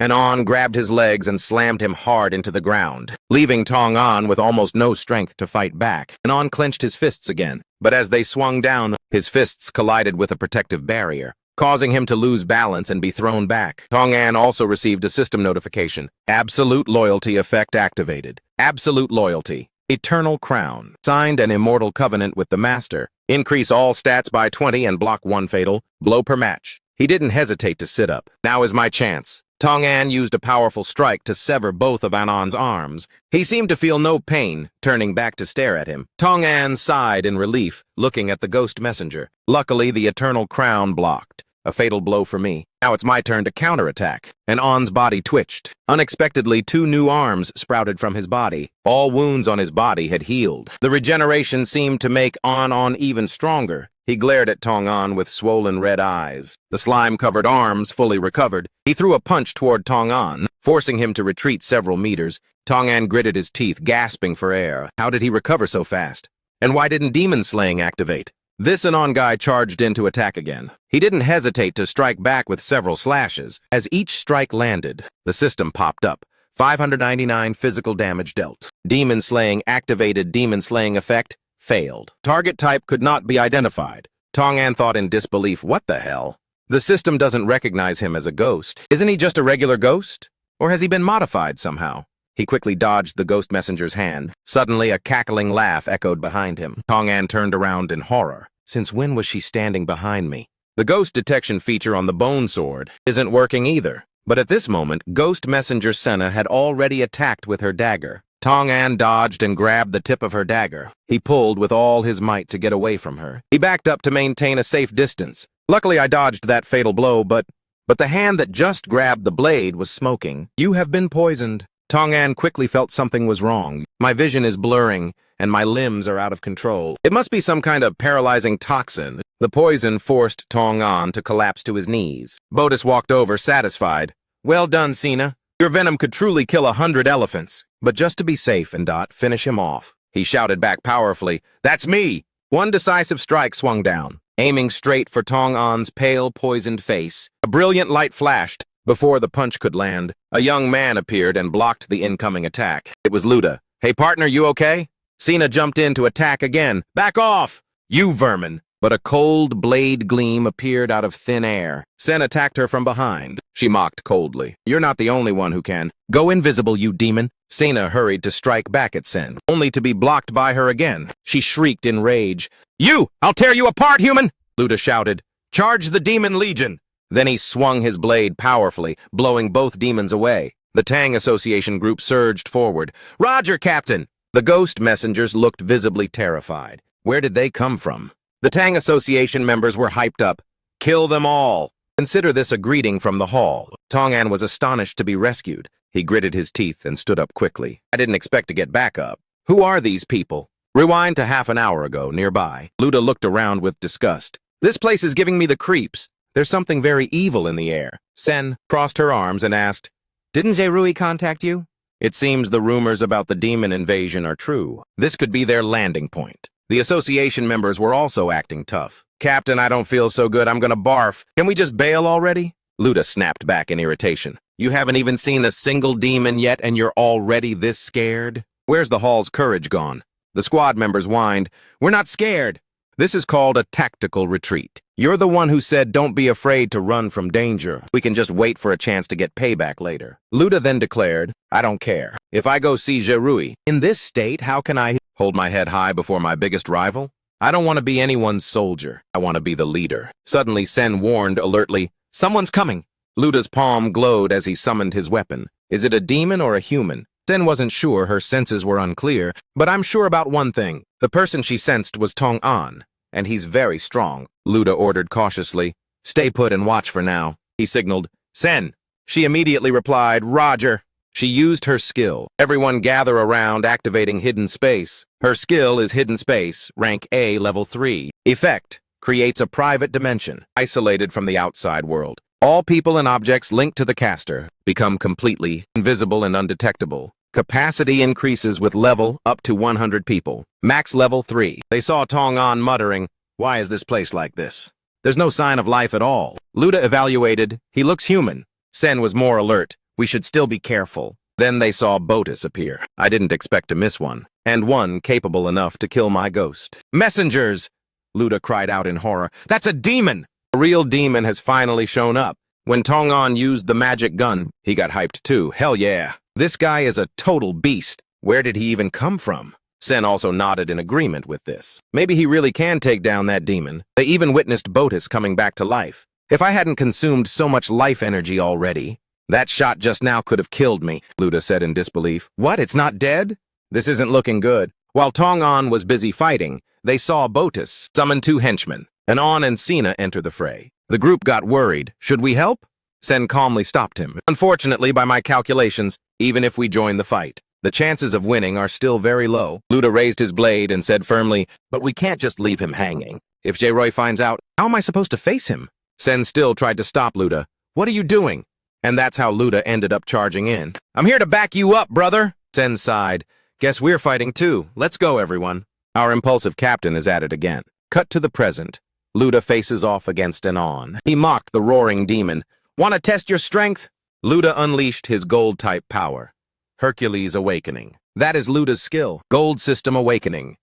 and On grabbed his legs and slammed him hard into the ground, leaving Tong An with almost no strength to fight back. And On clenched his fists again, but as they swung down, his fists collided with a protective barrier, causing him to lose balance and be thrown back. Tong An also received a system notification. Absolute loyalty effect activated. Absolute loyalty. Eternal Crown. Signed an immortal covenant with the Master. Increase all stats by 20 and block 1 fatal blow per match. He didn't hesitate to sit up. Now is my chance. Tong An used a powerful strike to sever both of Anon's arms. He seemed to feel no pain, turning back to stare at him. Tong An sighed in relief, looking at the ghost messenger. Luckily, the Eternal Crown blocked. A fatal blow for me. Now it's my turn to counterattack. And On's body twitched. Unexpectedly, 2 new arms sprouted from his body. All wounds on his body had healed. The regeneration seemed to make On even stronger. He glared at Tong An with swollen red eyes. The slime-covered arms fully recovered. He threw a punch toward Tong An, forcing him to retreat several meters. Tong An gritted his teeth, gasping for air. How did he recover so fast? And why didn't demon slaying activate? This Anon guy charged in to attack again. He didn't hesitate to strike back with several slashes. As each strike landed, the system popped up. 599 physical damage dealt. Demon slaying activated. Demon slaying effect failed. Target type could not be identified. Tong An thought in disbelief, what the hell? The system doesn't recognize him as a ghost. Isn't he just a regular ghost? Or has he been modified somehow? He quickly dodged the ghost messenger's hand. Suddenly, a cackling laugh echoed behind him. Tong An turned around in horror. Since when was she standing behind me? The ghost detection feature on the bone sword isn't working either. But at this moment, Ghost Messenger Senna had already attacked with her dagger. Tong An dodged and grabbed the tip of her dagger. He pulled with all his might to get away from her. He backed up to maintain a safe distance. Luckily, I dodged that fatal blow, but the hand that just grabbed the blade was smoking. You have been poisoned. Tong An quickly felt something was wrong. My vision is blurring, and my limbs are out of control. It must be some kind of paralyzing toxin. The poison forced Tong An to collapse to his knees. Bodis walked over, satisfied. Well done, Sina. Your venom could truly kill 100 elephants. But just to be safe and finish him off. He shouted back powerfully, That's me! One decisive strike swung down, aiming straight for Tong An's pale, poisoned face. A brilliant light flashed. Before the punch could land, a young man appeared and blocked the incoming attack. It was Luda. Hey partner, you okay? Sina jumped in to attack again. Back off! You vermin! But a cold blade gleam appeared out of thin air. Sen attacked her from behind. She mocked coldly. You're not the only one who can. Go invisible, you demon. Sina hurried to strike back at Sen, only to be blocked by her again. She shrieked in rage. You! I'll tear you apart, human! Luda shouted. Charge the Demon Legion! Then he swung his blade powerfully, blowing both demons away. The Tang Association group surged forward. Roger, Captain! The ghost messengers looked visibly terrified. Where did they come from? The Tang Association members were hyped up. Kill them all! Consider this a greeting from the hall. Tong An was astonished to be rescued. He gritted his teeth and stood up quickly. I didn't expect to get back up. Who are these people? Rewind to half an hour ago, nearby. Luda looked around with disgust. This place is giving me the creeps. There's something very evil in the air. Sen crossed her arms and asked, Didn't Jerui contact you? It seems the rumors about the demon invasion are true. This could be their landing point. The association members were also acting tough. Captain, I don't feel so good. I'm gonna barf. Can we just bail already? Luda snapped back in irritation. You haven't even seen a single demon yet and you're already this scared? Where's the hall's courage gone? The squad members whined, We're not scared. This is called a tactical retreat. You're the one who said don't be afraid to run from danger. We can just wait for a chance to get payback later. Luda then declared, I don't care. If I go see Jerui, in this state, how can I hold my head high before my biggest rival? I don't want to be anyone's soldier. I want to be the leader. Suddenly, Sen warned alertly, Someone's coming. Luda's palm glowed as he summoned his weapon. Is it a demon or a human? Sen wasn't sure, her senses were unclear, but I'm sure about one thing. The person she sensed was Tong An, and he's very strong. Luda ordered cautiously, Stay put and watch for now. He signaled, Sen. She immediately replied, Roger. She used her skill. Everyone gather around, activating Hidden Space. Her skill is Hidden Space, rank A, level 3. Effect, creates a private dimension, isolated from the outside world. All people and objects linked to the caster become completely invisible and undetectable. Capacity increases with level up to 100 people. Max level 3. They saw Tong An muttering, Why is this place like this? There's no sign of life at all. Luda evaluated, He looks human. Sen was more alert. We should still be careful. Then they saw Botus appear. I didn't expect to miss one, and one capable enough to kill my ghost. Messengers! Luda cried out in horror. That's a demon! A real demon has finally shown up. When Tong-an used the magic gun, he got hyped too. Hell yeah. This guy is a total beast. Where did he even come from? Sen also nodded in agreement with this. Maybe he really can take down that demon. They even witnessed Botus coming back to life. If I hadn't consumed so much life energy already, that shot just now could have killed me, Luda said in disbelief. What, it's not dead? This isn't looking good. While Tong-an was busy fighting, they saw Botus summon 2 henchmen. An and Sina enter the fray. The group got worried. Should we help? Sen calmly stopped him. Unfortunately, by my calculations, even if we join the fight, the chances of winning are still very low. Luda raised his blade and said firmly, but we can't just leave him hanging. If Jae-roy finds out, how am I supposed to face him? Sen still tried to stop Luda. What are you doing? And that's how Luda ended up charging in. I'm here to back you up, brother. Sen sighed. Guess we're fighting too. Let's go, everyone. Our impulsive captain is at it again. Cut to the present. Luda faces off against An. He mocked the roaring demon. Want to test your strength? Luda unleashed his gold-type power. Hercules Awakening. That is Luda's skill. Gold System Awakening.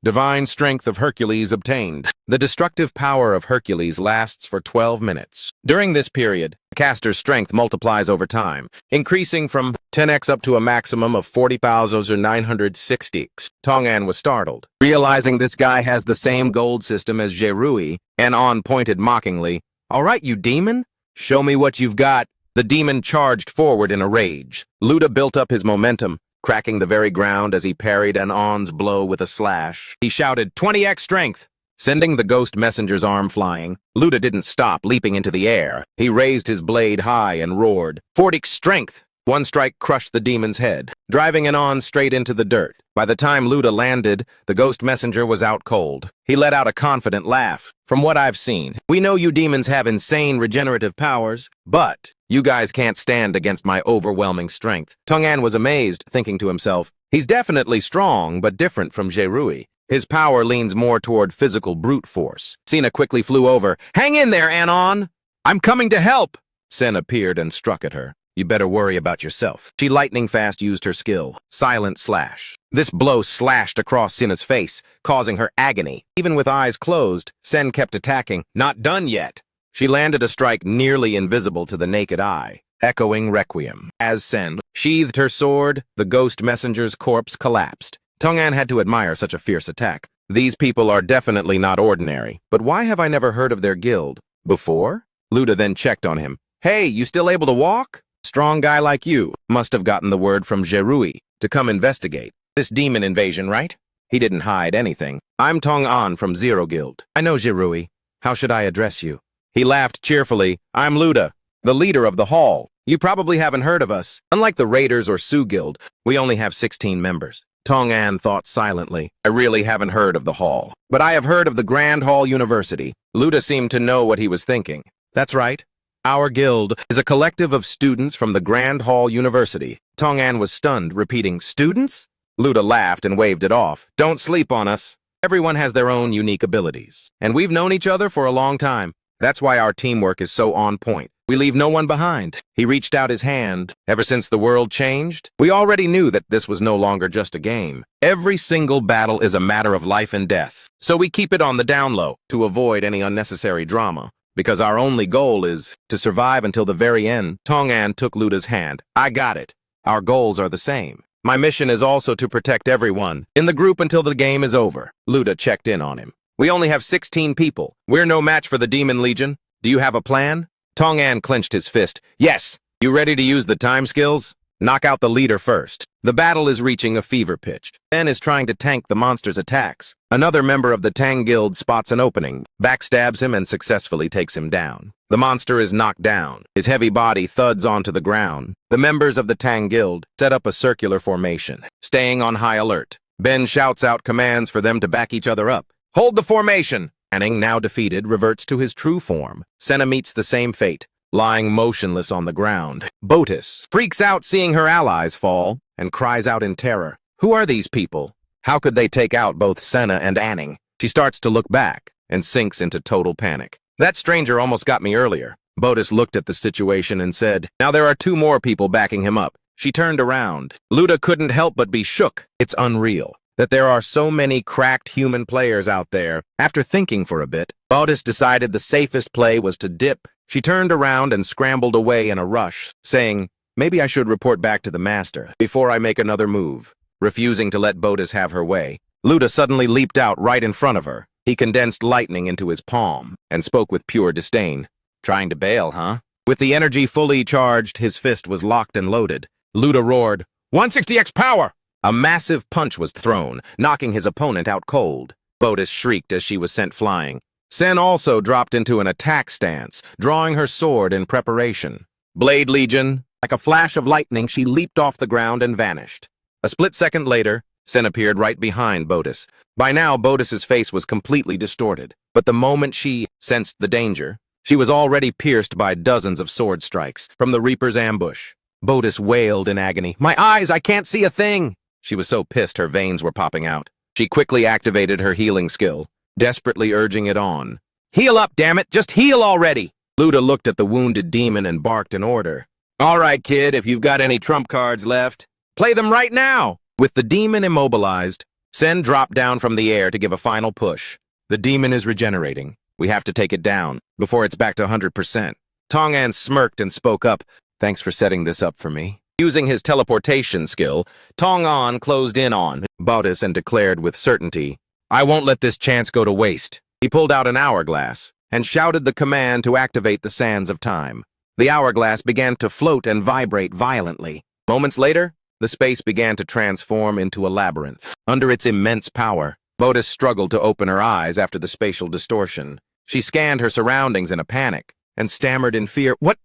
Divine strength of Hercules obtained. The destructive power of Hercules lasts for 12 minutes. During this period, the caster's strength multiplies over time, increasing from 10x up to a maximum of 40,000 or 960x. Tong-an was startled. Realizing this guy has the same gold system as Jae-roy, An pointed mockingly, All right, you demon? Show me what you've got. The demon charged forward in a rage. Luda built up his momentum, cracking the very ground as he parried An's blow with a slash. He shouted, 20x strength! Sending the ghost messenger's arm flying, Luda didn't stop, leaping into the air. He raised his blade high and roared, 40x strength! One strike crushed the demon's head, driving An straight into the dirt. By the time Luda landed, the ghost messenger was out cold. He let out a confident laugh. From what I've seen, we know you demons have insane regenerative powers, but you guys can't stand against my overwhelming strength. Tong-an was amazed, thinking to himself, he's definitely strong, but different from Jae-roy. His power leans more toward physical brute force. Sina quickly flew over. Hang in there, An! I'm coming to help! Sen appeared and struck at her. You better worry about yourself. She lightning-fast used her skill, Silent Slash. This blow slashed across Sina's face, causing her agony. Even with eyes closed, Sen kept attacking. Not done yet. She landed a strike nearly invisible to the naked eye, echoing Requiem. As Sen sheathed her sword, the ghost messenger's corpse collapsed. Tong-an had to admire such a fierce attack. These people are definitely not ordinary. But why have I never heard of their guild? Before? Luda then checked on him. Hey, you still able to walk? Strong guy like you must have gotten the word from Jae-roy to come investigate. This demon invasion, right? He didn't hide anything. I'm Tong-an from Zero Guild. I know Jae-roy. How should I address you? He laughed cheerfully. I'm Luda, the leader of the hall. You probably haven't heard of us. Unlike the Raiders or Sioux Guild, we only have 16 members. Tong-an thought silently. I really haven't heard of the hall. But I have heard of the Grand Hall University. Luda seemed to know what he was thinking. That's right. Our guild is a collective of students from the Grand Hall University. Tong-an was stunned, repeating, students? Luda laughed and waved it off. Don't sleep on us. Everyone has their own unique abilities. And we've known each other for a long time. That's why our teamwork is so on point. We leave no one behind. He reached out his hand. Ever since the world changed, we already knew that this was no longer just a game. Every single battle is a matter of life and death. So we keep it on the down low to avoid any unnecessary drama. Because our only goal is to survive until the very end. Tong-an took Luda's hand. I got it. Our goals are the same. My mission is also to protect everyone in the group until the game is over. Luda checked in on him. We only have 16 people. We're no match for the Demon Legion. Do you have a plan? Tong-an clenched his fist. Yes. You ready to use the time skills? Knock out the leader first. The battle is reaching a fever pitch. Ben is trying to tank the monster's attacks. Another member of the Tang Guild spots an opening, backstabs him, and successfully takes him down. The monster is knocked down. His heavy body thuds onto the ground. The members of the Tang Guild set up a circular formation, staying on high alert. Ben shouts out commands for them to back each other up. Hold the formation! Manning, now defeated, reverts to his true form. Senna meets the same fate, lying motionless on the ground. Botus freaks out seeing her allies fall and cries out in terror. Who are these people? How could they take out both Senna and Anning? She starts to look back and sinks into total panic. That stranger almost got me earlier. Bodis looked at the situation and said, "Now there are two more people backing him up." She turned around. Luda couldn't help but be shook. It's unreal that there are so many cracked human players out there. After thinking for a bit, Bodis decided the safest play was to dip. She turned around and scrambled away in a rush, saying, "Maybe I should report back to the master before I make another move." Refusing to let Bodis have her way, Luda suddenly leaped out right in front of her. He condensed lightning into his palm and spoke with pure disdain. "Trying to bail, huh?" With the energy fully charged, his fist was locked and loaded. Luda roared, "160x power!" A massive punch was thrown, knocking his opponent out cold. Bodis shrieked as she was sent flying. Sen also dropped into an attack stance, drawing her sword in preparation. Blade Legion. Like a flash of lightning, she leaped off the ground and vanished. A split second later, Sen appeared right behind Bodis. By now, Bodis's face was completely distorted, but the moment she sensed the danger, she was already pierced by dozens of sword strikes from the Reaper's ambush. Bodis wailed in agony, "My eyes, I can't see a thing!" She was so pissed her veins were popping out. She quickly activated her healing skill, desperately urging it on. "Heal up, damn it! Just heal already!" Luda looked at the wounded demon and barked an order. "All right, kid, if you've got any trump cards left, play them right now!" With the demon immobilized, Sen dropped down from the air to give a final push. "The demon is regenerating. We have to take it down before it's back to 100%. Tongan smirked and spoke up, "Thanks for setting this up for me." Using his teleportation skill, Tong-an closed in on Bodis and declared with certainty, "I won't let this chance go to waste." He pulled out an hourglass and shouted the command to activate the sands of time. The hourglass began to float and vibrate violently. Moments later, the space began to transform into a labyrinth. Under its immense power, Bodis struggled to open her eyes after the spatial distortion. She scanned her surroundings in a panic and stammered in fear, What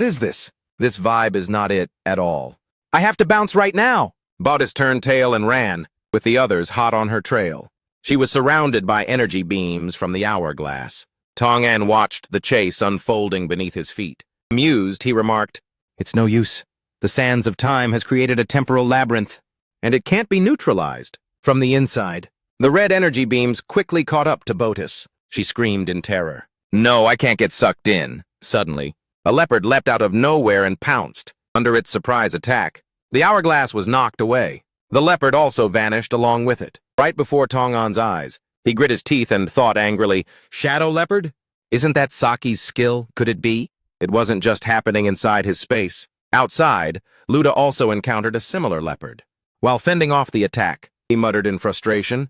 is this? This vibe is not it at all. I have to bounce right now." Bodis turned tail and ran, with the others hot on her trail. She was surrounded by energy beams from the hourglass. Tong-an watched the chase unfolding beneath his feet. Amused, he remarked, "It's no use. The sands of time has created a temporal labyrinth, and it can't be neutralized from the inside." The red energy beams quickly caught up to Bodis. She screamed in terror. "No, I can't get sucked in." Suddenly, a leopard leapt out of nowhere and pounced. Under its surprise attack, the hourglass was knocked away. The leopard also vanished along with it. Right before Tong-an's eyes, he grit his teeth and thought angrily, "Shadow leopard? Isn't that Saki's skill? Could it be?" It wasn't just happening inside his space. Outside, Luda also encountered a similar leopard. While fending off the attack, he muttered in frustration,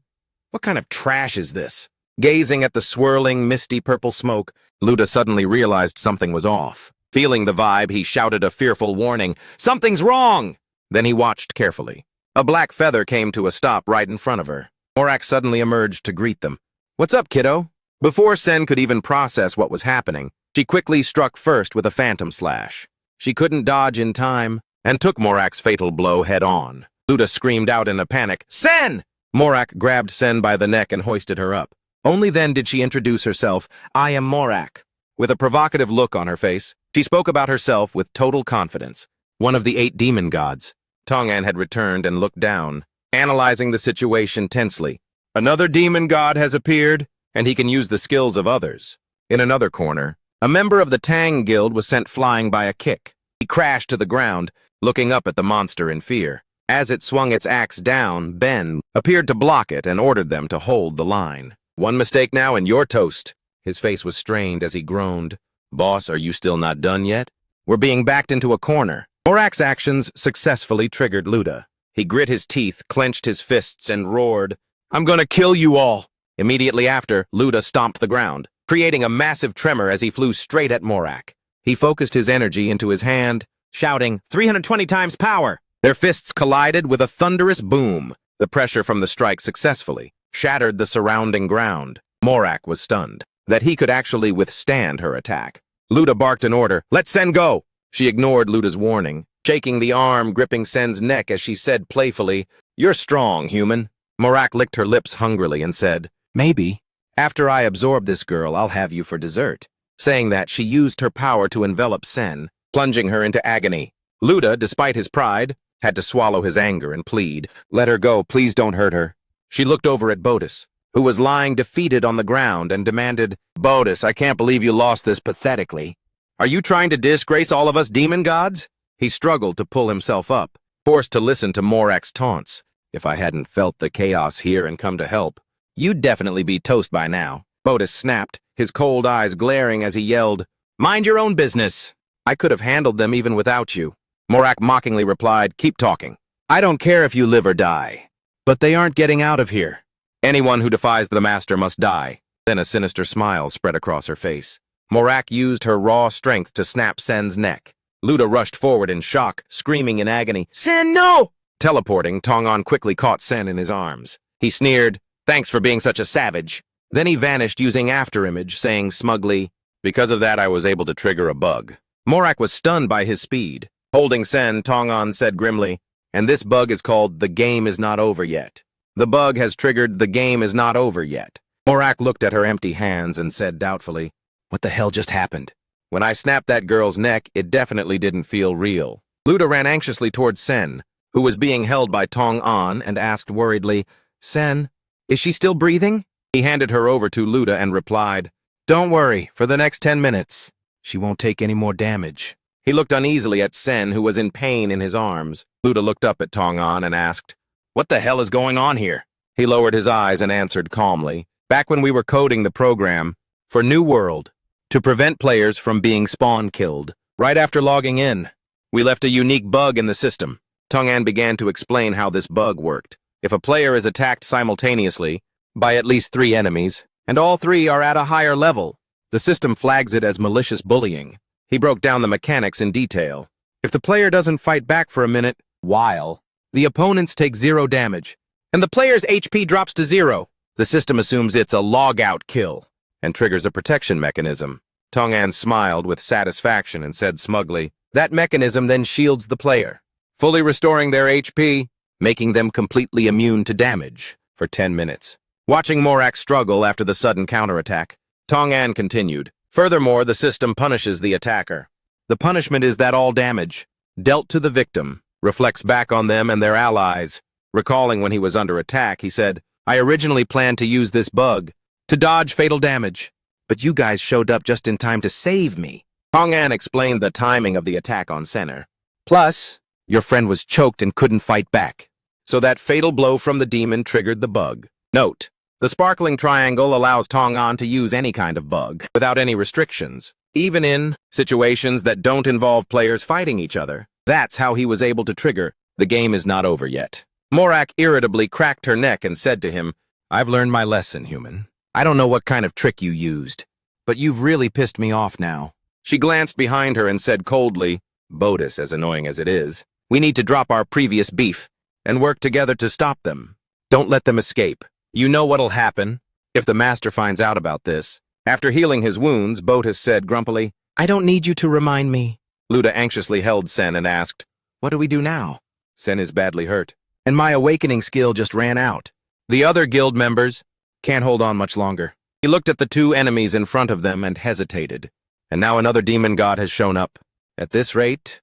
"What kind of trash is this?" Gazing at the swirling, misty purple smoke, Luda suddenly realized something was off. Feeling the vibe, he shouted a fearful warning, "Something's wrong!" Then he watched carefully. A black feather came to a stop right in front of her. Morak suddenly emerged to greet them. "What's up, kiddo?" Before Sen could even process what was happening, she quickly struck first with a phantom slash. She couldn't dodge in time and took Morak's fatal blow head-on. Luda screamed out in a panic, "Sen!" Morak grabbed Sen by the neck and hoisted her up. Only then did she introduce herself, "I am Morak." With a provocative look on her face, she spoke about herself with total confidence. One of the 8 demon gods. Tong-an had returned and looked down, analyzing the situation tensely. Another demon god has appeared, and he can use the skills of others. In another corner, a member of the Tang Guild was sent flying by a kick. He crashed to the ground, looking up at the monster in fear. As it swung its axe down, Ben appeared to block it and ordered them to hold the line. "One mistake now and you're toast." His face was strained as he groaned. "Boss, are you still not done yet?" We're being backed into a corner. Morak's actions successfully triggered Luda. He grit his teeth, clenched his fists, and roared, "I'm gonna kill you all!" Immediately after, Luda stomped the ground, creating a massive tremor as he flew straight at Morak. He focused his energy into his hand, shouting, 320 times power! Their fists collided with a thunderous boom. The pressure from the strike successfully shattered the surrounding ground. Morak was stunned that he could actually withstand her attack. Luda barked an order, "Let Sen go!" She ignored Luda's warning, shaking the arm gripping Sen's neck as she said playfully, "You're strong, human." Morak licked her lips hungrily and said, "Maybe. After I absorb this girl, I'll have you for dessert." Saying that, she used her power to envelop Sen, plunging her into agony. Luda, despite his pride, had to swallow his anger and plead, "Let her go, please don't hurt her." She looked over at Bodis, who was lying defeated on the ground, and demanded, "Bodis, I can't believe you lost this pathetically." Are you trying to disgrace all of us demon gods? He struggled to pull himself up, forced to listen to Morak's taunts. If I hadn't felt the chaos here and come to help, you'd definitely be toast by now. Botus snapped, his cold eyes glaring as he yelled, "Mind your own business! I could have handled them even without you." Morak mockingly replied, "Keep talking. I don't care if you live or die. But they aren't getting out of here. Anyone who defies the master must die." Then a sinister smile spread across her face. Morak used her raw strength to snap Sen's neck. Luda rushed forward in shock, screaming in agony, "Sen, no!" Teleporting, Tong-an quickly caught Sen in his arms. He sneered, "Thanks for being such a savage." Then he vanished using afterimage, saying smugly, "Because of that I was able to trigger a bug." Morak was stunned by his speed. Holding Sen, Tong-an said grimly, "And this bug is called the game is not over yet. The bug has triggered the game is not over yet." Morak looked at her empty hands and said doubtfully, "What the hell just happened? When I snapped that girl's neck, it definitely didn't feel real." Luda ran anxiously towards Sen, who was being held by Tong-an, and asked worriedly, "Sen, is she still breathing?" He handed her over to Luda and replied, "Don't worry, for the next 10 minutes. She won't take any more damage." He looked uneasily at Sen, who was in pain in his arms. Luda looked up at Tong-an and asked, "What the hell is going on here?" He lowered his eyes and answered calmly, "Back when we were coding the program for New World, to prevent players from being spawn-killed, right after logging in, we left a unique bug in the system." Tong-an began to explain how this bug worked. If a player is attacked simultaneously by at least 3 enemies, and all 3 are at a higher level, the system flags it as malicious bullying. He broke down the mechanics in detail. If the player doesn't fight back for a minute, while the opponents take 0 damage, and the player's HP drops to 0, the system assumes it's a log-out kill and triggers a protection mechanism. Tong-an smiled with satisfaction and said smugly, "That mechanism then shields the player, fully restoring their HP, making them completely immune to damage for 10 minutes. Watching Morak struggle after the sudden counterattack, Tong-an continued, "Furthermore, the system punishes the attacker. The punishment is that all damage dealt to the victim reflects back on them and their allies." Recalling when he was under attack, he said, "I originally planned to use this bug to dodge fatal damage, but you guys showed up just in time to save me." Tong-an explained the timing of the attack on Center. "Plus, your friend was choked and couldn't fight back, so that fatal blow from the demon triggered the bug." Note: the sparkling triangle allows Tong-an to use any kind of bug, without any restrictions, even in situations that don't involve players fighting each other. That's how he was able to trigger "The game is not over yet." Morak irritably cracked her neck and said to him, "I've learned my lesson, human. I don't know what kind of trick you used, but you've really pissed me off now." She glanced behind her and said coldly, "Botus, as annoying as it is, we need to drop our previous beef and work together to stop them. Don't let them escape. You know what'll happen if the master finds out about this." After healing his wounds, Botus said grumpily, "I don't need you to remind me." Luda anxiously held Sen and asked, "What do we do now?" "Sen is badly hurt, and my awakening skill just ran out. The other guild members can't hold on much longer." He looked at the 2 enemies in front of them and hesitated. "And now another demon god has shown up. At this rate?"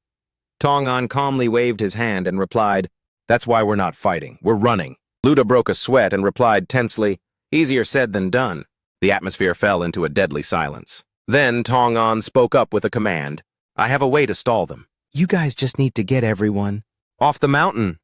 Tong-an calmly waved his hand and replied, "That's why we're not fighting. We're running." Luda broke a sweat and replied tensely, "Easier said than done." The atmosphere fell into a deadly silence. Then Tong-an spoke up with a command. "I have a way to stall them." "You guys just need to get everyone off the mountain."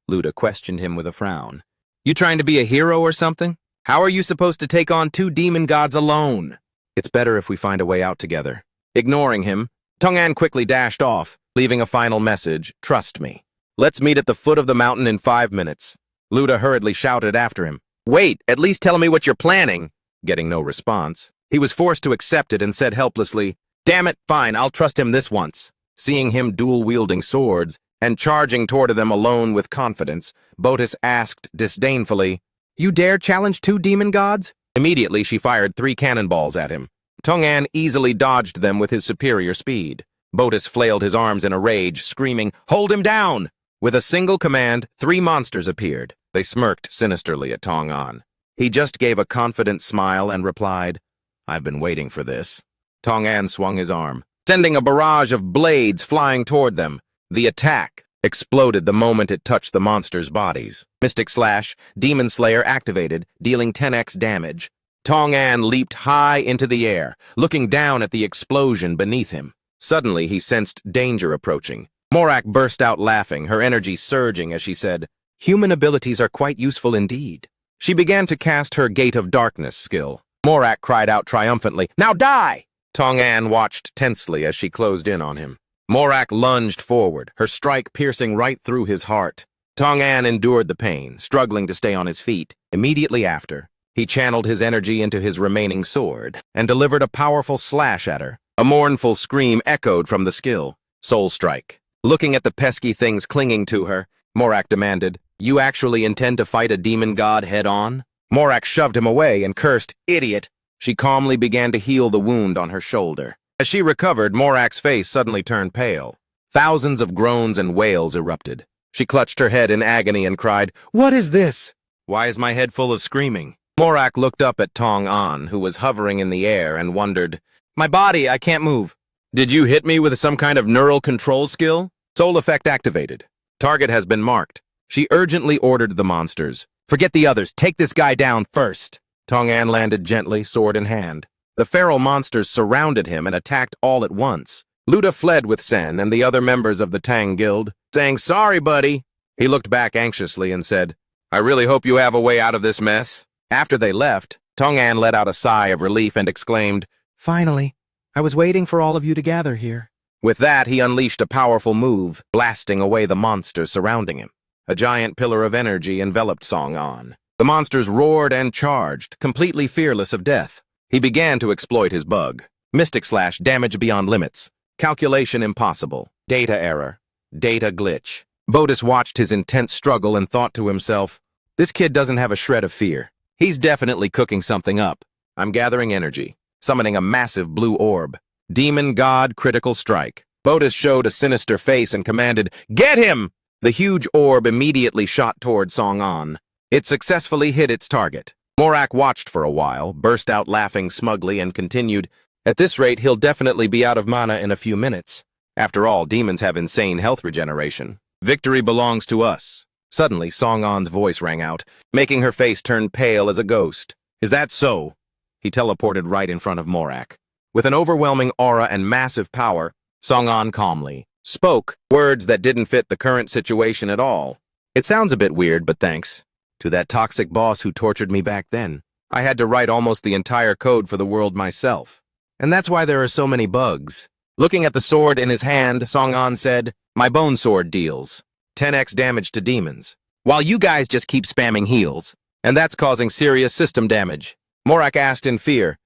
Luda questioned him with a frown. "You trying to be a hero or something? How are you supposed to take on 2 demon gods alone?" "It's better if we find a way out together." Ignoring him, Tong-an quickly dashed off, leaving a final message, "Trust me. Let's meet at the foot of the mountain in 5 minutes. Luda hurriedly shouted after him, "Wait, at least tell me what you're planning." Getting no response, he was forced to accept it and said helplessly, "Damn it, fine, I'll trust him this once." Seeing him dual-wielding swords and charging toward them alone with confidence, Botus asked disdainfully, "You dare challenge 2 demon gods?" Immediately she fired 3 cannonballs at him. Tong-an easily dodged them with his superior speed. Botus flailed his arms in a rage, screaming, "Hold him down!" With a single command, 3 monsters appeared. They smirked sinisterly at Tong-an. He just gave a confident smile and replied, "I've been waiting for this." Tong-an swung his arm, sending a barrage of blades flying toward them. The attack exploded the moment it touched the monsters' bodies. Mystic Slash, Demon Slayer activated, dealing 10x damage. Tong-an leaped high into the air, looking down at the explosion beneath him. Suddenly, he sensed danger approaching. Morak burst out laughing, her energy surging as she said, "Human abilities are quite useful indeed." She began to cast her Gate of Darkness skill. Morak cried out triumphantly, "Now die!" Tong-an watched tensely as she closed in on him. Morak lunged forward, her strike piercing right through his heart. Tong-an endured the pain, struggling to stay on his feet. Immediately after, he channeled his energy into his remaining sword and delivered a powerful slash at her. A mournful scream echoed from the skill. Soul Strike. Looking at the pesky things clinging to her, Morak demanded, "You actually intend to fight a demon god head-on?" Morak shoved him away and cursed, "Idiot!" She calmly began to heal the wound on her shoulder. As she recovered, Morak's face suddenly turned pale. Thousands of groans and wails erupted. She clutched her head in agony and cried, "What is this? Why is my head full of screaming?" Morak looked up at Tong-an, who was hovering in the air, and wondered, "My body, I can't move." "Did you hit me with some kind of neural control skill?" Soul effect activated. Target has been marked. She urgently ordered the monsters. "Forget the others. Take this guy down first." Tong-an landed gently, sword in hand. The feral monsters surrounded him and attacked all at once. Luda fled with Sen and the other members of the Tang Guild, saying, "Sorry, buddy." He looked back anxiously and said, "I really hope you have a way out of this mess." After they left, Tong-an let out a sigh of relief and exclaimed, "Finally, I was waiting for all of you to gather here." With that, he unleashed a powerful move, blasting away the monsters surrounding him. A giant pillar of energy enveloped Tong-an. The monsters roared and charged, completely fearless of death. He began to exploit his bug. Mystic Slash, damage beyond limits. Calculation impossible. Data error. Data glitch. Bodis watched his intense struggle and thought to himself, "This kid doesn't have a shred of fear. He's definitely cooking something up." I'm gathering energy, summoning a massive blue orb. Demon God Critical Strike. Bodis showed a sinister face and commanded, "Get him!" The huge orb immediately shot toward Tong-an. It successfully hit its target. Morak watched for a while, burst out laughing smugly, and continued, "At this rate, he'll definitely be out of mana in a few minutes. After all, demons have insane health regeneration. Victory belongs to us." Suddenly, Tong-an's voice rang out, making her face turn pale as a ghost. "Is that so?" He teleported right in front of Morak. With an overwhelming aura and massive power, Tong-an calmly spoke words that didn't fit the current situation at all. "It sounds a bit weird, but thanks to that toxic boss who tortured me back then, I had to write almost the entire code for the world myself. And that's why there are so many bugs." Looking at the sword in his hand, Tong-an said, "My bone sword deals 10x damage to demons, while you guys just keep spamming heals, and that's causing serious system damage." Morak asked in fear,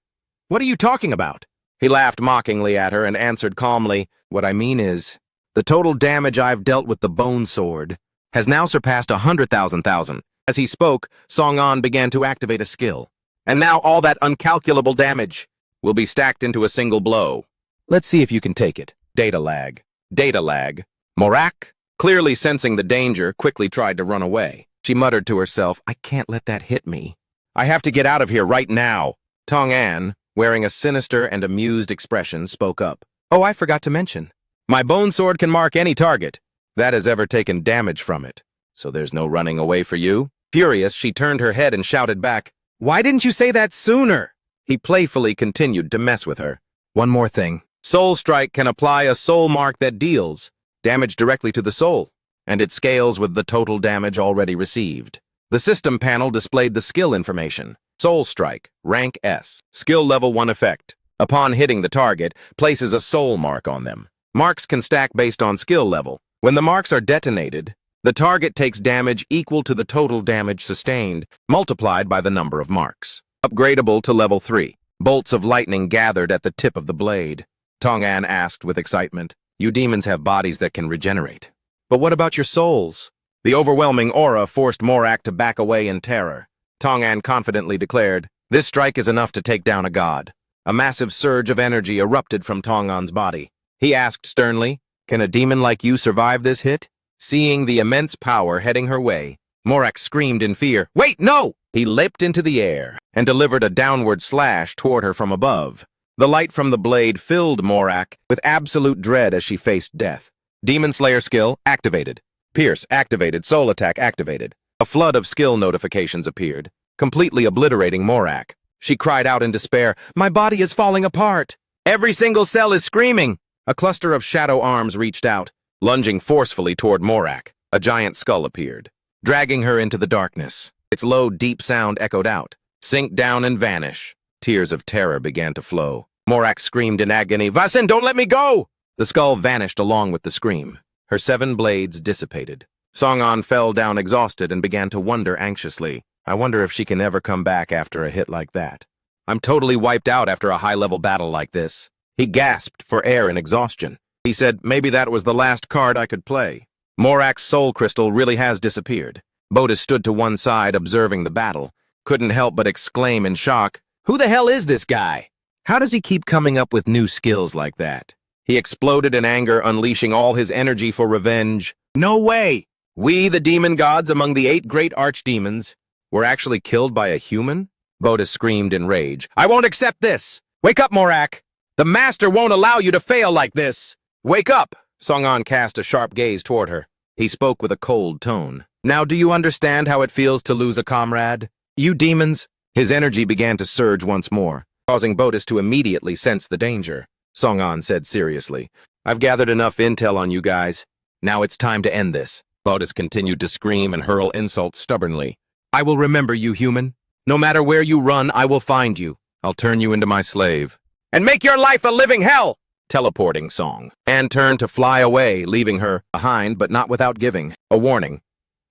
"What are you talking about?" He laughed mockingly at her and answered calmly, "What I mean is, the total damage I've dealt with the bone sword has now surpassed 100,000. As he spoke, Tong-an began to activate a skill. "And now all that uncalculable damage will be stacked into a single blow. Let's see if you can take it." Data lag. Data lag. Morak, clearly sensing the danger, quickly tried to run away. She muttered to herself, "I can't let that hit me. I have to get out of here right now." Tong-an, wearing a sinister and amused expression, spoke up. "Oh, I forgot to mention. My bone sword can mark any target that has ever taken damage from it. So there's no running away for you." Furious, she turned her head and shouted back, "Why didn't you say that sooner?" He playfully continued to mess with her. "One more thing. Soul Strike can apply a soul mark that deals damage directly to the soul, and it scales with the total damage already received." The system panel displayed the skill information. Soul Strike, rank S, skill level 1 effect. Upon hitting the target, places a soul mark on them. Marks can stack based on skill level. When the marks are detonated, the target takes damage equal to the total damage sustained, multiplied by the number of marks. Upgradable to level 3. Bolts of lightning gathered at the tip of the blade. Tong-an asked with excitement, "You demons have bodies that can regenerate. But what about your souls?" The overwhelming aura forced Morak to back away in terror. Tong-an confidently declared, "This strike is enough to take down a god." A massive surge of energy erupted from Tong-an's body. He asked sternly, "Can a demon like you survive this hit?" Seeing the immense power heading her way, Morak screamed in fear, "Wait, no!" He leapt into the air and delivered a downward slash toward her from above. The light from the blade filled Morak with absolute dread as she faced death. Demon Slayer skill activated. Pierce activated. Soul attack activated. A flood of skill notifications appeared, completely obliterating Morak. She cried out in despair, "My body is falling apart. Every single cell is screaming." A cluster of shadow arms reached out, lunging forcefully toward Morak. A giant skull appeared, dragging her into the darkness. Its low, deep sound echoed out. Sink down and vanish. Tears of terror began to flow. Morak screamed in agony, "Vasen, don't let me go!" The skull vanished along with the scream. Her 7 blades dissipated. Song-an fell down exhausted and began to wonder anxiously. I wonder if she can ever come back after a hit like that. I'm totally wiped out after a high-level battle like this. He gasped for air in exhaustion. He said, maybe that was the last card I could play. Morak's soul crystal really has disappeared. Botus stood to one side observing the battle. Couldn't help but exclaim in shock, "Who the hell is this guy? How does he keep coming up with new skills like that?" He exploded in anger, unleashing all his energy for revenge. "No way! We, the demon gods among the 8 great archdemons, were actually killed by a human?" Botus screamed in rage. "I won't accept this! Wake up, Morak! The master won't allow you to fail like this! Wake up!" Song-an cast a sharp gaze toward her. He spoke with a cold tone. "Now do you understand how it feels to lose a comrade? You demons!" His energy began to surge once more, causing Botus to immediately sense the danger. Song-an said seriously, "I've gathered enough intel on you guys. Now it's time to end this." Botus continued to scream and hurl insults stubbornly. "I will remember you, human. No matter where you run, I will find you. I'll turn you into my slave. And make your life a living hell!" Teleporting song. And turned to fly away, leaving her behind, but not without giving a warning.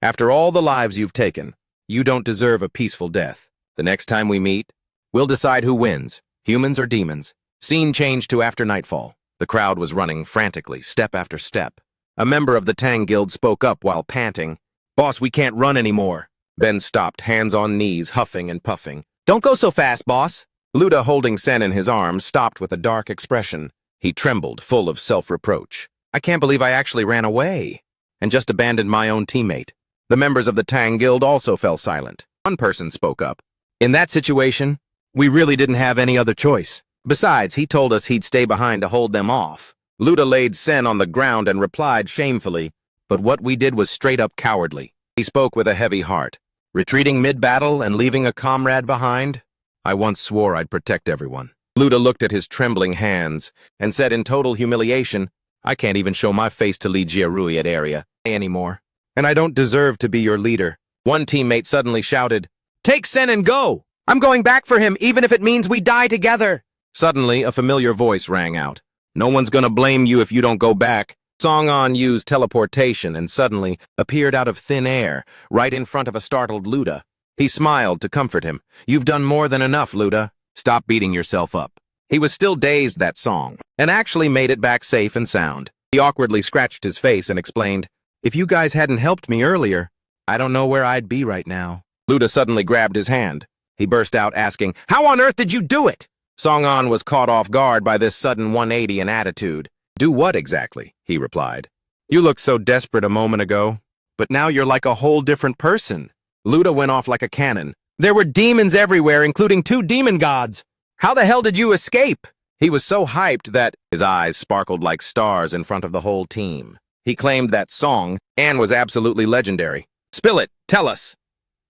"After all the lives you've taken, you don't deserve a peaceful death. The next time we meet, we'll decide who wins, humans or demons." Scene changed to after nightfall. The crowd was running frantically, step after step. A member of the Tang Guild spoke up while panting. "Boss, we can't run anymore." Ben stopped, hands on knees, huffing and puffing. "Don't go so fast, boss." Luda, holding Sen in his arms, stopped with a dark expression. He trembled, full of self-reproach. "I can't believe I actually ran away and just abandoned my own teammate." The members of the Tang Guild also fell silent. One person spoke up. "In that situation, we really didn't have any other choice. Besides, he told us he'd stay behind to hold them off." Luda laid Sen on the ground and replied shamefully, "But what we did was straight up cowardly." He spoke with a heavy heart. "Retreating mid-battle and leaving a comrade behind? I once swore I'd protect everyone." Luda looked at his trembling hands and said in total humiliation, "I can't even show my face to lead Jiarui at Area anymore. And I don't deserve to be your leader." One teammate suddenly shouted, "Take Sen and go! I'm going back for him, even if it means we die together." Suddenly, a familiar voice rang out. "No one's gonna blame you if you don't go back." Song-an used teleportation and suddenly appeared out of thin air, right in front of a startled Luda. He smiled to comfort him. "You've done more than enough, Luda. Stop beating yourself up." He was still dazed that song, and actually made it back safe and sound. He awkwardly scratched his face and explained, "If you guys hadn't helped me earlier, I don't know where I'd be right now." Luda suddenly grabbed his hand. He burst out asking, "How on earth did you do it?" Song-an was caught off guard by this sudden 180 in attitude. "Do what exactly?" he replied. "You looked so desperate a moment ago, but now you're like a whole different person." Luda went off like a cannon. "There were demons everywhere, including 2 demon gods. How the hell did you escape?" He was so hyped that his eyes sparkled like stars in front of the whole team. He claimed that song, and was absolutely legendary. "Spill it, tell us."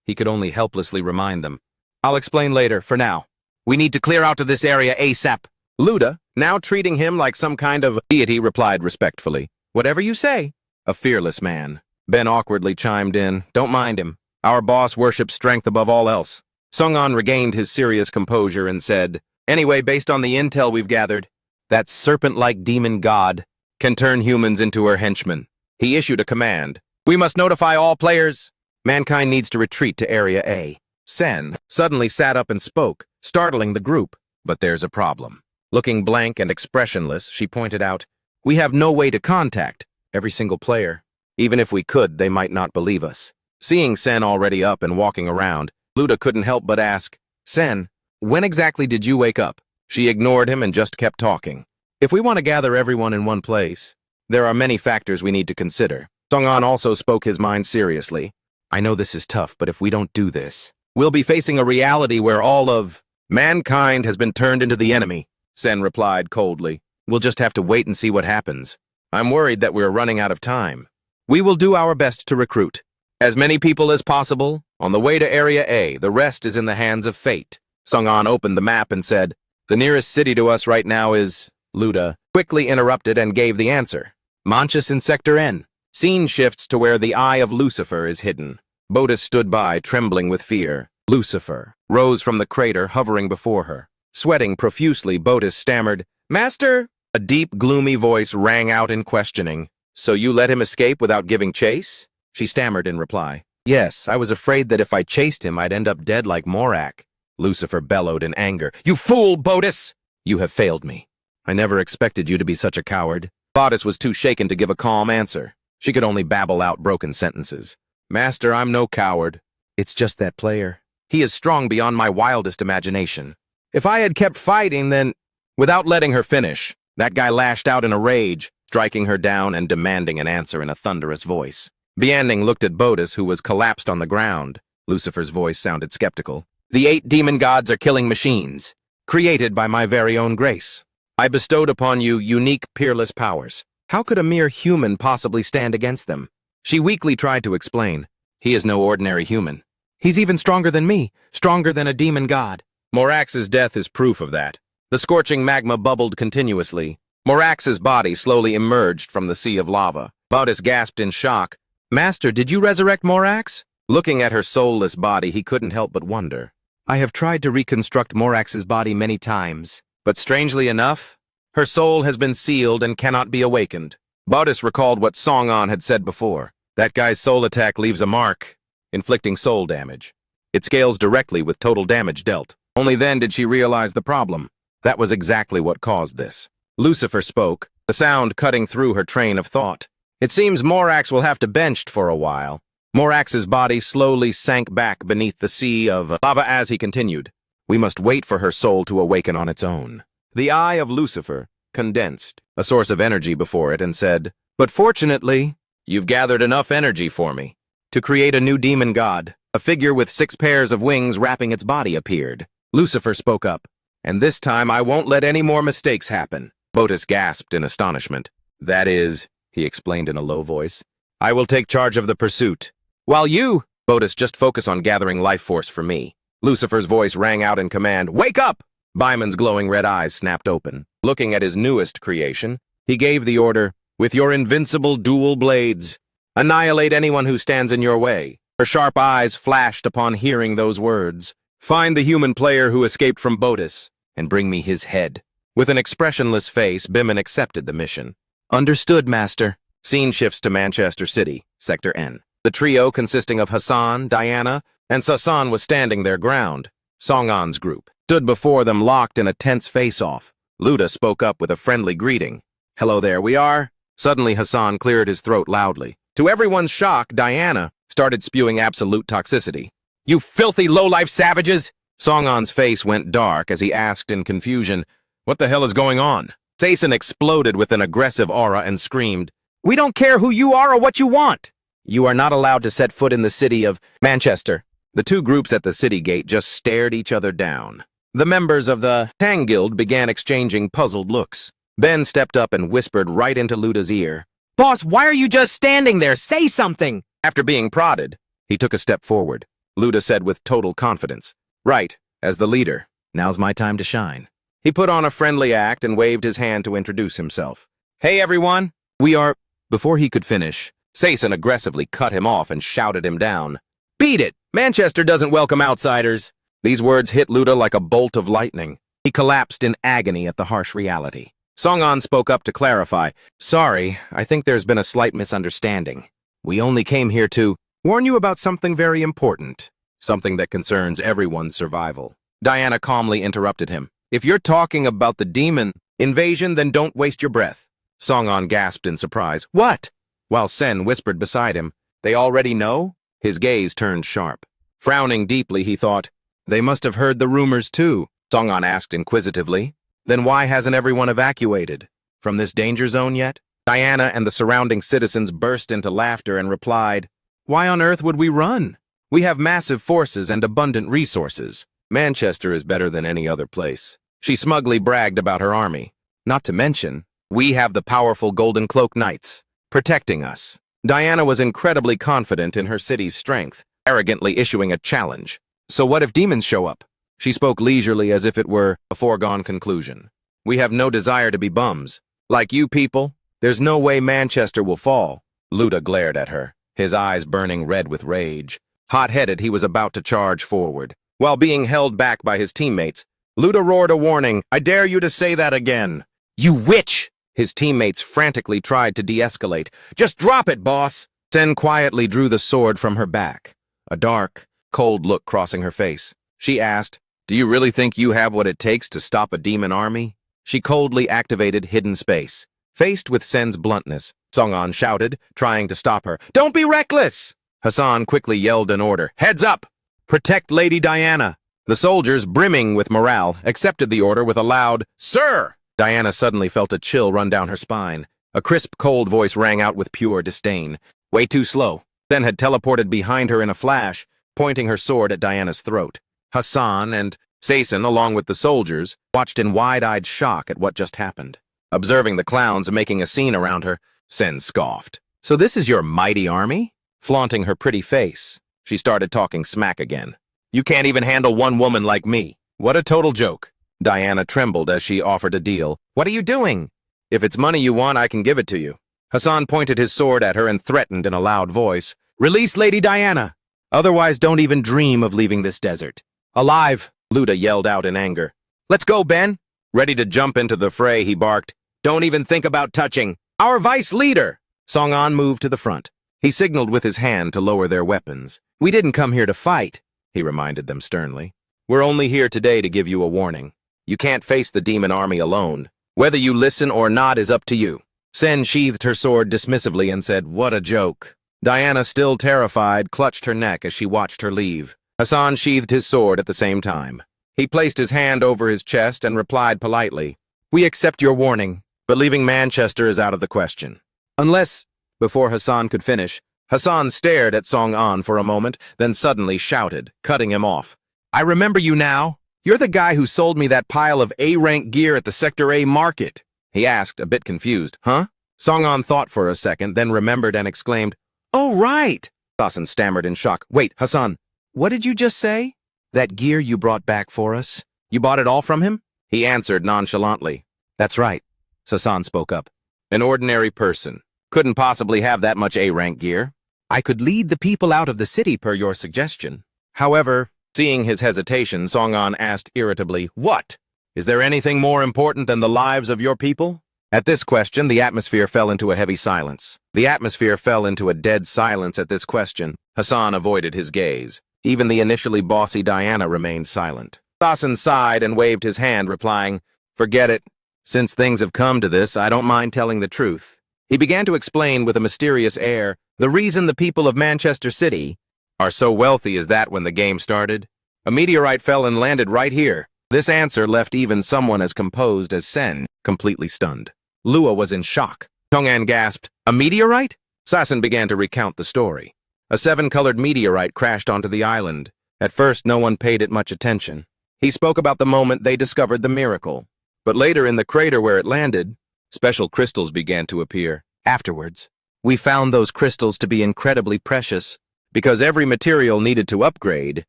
He could only helplessly remind them. "I'll explain later, for now. We need to clear out of this area ASAP." Luda, now treating him like some kind of deity, replied respectfully, "Whatever you say." A fearless man. Ben awkwardly chimed in, "Don't mind him. Our boss worships strength above all else." Song-an regained his serious composure and said, "Anyway, based on the intel we've gathered, that serpent-like demon god can turn humans into her henchmen." He issued a command. "We must notify all players. Mankind needs to retreat to Area A." Sen suddenly sat up and spoke, startling the group. "But there's a problem." Looking blank and expressionless, she pointed out, "We have no way to contact every single player. Even if we could, they might not believe us." Seeing Sen already up and walking around, Luda couldn't help but ask, "Sen, when exactly did you wake up?" She ignored him and just kept talking. "If we want to gather everyone in one place, there are many factors we need to consider." Song-an also spoke his mind seriously. "I know this is tough, but if we don't do this, we'll be facing a reality where all of mankind has been turned into the enemy." Sen replied coldly, "We'll just have to wait and see what happens. I'm worried that we're running out of time. We will do our best to recruit as many people as possible on the way to Area A. The rest is in the hands of fate." Song-an opened the map and said, "The nearest city to us right now is..." Luda quickly interrupted and gave the answer. Manchus in Sector N. Scene shifts to where the eye of Lucifer is hidden. Botus stood by, trembling with fear. Lucifer rose from the crater, hovering before her. Sweating profusely, Botus stammered, "Master!" A deep, gloomy voice rang out in questioning. "So you let him escape without giving chase?" She stammered in reply. "Yes, I was afraid that if I chased him, I'd end up dead like Morak." Lucifer bellowed in anger. "You fool, Botus! You have failed me. I never expected you to be such a coward." Botus was too shaken to give a calm answer. She could only babble out broken sentences. "Master, I'm no coward. It's just that player. He is strong beyond my wildest imagination. If I had kept fighting, then—" Without letting her finish, that guy lashed out in a rage, striking her down and demanding an answer in a thunderous voice. Bianing looked at Botus, who was collapsed on the ground. Lucifer's voice sounded skeptical. "The 8 demon gods are killing machines, created by my very own grace. I bestowed upon you unique, peerless powers. How could a mere human possibly stand against them?" She weakly tried to explain. "He is no ordinary human. He's even stronger than me, stronger than a demon god." Morax's death is proof of that. The scorching magma bubbled continuously. Morax's body slowly emerged from the sea of lava. Botus gasped in shock. "Master, did you resurrect Morax?" Looking at her soulless body, he couldn't help but wonder. "I have tried to reconstruct Morax's body many times, but strangely enough, her soul has been sealed and cannot be awakened." Botus recalled what Song-an had said before. That guy's soul attack leaves a mark, inflicting soul damage. It scales directly with total damage dealt. Only then did she realize the problem. That was exactly what caused this. Lucifer spoke, the sound cutting through her train of thought. "It seems Morax will have to benched for a while." Morax's body slowly sank back beneath the sea of lava as he continued. "We must wait for her soul to awaken on its own." The eye of Lucifer condensed, a source of energy before it, and said, "But fortunately, you've gathered enough energy for me to create a new demon god." A figure with 6 pairs of wings wrapping its body appeared. Lucifer spoke up. "And this time I won't let any more mistakes happen." Botus gasped in astonishment. "That is," he explained in a low voice, "I will take charge of the pursuit. While you, Botus, just focus on gathering life force for me." Lucifer's voice rang out in command. "Wake up!" Byman's glowing red eyes snapped open. Looking at his newest creation, he gave the order, "With your invincible dual blades, annihilate anyone who stands in your way." Her sharp eyes flashed upon hearing those words. "Find the human player who escaped from Botus, and bring me his head." With an expressionless face, Biman accepted the mission. "Understood, Master." Scene shifts to Manchester City, Sector N. The trio, consisting of Hassan, Diana, and Sasan, was standing their ground. Song-an's group stood before them, locked in a tense face-off. Luda spoke up with a friendly greeting. "Hello there, we are." Suddenly, Hassan cleared his throat loudly. To everyone's shock, Diana started spewing absolute toxicity. "You filthy low-life savages!" Song-an's face went dark as he asked in confusion, "What the hell is going on?" Sason exploded with an aggressive aura and screamed, "We don't care who you are or what you want! You are not allowed to set foot in the city of Manchester." The two groups at the city gate just stared each other down. The members of the Tang Guild began exchanging puzzled looks. Ben stepped up and whispered right into Luda's ear, "Boss, why are you just standing there? Say something!" After being prodded, he took a step forward. Luda said with total confidence, "Right, as the leader, now's my time to shine." He put on a friendly act and waved his hand to introduce himself. "Hey everyone, we are—" Before he could finish, Sason aggressively cut him off and shouted him down. "Beat it! Manchester doesn't welcome outsiders." These words hit Luda like a bolt of lightning. He collapsed in agony at the harsh reality. Song-an spoke up to clarify, "Sorry, I think there's been a slight misunderstanding. We only came here to warn you about something very important, something that concerns everyone's survival." Diana calmly interrupted him. "If you're talking about the demon invasion, then don't waste your breath." Song-an gasped in surprise. "What?" While Sen whispered beside him, "They already know?" His gaze turned sharp. Frowning deeply, he thought, "They must have heard the rumors too." Song-an asked inquisitively, "Then why hasn't everyone evacuated from this danger zone yet?" Diana and the surrounding citizens burst into laughter and replied, "Why on earth would we run? We have massive forces and abundant resources. Manchester is better than any other place." She smugly bragged about her army. "Not to mention, we have the powerful Golden Cloak Knights protecting us." Diana was incredibly confident in her city's strength, arrogantly issuing a challenge. "So what if demons show up?" She spoke leisurely as if it were a foregone conclusion. "We have no desire to be bums. Like you people, there's no way Manchester will fall. Luda glared at her, his eyes burning red with rage. Hot-headed, he was about to charge forward. While being held back by his teammates, Luda roared a warning, "I dare you to say that again." "You witch!" His teammates frantically tried to de-escalate. "Just drop it, boss!" Sen quietly drew the sword from her back, a dark, cold look crossing her face. She asked, "Do you really think you have what it takes to stop a demon army?" She coldly activated hidden space. Faced with Sen's bluntness, Song-an shouted, trying to stop her. "Don't be reckless!" Hassan quickly yelled an order. "Heads up! Protect Lady Diana!" The soldiers, brimming with morale, accepted the order with a loud, "Sir!" Diana suddenly felt a chill run down her spine. A crisp, cold voice rang out with pure disdain. Way too slow. Sen had teleported behind her in a flash, pointing her sword at Diana's throat. Hassan and Sason, along with the soldiers, watched in wide-eyed shock at what just happened. Observing the clowns making a scene around her, Sen scoffed. "So this is your mighty army?" Flaunting her pretty face, she started talking smack again. "You can't even handle one woman like me. What a total joke." Diana trembled as she offered a deal. "What are you doing?" "If it's money you want, I can give it to you." Hassan pointed his sword at her and threatened in a loud voice, "Release Lady Diana! Otherwise, don't even dream of leaving this desert." "Alive!" Luda yelled out in anger. "Let's go, Ben!" Ready to jump into the fray, he barked, "Don't even think about touching our vice leader!" Song-an moved to the front. He signaled with his hand to lower their weapons. "We didn't come here to fight," he reminded them sternly. "We're only here today to give you a warning. You can't face the demon army alone. Whether you listen or not is up to you." Sen sheathed her sword dismissively and said, "What a joke." Diana, still terrified, clutched her neck as she watched her leave. Hassan sheathed his sword at the same time. He placed his hand over his chest and replied politely, "We accept your warning, but leaving Manchester is out of the question. Unless—" Before Hassan could finish, Hassan stared at Song-an for a moment, then suddenly shouted, cutting him off. "I remember you now. You're the guy who sold me that pile of A-rank gear at the Sector A market." He asked, a bit confused. "Huh?" Song-an thought for a second, then remembered and exclaimed, "Oh, right!" Hassan stammered in shock. "Wait, Hassan, what did you just say? That gear you brought back for us? You bought it all from him?" He answered nonchalantly. "That's right," Hassan spoke up. "An ordinary person. Couldn't possibly have that much A-rank gear. I could lead the people out of the city per your suggestion." However, seeing his hesitation, Song-an asked irritably, "What? Is there anything more important than the lives of your people?" At this question, the atmosphere fell into a heavy silence. The atmosphere fell into a dead silence at this question. Hassan avoided his gaze. Even the initially bossy Diana remained silent. Hassan sighed and waved his hand, replying, "Forget it. Since things have come to this, I don't mind telling the truth." He began to explain with a mysterious air, "The reason the people of Manchester City are so wealthy is that when the game started, a meteorite fell and landed right here." This answer left even someone as composed as Sen completely stunned. Lua was in shock. Song-an gasped, "A meteorite?" Sassen began to recount the story. A 7-colored meteorite crashed onto the island. At first, no one paid it much attention. He spoke about the moment they discovered the miracle. But later in the crater where it landed, special crystals began to appear. Afterwards, we found those crystals to be incredibly precious. Because every material needed to upgrade,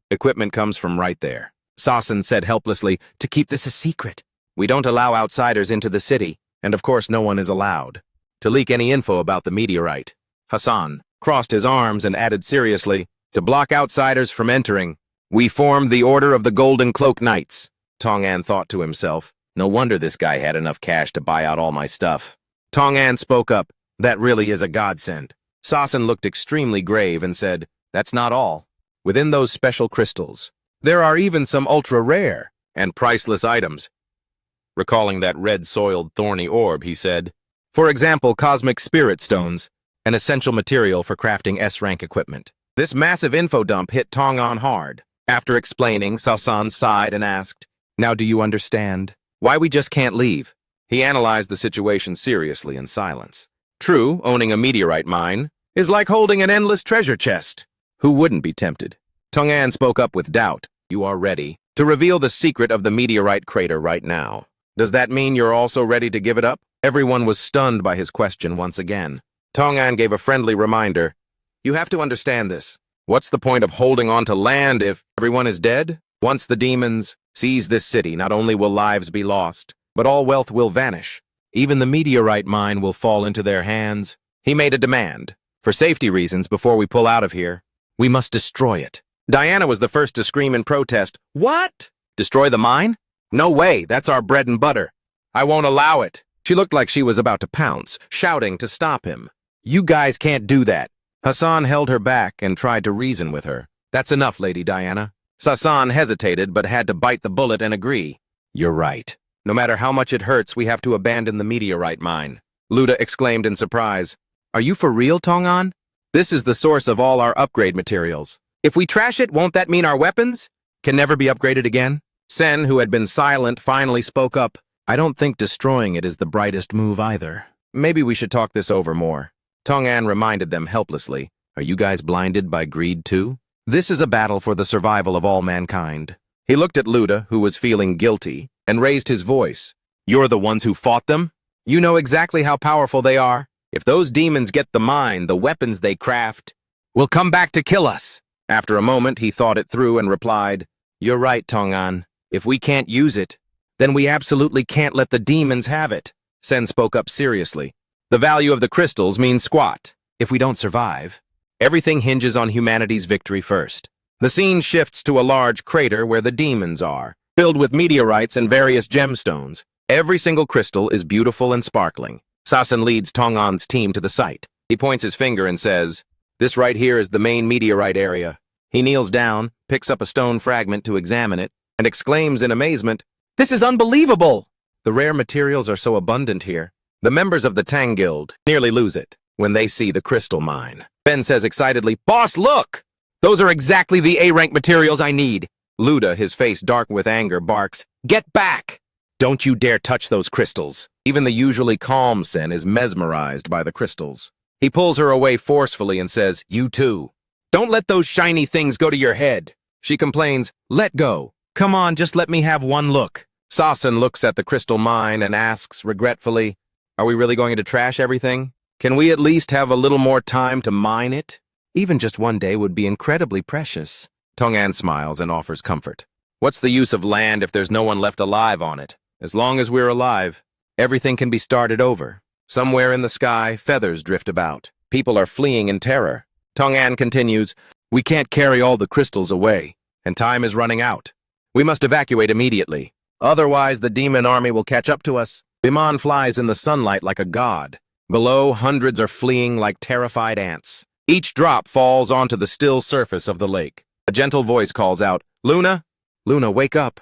equipment comes from right there. Sassen said helplessly, "To keep this a secret. We don't allow outsiders into the city, and of course no one is allowed to leak any info about the meteorite." Hassan crossed his arms and added seriously, "To block outsiders from entering, we formed the Order of the Golden Cloak Knights." Song-an thought to himself, "No wonder this guy had enough cash to buy out all my stuff." Song-an spoke up, "That really is a godsend." Sassen looked extremely grave and said, "That's not all. Within those special crystals, there are even some ultra-rare and priceless items." Recalling that red-soiled thorny orb, he said, "For example, cosmic spirit stones, an essential material for crafting S-rank equipment." This massive info dump hit Song-an hard. After explaining, Sasan sighed and asked, "Now do you understand why we just can't leave?" He analyzed the situation seriously in silence. True, owning a meteorite mine is like holding an endless treasure chest. Who wouldn't be tempted? Song-an spoke up with doubt. "You are ready to reveal the secret of the meteorite crater right now. Does that mean you're also ready to give it up?" Everyone was stunned by his question once again. Song-an gave a friendly reminder. "You have to understand this. What's the point of holding on to land if everyone is dead? Once the demons seize this city, not only will lives be lost, but all wealth will vanish. Even the meteorite mine will fall into their hands. He made a demand. For safety reasons, before we pull out of here, we must destroy it. Diana was the first to scream in protest. What? Destroy the mine? No way, that's our bread and butter. I won't allow it. She looked like she was about to pounce, shouting to stop him. You guys can't do that. Hassan held her back and tried to reason with her. That's enough, Lady Diana. Hassan hesitated but had to bite the bullet and agree. You're right. No matter how much it hurts, we have to abandon the meteorite mine. Luda exclaimed in surprise. Are you for real, Tong-an? This is the source of all our upgrade materials. If we trash it, won't that mean our weapons can never be upgraded again? Sen, who had been silent, finally spoke up. I don't think destroying it is the brightest move either. Maybe we should talk this over more. Tong-an reminded them helplessly. Are you guys blinded by greed too? This is a battle for the survival of all mankind. He looked at Luda, who was feeling guilty, and raised his voice. You're the ones who fought them? You know exactly how powerful they are. If those demons get the mine, the weapons they craft will come back to kill us. After a moment, he thought it through and replied, You're right, Tong-an. If we can't use it, then we absolutely can't let the demons have it. Sen spoke up seriously. The value of the crystals means squat. If we don't survive, everything hinges on humanity's victory first. The scene shifts to a large crater where the demons are, filled with meteorites and various gemstones. Every single crystal is beautiful and sparkling. Sasan leads Tong-an's team to the site. He points his finger and says, This right here is the main meteorite area. He kneels down, picks up a stone fragment to examine it, and exclaims in amazement, This is unbelievable! The rare materials are so abundant here. The members of the Tang Guild nearly lose it when they see the crystal mine. Ben says excitedly, Boss, look! Those are exactly the A-rank materials I need. Luda, his face dark with anger, barks, Get back! Don't you dare touch those crystals. Even the usually calm Sen is mesmerized by the crystals. He pulls her away forcefully and says, You too. Don't let those shiny things go to your head. She complains, Let go. Come on, just let me have one look. Sasan looks at the crystal mine and asks regretfully, Are we really going to trash everything? Can we at least have a little more time to mine it? Even just one day would be incredibly precious. Tong-an smiles and offers comfort. What's the use of land if there's no one left alive on it? As long as we're alive, everything can be started over. Somewhere in the sky, feathers drift about. People are fleeing in terror. Tong-an continues, We can't carry all the crystals away, and time is running out. We must evacuate immediately. Otherwise, the demon army will catch up to us. Biman flies in the sunlight like a god. Below, hundreds are fleeing like terrified ants. Each drop falls onto the still surface of the lake. A gentle voice calls out, Luna! Luna, wake up!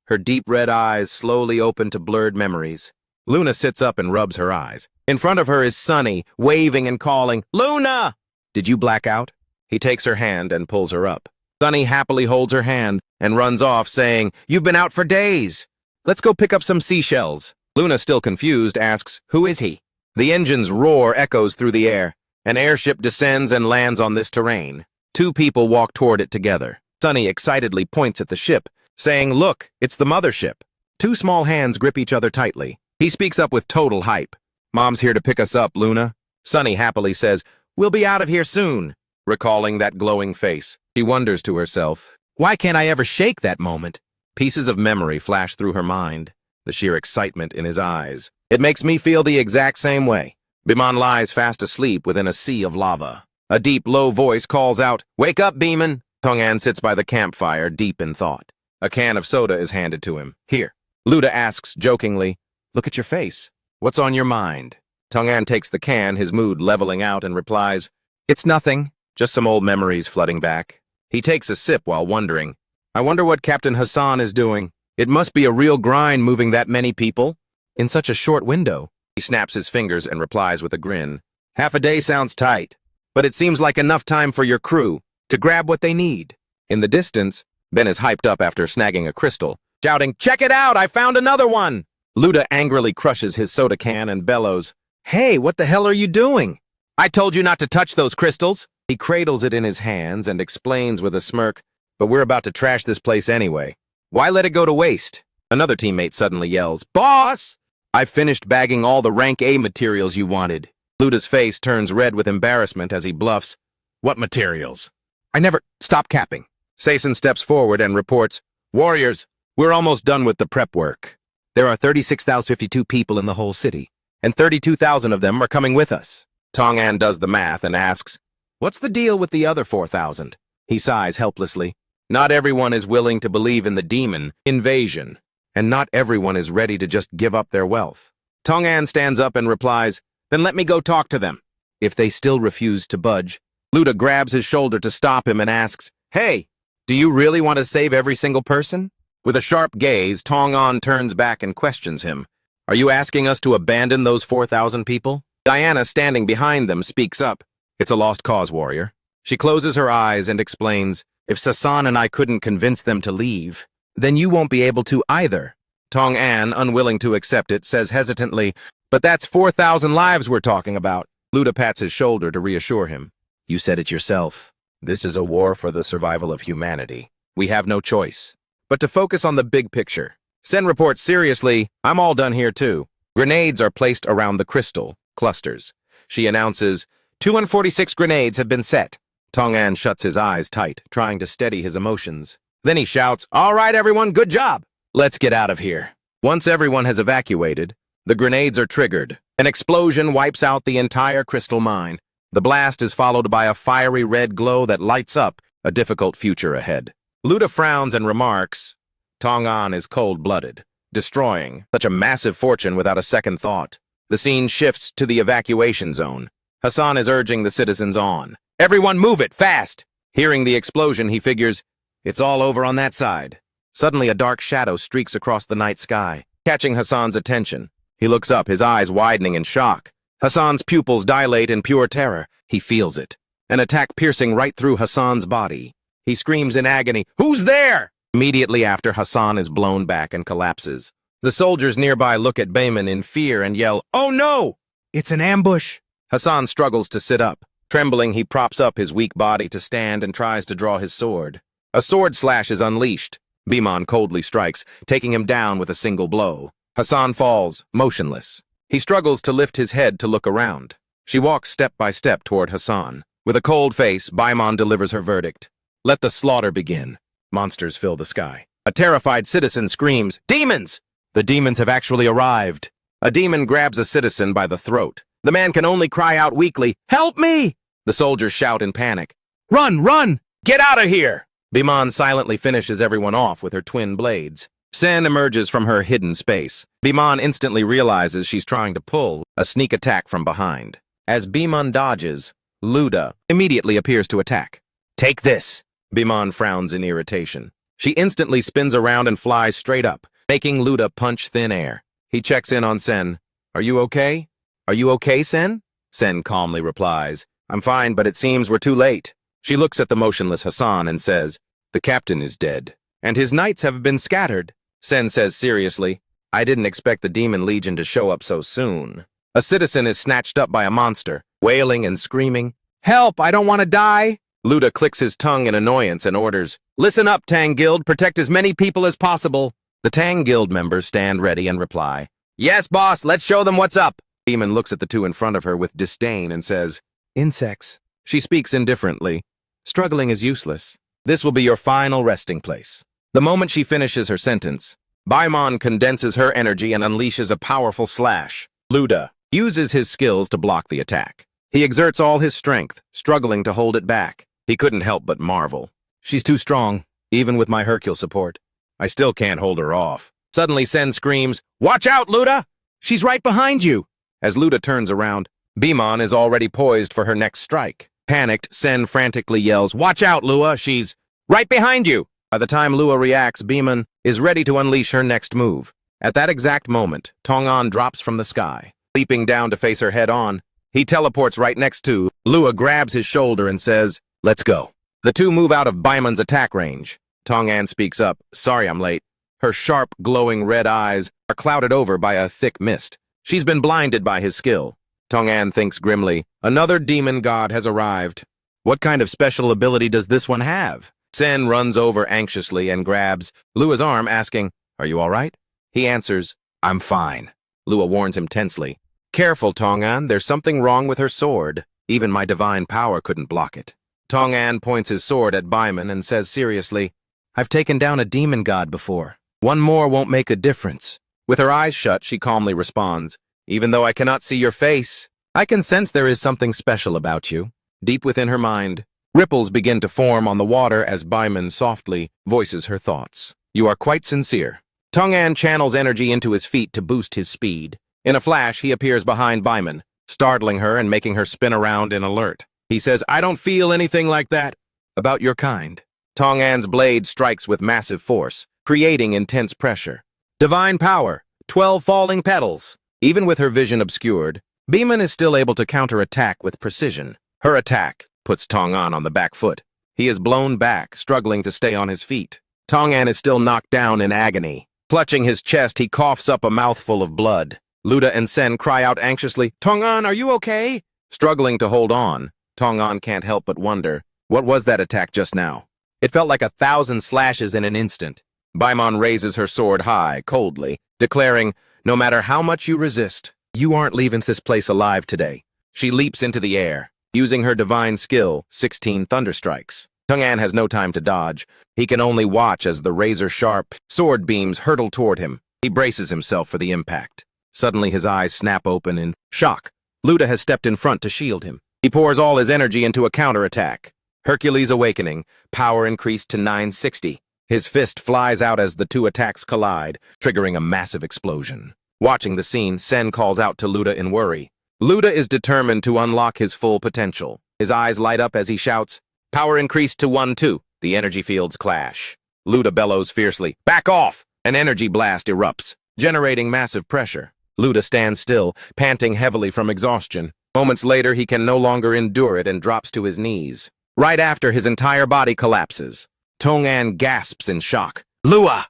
Her deep red eyes slowly open to blurred memories. Luna sits up and rubs her eyes. In front of her is Sunny, waving and calling, Luna! Did you black out? He takes her hand and pulls her up. Sunny happily holds her hand and runs off, saying, You've been out for days. Let's go pick up some seashells. Luna, still confused, asks, Who is he? The engine's roar echoes through the air. An airship descends and lands on this terrain. Two people walk toward it together. Sunny excitedly points at the ship, saying, Look, it's the mothership. Two small hands grip each other tightly. He speaks up with total hype. Mom's here to pick us up, Luna. Sunny happily says, We'll be out of here soon. Recalling that glowing face, she wonders to herself, Why can't I ever shake that moment? Pieces of memory flash through her mind, the sheer excitement in his eyes. It makes me feel the exact same way. Biman lies fast asleep within a sea of lava. A deep, low voice calls out, Wake up, Beeman! Tong-an sits by the campfire, deep in thought. A can of soda is handed to him. Here. Luda asks jokingly, Look at your face. What's on your mind? Tong-an takes the can, his mood leveling out, and replies, It's nothing. Just some old memories flooding back. He takes a sip while wondering, I wonder what Captain Hassan is doing. It must be a real grind moving that many people in such a short window. He snaps his fingers and replies with a grin. Half a day sounds tight, but it seems like enough time for your crew to grab what they need. In the distance, Ben is hyped up after snagging a crystal, shouting, Check it out, I found another one! Luda angrily crushes his soda can and bellows, Hey, what the hell are you doing? I told you not to touch those crystals. He cradles it in his hands and explains with a smirk, But we're about to trash this place anyway. Why let it go to waste? Another teammate suddenly yells, Boss! I've finished bagging all the rank A materials you wanted. Luda's face turns red with embarrassment as he bluffs, What materials? I never... Stop capping. Sason steps forward and reports, Warriors, we're almost done with the prep work. There are 36,052 people in the whole city, and 32,000 of them are coming with us. Tong An does the math and asks, "What's the deal with the other 4,000? He sighs helplessly. Not everyone is willing to believe in the demon invasion, and not everyone is ready to just give up their wealth. Tong An stands up and replies, "Then let me go talk to them." If they still refuse to budge, Luda grabs his shoulder to stop him and asks, "Hey, do you really want to save every single person?" With a sharp gaze, Tong An turns back and questions him. "Are you asking us to abandon those 4,000 people?" Diana, standing behind them, speaks up. "It's a lost cause, warrior." She closes her eyes and explains, "If Sasan and I couldn't convince them to leave, then you won't be able to either." Tong An, unwilling to accept it, says hesitantly, "But that's 4,000 lives we're talking about." Luda pats his shoulder to reassure him. "You said it yourself. This is a war for the survival of humanity. We have no choice but to focus on the big picture." Sen reports seriously, "I'm all done here too." Grenades are placed around the crystal clusters. She announces, 246 grenades have been set. Tong An shuts his eyes tight, trying to steady his emotions. Then he shouts, "All right, everyone, good job. Let's get out of here." Once everyone has evacuated, the grenades are triggered. An explosion wipes out the entire crystal mine. The blast is followed by a fiery red glow that lights up a difficult future ahead. Luda frowns and remarks, "Tong An is cold-blooded, destroying such a massive fortune without a second thought." The scene shifts to the evacuation zone. Hassan is urging the citizens on. "Everyone move it, fast!" Hearing the explosion, he figures, it's all over on that side. Suddenly, a dark shadow streaks across the night sky, catching Hassan's attention. He looks up, his eyes widening in shock. Hassan's pupils dilate in pure terror. He feels it. An attack piercing right through Hassan's body. He screams in agony, "Who's there?" Immediately after, Hassan is blown back and collapses. The soldiers nearby look at Bayman in fear and yell, "Oh no! It's an ambush!" Hassan struggles to sit up. Trembling, he props up his weak body to stand and tries to draw his sword. A sword slash is unleashed. Biman coldly strikes, taking him down with a single blow. Hassan falls, motionless. He struggles to lift his head to look around. She walks step by step toward Hassan. With a cold face, Biman delivers her verdict. "Let the slaughter begin." Monsters fill the sky. A terrified citizen screams, "Demons!" The demons have actually arrived. A demon grabs a citizen by the throat. The man can only cry out weakly, "Help me!" The soldiers shout in panic, "Run, run! Get out of here!" Biman silently finishes everyone off with her twin blades. Sen emerges from her hidden space. Biman instantly realizes she's trying to pull a sneak attack from behind. As Biman dodges, Luda immediately appears to attack. "Take this!" Biman frowns in irritation. She instantly spins around and flies straight up, making Luda punch thin air. He checks in on Sen. "Are you okay? Are you okay, Sen?" Sen calmly replies, "I'm fine, but it seems we're too late." She looks at the motionless Hassan and says, "The captain is dead, and his knights have been scattered." Sen says seriously, "I didn't expect the Demon Legion to show up so soon." A citizen is snatched up by a monster, wailing and screaming, "Help, I don't want to die!" Luda clicks his tongue in annoyance and orders, "Listen up, Tang Guild, protect as many people as possible." The Tang Guild members stand ready and reply, "Yes, boss, let's show them what's up." Demon looks at the two in front of her with disdain and says, "Insects." She speaks indifferently. "Struggling is useless. This will be your final resting place." The moment she finishes her sentence, Biman condenses her energy and unleashes a powerful slash. Luda uses his skills to block the attack. He exerts all his strength, struggling to hold it back. He couldn't help but marvel. "She's too strong, even with my Hercule support. I still can't hold her off." Suddenly, Sen screams, "Watch out, Luda! She's right behind you!" As Luda turns around, Biman is already poised for her next strike. Panicked, Sen frantically yells, "Watch out, Lua! She's right behind you!" By the time Lua reacts, Biman is ready to unleash her next move. At that exact moment, Tong An drops from the sky. Leaping down to face her head-on, he teleports right next to. Lua grabs his shoulder and says, "Let's go." The two move out of Biman's attack range. Tong An speaks up, "Sorry I'm late." Her sharp, glowing red eyes are clouded over by a thick mist. She's been blinded by his skill. Tong An thinks grimly, another demon god has arrived. What kind of special ability does this one have? Sen runs over anxiously and grabs Lua's arm, asking, "Are you all right?" He answers, "I'm fine." Lua warns him tensely, "Careful, Tong An, there's something wrong with her sword. Even my divine power couldn't block it." Tong An points his sword at Biman and says seriously, "I've taken down a demon god before. One more won't make a difference." With her eyes shut, she calmly responds, "Even though I cannot see your face, I can sense there is something special about you." Deep within her mind, ripples begin to form on the water as Baiman softly voices her thoughts. "You are quite sincere." Tong-an channels energy into his feet to boost his speed. In a flash, he appears behind Baiman, startling her and making her spin around in alert. He says, "I don't feel anything like that about your kind." Tong-an's blade strikes with massive force, creating intense pressure. Divine power, 12 falling petals. Even with her vision obscured, Baiman is still able to counterattack with precision. Her attack puts Tong-an on the back foot. He is blown back, struggling to stay on his feet. Tong-an is still knocked down in agony. Clutching his chest, he coughs up a mouthful of blood. Luda and Sen cry out anxiously, "Tong-an, are you okay?" Struggling to hold on, Tong-an can't help but wonder, what was that attack just now? It felt like 1,000 slashes in an instant. Baiman raises her sword high, coldly, declaring, "No matter how much you resist, you aren't leaving this place alive today." She leaps into the air, using her divine skill, 16 thunderstrikes. Tong-an has no time to dodge. He can only watch as the razor-sharp sword beams hurtle toward him. He braces himself for the impact. Suddenly his eyes snap open in shock. Luda has stepped in front to shield him. He pours all his energy into a counterattack. Hercules awakening, power increased to 960. His fist flies out as the two attacks collide, triggering a massive explosion. Watching the scene, Sen calls out to Luda in worry. Luda is determined to unlock his full potential. His eyes light up as he shouts, "Power increased to 1-2. The energy fields clash. Luda bellows fiercely, "Back off!" An energy blast erupts, generating massive pressure. Luda stands still, panting heavily from exhaustion. Moments later, he can no longer endure it and drops to his knees. Right after, his entire body collapses. Tong-an gasps in shock, "Lua!"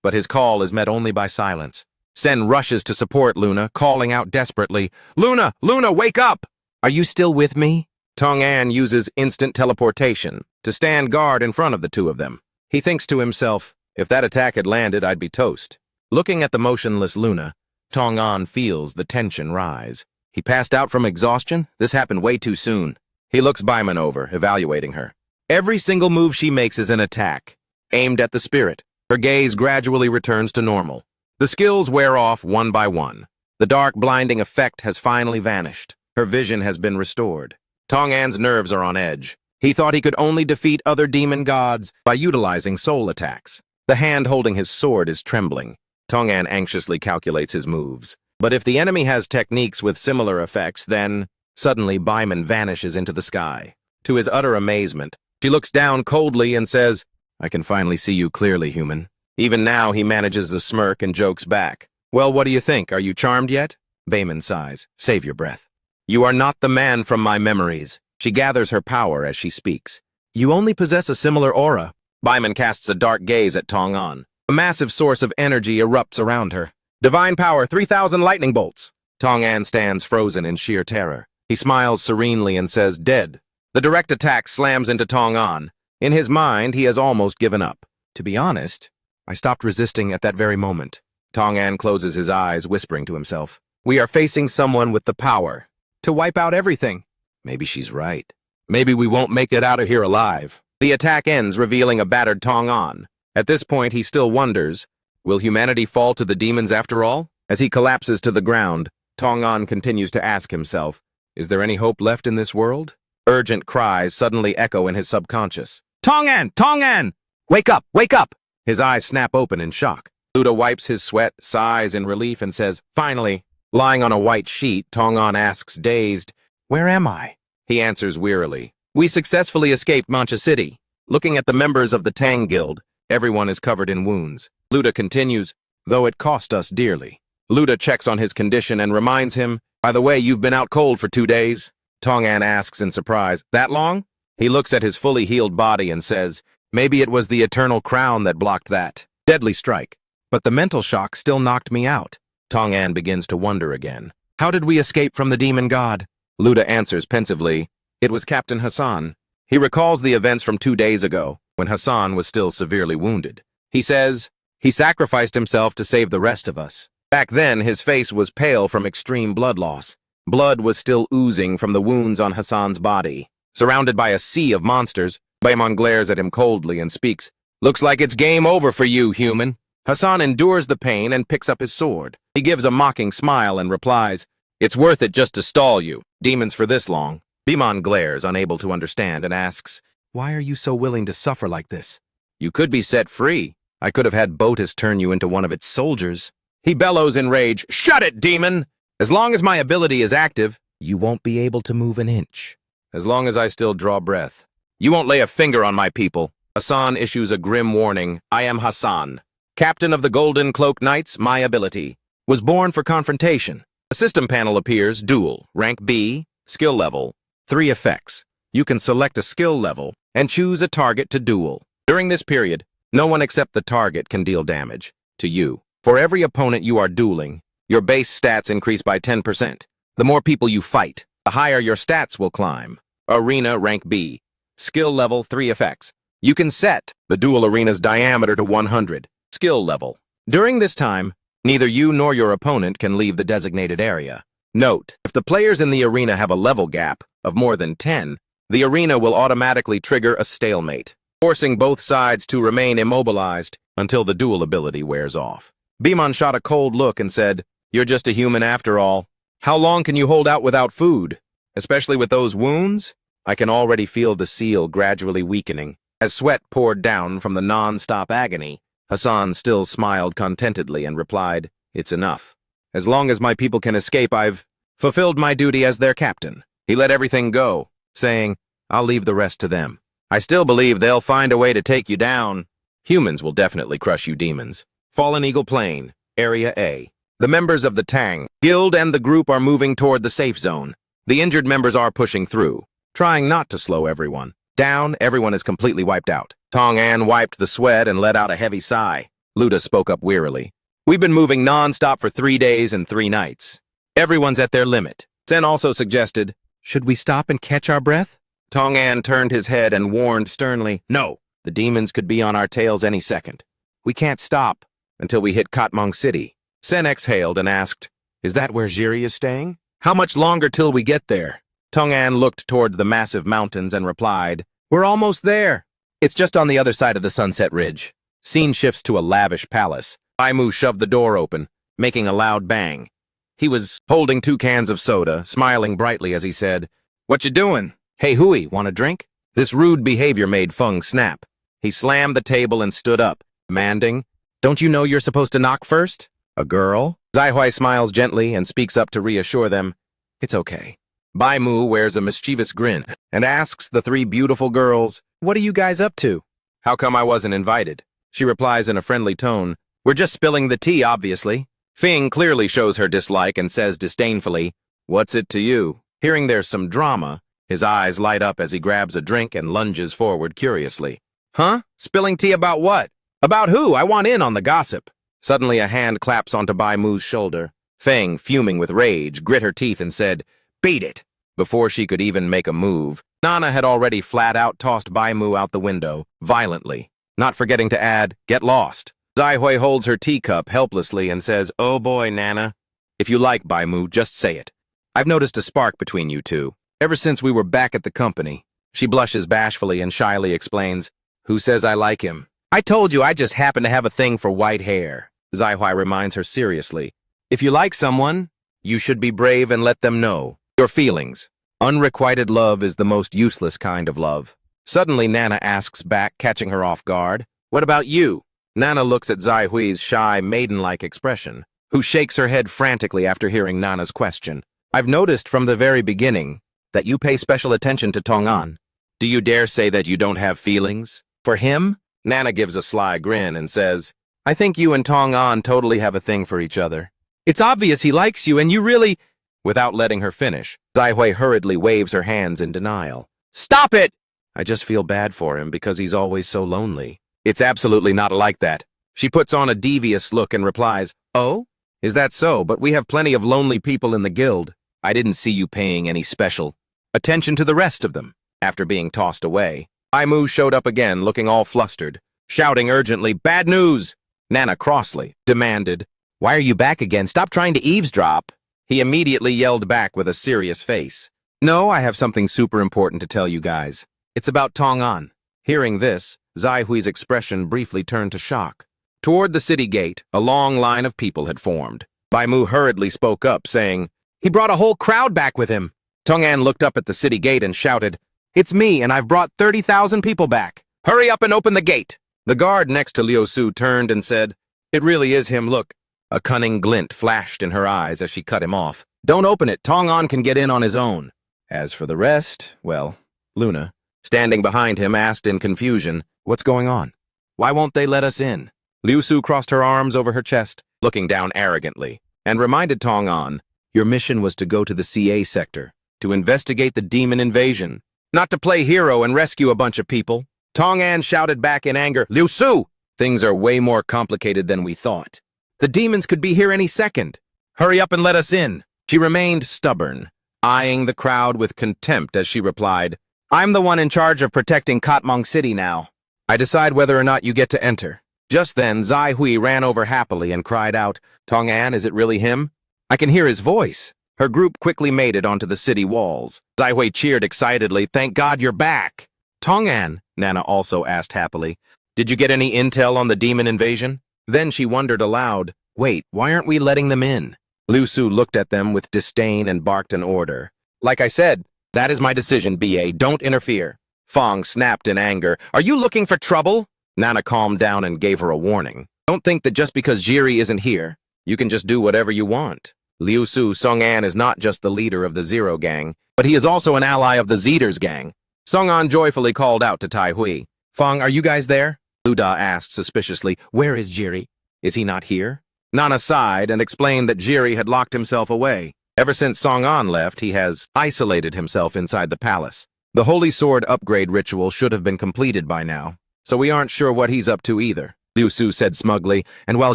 But his call is met only by silence. Sen rushes to support Luna, calling out desperately, "Luna! Luna, wake up! Are you still with me?" Tong-an uses instant teleportation to stand guard in front of the two of them. He thinks to himself, "If that attack had landed, I'd be toast." Looking at the motionless Luna, Tong-an feels the tension rise. He passed out from exhaustion? This happened way too soon. He looks Baiman over, evaluating her. Every single move she makes is an attack, aimed at the spirit. Her gaze gradually returns to normal. The skills wear off one by one. The dark, blinding effect has finally vanished. Her vision has been restored. Tong-an's nerves are on edge. He thought he could only defeat other demon gods by utilizing soul attacks. The hand holding his sword is trembling. Tong-an anxiously calculates his moves. But if the enemy has techniques with similar effects, then suddenly Baiman vanishes into the sky. To his utter amazement, she looks down coldly and says, "I can finally see you clearly, human." Even now, he manages to smirk and jokes back. "Well, what do you think? Are you charmed yet?" Baiman sighs. "Save your breath. You are not the man from my memories." She gathers her power as she speaks. "You only possess a similar aura." Baiman casts a dark gaze at Tong-an. A massive source of energy erupts around her. "Divine power, 3,000 lightning bolts." Tong-an stands frozen in sheer terror. He smiles serenely and says, "Dead." The direct attack slams into Tong-an. In his mind, he has almost given up. "To be honest, I stopped resisting at that very moment." Tong-an closes his eyes, whispering to himself, "We are facing someone with the power to wipe out everything." Maybe she's right. Maybe we won't make it out of here alive. The attack ends, revealing a battered Tong-an. At this point, he still wonders, will humanity fall to the demons after all? As he collapses to the ground, Tong-an continues to ask himself, is there any hope left in this world? Urgent cries suddenly echo in his subconscious. "Tong-an! Tong-an! Wake up! Wake up!" His eyes snap open in shock. Luda wipes his sweat, sighs in relief, and says, "Finally." Lying on a white sheet, Tong-an asks, dazed, "Where am I?" He answers wearily, "We successfully escaped Mancha City." Looking at the members of the Tang Guild, everyone is covered in wounds. Luda continues, "Though it cost us dearly." Luda checks on his condition and reminds him, "By the way, you've been out cold for 2 days." Tong-an asks in surprise, "That long?" He looks at his fully healed body and says, "Maybe it was the eternal crown that blocked that deadly strike. But the mental shock still knocked me out." Tong-an begins to wonder again. "How did we escape from the demon god?" Luda answers pensively, "It was Captain Hassan." He recalls the events from 2 days ago, when Hassan was still severely wounded. He says, "He sacrificed himself to save the rest of us." Back then, his face was pale from extreme blood loss. Blood was still oozing from the wounds on Hassan's body. Surrounded by a sea of monsters, Baiman glares at him coldly and speaks, "Looks like it's game over for you, human." Hassan endures the pain and picks up his sword. He gives a mocking smile and replies, "It's worth it just to stall you. Demons for this long." Bimon glares, unable to understand, and asks, "Why are you so willing to suffer like this? You could be set free. I could have had Botus turn you into one of its soldiers." He bellows in rage, "Shut it, demon! As long as my ability is active, you won't be able to move an inch. As long as I still draw breath, you won't lay a finger on my people." Hassan issues a grim warning. "I am Hassan, captain of the Golden Cloak Knights. My ability was born for confrontation." A system panel appears, duel, rank B, skill level, 3 effects. You can select a skill level and choose a target to duel. During this period, no one except the target can deal damage to you. For every opponent you are dueling, your base stats increase by 10%. The more people you fight, the higher your stats will climb. Arena rank B, skill level 3 effects. You can set the duel arena's diameter to 100, skill level. During this time, neither you nor your opponent can leave the designated area. Note, if the players in the arena have a level gap of more than 10, the arena will automatically trigger a stalemate, forcing both sides to remain immobilized until the duel ability wears off. Bimon shot a cold look and said, "You're just a human after all. How long can you hold out without food? Especially with those wounds?" I can already feel the seal gradually weakening. As sweat poured down from the non-stop agony, Hassan still smiled contentedly and replied, "It's enough. As long as my people can escape, I've fulfilled my duty as their captain." He let everything go, saying, "I'll leave the rest to them. I still believe they'll find a way to take you down. Humans will definitely crush you demons." Fallen Eagle Plain, Area A. The members of the Tang Guild and the group are moving toward the safe zone. The injured members are pushing through, trying not to slow everyone down. Everyone is completely wiped out. Tong An wiped the sweat and let out a heavy sigh. Luda spoke up wearily. "We've been moving non-stop for 3 days and 3 nights. Everyone's at their limit." Sen also suggested, "Should we stop and catch our breath?" Tong An turned his head and warned sternly, "No, the demons could be on our tails any second. We can't stop until we hit Katmang City." Sen exhaled and asked, "Is that where Jiri is staying? How much longer till we get there?" Tong An looked towards the massive mountains and replied, "We're almost there. It's just on the other side of the Sunset Ridge." Scene shifts to a lavish palace. Baimu shoved the door open, making a loud bang. He was holding 2 cans of soda, smiling brightly as he said, "What you doing? Hey Hui, want a drink?" This rude behavior made Feng snap. He slammed the table and stood up, demanding, "Don't you know you're supposed to knock first? A girl?" Zaihui smiles gently and speaks up to reassure them, "It's okay." Baimu wears a mischievous grin and asks the 3 beautiful girls, "What are you guys up to?" "How come I wasn't invited?" She replies in a friendly tone, "We're just spilling the tea, obviously." Fing clearly shows her dislike and says disdainfully, "What's it to you?" Hearing there's some drama, his eyes light up as he grabs a drink and lunges forward curiously. "Huh? Spilling tea about what?" "About who? I want in on the gossip." Suddenly a hand claps onto Baimu's shoulder. Feng, fuming with rage, grit her teeth and said, "Beat it!" Before she could even make a move, Nana had already flat-out tossed Baimu out the window, violently, not forgetting to add, "Get lost." Zaihui holds her teacup helplessly and says, "Oh boy, Nana. If you like Baimu, just say it. I've noticed a spark between you two, ever since we were back at the company." She blushes bashfully and shyly explains, "Who says I like him?" "I told you I just happen to have a thing for white hair." Zaihui reminds her seriously, "If you like someone, you should be brave and let them know your feelings. Unrequited love is the most useless kind of love." Suddenly, Nana asks back, catching her off guard, "What about you?" Nana looks at Zaihui's shy, maiden-like expression, who shakes her head frantically after hearing Nana's question. "I've noticed from the very beginning that you pay special attention to Tong An. Do you dare say that you don't have feelings for him?" Nana gives a sly grin and says, "I think you and Tong An totally have a thing for each other. It's obvious he likes you, and you really—" Without letting her finish, Zaihui hurriedly waves her hands in denial. "Stop it!" "I just feel bad for him because he's always so lonely." "It's absolutely not like that." She puts on a devious look and replies, "Oh? Is that so? But we have plenty of lonely people in the guild. I didn't see you paying any special attention to the rest of them." After being tossed away, Aimu showed up again, looking all flustered, shouting urgently, "Bad news!" Nana crossly demanded, "Why are you back again? Stop trying to eavesdrop." He immediately yelled back with a serious face, "No, I have something super important to tell you guys. It's about Tong An." Hearing this, Zaihui's expression briefly turned to shock. Toward the city gate, a long line of people had formed. Bai Mu hurriedly spoke up, saying, "He brought a whole crowd back with him." Tong An looked up at the city gate and shouted, "It's me, and I've brought 30,000 people back. Hurry up and open the gate." The guard next to Liu Su turned and said, "It really is him, look." A cunning glint flashed in her eyes as she cut him off. "Don't open it. Tong An can get in on his own." As for the rest, well, Luna, standing behind him, asked in confusion, "What's going on? Why won't they let us in?" Liu Su crossed her arms over her chest, looking down arrogantly, and reminded Tong An, "Your mission was to go to the CA sector, to investigate the demon invasion, not to play hero and rescue a bunch of people." Tong An shouted back in anger, "Liu Su! Things are way more complicated than we thought. The demons could be here any second. Hurry up and let us in." She remained stubborn, eyeing the crowd with contempt as she replied, "I'm the one in charge of protecting Katmong City now. I decide whether or not you get to enter." Just then, Zai Hui ran over happily and cried out, "Tong An, is it really him? I can hear his voice." Her group quickly made it onto the city walls. Zai Hui cheered excitedly, "Thank God you're back." "Tong An," Nana also asked happily, "did you get any intel on the demon invasion?" Then she wondered aloud, "Wait, why aren't we letting them in?" Liu Su looked at them with disdain and barked an order. "Like I said, that is my decision, BA. Don't interfere." Fong snapped in anger, "Are you looking for trouble?" Nana calmed down and gave her a warning. "Don't think that just because Jiri isn't here, you can just do whatever you want. Liu Su Song An is not just the leader of the Zero Gang, but he is also an ally of the Zeders Gang." Song An joyfully called out to Tai Hui. "Fong, are you guys there?" Lu Da asked suspiciously, "Where is Jiri? Is he not here?" Nana sighed and explained that Jiri had locked himself away. Ever since Song An left, he has isolated himself inside the palace. The Holy Sword upgrade ritual should have been completed by now, so we aren't sure what he's up to either, Liu Su said smugly, "and while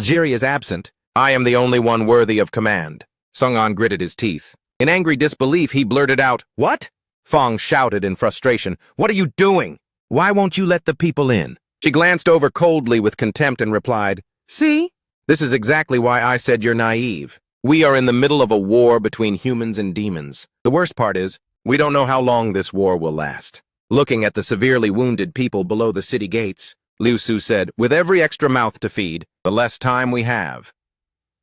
Jiri is absent, I am the only one worthy of command." Song An gritted his teeth. In angry disbelief, he blurted out, "What?" Fong shouted in frustration, "What are you doing? Why won't you let the people in?" She glanced over coldly with contempt and replied, "See? This is exactly why I said you're naive. We are in the middle of a war between humans and demons. The worst part is, we don't know how long this war will last." Looking at the severely wounded people below the city gates, Liu Su said, "With every extra mouth to feed, the less time we have.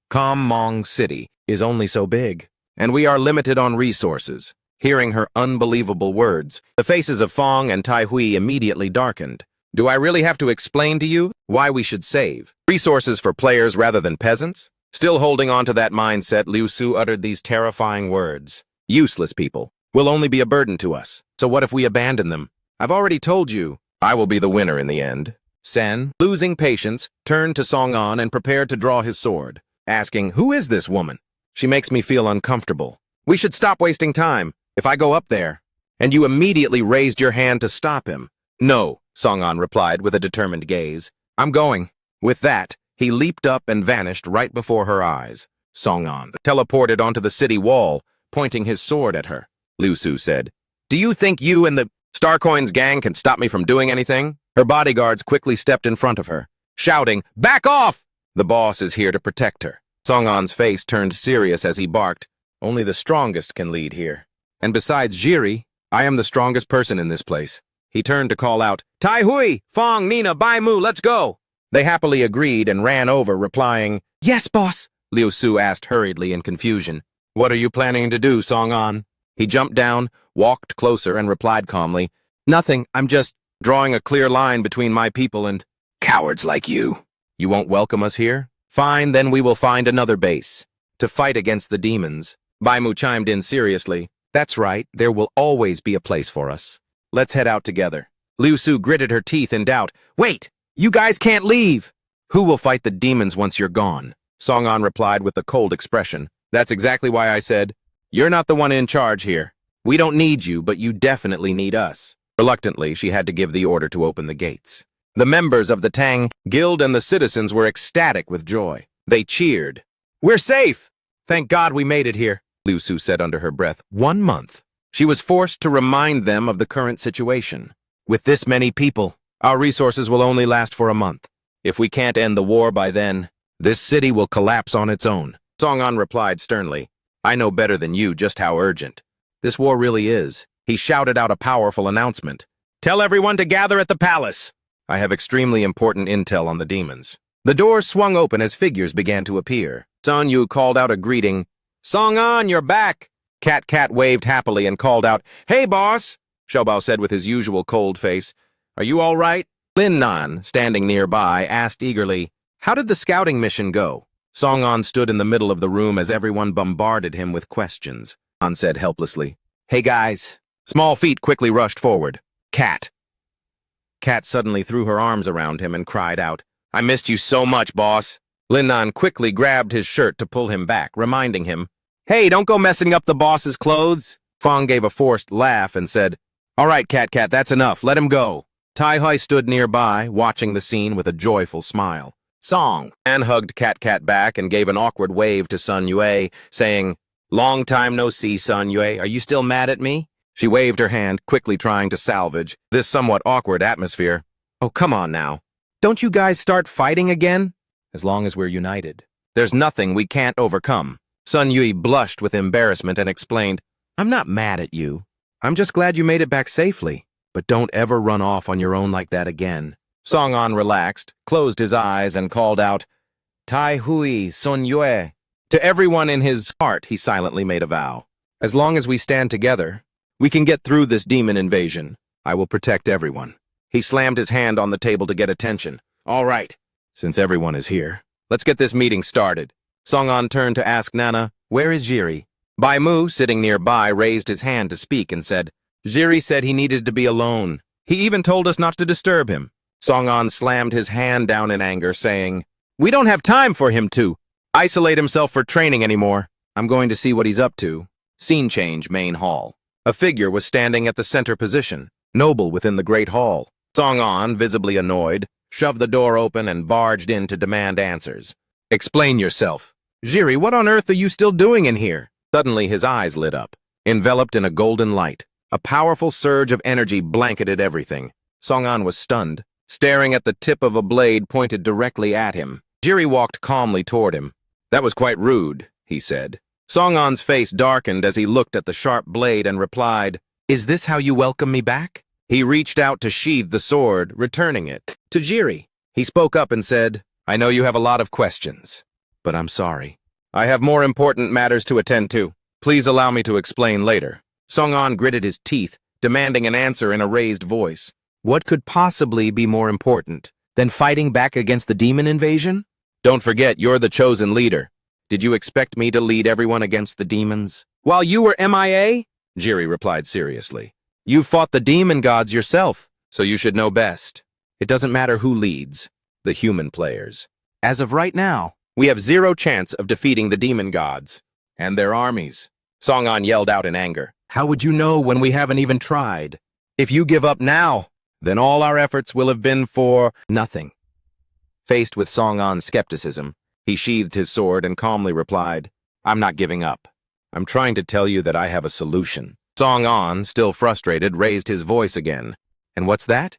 Katmong City is only so big, and we are limited on resources." Hearing her unbelievable words, the faces of Fong and Tai Hui immediately darkened. "Do I really have to explain to you why we should save resources for players rather than peasants?" Still holding on to that mindset, Liu Su uttered these terrifying words. "Useless people will only be a burden to us. So what if we abandon them? I've already told you, I will be the winner in the end." Sen, losing patience, turned to Song An and prepared to draw his sword, asking, "Who is this woman? She makes me feel uncomfortable. We should stop wasting time. If I go up there," and you immediately raised your hand to stop him. "No," Song An replied with a determined gaze. "I'm going." With that, he leaped up and vanished right before her eyes. Song An teleported onto the city wall, pointing his sword at her. Liu Su said, "Do you think you and the Starcoin's gang can stop me from doing anything?" Her bodyguards quickly stepped in front of her, shouting, "Back off! The boss is here to protect her." Song An's face turned serious as he barked, "Only the strongest can lead here. And besides Jiri, I am the strongest person in this place." He turned to call out, "Tai Hui, Fong, Nina, Bai Mu, let's go." They happily agreed and ran over, replying, "Yes, boss." Liu Su asked hurriedly in confusion, "What are you planning to do, Song An?" He jumped down, walked closer, and replied calmly, "Nothing, I'm just drawing a clear line between my people and cowards like you. You won't welcome us here? Fine, then we will find another base to fight against the demons." Bai Mu chimed in seriously, "That's right, there will always be a place for us. Let's head out together." Liu Su gritted her teeth in doubt. "Wait, you guys can't leave." "Who will fight the demons once you're gone?" Song An replied with a cold expression. "That's exactly why I said, you're not the one in charge here. We don't need you, but you definitely need us." Reluctantly, she had to give the order to open the gates. The members of the Tang Guild and the citizens were ecstatic with joy. They cheered. "We're safe! Thank God we made it here," Liu Su said under her breath. 1 month. She was forced to remind them of the current situation. "With this many people, our resources will only last for a month. If we can't end the war by then, this city will collapse on its own." Song An replied sternly, "I know better than you just how urgent this war really is." He shouted out a powerful announcement. "Tell everyone to gather at the palace. I have extremely important intel on the demons. The doors swung open as figures began to appear. Sun Yu called out a greeting. Song-an, you're back! Cat waved happily and called out, Hey, boss! Xiaobao said with his usual cold face. Are you all right? Lin Nan, standing nearby, asked eagerly, How did the scouting mission go? Song-an stood in the middle of the room as everyone bombarded him with questions. An said helplessly, Hey, guys. Small feet quickly rushed forward. Cat suddenly threw her arms around him and cried out, I missed you so much, boss. Lin Nan quickly grabbed his shirt to pull him back, reminding him, Hey, don't go messing up the boss's clothes. Fong gave a forced laugh and said, All right, Cat, that's enough. Let him go. Tai Hai stood nearby, watching the scene with a joyful smile. Song An hugged Cat back and gave an awkward wave to Sun Yue, saying, Long time no see, Sun Yue. Are you still mad at me? She waved her hand, quickly trying to salvage this somewhat awkward atmosphere. Oh, come on now. Don't you guys start fighting again? As long as we're united. There's nothing we can't overcome. Sun Yue blushed with embarrassment and explained, I'm not mad at you. I'm just glad you made it back safely. But don't ever run off on your own like that again. Song-an relaxed, closed his eyes, and called out, Tai Hui Sun Yue. To everyone in his heart, he silently made a vow. As long as we stand together, we can get through this demon invasion. I will protect everyone. He slammed his hand on the table to get attention. All right, since everyone is here, let's get this meeting started. Song-an turned to ask Nana, Where is Jiri? Bai Mu, sitting nearby, raised his hand to speak and said, Jiri said he needed to be alone. He even told us not to disturb him. Song-an slammed his hand down in anger, saying, We don't have time for him to isolate himself for training anymore. I'm going to see what he's up to. Scene change, main hall. A figure was standing at the center position, noble within the great hall. Song-an, visibly annoyed, shoved the door open and barged in to demand answers. Explain yourself. Jiri, what on earth are you still doing in here? Suddenly his eyes lit up, enveloped in a golden light. A powerful surge of energy blanketed everything. Song-an was stunned, staring at the tip of a blade pointed directly at him. Jiri walked calmly toward him. That was quite rude, he said. Song-an's face darkened as he looked at the sharp blade and replied, Is this how you welcome me back? He reached out to sheathe the sword, returning it to Jiri. He spoke up and said, I know you have a lot of questions, but I'm sorry. I have more important matters to attend to. Please allow me to explain later. Song-an gritted his teeth, demanding an answer in a raised voice. What could possibly be more important than fighting back against the demon invasion? Don't forget, you're the chosen leader. Did you expect me to lead everyone against the demons? While you were MIA? Jiri replied seriously. You fought the demon gods yourself, so you should know best. It doesn't matter who leads, the human players. As of right now, we have zero chance of defeating the demon gods and their armies. Song-an yelled out in anger. How would you know when we haven't even tried? If you give up now, then all our efforts will have been for nothing. Faced with Song-an's skepticism, he sheathed his sword and calmly replied, I'm not giving up. I'm trying to tell you that I have a solution. Song-an, still frustrated, raised his voice again. And what's that?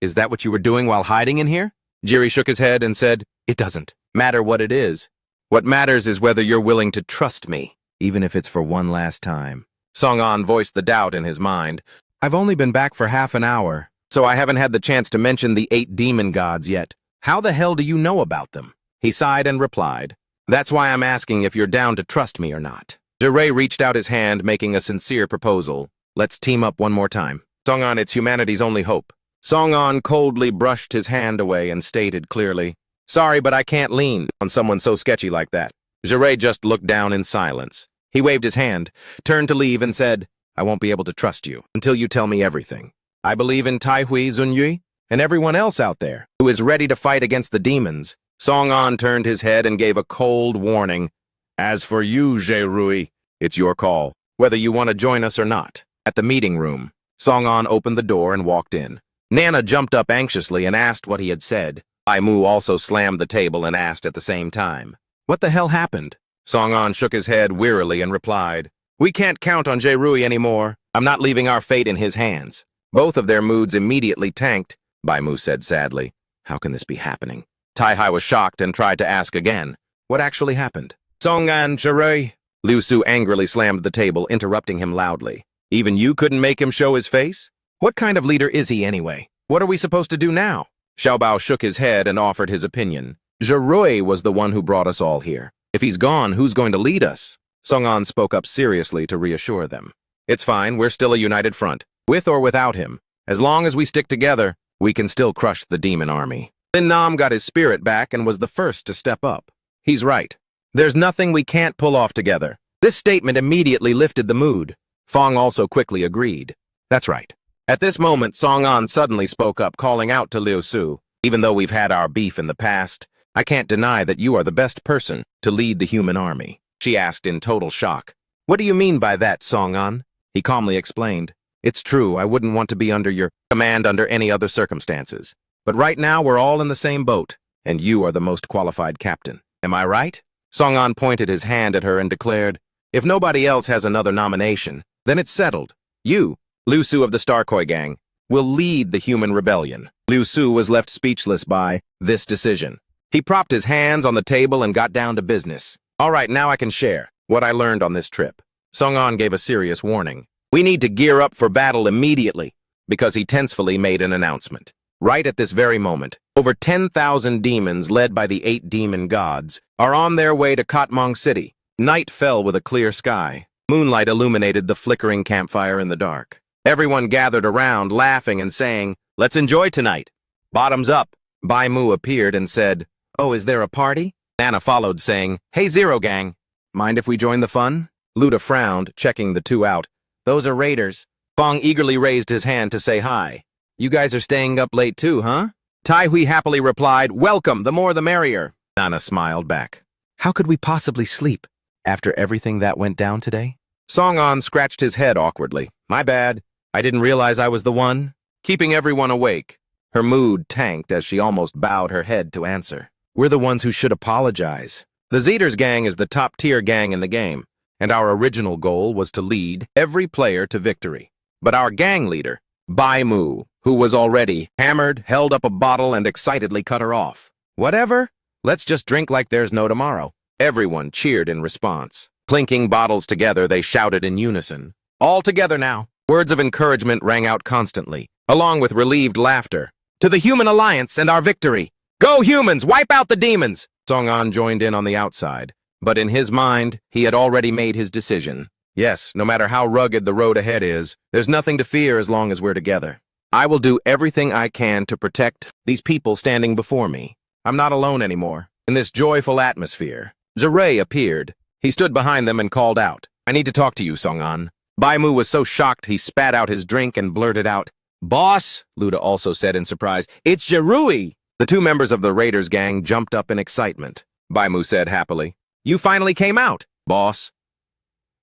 Is that what you were doing while hiding in here? Jiri shook his head and said, It doesn't matter what it is. What matters is whether you're willing to trust me, even if it's for one last time. Song-an voiced the doubt in his mind. I've only been back for half an hour, so I haven't had the chance to mention the 8 demon gods yet. How the hell do you know about them? He sighed and replied, That's why I'm asking if you're down to trust me or not. Jiri reached out his hand, making a sincere proposal. Let's team up one more time. Song-an, it's humanity's only hope. Song-an coldly brushed his hand away and stated clearly, Sorry, but I can't lean on someone so sketchy like that. Jiri just looked down in silence. He waved his hand, turned to leave and said, I won't be able to trust you until you tell me everything. I believe in Tai Hui Zunyui and everyone else out there who is ready to fight against the demons. Song-an turned his head and gave a cold warning. As for you, Jiri, it's your call, whether you want to join us or not. At the meeting room, Song-an opened the door and walked in. Nana jumped up anxiously and asked what he had said. Bai Mu also slammed the table and asked at the same time, What the hell happened? Song-an shook his head wearily and replied, We can't count on Jiri anymore. I'm not leaving our fate in his hands. Both of their moods immediately tanked, Bai Mu said sadly. How can this be happening? Tai Hai was shocked and tried to ask again. What actually happened? Song-an, Jiri. Liu Su angrily slammed the table, interrupting him loudly. Even you couldn't make him show his face? What kind of leader is he anyway? What are we supposed to do now? Xiaobao shook his head and offered his opinion. Jirui was the one who brought us all here. If he's gone, who's going to lead us? Song-an spoke up seriously to reassure them. It's fine, we're still a united front, with or without him. As long as we stick together, we can still crush the demon army. Lin Nam got his spirit back and was the first to step up. He's right. There's nothing we can't pull off together. This statement immediately lifted the mood. Fong also quickly agreed. That's right. At this moment, Song-an suddenly spoke up, calling out to Liu Su. Even though we've had our beef in the past, I can't deny that you are the best person to lead the human army. She asked in total shock. What do you mean by that, Song-an? He calmly explained. It's true, I wouldn't want to be under your command under any other circumstances. But right now, we're all in the same boat, and you are the most qualified captain. Am I right? Song-an pointed his hand at her and declared, if nobody else has another nomination, then it's settled. You, Liu Su of the Starkoi gang, will lead the human rebellion. Liu Su was left speechless by this decision. He propped his hands on the table and got down to business. All right, now I can share what I learned on this trip. Song-an gave a serious warning. We need to gear up for battle immediately, because he tensefully made an announcement. Right at this very moment, over 10,000 demons led by the 8 demon gods are on their way to Katmang City. Night fell with a clear sky. Moonlight illuminated the flickering campfire in the dark. Everyone gathered around, laughing and saying, let's enjoy tonight. Bottoms up. Bai Mu appeared and said, oh, is there a party? Nana followed, saying, hey, Zero Gang, mind if we join the fun? Luda frowned, checking the two out. Those are raiders. Fong eagerly raised his hand to say hi. You guys are staying up late too, huh? Tai Hui happily replied, welcome, the more the merrier. Nana smiled back. How could we possibly sleep after everything that went down today? Song-an scratched his head awkwardly. My bad. I didn't realize I was the one. Keeping everyone awake. Her mood tanked as she almost bowed her head to answer. We're the ones who should apologize. The Zeters gang is the top-tier gang in the game, and our original goal was to lead every player to victory. But our gang leader, Bai Mu, who was already hammered, held up a bottle and excitedly cut her off. Whatever, let's just drink like there's no tomorrow. Everyone cheered in response. Clinking bottles together, they shouted in unison. All together now. Words of encouragement rang out constantly, along with relieved laughter. To the Human Alliance and our victory! Go humans, wipe out the demons! Song-an joined in on the outside, but in his mind, he had already made his decision. Yes, no matter how rugged the road ahead is, there's nothing to fear as long as we're together. I will do everything I can to protect these people standing before me. I'm not alone anymore. In this joyful atmosphere, Jirui appeared. He stood behind them and called out, I need to talk to you, Song-an. Bai Mu was so shocked he spat out his drink and blurted out, Boss, Luda also said in surprise, it's Jirui! The two members of the Raiders gang jumped up in excitement. Bai Mu said happily, you finally came out, boss.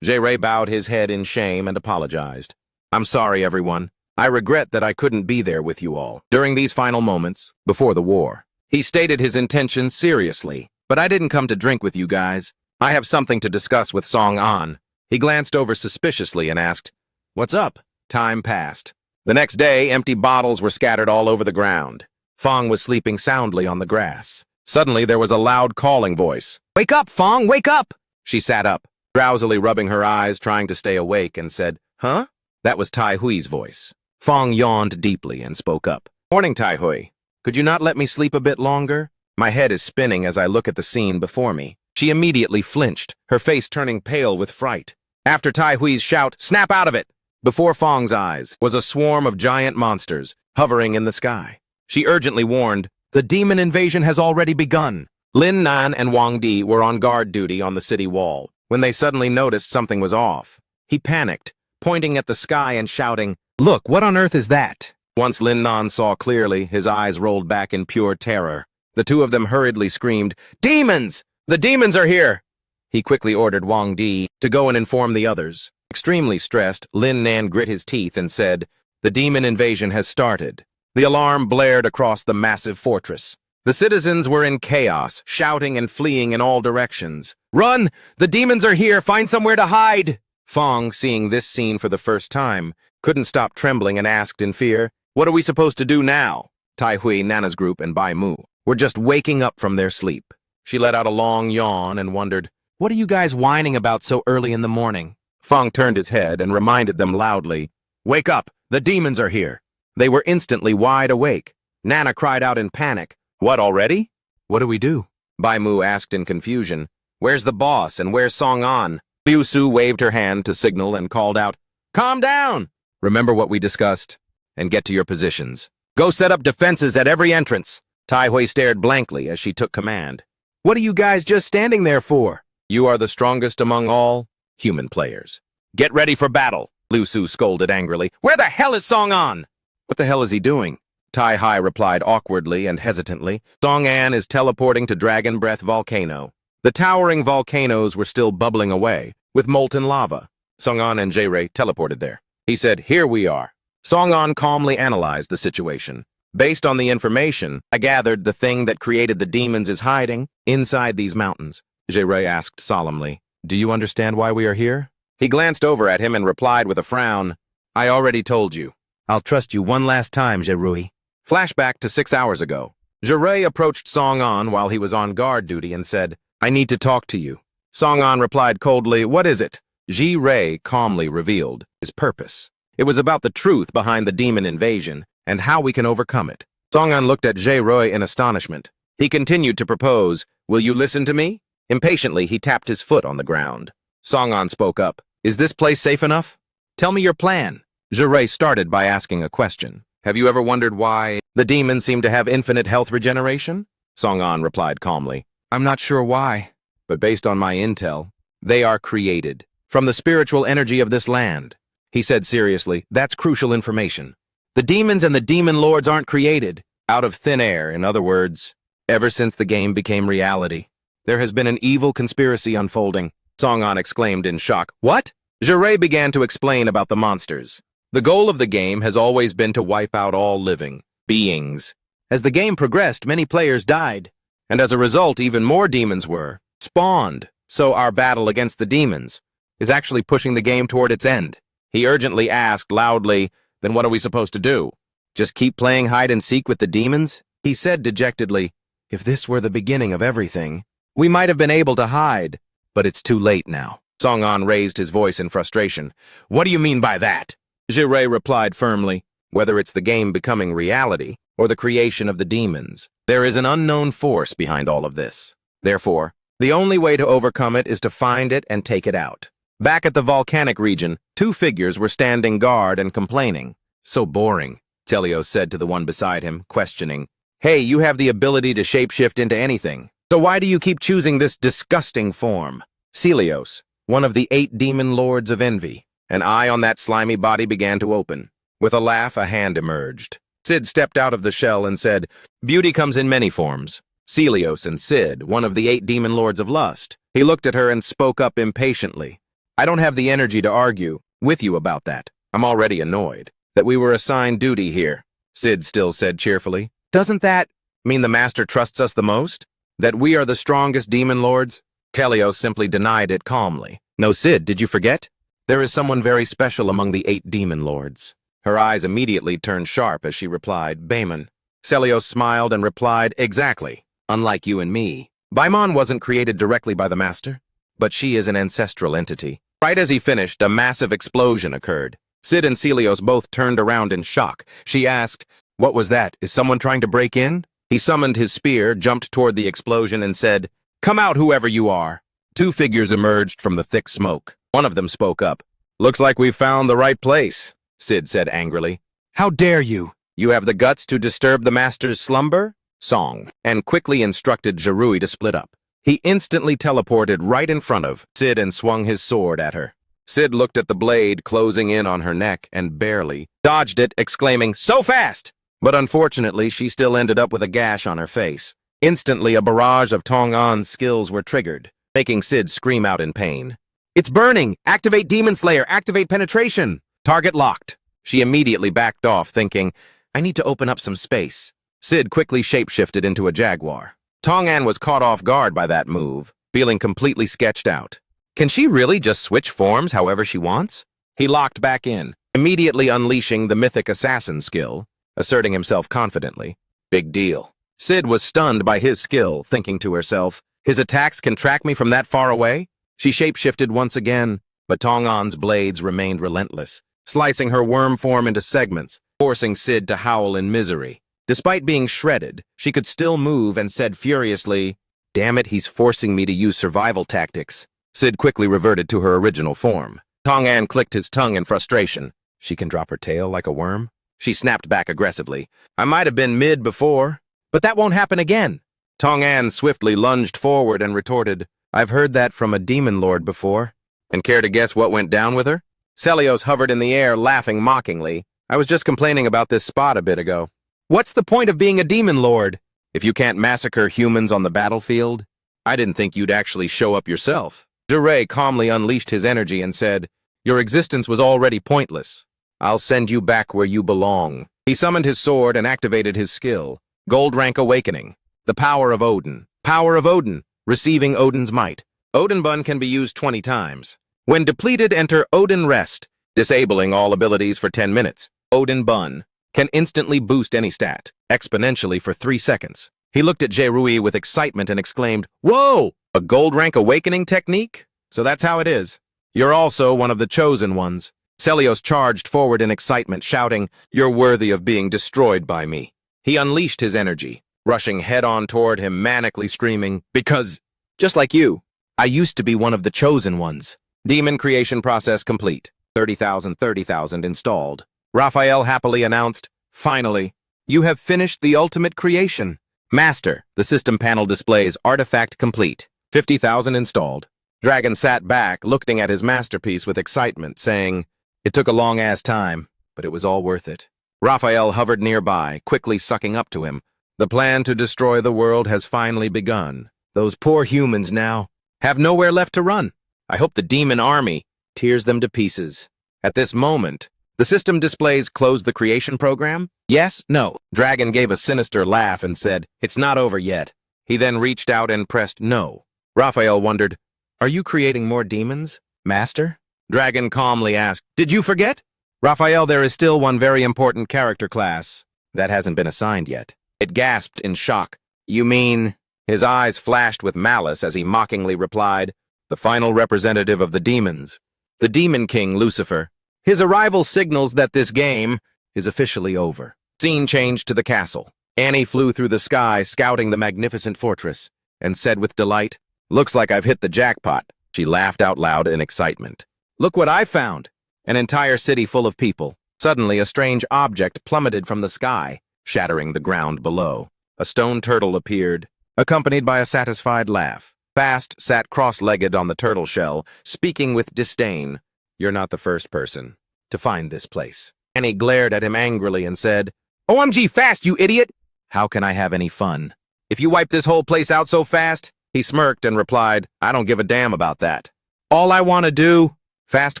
Jirui bowed his head in shame and apologized. I'm sorry, everyone. I regret that I couldn't be there with you all during these final moments before the war. He stated his intentions seriously, but I didn't come to drink with you guys. I have something to discuss with Song-an. He glanced over suspiciously and asked, what's up? Time passed. The next day, empty bottles were scattered all over the ground. Fong was sleeping soundly on the grass. Suddenly, there was a loud calling voice. Wake up, Fong, wake up! She sat up, drowsily rubbing her eyes, trying to stay awake, and said, huh? That was Tai Hui's voice. Fong yawned deeply and spoke up. Morning, Tai Hui. Could you not let me sleep a bit longer? My head is spinning as I look at the scene before me. She immediately flinched, her face turning pale with fright. After Tai Hui's shout, snap out of it! Before Fong's eyes was a swarm of giant monsters hovering in the sky. She urgently warned, the demon invasion has already begun. Lin Nan and Wang Di were on guard duty on the city wall when they suddenly noticed something was off. He panicked, pointing at the sky and shouting, look, what on earth is that? Once Lin Nan saw clearly, his eyes rolled back in pure terror. The two of them hurriedly screamed, demons! The demons are here! He quickly ordered Wang Di to go and inform the others. Extremely stressed, Lin Nan grit his teeth and said, the demon invasion has started. The alarm blared across the massive fortress. The citizens were in chaos, shouting and fleeing in all directions. Run! The demons are here! Find somewhere to hide! Fong, seeing this scene for the first time, couldn't stop trembling and asked in fear, what are we supposed to do now? Tai Hui, Nana's group, and Bai Mu were just waking up from their sleep. She let out a long yawn and wondered, what are you guys whining about so early in the morning? Fong turned his head and reminded them loudly, wake up! The demons are here! They were instantly wide awake. Nana cried out in panic, what already? What do we do? Bai Mu asked in confusion. Where's the boss and where's Song An? Liu Su waved her hand to signal and called out, Calm down! Remember what we discussed, and get to your positions. Go set up defenses at every entrance. Tai Hui stared blankly as she took command. What are you guys just standing there for? You are the strongest among all human players. Get ready for battle, Liu Su scolded angrily. Where the hell is Song An? What the hell is he doing? Tai Hai replied awkwardly and hesitantly. Song An is teleporting to Dragon Breath Volcano. The towering volcanoes were still bubbling away, with molten lava. Song An and Jae-Ray teleported there. He said, Here we are. Song An calmly analyzed the situation. Based on the information, I gathered the thing that created the demons is hiding inside these mountains. Jae-Ray asked solemnly, Do you understand why we are here? He glanced over at him and replied with a frown, I already told you. I'll trust you one last time, Jae-Ray. Flashback to 6 hours ago. Jae-Ray approached Song An while he was on guard duty and said, I need to talk to you. Song An replied coldly, What is it? Jae-Ray calmly revealed his purpose. It was about the truth behind the demon invasion and how we can overcome it. Song An looked at Jae-Ray in astonishment. He continued to propose, Will you listen to me? Impatiently, he tapped his foot on the ground. Song An spoke up. Is this place safe enough? Tell me your plan. Jae-Ray started by asking a question. Have you ever wondered why the demons seem to have infinite health regeneration? Song An replied calmly. I'm not sure why, but based on my intel, they are created from the spiritual energy of this land. He said seriously, that's crucial information. The demons and the demon lords aren't created out of thin air. In other words, ever since the game became reality, there has been an evil conspiracy unfolding. Song An exclaimed in shock. What? Jae-Ray began to explain about the monsters. The goal of the game has always been to wipe out all living beings. As the game progressed, many players died, and as a result, even more demons were spawned. So our battle against the demons is actually pushing the game toward its end. He urgently asked loudly, Then what are we supposed to do? Just keep playing hide and seek with the demons? He said dejectedly, If this were the beginning of everything, we might have been able to hide, but it's too late now. Song An raised his voice in frustration. What do you mean by that? Jae-Ray replied firmly, Whether it's the game becoming reality or the creation of the demons, there is an unknown force behind all of this. Therefore, the only way to overcome it is to find it and take it out. Back at the volcanic region, two figures were standing guard and complaining. So boring, Telios said to the one beside him, questioning. Hey, you have the ability to shapeshift into anything. So why do you keep choosing this disgusting form? Celios, one of the 8 demon lords of envy. An eye on that slimy body began to open. With a laugh, a hand emerged. Sid stepped out of the shell and said, Beauty comes in many forms. Celios and Sid, one of the 8 demon lords of lust. He looked at her and spoke up impatiently. I don't have the energy to argue with you about that. I'm already annoyed that we were assigned duty here. Sid still said cheerfully, Doesn't that mean the master trusts us the most? That we are the strongest demon lords? Kelios simply denied it calmly. No, Sid, did you forget? There is someone very special among the 8 demon lords. Her eyes immediately turned sharp as she replied, Baemon. Celios smiled and replied, Exactly. Unlike you and me, Baemon wasn't created directly by the master, but she is an ancestral entity. Right as he finished, a massive explosion occurred. Sid and Celios both turned around in shock. She asked, What was that? Is someone trying to break in? He summoned his spear, jumped toward the explosion, and said, Come out, whoever you are. 2 figures emerged from the thick smoke. One of them spoke up. Looks like we've found the right place, Sid said angrily. How dare you? You have the guts to disturb the master's slumber? Song, and quickly instructed Jae-Ray to split up. He instantly teleported right in front of Sid and swung his sword at her. Sid looked at the blade closing in on her neck and barely dodged it, exclaiming, So fast! But unfortunately, she still ended up with a gash on her face. Instantly, a barrage of Tong An's skills were triggered, making Sid scream out in pain. It's burning! Activate Demon Slayer! Activate Penetration! Target locked. She immediately backed off, thinking, I need to open up some space. Sid quickly shapeshifted into a jaguar. Tong An was caught off guard by that move, feeling completely sketched out. Can she really just switch forms however she wants? He locked back in, immediately unleashing the mythic assassin skill, asserting himself confidently. Big deal. Sid was stunned by his skill, thinking to herself, His attacks can track me from that far away? She shapeshifted once again, but Tong An's blades remained relentless, slicing her worm form into segments, forcing Sid to howl in misery. Despite being shredded, she could still move and said furiously, "Damn it, he's forcing me to use survival tactics." Sid quickly reverted to her original form. Tong-an clicked his tongue in frustration. She can drop her tail like a worm? She snapped back aggressively. "I might have been mid before, but that won't happen again." Tong-an swiftly lunged forward and retorted, "I've heard that from a demon lord before." And care to guess what went down with her? Celios hovered in the air, laughing mockingly. "I was just complaining about this spot a bit ago." "What's the point of being a demon lord if you can't massacre humans on the battlefield? I didn't think you'd actually show up yourself." Jure calmly unleashed his energy and said, "Your existence was already pointless. I'll send you back where you belong." He summoned his sword and activated his skill. Gold Rank Awakening. The Power of Odin. Power of Odin. Receiving Odin's Might. Odin Bun can be used 20 times. When depleted, enter Odin Rest, disabling all abilities for 10 minutes. Odin Bun can instantly boost any stat, exponentially for 3 seconds. He looked at Jerui with excitement and exclaimed, "Whoa! A Gold Rank Awakening technique? So that's how it is. You're also one of the chosen ones." Celios charged forward in excitement, shouting, "You're worthy of being destroyed by me." He unleashed his energy, rushing head-on toward him, manically screaming, "Because, just like you, I used to be one of the chosen ones." Demon creation process complete. 30,000 installed. Raphael happily announced, "Finally, you have finished the ultimate creation." Master, the system panel displays artifact complete. 50,000 installed. Dragon sat back, looking at his masterpiece with excitement, saying, "It took a long-ass time, but it was all worth it." Raphael hovered nearby, quickly sucking up to him. "The plan to destroy the world has finally begun. Those poor humans now have nowhere left to run. I hope the demon army tears them to pieces." At this moment, the system displays close the creation program. Yes, no. Dragon gave a sinister laugh and said, "It's not over yet." He then reached out and pressed no. Raphael wondered, "Are you creating more demons, Master?" Dragon calmly asked, "Did you forget?" "Raphael, there is still one very important character class that hasn't been assigned yet." It gasped in shock. "You mean?" His eyes flashed with malice as he mockingly replied, "The final representative of the demons, the Demon King Lucifer. His arrival signals that this game is officially over." Scene changed to the castle. Annie flew through the sky, scouting the magnificent fortress, and said with delight, "Looks like I've hit the jackpot." She laughed out loud in excitement. "Look what I found! An entire city full of people." Suddenly, a strange object plummeted from the sky, shattering the ground below. A stone turtle appeared, accompanied by a satisfied laugh. Fast sat cross-legged on the turtle shell, speaking with disdain. "You're not the first person to find this place." Annie glared at him angrily and said, "OMG Fast, you idiot! How can I have any fun if you wipe this whole place out so fast?" He smirked and replied, "I don't give a damn about that. All I want to do..." Fast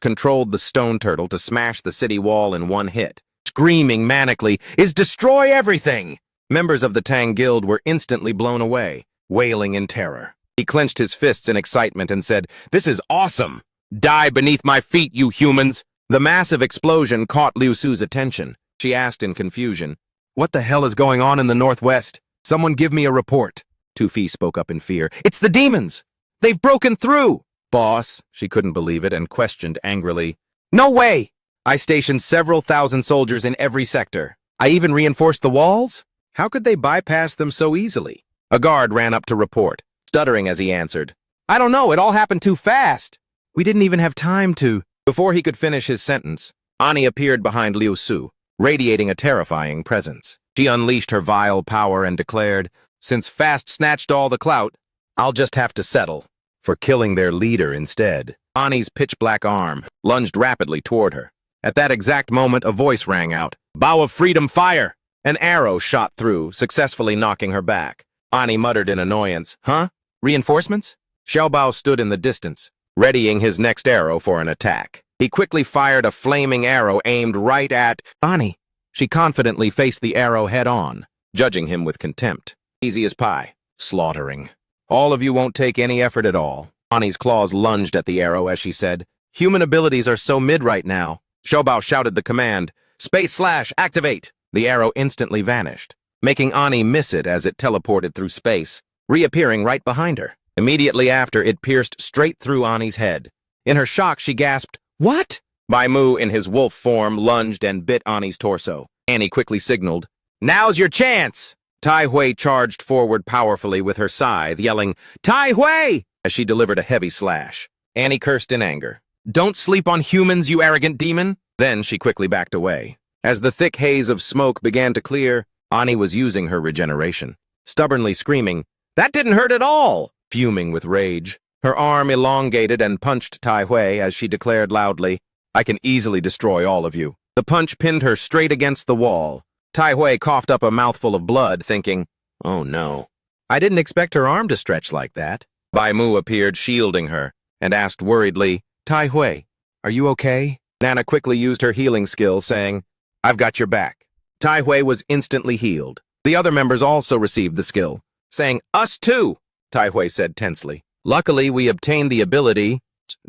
controlled the stone turtle to smash the city wall in one hit, screaming manically, "Is destroy everything!" Members of the Tang Guild were instantly blown away, wailing in terror. He clenched his fists in excitement and said, "This is awesome! Die beneath my feet, you humans!" The massive explosion caught Liu Su's attention. She asked in confusion, "What the hell is going on in the northwest? Someone give me a report." Tufi spoke up in fear. "It's the demons! They've broken through!" "Boss," she couldn't believe it and questioned angrily. "No way! I stationed several thousand soldiers in every sector. I even reinforced the walls? How could they bypass them so easily?" A guard ran up to report, stuttering as he answered, "I don't know, it all happened too fast. We didn't even have time to..." Before he could finish his sentence, Ani appeared behind Liu Su, radiating a terrifying presence. She unleashed her vile power and declared, "Since Fast snatched all the clout, I'll just have to settle for killing their leader instead." Ani's pitch-black arm lunged rapidly toward her. At that exact moment, a voice rang out, "Bow of Freedom, fire!" An arrow shot through, successfully knocking her back. Ani muttered in annoyance, "Huh? Reinforcements?" Xiaobao stood in the distance, readying his next arrow for an attack. He quickly fired a flaming arrow aimed right at Ani. She confidently faced the arrow head-on, judging him with contempt. "Easy as pie. Slaughtering. All of you won't take any effort at all." Ani's claws lunged at the arrow as she said, "Human abilities are so mid right now." Xiaobao shouted the command, "Space slash, activate!" The arrow instantly vanished, making Ani miss it as it teleported through space, reappearing right behind her. Immediately after, it pierced straight through Ani's head. In her shock, she gasped, "What?" Bai Mu, in his wolf form, lunged and bit Ani's torso. Annie quickly signaled, Now's your chance! Tai Hui charged forward powerfully with her scythe, yelling, Tai Hui! As she delivered a heavy slash. Annie cursed in anger. Don't sleep on humans, you arrogant demon! Then she quickly backed away. As the thick haze of smoke began to clear, Annie was using her regeneration, stubbornly screaming, That didn't hurt at all! Fuming with rage. Her arm elongated and punched Tai Hui as she declared loudly, I can easily destroy all of you. The punch pinned her straight against the wall. Tai Hui coughed up a mouthful of blood, thinking, Oh no. I didn't expect her arm to stretch like that. Bai Mu appeared, shielding her, and asked worriedly, Tai Hui, are you okay? Nana quickly used her healing skill, saying, I've got your back. Tai Hui was instantly healed. The other members also received the skill, saying, Us too, Tai Hui said tensely. Luckily, we obtained the ability,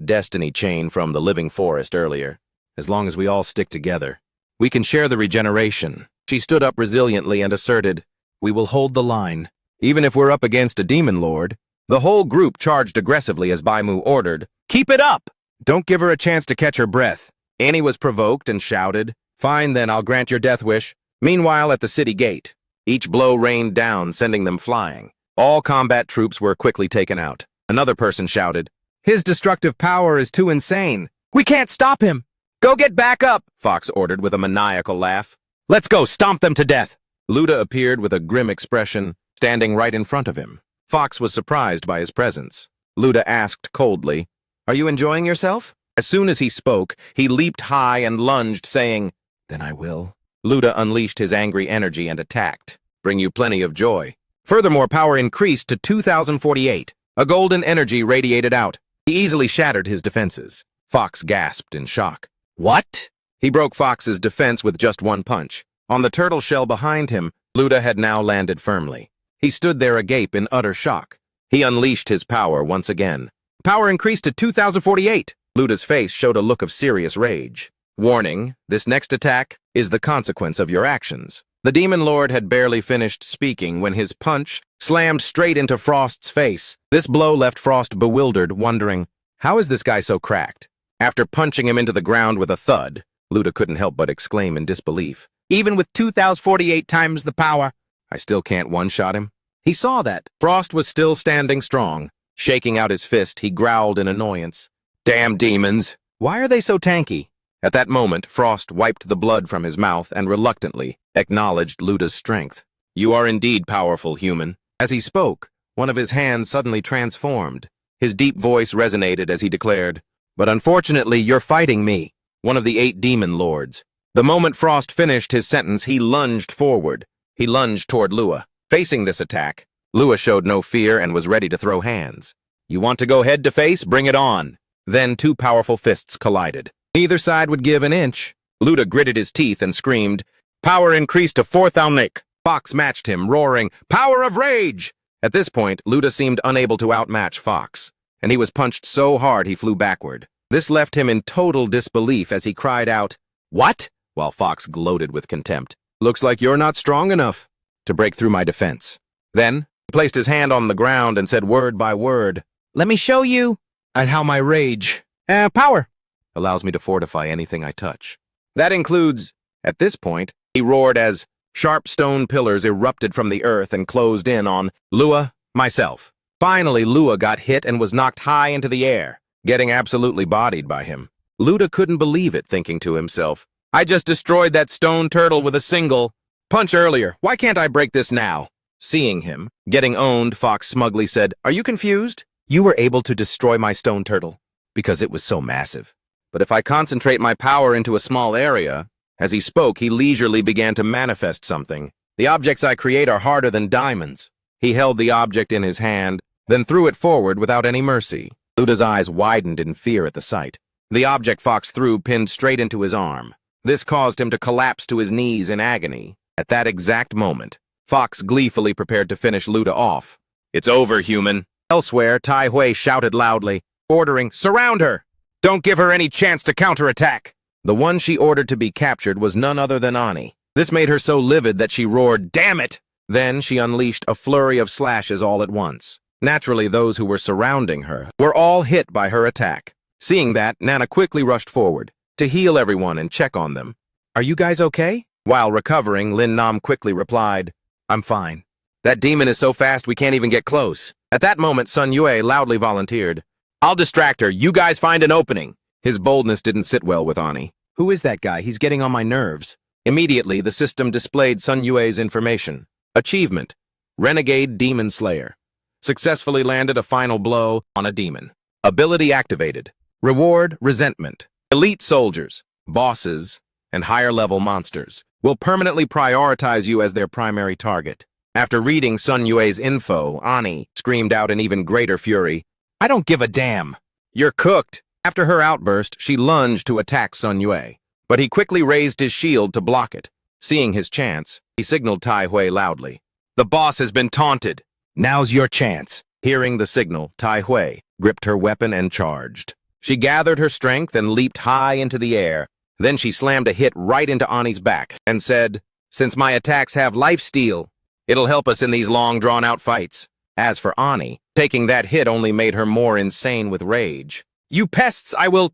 Destiny Chain from the Living Forest earlier. As long as we all stick together, we can share the regeneration. She stood up resiliently and asserted, We will hold the line. Even if we're up against a demon lord. The whole group charged aggressively as Bai Mu ordered, Keep it up! Don't give her a chance to catch her breath. Annie was provoked and shouted, Fine then, I'll grant your death wish. Meanwhile, at the city gate, each blow rained down, sending them flying. All combat troops were quickly taken out. Another person shouted, His destructive power is too insane. We can't stop him. Go get back up, Fox ordered with a maniacal laugh. Let's go stomp them to death. Luda appeared with a grim expression, standing right in front of him. Fox was surprised by his presence. Luda asked coldly, Are you enjoying yourself? As soon as he spoke, he leaped high and lunged, saying, Then I will. Luda unleashed his angry energy and attacked. Bring you plenty of joy. Furthermore, power increased to 2048. A golden energy radiated out. He easily shattered his defenses. Fox gasped in shock. What? He broke Fox's defense with just one punch. On the turtle shell behind him, Luda had now landed firmly. He stood there agape in utter shock. He unleashed his power once again. Power increased to 2048. Luda's face showed a look of serious rage. Warning, this next attack is the consequence of your actions. The Demon Lord had barely finished speaking when his punch slammed straight into Frost's face. This blow left Frost bewildered, wondering, how is this guy so cracked? After punching him into the ground with a thud, Luda couldn't help but exclaim in disbelief. Even with 2048 times the power, I still can't one-shot him. He saw that. Frost was still standing strong. Shaking out his fist, he growled in annoyance. Damn demons! Why are they so tanky? At that moment, Frost wiped the blood from his mouth and reluctantly acknowledged Luda's strength. You are indeed powerful, human. As he spoke, one of his hands suddenly transformed. His deep voice resonated as he declared, But unfortunately, you're fighting me, one of the 8 demon lords. The moment Frost finished his sentence, he lunged forward. He lunged toward Lua. Facing this attack, Lua showed no fear and was ready to throw hands. You want to go head to face? Bring it on. Then 2 powerful fists collided. Neither side would give an inch. Luda gritted his teeth and screamed, Power increased to 4,000. Fox matched him, roaring, Power of Rage! At this point, Luda seemed unable to outmatch Fox, and he was punched so hard he flew backward. This left him in total disbelief as he cried out, What? While Fox gloated with contempt. Looks like you're not strong enough to break through my defense. Then, he placed his hand on the ground and said word by word, Let me show you and how my rage, power, allows me to fortify anything I touch. That includes, at this point, he roared as sharp stone pillars erupted from the earth and closed in on Lua, myself. Finally, Lua got hit and was knocked high into the air, getting absolutely bodied by him. Luda couldn't believe it, thinking to himself, I just destroyed that stone turtle with a single punch earlier. Why can't I break this now? Seeing him getting owned, Fox smugly said, Are you confused? You were able to destroy my stone turtle because it was so massive. But if I concentrate my power into a small area, as he spoke, he leisurely began to manifest something. The objects I create are harder than diamonds. He held the object in his hand, then threw it forward without any mercy. Luda's eyes widened in fear at the sight. The object Fox threw pinned straight into his arm. This caused him to collapse to his knees in agony. At that exact moment, Fox gleefully prepared to finish Luda off. It's over, human. Elsewhere, Tai Hui shouted loudly, ordering, Surround her! Don't give her any chance to counterattack! The one she ordered to be captured was none other than Ani. This made her so livid that she roared, Damn it! Then she unleashed a flurry of slashes all at once. Naturally, those who were surrounding her were all hit by her attack. Seeing that, Nana quickly rushed forward to heal everyone and check on them. Are you guys okay? While recovering, Lin Nam quickly replied, "I'm fine. That demon is so fast we can't even get close." At that moment, Sun Yue loudly volunteered, "I'll distract her. You guys find an opening." His boldness didn't sit well with Ani. "Who is that guy? He's getting on my nerves." Immediately, the system displayed Sun Yue's information. Achievement: Renegade Demon Slayer. Successfully landed a final blow on a demon. Ability activated. Reward: Resentment. Elite soldiers, bosses, and higher-level monsters will permanently prioritize you as their primary target. After reading Sun Yue's info, Ani screamed out in even greater fury, "I don't give a damn. You're cooked." After her outburst, she lunged to attack Sun Yue, but he quickly raised his shield to block it. Seeing his chance, he signaled Tai Hui loudly, "The boss has been taunted. Now's your chance." Hearing the signal, Tai Hui gripped her weapon and charged. She gathered her strength and leaped high into the air. Then she slammed a hit right into Ani's back and said, "Since my attacks have lifesteal, it'll help us in these long, drawn-out fights." As for Ani, taking that hit only made her more insane with rage. "You pests, I will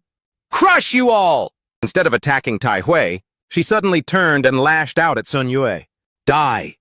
crush you all!" Instead of attacking Tai Hui, she suddenly turned and lashed out at Sun Yue. "Die!"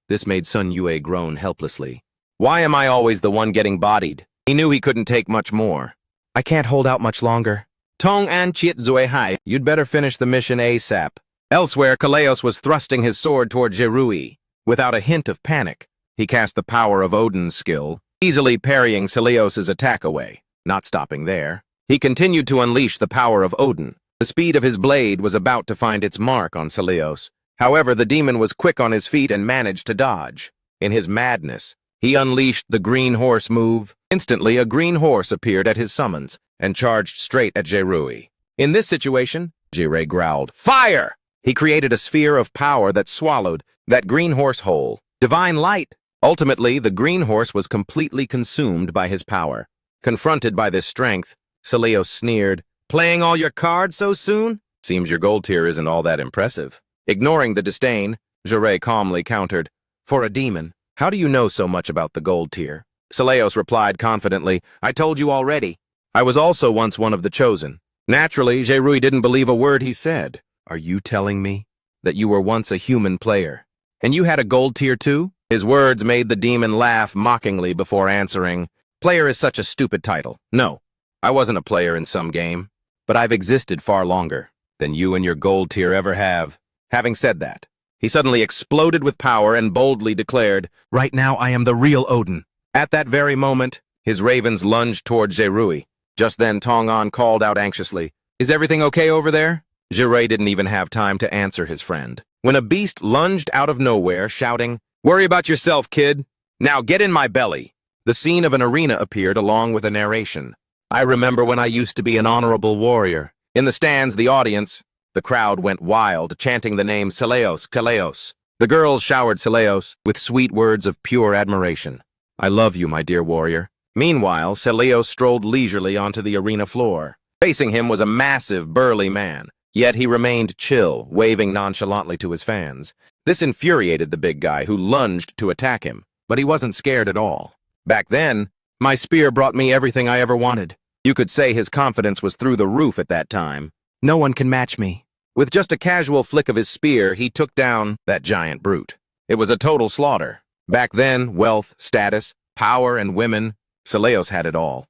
This made Sun Yue groan helplessly. "Why am I always the one getting bodied?" He knew he couldn't take much more. "I can't hold out much longer. Tong An Chiet Zue Hai, you'd better finish the mission ASAP." Elsewhere, Kaleos was thrusting his sword toward Jerui. Without a hint of panic, he cast the power of Odin's skill, easily parrying Celeos' attack away. Not stopping there, he continued to unleash the power of Odin. The speed of his blade was about to find its mark on Celeos. However, the demon was quick on his feet and managed to dodge. In his madness, he unleashed the green horse move. Instantly, a green horse appeared at his summons and charged straight at Jerui. In this situation, Jirei growled, "Fire!" He created a sphere of power that swallowed that green horse whole. Divine light! Ultimately, the green horse was completely consumed by his power. Confronted by this strength, Celeos sneered, "Playing all your cards so soon? Seems your gold tier isn't all that impressive." Ignoring the disdain, Jirei calmly countered, "For a demon, how do you know so much about the gold tier?" Celeos replied confidently, "I told you already. I was also once one of the chosen." Naturally, Jerui didn't believe a word he said. "Are you telling me that you were once a human player, and you had a gold tier too?" His words made the demon laugh mockingly before answering, "Player is such a stupid title. No, I wasn't a player in some game, but I've existed far longer than you and your gold tier ever have." Having said that, he suddenly exploded with power and boldly declared, "Right now I am the real Odin." At that very moment, his ravens lunged toward Jerui. Just then, Tong An called out anxiously, "Is everything okay over there?" Jirei didn't even have time to answer his friend, when a beast lunged out of nowhere, shouting, "Worry about yourself, kid. Now get in my belly." The scene of an arena appeared along with a narration. "I remember when I used to be an honorable warrior." In the stands, the crowd went wild, chanting the name Celeos, Celeos. The girls showered Celeos with sweet words of pure admiration. "I love you, my dear warrior." Meanwhile, Celeos strolled leisurely onto the arena floor. Facing him was a massive, burly man, yet he remained chill, waving nonchalantly to his fans. This infuriated the big guy, who lunged to attack him, but he wasn't scared at all. Back then, my spear brought me everything I ever wanted. You could say his confidence was through the roof at that time. "No one can match me." With just a casual flick of his spear, he took down that giant brute. It was a total slaughter. Back then, wealth, status, power, and women, Celeos had it all.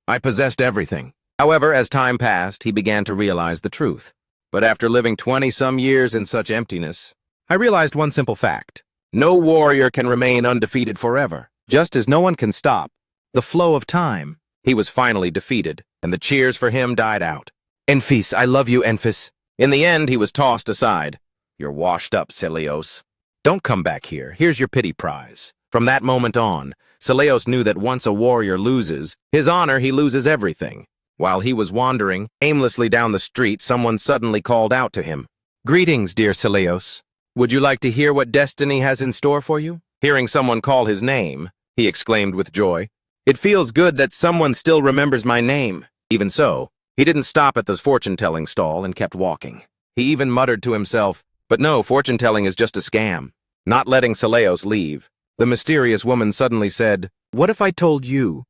I possessed everything. However, as time passed, he began to realize the truth. But after living 20-some years in such emptiness, I realized one simple fact. No warrior can remain undefeated forever, just as no one can stop the flow of time. He was finally defeated, and the cheers for him died out. "Enfys, I love you, Enfys." In the end, he was tossed aside. "You're washed up, Celeos. Don't come back here. Here's your pity prize." From that moment on, Celeos knew that once a warrior loses his honor, he loses everything. While he was wandering aimlessly down the street, someone suddenly called out to him. "Greetings, dear Celeos. Would you like to hear what destiny has in store for you?" Hearing someone call his name, he exclaimed with joy, "It feels good that someone still remembers my name." Even so, he didn't stop at the fortune-telling stall and kept walking. He even muttered to himself, "But no, fortune-telling is just a scam." Not letting Celeos leave, the mysterious woman suddenly said, "What if I told you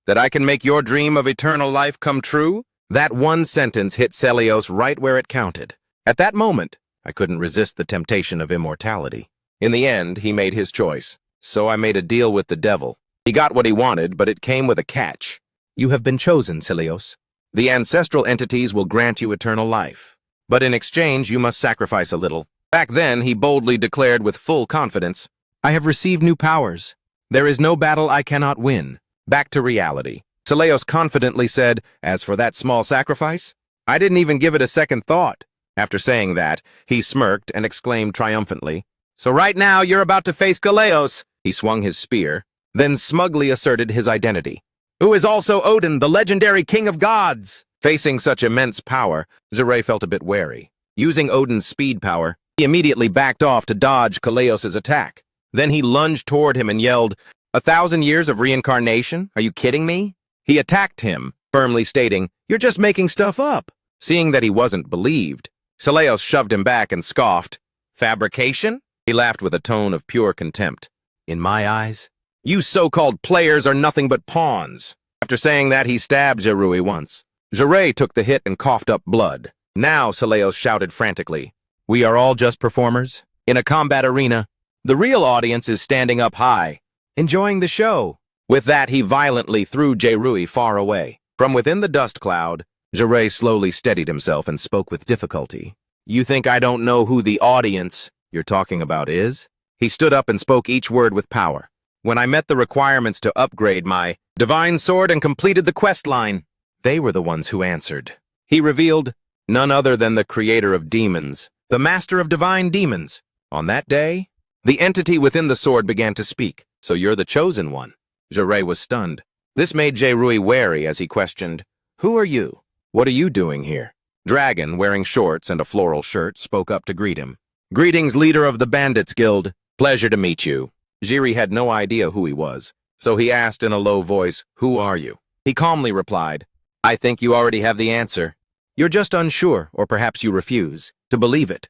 that I can make your dream of eternal life come true?" That one sentence hit Celeos right where it counted. At that moment, I couldn't resist the temptation of immortality. In the end, he made his choice. So I made a deal with the devil. He got what he wanted, but it came with a catch. You have been chosen, Cilios. The ancestral entities will grant you eternal life. But in exchange, you must sacrifice a little. Back then, he boldly declared with full confidence, I have received new powers. There is no battle I cannot win. Back to reality. Cilios confidently said, as for that small sacrifice, I didn't even give it a second thought. After saying that, he smirked and exclaimed triumphantly, So right now, you're about to face Cilios. He swung his spear, then smugly asserted his identity. Who is also Odin, the legendary king of gods? Facing such immense power, Jireh felt a bit wary. Using Odin's speed power, he immediately backed off to dodge Cilios' attack. Then he lunged toward him and yelled, 1,000 years of reincarnation? Are you kidding me? He attacked him, firmly stating, You're just making stuff up. Seeing that he wasn't believed, Cilios shoved him back and scoffed, Fabrication? He laughed with a tone of pure contempt. In my eyes, you so-called players are nothing but pawns. After saying that, he stabbed Jireh once. Jireh took the hit and coughed up blood. Now, Cilios shouted frantically, We are all just performers. In a combat arena, the real audience is standing up high, enjoying the show. With that, he violently threw Jireh far away. From within the dust cloud, Jireh slowly steadied himself and spoke with difficulty. You think I don't know who the audience you're talking about is? He stood up and spoke each word with power. When I met the requirements to upgrade my divine sword and completed the quest line, they were the ones who answered. He revealed none other than the creator of demons, the master of divine demons. On that day, the entity within the sword began to speak. So you're the chosen one. Jireh was stunned. This made Jireh wary as he questioned, Who are you? What are you doing here? Dragon, wearing shorts and a floral shirt, spoke up to greet him. Greetings, leader of the Bandits Guild. Pleasure to meet you. Jireh had no idea who he was, so he asked in a low voice, Who are you? He calmly replied, I think you already have the answer. You're just unsure, or perhaps you refuse, to believe it.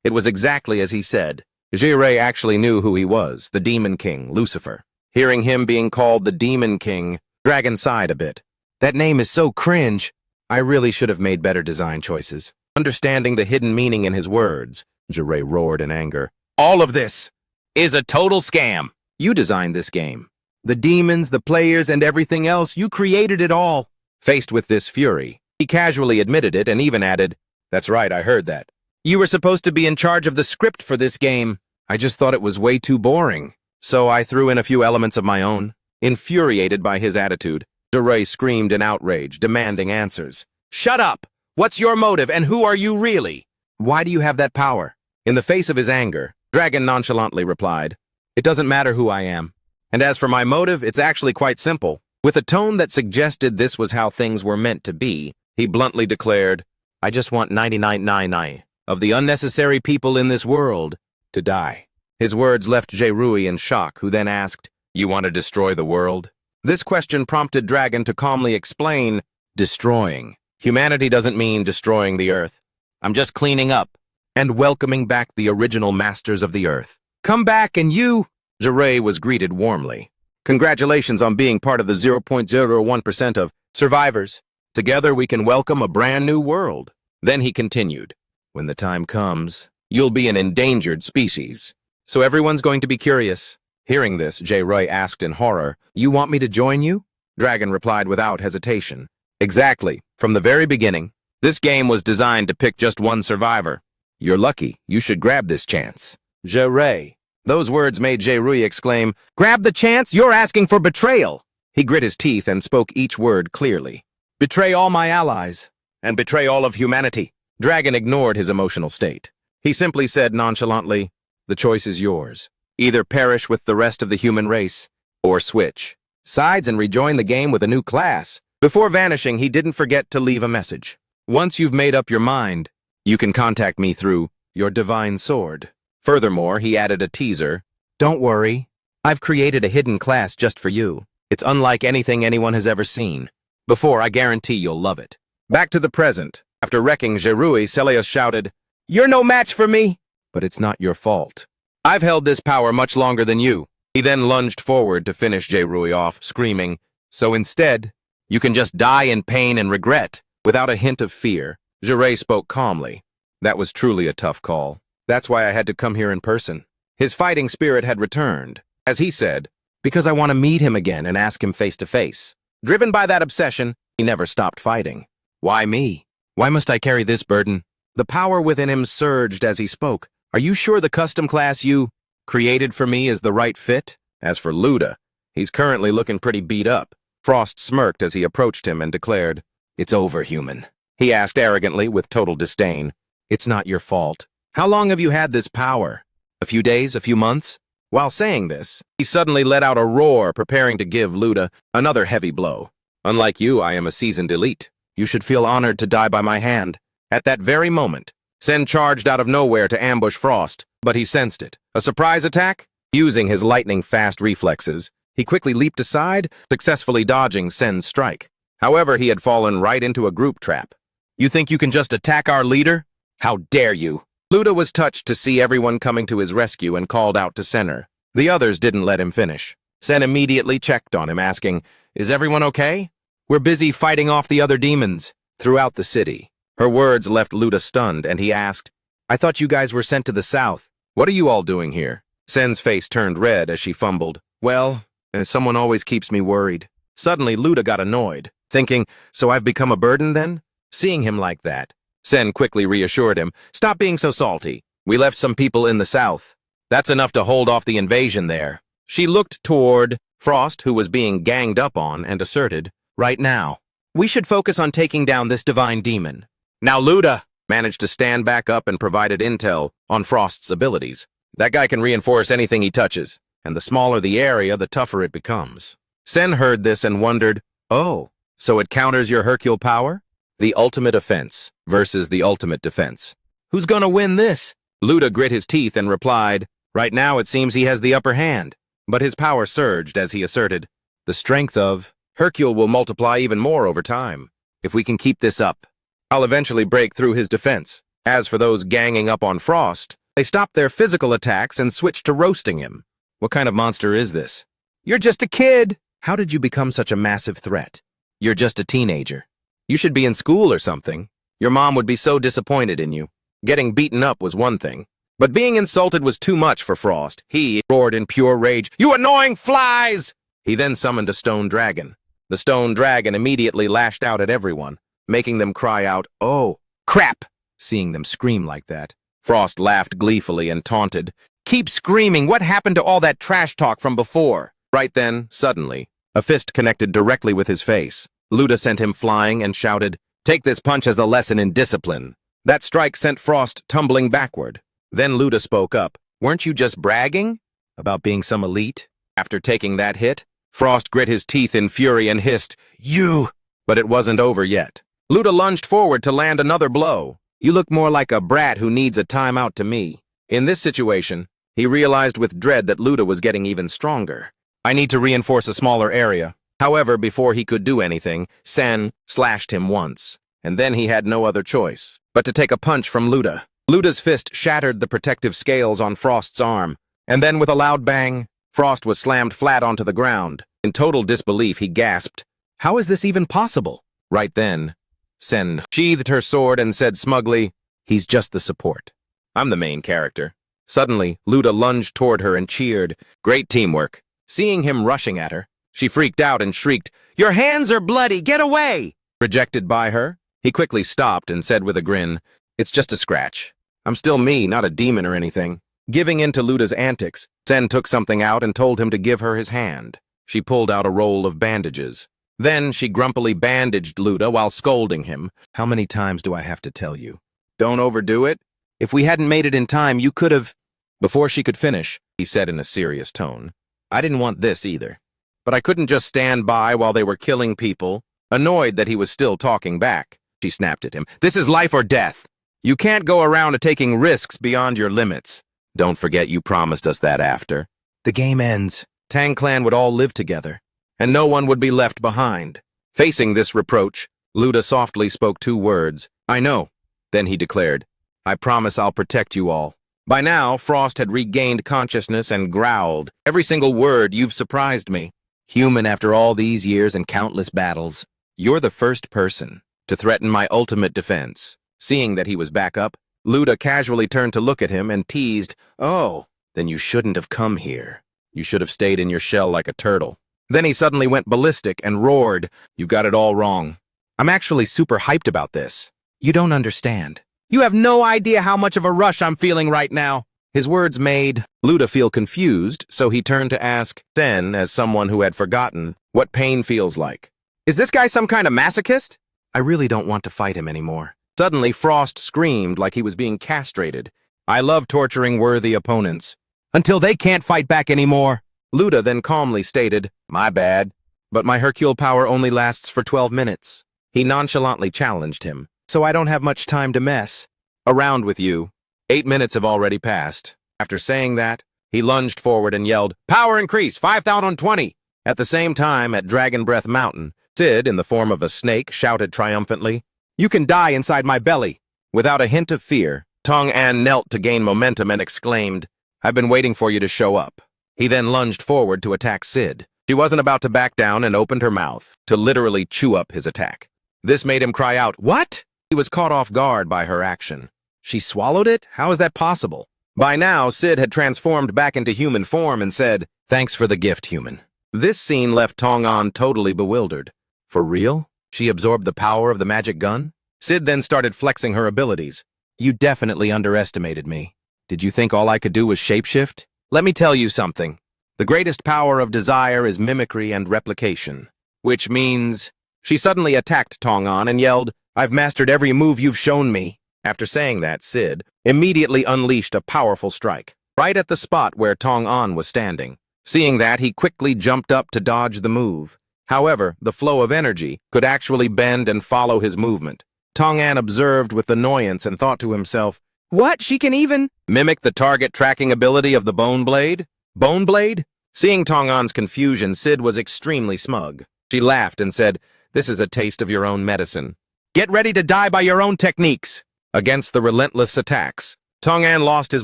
It was exactly as he said. Jireh actually knew who he was, the Demon King, Lucifer. Hearing him being called the Demon King, Dragon sighed a bit. That name is so cringe. I really should have made better design choices. Understanding the hidden meaning in his words, Jireh roared in anger. All of this is a total scam. You designed this game. The demons, the players, and everything else, you created it all. Faced with this fury, he casually admitted it and even added, That's right, I heard that. You were supposed to be in charge of the script for this game. I just thought it was way too boring. So I threw in a few elements of my own. Infuriated by his attitude, Jireh screamed in outrage, demanding answers. Shut up! What's your motive, and who are you really? Why do you have that power? In the face of his anger, Dragon nonchalantly replied, It doesn't matter who I am. And as for my motive, it's actually quite simple. With a tone that suggested this was how things were meant to be, he bluntly declared, I just want 9999 of the unnecessary people in this world to die. His words left Jireh in shock, who then asked, You want to destroy the world? This question prompted Dragon to calmly explain, Destroying. Humanity doesn't mean destroying the earth. I'm just cleaning up and welcoming back the original masters of the earth. Come back and you... Jireh was greeted warmly. Congratulations on being part of the 0.01% of survivors. Together we can welcome a brand new world. Then he continued, When the time comes, you'll be an endangered species. So everyone's going to be curious. Hearing this, Jireh asked in horror, You want me to join you? Dragon replied without hesitation. Exactly. From the very beginning, this game was designed to pick just one survivor. You're lucky. You should grab this chance. Jireh. Those words made Jireh exclaim, Grab the chance? You're asking for betrayal. He grit his teeth and spoke each word clearly. Betray all my allies, and betray all of humanity. Dragon ignored his emotional state. He simply said nonchalantly, The choice is yours. Either perish with the rest of the human race, or switch sides and rejoin the game with a new class. Before vanishing, he didn't forget to leave a message. Once you've made up your mind, you can contact me through your divine sword. Furthermore, he added a teaser. Don't worry, I've created a hidden class just for you. It's unlike anything anyone has ever seen. Before, I guarantee you'll love it. Back to the present. After wrecking Jireh, Cilios shouted, You're no match for me! But it's not your fault. I've held this power much longer than you. He then lunged forward to finish Jireh off, screaming, So instead, you can just die in pain and regret. Without a hint of fear, Jireh spoke calmly. That was truly a tough call. That's why I had to come here in person. His fighting spirit had returned. As he said, because I want to meet him again and ask him face to face. Driven by that obsession, he never stopped fighting. Why me? Why must I carry this burden? The power within him surged as he spoke. Are you sure the custom class you created for me is the right fit? As for Luda, he's currently looking pretty beat up. Frost smirked as he approached him and declared, "It's over, human." He asked arrogantly with total disdain, "It's not your fault. How long have you had this power? A few days, a few months?" While saying this, he suddenly let out a roar, preparing to give Luda another heavy blow. "Unlike you, I am a seasoned elite. You should feel honored to die by my hand." At that very moment, Sen charged out of nowhere to ambush Frost, but he sensed it. A surprise attack? Using his lightning-fast reflexes, he quickly leaped aside, successfully dodging Sen's strike. However, he had fallen right into a group trap. "You think you can just attack our leader? How dare you!" Luda was touched to see everyone coming to his rescue and called out to Senner. The others didn't let him finish. Sen immediately checked on him, asking, "Is everyone okay? We're busy fighting off the other demons." Throughout the city, her words left Luda stunned, and he asked, "I thought you guys were sent to the south. What are you all doing here?" Sen's face turned red as she fumbled. "Well, someone always keeps me worried." Suddenly, Luda got annoyed, thinking, "So I've become a burden then?" Seeing him like that, Sen quickly reassured him, "Stop being so salty. We left some people in the south. That's enough to hold off the invasion there." She looked toward Frost, who was being ganged up on, and asserted, "Right now, we should focus on taking down this divine demon." Now Luda managed to stand back up and provided intel on Frost's abilities. That guy can reinforce anything he touches, and the smaller the area, the tougher it becomes. Sen heard this and wondered, "Oh, so it counters your Hercule power? The ultimate offense versus the ultimate defense. Who's gonna win this?" Luda grit his teeth and replied, "Right now it seems he has the upper hand." But his power surged as he asserted, "The strength of Hercule will multiply even more over time. If we can keep this up, I'll eventually break through his defense." As for those ganging up on Frost, they stopped their physical attacks and switched to roasting him. "What kind of monster is this? You're just a kid. How did you become such a massive threat? You're just a teenager. You should be in school or something. Your mom would be so disappointed in you." Getting beaten up was one thing, but being insulted was too much for Frost. He roared in pure rage, "You annoying flies!" He then summoned a stone dragon. The stone dragon immediately lashed out at everyone, making them cry out, "Oh, crap!" Seeing them scream like that, Frost laughed gleefully and taunted, "Keep screaming! What happened to all that trash talk from before?" Right then, suddenly, a fist connected directly with his face. Luda sent him flying and shouted, "Take this punch as a lesson in discipline." That strike sent Frost tumbling backward. Then Luda spoke up, "Weren't you just bragging about being some elite?" After taking that hit, Frost grit his teeth in fury and hissed, "You!" But it wasn't over yet. Luda lunged forward to land another blow. "You look more like a brat who needs a timeout to me." In this situation, he realized with dread that Luda was getting even stronger. "I need to reinforce a smaller area." However, before he could do anything, Sen slashed him once, and then he had no other choice but to take a punch from Luda. Luda's fist shattered the protective scales on Frost's arm, and then with a loud bang, Frost was slammed flat onto the ground. In total disbelief, he gasped, "How is this even possible?" Right then, Sen sheathed her sword and said smugly, "He's just the support. I'm the main character." Suddenly, Luda lunged toward her and cheered, "Great teamwork." Seeing him rushing at her, she freaked out and shrieked, "Your hands are bloody! Get away!" Rejected by her, he quickly stopped and said with a grin, "It's just a scratch. I'm still me, not a demon or anything." Giving in to Luda's antics, Sen took something out and told him to give her his hand. She pulled out a roll of bandages. Then she grumpily bandaged Luda while scolding him. "How many times do I have to tell you? Don't overdo it. If we hadn't made it in time, you could have—" Before she could finish, he said in a serious tone, "I didn't want this either. But I couldn't just stand by while they were killing people." Annoyed that he was still talking back, she snapped at him, "This is life or death. You can't go around taking risks beyond your limits. Don't forget you promised us that after the game ends, Tang Clan would all live together, and no one would be left behind." Facing this reproach, Luda softly spoke 2 words, "I know." Then he declared, "I promise I'll protect you all." By now, Frost had regained consciousness and growled, "Every single word, you've surprised me. Human after all these years and countless battles. You're the first person to threaten my ultimate defense." Seeing that he was back up, Luda casually turned to look at him and teased, "Oh, then you shouldn't have come here. You should have stayed in your shell like a turtle." Then he suddenly went ballistic and roared, "You've got it all wrong. I'm actually super hyped about this. You don't understand. You have no idea how much of a rush I'm feeling right now." His words made Luda feel confused, so he turned to ask Sen, as someone who had forgotten what pain feels like. "Is this guy some kind of masochist? I really don't want to fight him anymore." Suddenly, Frost screamed like he was being castrated. "I love torturing worthy opponents. Until they can't fight back anymore." Luda then calmly stated, "My bad, but my Hercule power only lasts for 12 minutes. He nonchalantly challenged him, "So I don't have much time to mess around with you. 8 minutes have already passed." After saying that, he lunged forward and yelled, "Power increase, 5,020! At the same time, at Dragon Breath Mountain, Sid, in the form of a snake, shouted triumphantly, "You can die inside my belly." Without a hint of fear, Tong An knelt to gain momentum and exclaimed, "I've been waiting for you to show up." He then lunged forward to attack Sid. She wasn't about to back down and opened her mouth to literally chew up his attack. This made him cry out, "What?" He was caught off guard by her action. She swallowed it? How is that possible? By now, Sid had transformed back into human form and said, "Thanks for the gift, human." This scene left Tong An totally bewildered. For real? She absorbed the power of the magic gun? Sid then started flexing her abilities. "You definitely underestimated me. Did you think all I could do was shapeshift? Let me tell you something. The greatest power of desire is mimicry and replication. Which means..." She suddenly attacked Tong An and yelled, "I've mastered every move you've shown me." After saying that, Sid immediately unleashed a powerful strike, right at the spot where Tong An was standing. Seeing that, he quickly jumped up to dodge the move. However, the flow of energy could actually bend and follow his movement. Tong An observed with annoyance and thought to himself, "What? She can even mimic the target tracking ability of the Bone Blade? Bone Blade?" Seeing Tong An's confusion, Sid was extremely smug. She laughed and said, "This is a taste of your own medicine. Get ready to die by your own techniques." Against the relentless attacks, Tong An lost his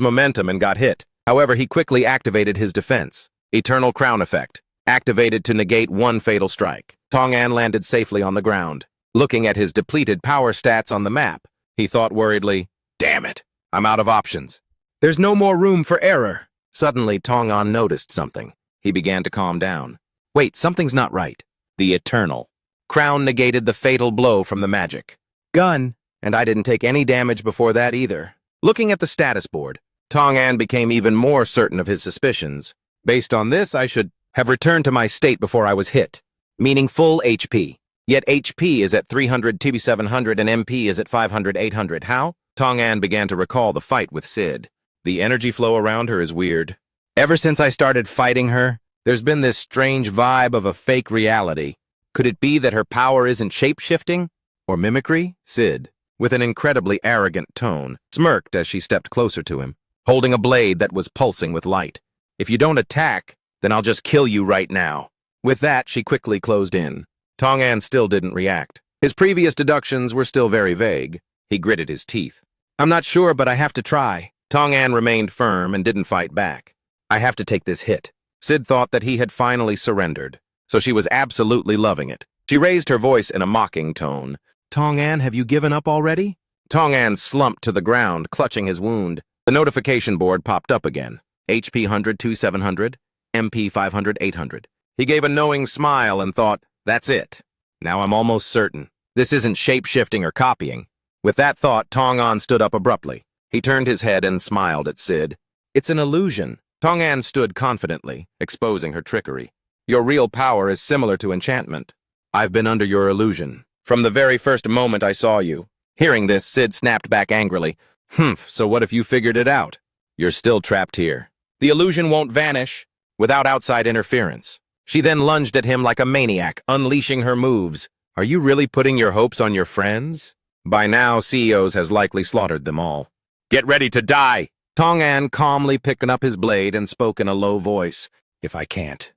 momentum and got hit. However, he quickly activated his defense. Eternal Crown Effect, activated to negate one fatal strike. Tong An landed safely on the ground. Looking at his depleted power stats on the map, he thought worriedly, "Damn it, I'm out of options. There's no more room for error." Suddenly, Tong An noticed something. He began to calm down. Wait, something's not right. The Eternal Crown negated the fatal blow from the magic gun, and I didn't take any damage before that either. Looking at the status board, Tong An became even more certain of his suspicions. Based on this, I should have returned to my state before I was hit, meaning full HP. Yet HP is at 300 TB700 and MP is at 500 800. How? Tong An began to recall the fight with Sid. The energy flow around her is weird. Ever since I started fighting her, there's been this strange vibe of a fake reality. Could it be that her power isn't shape-shifting? Or mimicry? Sid, with an incredibly arrogant tone, smirked as she stepped closer to him, holding a blade that was pulsing with light. "If you don't attack, then I'll just kill you right now." With that, she quickly closed in. Tong An still didn't react. His previous deductions were still very vague. He gritted his teeth. "I'm not sure, but I have to try." Tong An remained firm and didn't fight back. "I have to take this hit." Sid thought that he had finally surrendered, so she was absolutely loving it. She raised her voice in a mocking tone. "Tong An, have you given up already?" Tong An slumped to the ground, clutching his wound. The notification board popped up again. HP 100 to 700, MP 500 800. He gave a knowing smile and thought, "That's it. Now I'm almost certain. This isn't shape-shifting or copying." With that thought, Tong An stood up abruptly. He turned his head and smiled at Sid. "It's an illusion." Tong An stood confidently, exposing her trickery. "Your real power is similar to enchantment. I've been under your illusion from the very first moment I saw you." Hearing this, Sid snapped back angrily. "Humph, so what if you figured it out? You're still trapped here. The illusion won't vanish without outside interference." She then lunged at him like a maniac, unleashing her moves. "Are you really putting your hopes on your friends?" By now, CEOs has likely slaughtered them all. "Get ready to die!" Tong An calmly picked up his blade and spoke in a low voice. If I can't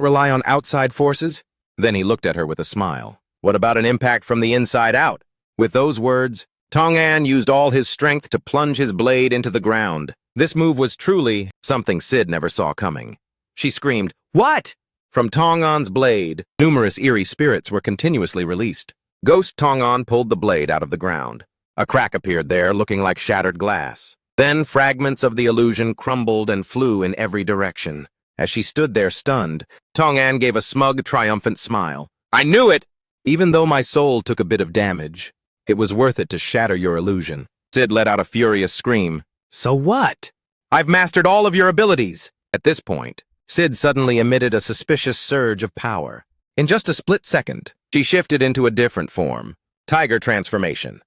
rely on outside forces?" Then he looked at her with a smile. "What about an impact from the inside out?" With those words, Tong An used all his strength to plunge his blade into the ground. This move was truly something Sid never saw coming. She screamed, "What?" From Tong An's blade, numerous eerie spirits were continuously released. Ghost Tong An pulled the blade out of the ground. A crack appeared there, looking like shattered glass. Then fragments of the illusion crumbled and flew in every direction. As she stood there stunned, Tong-an gave a smug, triumphant smile. "I knew it! Even though my soul took a bit of damage, it was worth it to shatter your illusion." Sid let out a furious scream. "So what? I've mastered all of your abilities!" At this point, Sid suddenly emitted a suspicious surge of power. In just a split second, she shifted into a different form. Tiger transformation.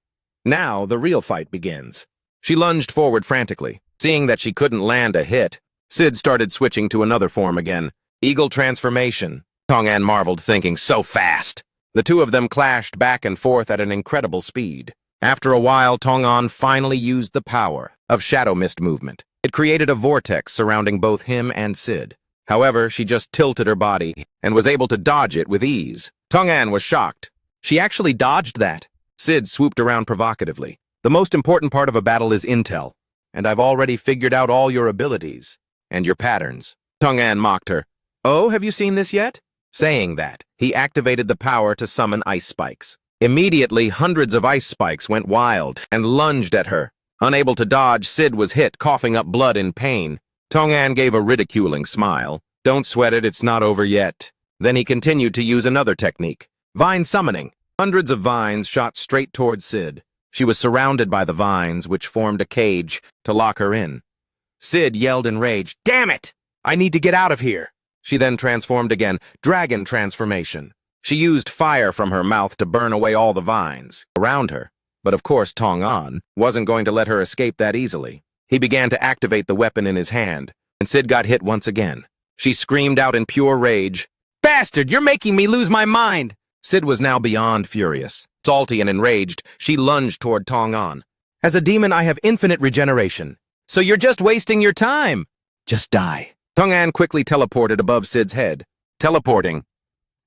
Now the real fight begins. She lunged forward frantically. Seeing that she couldn't land a hit, Sid started switching to another form again. Eagle transformation. Tong-an marveled, thinking, so fast. The two of them clashed back and forth at an incredible speed. After a while, Tong-an finally used the power of shadow mist movement. It created a vortex surrounding both him and Sid. However, she just tilted her body and was able to dodge it with ease. Tong-an was shocked. She actually dodged that. Sid swooped around provocatively. "The most important part of a battle is intel, and I've already figured out all your abilities and your patterns." Tong-an mocked her. "Oh, have you seen this yet?" Saying that, he activated the power to summon ice spikes. Immediately, hundreds of ice spikes went wild and lunged at her. Unable to dodge, Sid was hit, coughing up blood in pain. Tong-an gave a ridiculing smile. "Don't sweat it, it's not over yet." Then he continued to use another technique. Vine summoning. Hundreds of vines shot straight toward Sid. She was surrounded by the vines, which formed a cage to lock her in. Sid yelled in rage, "Damn it! I need to get out of here!" She then transformed again. Dragon transformation. She used fire from her mouth to burn away all the vines around her. But of course Tong-an wasn't going to let her escape that easily. He began to activate the weapon in his hand, and Sid got hit once again. She screamed out in pure rage, "Bastard, you're making me lose my mind!" Sid was now beyond furious. Salty and enraged, she lunged toward Tong-an. "As a demon, I have infinite regeneration. So you're just wasting your time. Just die." Tong-an quickly teleported above Sid's head. Teleporting.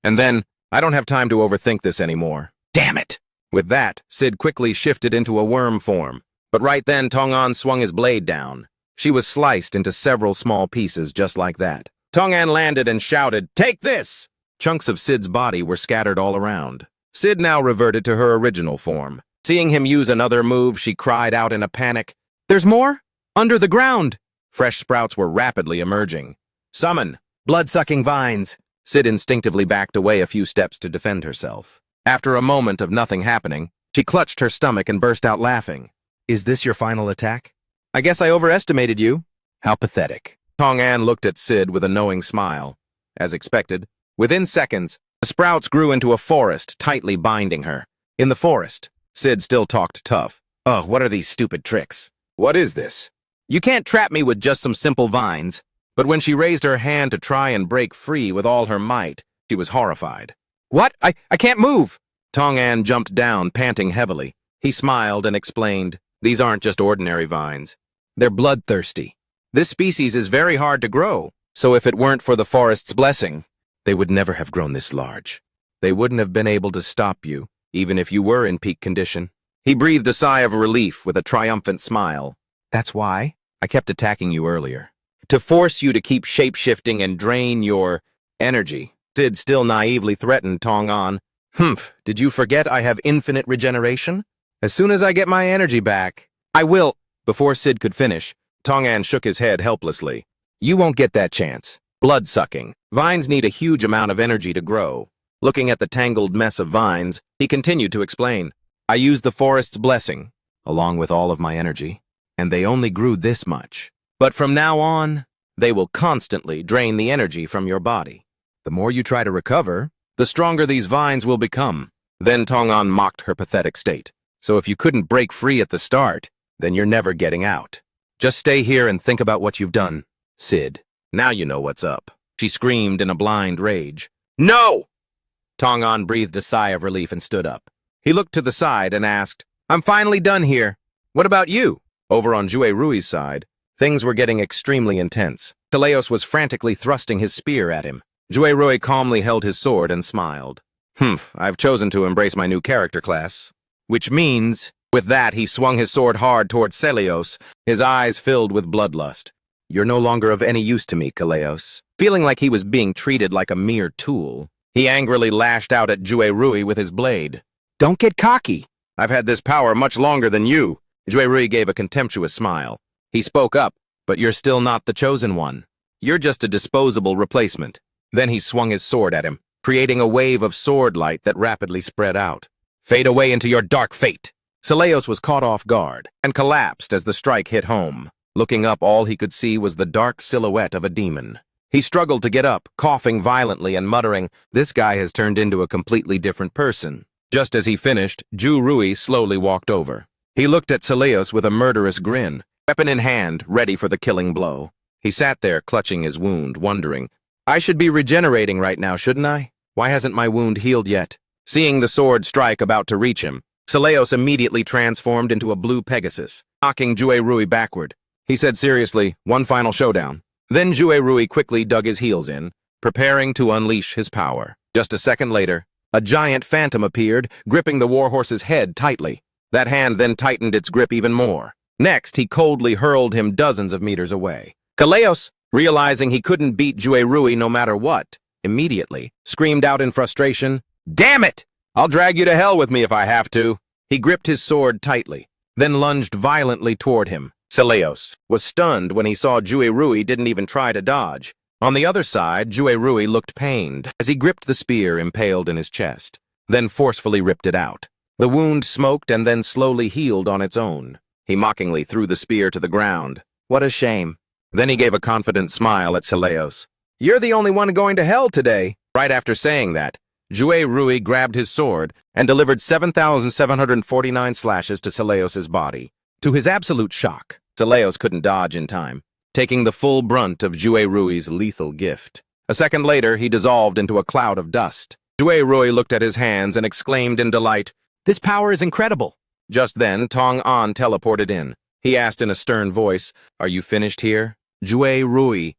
And then, "I don't have time to overthink this anymore. Damn it!" With that, Sid quickly shifted into a worm form. But right then, Tong-an swung his blade down. She was sliced into several small pieces just like that. Tong-an landed and shouted, "Take this!" Chunks of Sid's body were scattered all around. Sid now reverted to her original form. Seeing him use another move, she cried out in a panic, "There's more? Under the ground!" Fresh sprouts were rapidly emerging. "Summon! Blood-sucking vines!" Sid instinctively backed away a few steps to defend herself. After a moment of nothing happening, she clutched her stomach and burst out laughing. "Is this your final attack? I guess I overestimated you. How pathetic." Tong-an looked at Sid with a knowing smile. As expected, within seconds, the sprouts grew into a forest, tightly binding her. In the forest, Sid still talked tough. "Ugh, what are these stupid tricks? What is this? You can't trap me with just some simple vines." But when she raised her hand to try and break free with all her might, she was horrified. "What? I can't move!" Tong-an jumped down, panting heavily. He smiled and explained, "These aren't just ordinary vines. They're bloodthirsty. This species is very hard to grow, so if it weren't for the forest's blessing, they would never have grown this large. They wouldn't have been able to stop you, even if you were in peak condition." He breathed a sigh of relief with a triumphant smile. "That's why I kept attacking you earlier. To force you to keep shape-shifting and drain your energy." Sid still naively threatened Tong-an. "Humph, did you forget I have infinite regeneration? As soon as I get my energy back, I will—" Before Sid could finish, Tong-an shook his head helplessly. "You won't get that chance. Blood-sucking. Vines need a huge amount of energy to grow." Looking at the tangled mess of vines, he continued to explain. "I used the forest's blessing, along with all of my energy, and they only grew this much. But from now on, they will constantly drain the energy from your body. The more you try to recover, the stronger these vines will become." Then Tong-an mocked her pathetic state. "So if you couldn't break free at the start, then you're never getting out. Just stay here and think about what you've done. Sid, now you know what's up." She screamed in a blind rage. "No!" Tong-an breathed a sigh of relief and stood up. He looked to the side and asked, "I'm finally done here. What about you?" Over on Jue-rui's side, things were getting extremely intense. Teleos was frantically thrusting his spear at him. Jue-rui calmly held his sword and smiled. I've chosen to embrace my new character class. Which means..." With that, he swung his sword hard toward Celeos, his eyes filled with bloodlust. "You're no longer of any use to me, Celeos." Feeling like he was being treated like a mere tool, he angrily lashed out at Jue-rui with his blade. "Don't get cocky. I've had this power much longer than you. Juerui gave a contemptuous smile. He spoke up, but you're still not the chosen one. You're just a disposable replacement. Then he swung his sword at him, creating a wave of sword light that rapidly spread out. Fade away into your dark fate. Saleos was caught off guard and collapsed as the strike hit home. Looking up, all he could see was the dark silhouette of a demon. He struggled to get up, coughing violently and muttering, "This guy has turned into a completely different person." Just as he finished, Juerui slowly walked over. He looked at Saleos with a murderous grin, weapon in hand, ready for the killing blow. He sat there, clutching his wound, wondering, I should be regenerating right now, shouldn't I? Why hasn't my wound healed yet? Seeing the sword strike about to reach him, Saleos immediately transformed into a blue Pegasus, knocking Juerui backward. He said seriously, "One final showdown." Then Juerui quickly dug his heels in, preparing to unleash his power. Just a second later, a giant phantom appeared, gripping the warhorse's head tightly. That hand then tightened its grip even more. Next, he coldly hurled him dozens of meters away. Saleos, realizing he couldn't beat Juerui no matter what, immediately screamed out in frustration, "Damn it! I'll drag you to hell with me if I have to." He gripped his sword tightly, then lunged violently toward him. Saleos was stunned when he saw Juerui didn't even try to dodge. On the other side, Juerui looked pained as he gripped the spear impaled in his chest, then forcefully ripped it out. The wound smoked and then slowly healed on its own. He mockingly threw the spear to the ground. What a shame. Then he gave a confident smile at Saleos. "You're the only one going to hell today." Right after saying that, Juerui grabbed his sword and delivered 7,749 slashes to Saleos' body. To his absolute shock, Saleos couldn't dodge in time, taking the full brunt of Juerui's lethal gift. A second later, he dissolved into a cloud of dust. Juerui looked at his hands and exclaimed in delight, "This power is incredible." Just then, Tong An teleported in. He asked in a stern voice, "Are you finished here?" Juerui.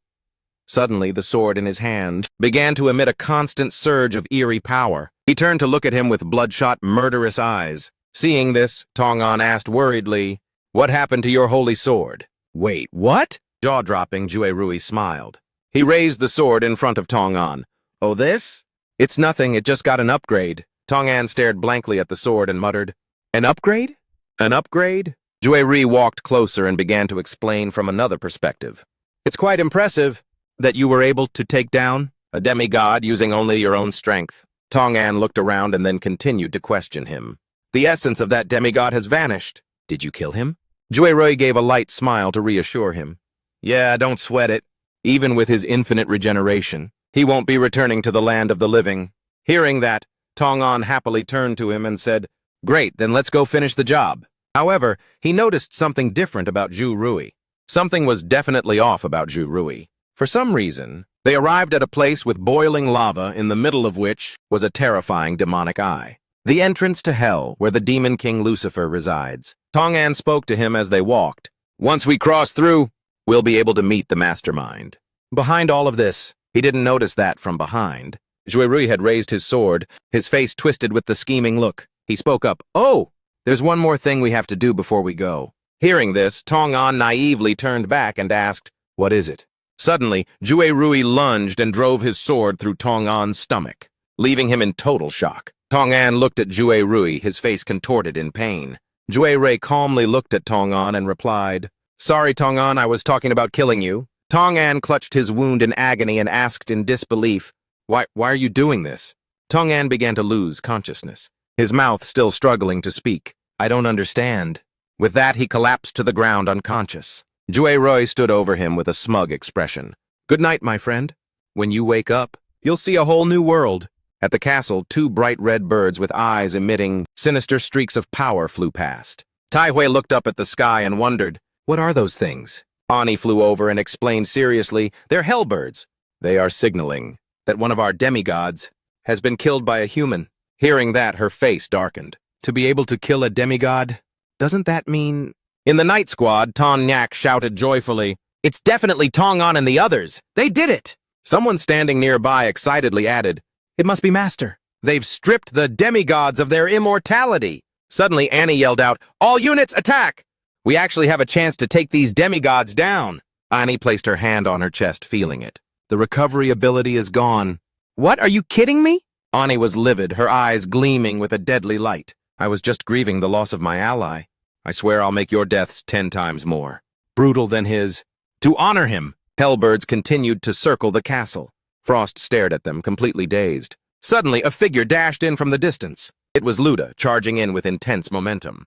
Suddenly, the sword in his hand began to emit a constant surge of eerie power. He turned to look at him with bloodshot, murderous eyes. Seeing this, Tong An asked worriedly, "What happened to your holy sword?" "Wait, what?" Jaw-dropping, Juerui smiled. He raised the sword in front of Tong An. "Oh, this? It's nothing, it just got an upgrade." Tong An stared blankly at the sword and muttered, "An upgrade? An upgrade?" Juerui walked closer and began to explain from another perspective. "It's quite impressive that you were able to take down a demigod using only your own strength." Tong An looked around and then continued to question him. "The essence of that demigod has vanished. Did you kill him?" Juerui gave a light smile to reassure him. "Yeah, don't sweat it. Even with his infinite regeneration, he won't be returning to the land of the living." Hearing that, Tong An happily turned to him and said, "Great, then let's go finish the job." However, he noticed something different about Juerui. Something was definitely off about Juerui. For some reason, they arrived at a place with boiling lava in the middle of which was a terrifying demonic eye. The entrance to hell where the demon king Lucifer resides. Tong An spoke to him as they walked. "Once we cross through, we'll be able to meet the mastermind." Behind all of this, he didn't notice that from behind. Juerui had raised his sword, his face twisted with the scheming look. He spoke up, "Oh, there's one more thing we have to do before we go." Hearing this, Tong An naively turned back and asked, "What is it?" Suddenly, Juerui lunged and drove his sword through Tong An's stomach, leaving him in total shock. Tong An looked at Juerui, his face contorted in pain. Juerui calmly looked at Tong An and replied, "Sorry, Tong An, I was talking about killing you." Tong An clutched his wound in agony and asked in disbelief, Why are you doing this?" Tong An began to lose consciousness, his mouth still struggling to speak. "I don't understand." With that, he collapsed to the ground unconscious. Juerui stood over him with a smug expression. "Good night, my friend. When you wake up, you'll see a whole new world." At the castle, two bright red birds with eyes emitting sinister streaks of power flew past. Taihui looked up at the sky and wondered, "What are those things?" Ani flew over and explained seriously, "They're hellbirds. They are signaling that one of our demigods has been killed by a human." Hearing that, her face darkened. To be able to kill a demigod? Doesn't that mean... In the night squad, Ton Nyak shouted joyfully, "It's definitely Tong An and the others! They did it!" Someone standing nearby excitedly added, "It must be Master. They've stripped the demigods of their immortality." Suddenly, Annie yelled out, "All units, attack! We actually have a chance to take these demigods down." Annie placed her hand on her chest, feeling it. "The recovery ability is gone." "What, are you kidding me?" Annie was livid, her eyes gleaming with a deadly light. I was just grieving the loss of my ally. I swear I'll make your deaths 10 times more brutal than his. To honor him, hellbirds continued to circle the castle. Frost stared at them, completely dazed. Suddenly, a figure dashed in from the distance. It was Luda, charging in with intense momentum.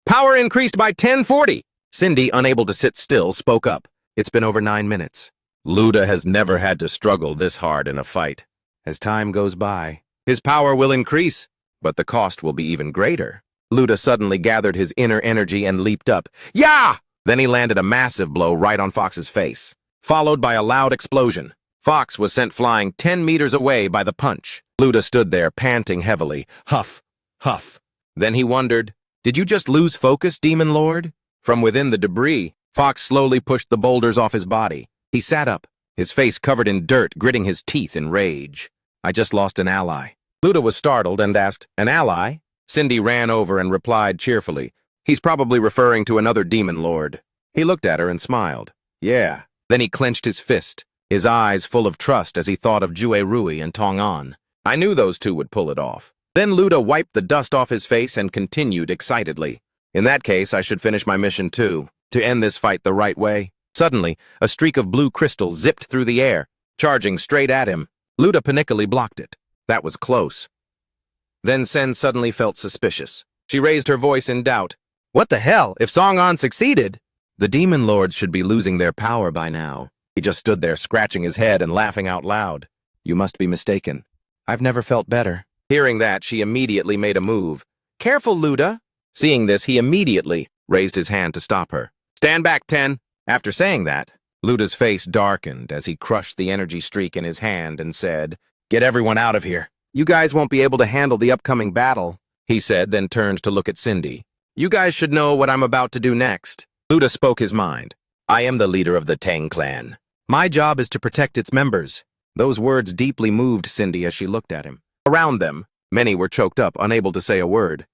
Power increased by 1040! Cindy, unable to sit still, spoke up. It's been over 9 minutes. Luda has never had to struggle this hard in a fight. As time goes by, his power will increase, but the cost will be even greater. Luda suddenly gathered his inner energy and leaped up. Yeah! Then he landed a massive blow right on Fox's face, followed by a loud explosion. Fox was sent flying 10 meters away by the punch. Luda stood there, panting heavily. Huff, huff. Then he wondered, did you just lose focus, Demon Lord? From within the debris, Fox slowly pushed the boulders off his body. He sat up, his face covered in dirt, gritting his teeth in rage. I just lost an ally. Luda was startled and asked, an ally? Cindy ran over and replied cheerfully, he's probably referring to another Demon Lord. He looked at her and smiled. Yeah. Then he clenched his fist, his eyes full of trust as he thought of Jue Rui and Tong An. I knew those two would pull it off. Then Luda wiped the dust off his face and continued excitedly. In that case, I should finish my mission too, to end this fight the right way. Suddenly, a streak of blue crystal zipped through the air, charging straight at him. Luda panically blocked it. That was close. Then Sen suddenly felt suspicious. She raised her voice in doubt. What the hell? If Song An succeeded? The Demon Lords should be losing their power by now. He just stood there, scratching his head and laughing out loud. You must be mistaken. I've never felt better. Hearing that, she immediately made a move. Careful, Luda. Seeing this, he immediately raised his hand to stop her. Stand back, Ten. After saying that, Luda's face darkened as he crushed the energy streak in his hand and said, Get everyone out of here. You guys won't be able to handle the upcoming battle, he said, then turned to look at Cindy. You guys should know what I'm about to do next. Luda spoke his mind. I am the leader of the Tang clan. My job is to protect its members. Those words deeply moved Cindy as she looked at him. Around them, many were choked up, unable to say a word.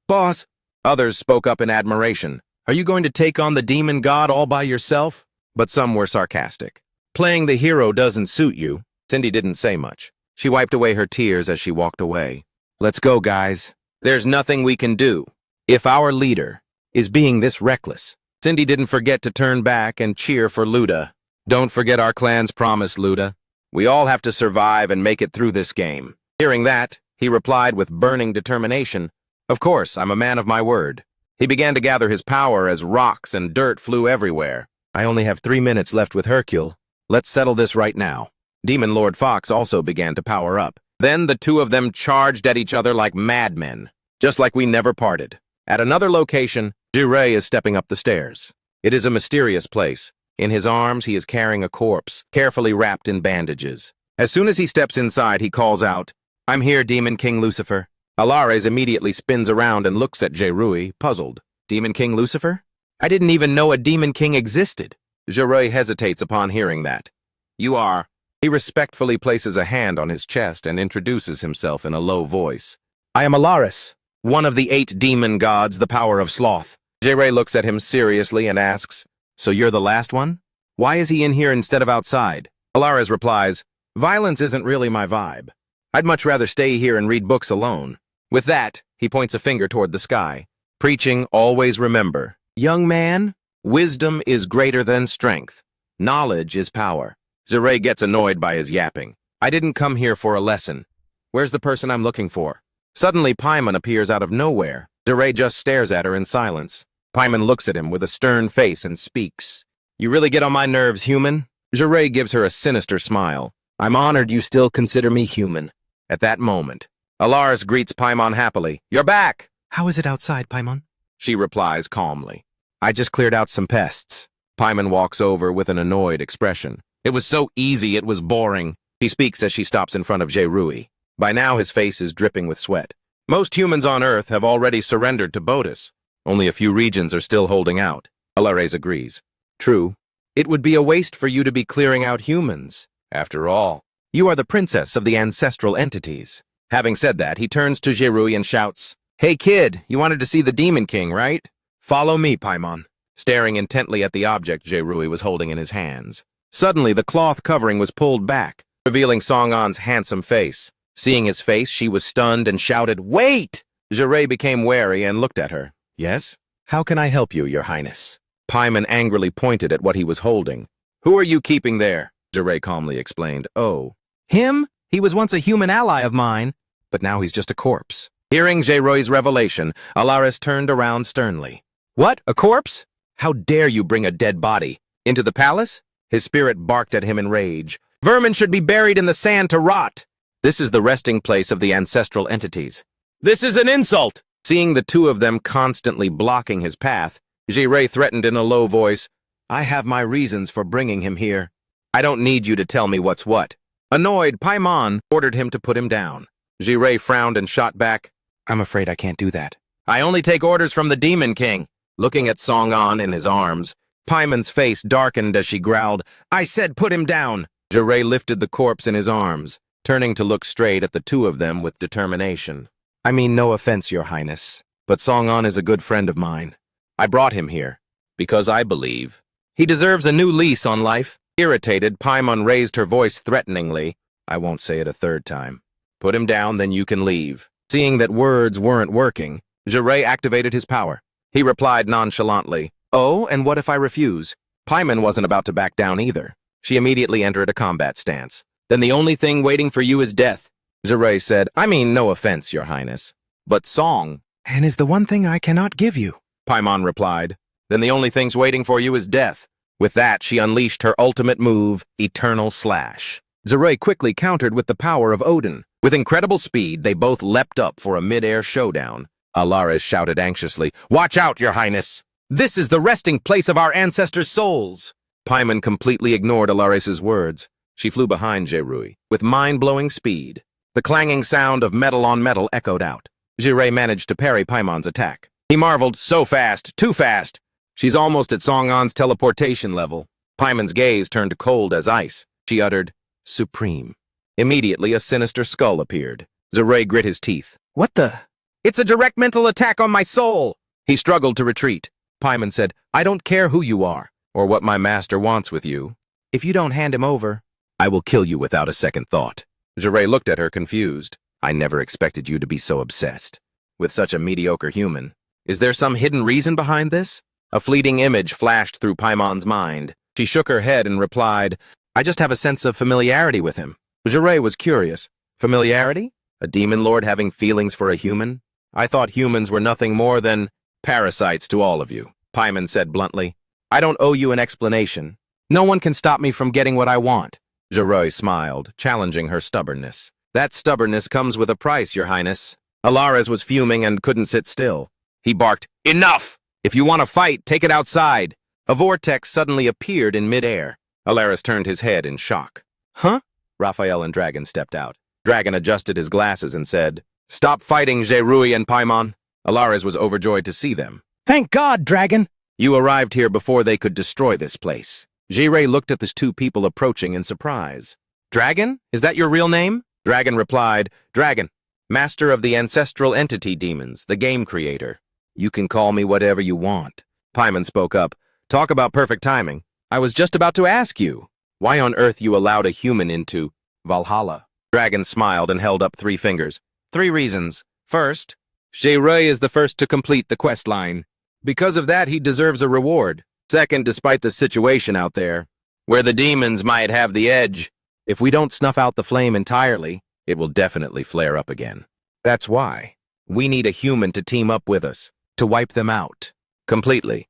Boss! Others spoke up in admiration. Are you going to take on the demon god all by yourself? But some were sarcastic. Playing the hero doesn't suit you. Cindy didn't say much. She wiped away her tears as she walked away. Let's go, guys. There's nothing we can do. If our leader is being this reckless. Cindy didn't forget to turn back and cheer for Luda. Don't forget our clan's promise, Luda. We all have to survive and make it through this game. Hearing that, he replied with burning determination, Of course, I'm a man of my word. He began to gather his power as rocks and dirt flew everywhere. I only have 3 minutes left with Hercule. Let's settle this right now. Demon Lord Fox also began to power up. Then the two of them charged at each other like madmen, just like we never parted. At another location, Jure is stepping up the stairs. It is a mysterious place. In his arms, he is carrying a corpse, carefully wrapped in bandages. As soon as he steps inside, he calls out, I'm here, Demon King Lucifer. Alares immediately spins around and looks at Jerui, puzzled. Demon King Lucifer? I didn't even know a Demon King existed. Jerui hesitates upon hearing that. You are. He respectfully places a hand on his chest and introduces himself in a low voice. I am Alares, one of the 8 demon gods, the power of sloth. Jerui looks at him seriously and asks, So you're the last one? Why is he in here instead of outside? Alares replies, Violence isn't really my vibe. I'd much rather stay here and read books alone. With that, he points a finger toward the sky. Preaching, always remember. Young man, wisdom is greater than strength. Knowledge is power. Zure gets annoyed by his yapping. I didn't come here for a lesson. Where's the person I'm looking for? Suddenly, Paimon appears out of nowhere. Zure just stares at her in silence. Paimon looks at him with a stern face and speaks. You really get on my nerves, human? Zure gives her a sinister smile. I'm honored you still consider me human. At that moment, Alaris greets Paimon happily. You're back! How is it outside, Paimon? She replies calmly. I just cleared out some pests. Paimon walks over with an annoyed expression. It was so easy, it was boring. He speaks as she stops in front of Jerui. By now, his face is dripping with sweat. Most humans on Earth have already surrendered to Bodis. Only a few regions are still holding out. Alares agrees. True. It would be a waste for you to be clearing out humans. After all, you are the princess of the ancestral entities. Having said that, he turns to Jerui and shouts, Hey kid, you wanted to see the Demon King, right? Follow me, Paimon. Staring intently at the object Jerui was holding in his hands. Suddenly, the cloth covering was pulled back, revealing Song An's handsome face. Seeing his face, she was stunned and shouted, Wait! Jiray became wary and looked at her. Yes? How can I help you, Your Highness? Paimon angrily pointed at what he was holding. Who are you keeping there? Jiray calmly explained. Oh. Him? He was once a human ally of mine, but now he's just a corpse. Hearing Jiray's revelation, Alaris turned around sternly. What? A corpse? How dare you bring a dead body into the palace? His spirit barked at him in rage. Vermin should be buried in the sand to rot. This is the resting place of the ancestral entities. This is an insult! Seeing the two of them constantly blocking his path, Jiray threatened in a low voice, I have my reasons for bringing him here. I don't need you to tell me what's what. Annoyed, Paimon ordered him to put him down. Jiray frowned and shot back. I'm afraid I can't do that. I only take orders from the Demon King. Looking at Song-an in his arms, Paimon's face darkened as she growled, I said put him down. Jiray lifted the corpse in his arms, turning to look straight at the two of them with determination. I mean no offense, Your Highness, but Song-an is a good friend of mine. I brought him here, because I believe he deserves a new lease on life. Irritated, Paimon raised her voice threateningly. I won't say it a third time. Put him down, then you can leave. Seeing that words weren't working, Jiray activated his power. He replied nonchalantly, Oh, and what if I refuse? Paimon wasn't about to back down either. She immediately entered a combat stance. Then the only thing waiting for you is death. Jiray said, I mean no offense, Your Highness, but song, and is the one thing I cannot give you. Paimon replied, Then the only thing's waiting for you is death. With that, she unleashed her ultimate move, Eternal Slash. Jiray quickly countered with the power of Odin. With incredible speed, they both leapt up for a mid-air showdown. Alaris shouted anxiously, Watch out, Your Highness! This is the resting place of our ancestors' souls! Paimon completely ignored Alaris's words. She flew behind Jiray with mind-blowing speed. The clanging sound of metal on metal echoed out. Jiray managed to parry Paimon's attack. He marveled, so fast, too fast. She's almost at Song-an's teleportation level. Paimon's gaze turned cold as ice. She uttered, Supreme. Immediately, a sinister skull appeared. Jiray grit his teeth. What the? It's a direct mental attack on my soul! He struggled to retreat. Paimon said, I don't care who you are, or what my master wants with you. If you don't hand him over, I will kill you without a second thought. Jiray looked at her confused. I never expected you to be so obsessed with such a mediocre human. Is there some hidden reason behind this? A fleeting image flashed through Paimon's mind. She shook her head and replied, I just have a sense of familiarity with him. Jiray was curious. Familiarity? A demon lord having feelings for a human? I thought humans were nothing more than parasites to all of you. Paimon said bluntly, I don't owe you an explanation. No one can stop me from getting what I want. Jiray smiled, challenging her stubbornness. That stubbornness comes with a price, Your Highness. Alaris was fuming and couldn't sit still. He barked, Enough! If you want to fight, take it outside. A vortex suddenly appeared in midair. Alaris turned his head in shock. Huh? Raphael and Dragon stepped out. Dragon adjusted his glasses and said, Stop fighting, Jiray and Paimon. Alaris was overjoyed to see them. Thank God, Dragon! You arrived here before they could destroy this place. Jiray looked at the two people approaching in surprise. Dragon? Is that your real name? Dragon replied, Dragon, master of the ancestral entity demons, the game creator. You can call me whatever you want. Paimon spoke up. Talk about perfect timing. I was just about to ask you, why on earth you allowed a human into Valhalla? Dragon smiled and held up 3 fingers. 3 reasons. First, Jiray is the first to complete the quest line. Because of that, he deserves a reward. Second, despite the situation out there, where the demons might have the edge, if we don't snuff out the flame entirely, it will definitely flare up again. That's why we need a human to team up with us, to wipe them out. Completely.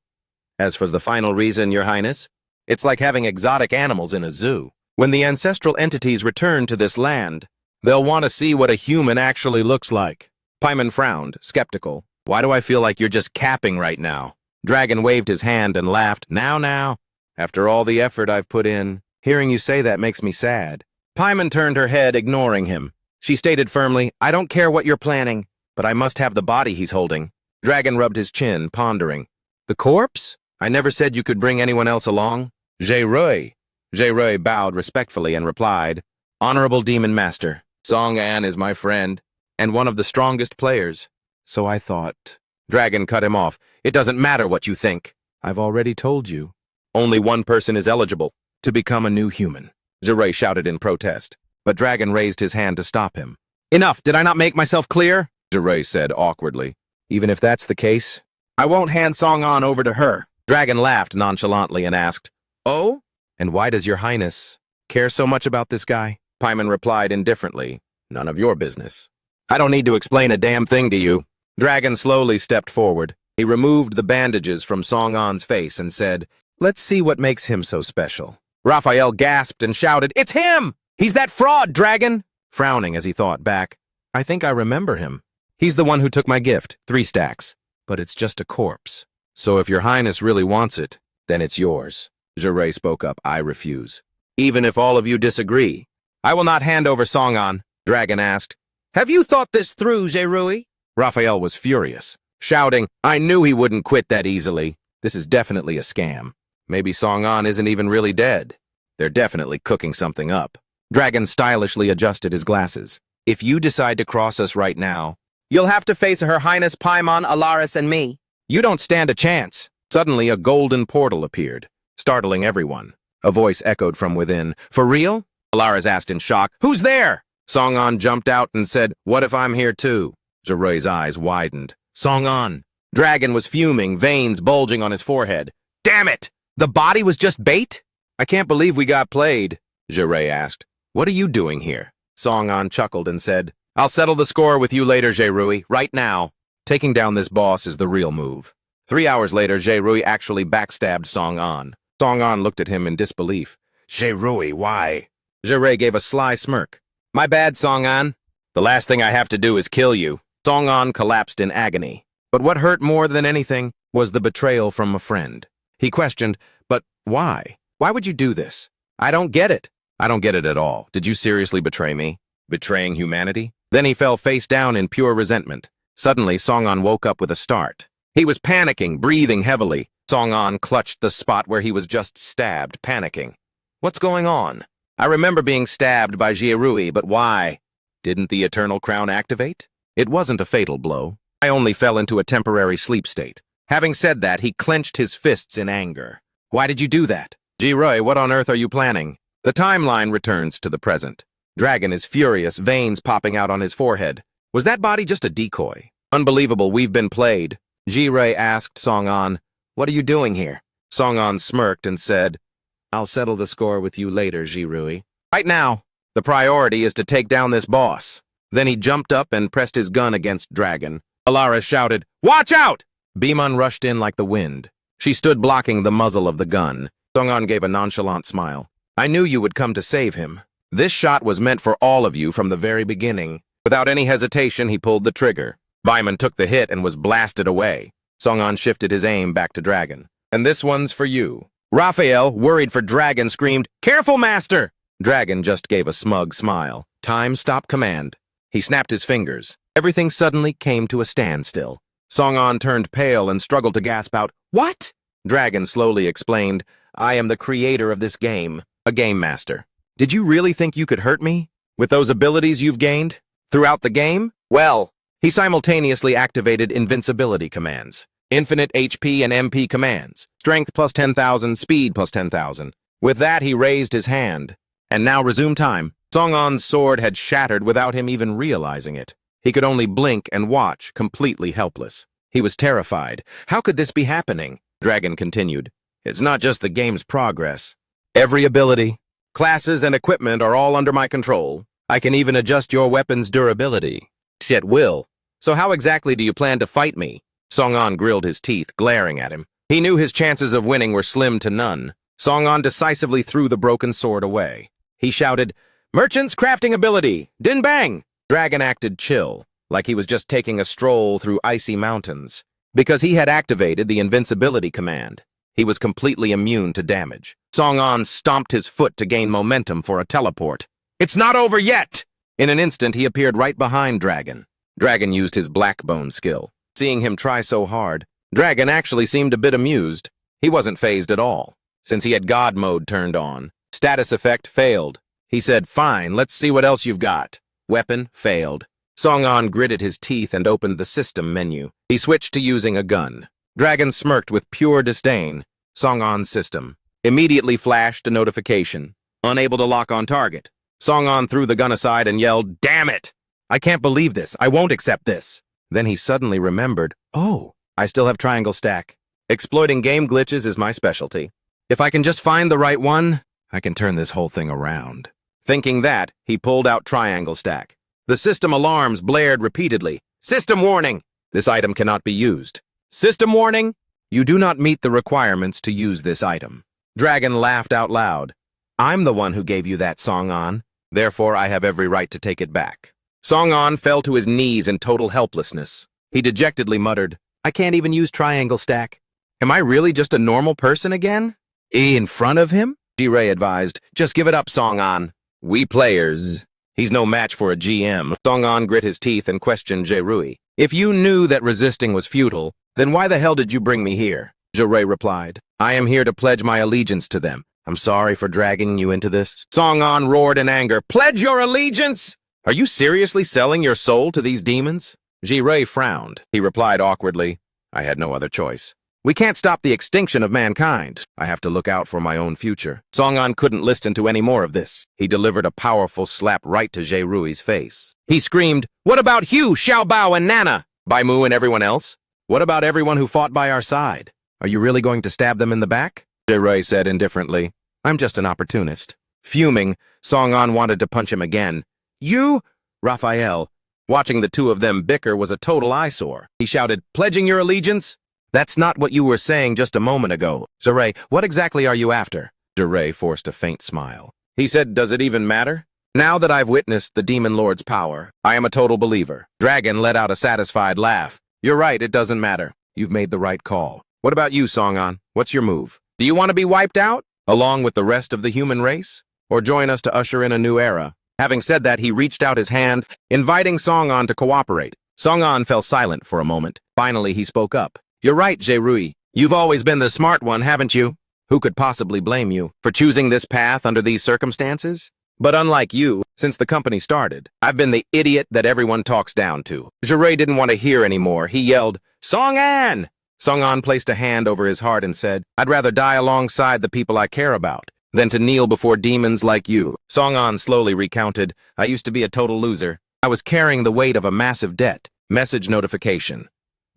As for the final reason, Your Highness, it's like having exotic animals in a zoo. When the ancestral entities return to this land, they'll want to see what a human actually looks like. Paimon frowned, skeptical. Why do I feel like you're just capping right now? Dragon waved his hand and laughed. Now. After all the effort I've put in, hearing you say that makes me sad. Paimon turned her head, ignoring him. She stated firmly, I don't care what you're planning, but I must have the body he's holding. Dragon rubbed his chin, pondering. The corpse? I never said you could bring anyone else along. Jiray. Jiray bowed respectfully and replied, Honorable Demon Master, Song-an is my friend, and one of the strongest players. So I thought. Dragon cut him off. It doesn't matter what you think. I've already told you. Only one person is eligible to become a new human. Jiray shouted in protest, but Dragon raised his hand to stop him. Enough! Did I not make myself clear? Jiray said awkwardly. Even if that's the case, I won't hand Song-an over to her. Dragon laughed nonchalantly and asked, Oh? And why does your highness care so much about this guy? Paimon replied indifferently, None of your business. I don't need to explain a damn thing to you. Dragon slowly stepped forward. He removed the bandages from Song-an's face and said, Let's see what makes him so special. Raphael gasped and shouted, It's him! He's that fraud, Dragon! Frowning as he thought back, I think I remember him. He's the one who took my gift, 3 stacks. But it's just a corpse. So if your highness really wants it, then it's yours. Jiray spoke up, I refuse. Even if all of you disagree, I will not hand over Song-an. Dragon asked, Have you thought this through, Zerui? Raphael was furious, shouting, I knew he wouldn't quit that easily. This is definitely a scam. Maybe Song-an isn't even really dead. They're definitely cooking something up. Dragon stylishly adjusted his glasses. If you decide to cross us right now, you'll have to face Her Highness Paimon, Alaris, and me. You don't stand a chance. Suddenly, a golden portal appeared, startling everyone. A voice echoed from within. For real? Alaris asked in shock. Who's there? Song-an jumped out and said, What if I'm here too? Jirai's eyes widened. Song-an. Dragon was fuming, veins bulging on his forehead. Damn it! The body was just bait? I can't believe we got played, Jirai asked. What are you doing here? Song-an chuckled and said, I'll settle the score with you later, Zerui, right now. Taking down this boss is the real move. 3 hours later, Zerui actually backstabbed Song-an. Song-an looked at him in disbelief. Zerui, why? Jirai gave a sly smirk. My bad, Song-an. The last thing I have to do is kill you. Song-an collapsed in agony. But what hurt more than anything was the betrayal from a friend. He questioned, but why? Why would you do this? I don't get it. I don't get it at all. Did you seriously betray me? Betraying humanity? Then he fell face down in pure resentment. Suddenly, Song-an woke up with a start. He was panicking, breathing heavily. Song-an clutched the spot where he was just stabbed, panicking. What's going on? I remember being stabbed by Zerui, but why? Didn't the Eternal Crown activate? It wasn't a fatal blow. I only fell into a temporary sleep state. Having said that, he clenched his fists in anger. Why did you do that? Jirai, what on earth are you planning? The timeline returns to the present. Dragon is furious, veins popping out on his forehead. Was that body just a decoy? Unbelievable, we've been played. Jirai asked Song-an, What are you doing here? Song-an smirked and said, I'll settle the score with you later, Zerui. Right now, the priority is to take down this boss. Then he jumped up and pressed his gun against Dragon. Alaris shouted, Watch out! Beeman rushed in like the wind. She stood blocking the muzzle of the gun. Song-an gave a nonchalant smile. I knew you would come to save him. This shot was meant for all of you from the very beginning. Without any hesitation, he pulled the trigger. Beeman took the hit and was blasted away. Song-an shifted his aim back to Dragon. And this one's for you. Raphael, worried for Dragon, screamed, Careful, Master! Dragon just gave a smug smile. Time stop command. He snapped his fingers. Everything suddenly came to a standstill. Song-an turned pale and struggled to gasp out, What? Dragon slowly explained, I am the creator of this game, a game master. Did you really think you could hurt me? With those abilities you've gained? Throughout the game? Well, he simultaneously activated invincibility commands, infinite HP and MP commands, strength plus 10,000, speed plus 10,000. With that, he raised his hand. And now resume time. Song-an's sword had shattered without him even realizing it. He could only blink and watch, completely helpless. He was terrified. How could this be happening? Dragon continued. It's not just the game's progress. Every ability, classes, and equipment are all under my control. I can even adjust your weapon's durability. At will. So how exactly do you plan to fight me? Song-an grilled his teeth, glaring at him. He knew his chances of winning were slim to none. Song-an decisively threw the broken sword away. He shouted, Merchant's crafting ability! Din bang! Dragon acted chill, like he was just taking a stroll through icy mountains. Because he had activated the invincibility command, he was completely immune to damage. Song-an stomped his foot to gain momentum for a teleport. It's not over yet! In an instant, he appeared right behind Dragon. Dragon used his blackbone skill. Seeing him try so hard, Dragon actually seemed a bit amused. He wasn't fazed at all. Since he had God mode turned on, status effect failed. He said, Fine, let's see what else you've got. Weapon failed. Song-an gritted his teeth and opened the system menu. He switched to using a gun. Dragon smirked with pure disdain. Song-an's system immediately flashed a notification. Unable to lock on target. Song-an threw the gun aside and yelled, Damn it! I can't believe this. I won't accept this. Then he suddenly remembered, oh, I still have triangle stack. Exploiting game glitches is my specialty. If I can just find the right one, I can turn this whole thing around. Thinking that, he pulled out triangle stack. The system alarms blared repeatedly. System warning! This item cannot be used. System warning! You do not meet the requirements to use this item. Dragon laughed out loud. I'm the one who gave you that, Song-an. Therefore, I have every right to take it back. Song-an fell to his knees in total helplessness. He dejectedly muttered, I can't even use triangle stack. Am I really just a normal person again? In front of him? Ji-Ray advised, just give it up, Song-an. We players. He's no match for a GM. Song-an grit his teeth and questioned Ji-Ray. If you knew that resisting was futile, then why the hell did you bring me here? Ji-Ray replied, I am here to pledge my allegiance to them. I'm sorry for dragging you into this. Song-an roared in anger. Pledge your allegiance? Are you seriously selling your soul to these demons? Ji-Ray frowned. He replied awkwardly, I had no other choice. We can't stop the extinction of mankind. I have to look out for my own future. Song-an couldn't listen to any more of this. He delivered a powerful slap right to Ji-Rui's face. He screamed, What about Hugh, Xiaobao, and Nana? Bai Mu and everyone else? What about everyone who fought by our side? Are you really going to stab them in the back? Ji-Ray said indifferently, I'm just an opportunist. Fuming, Song-an wanted to punch him again. You? Raphael. Watching the two of them bicker was a total eyesore. He shouted, Pledging your allegiance? That's not what you were saying just a moment ago. Ji-Ray, what exactly are you after? Ji-Ray forced a faint smile. He said, Does it even matter? Now that I've witnessed the Demon Lord's power, I am a total believer. Dragon let out a satisfied laugh. You're right, it doesn't matter. You've made the right call. What about you, Song-an? What's your move? Do you want to be wiped out, along with the rest of the human race? Or join us to usher in a new era? Having said that, he reached out his hand, inviting Song-an to cooperate. Song-an fell silent for a moment. Finally, he spoke up. You're right, Ji-Rui. You've always been the smart one, haven't you? Who could possibly blame you for choosing this path under these circumstances? But unlike you, since the company started, I've been the idiot that everyone talks down to. Ji-Ray didn't want to hear anymore. He yelled, Song-an! Song-an placed a hand over his heart and said, I'd rather die alongside the people I care about than to kneel before demons like you. Song-an slowly recounted, I used to be a total loser. I was carrying the weight of a massive debt. Message notification.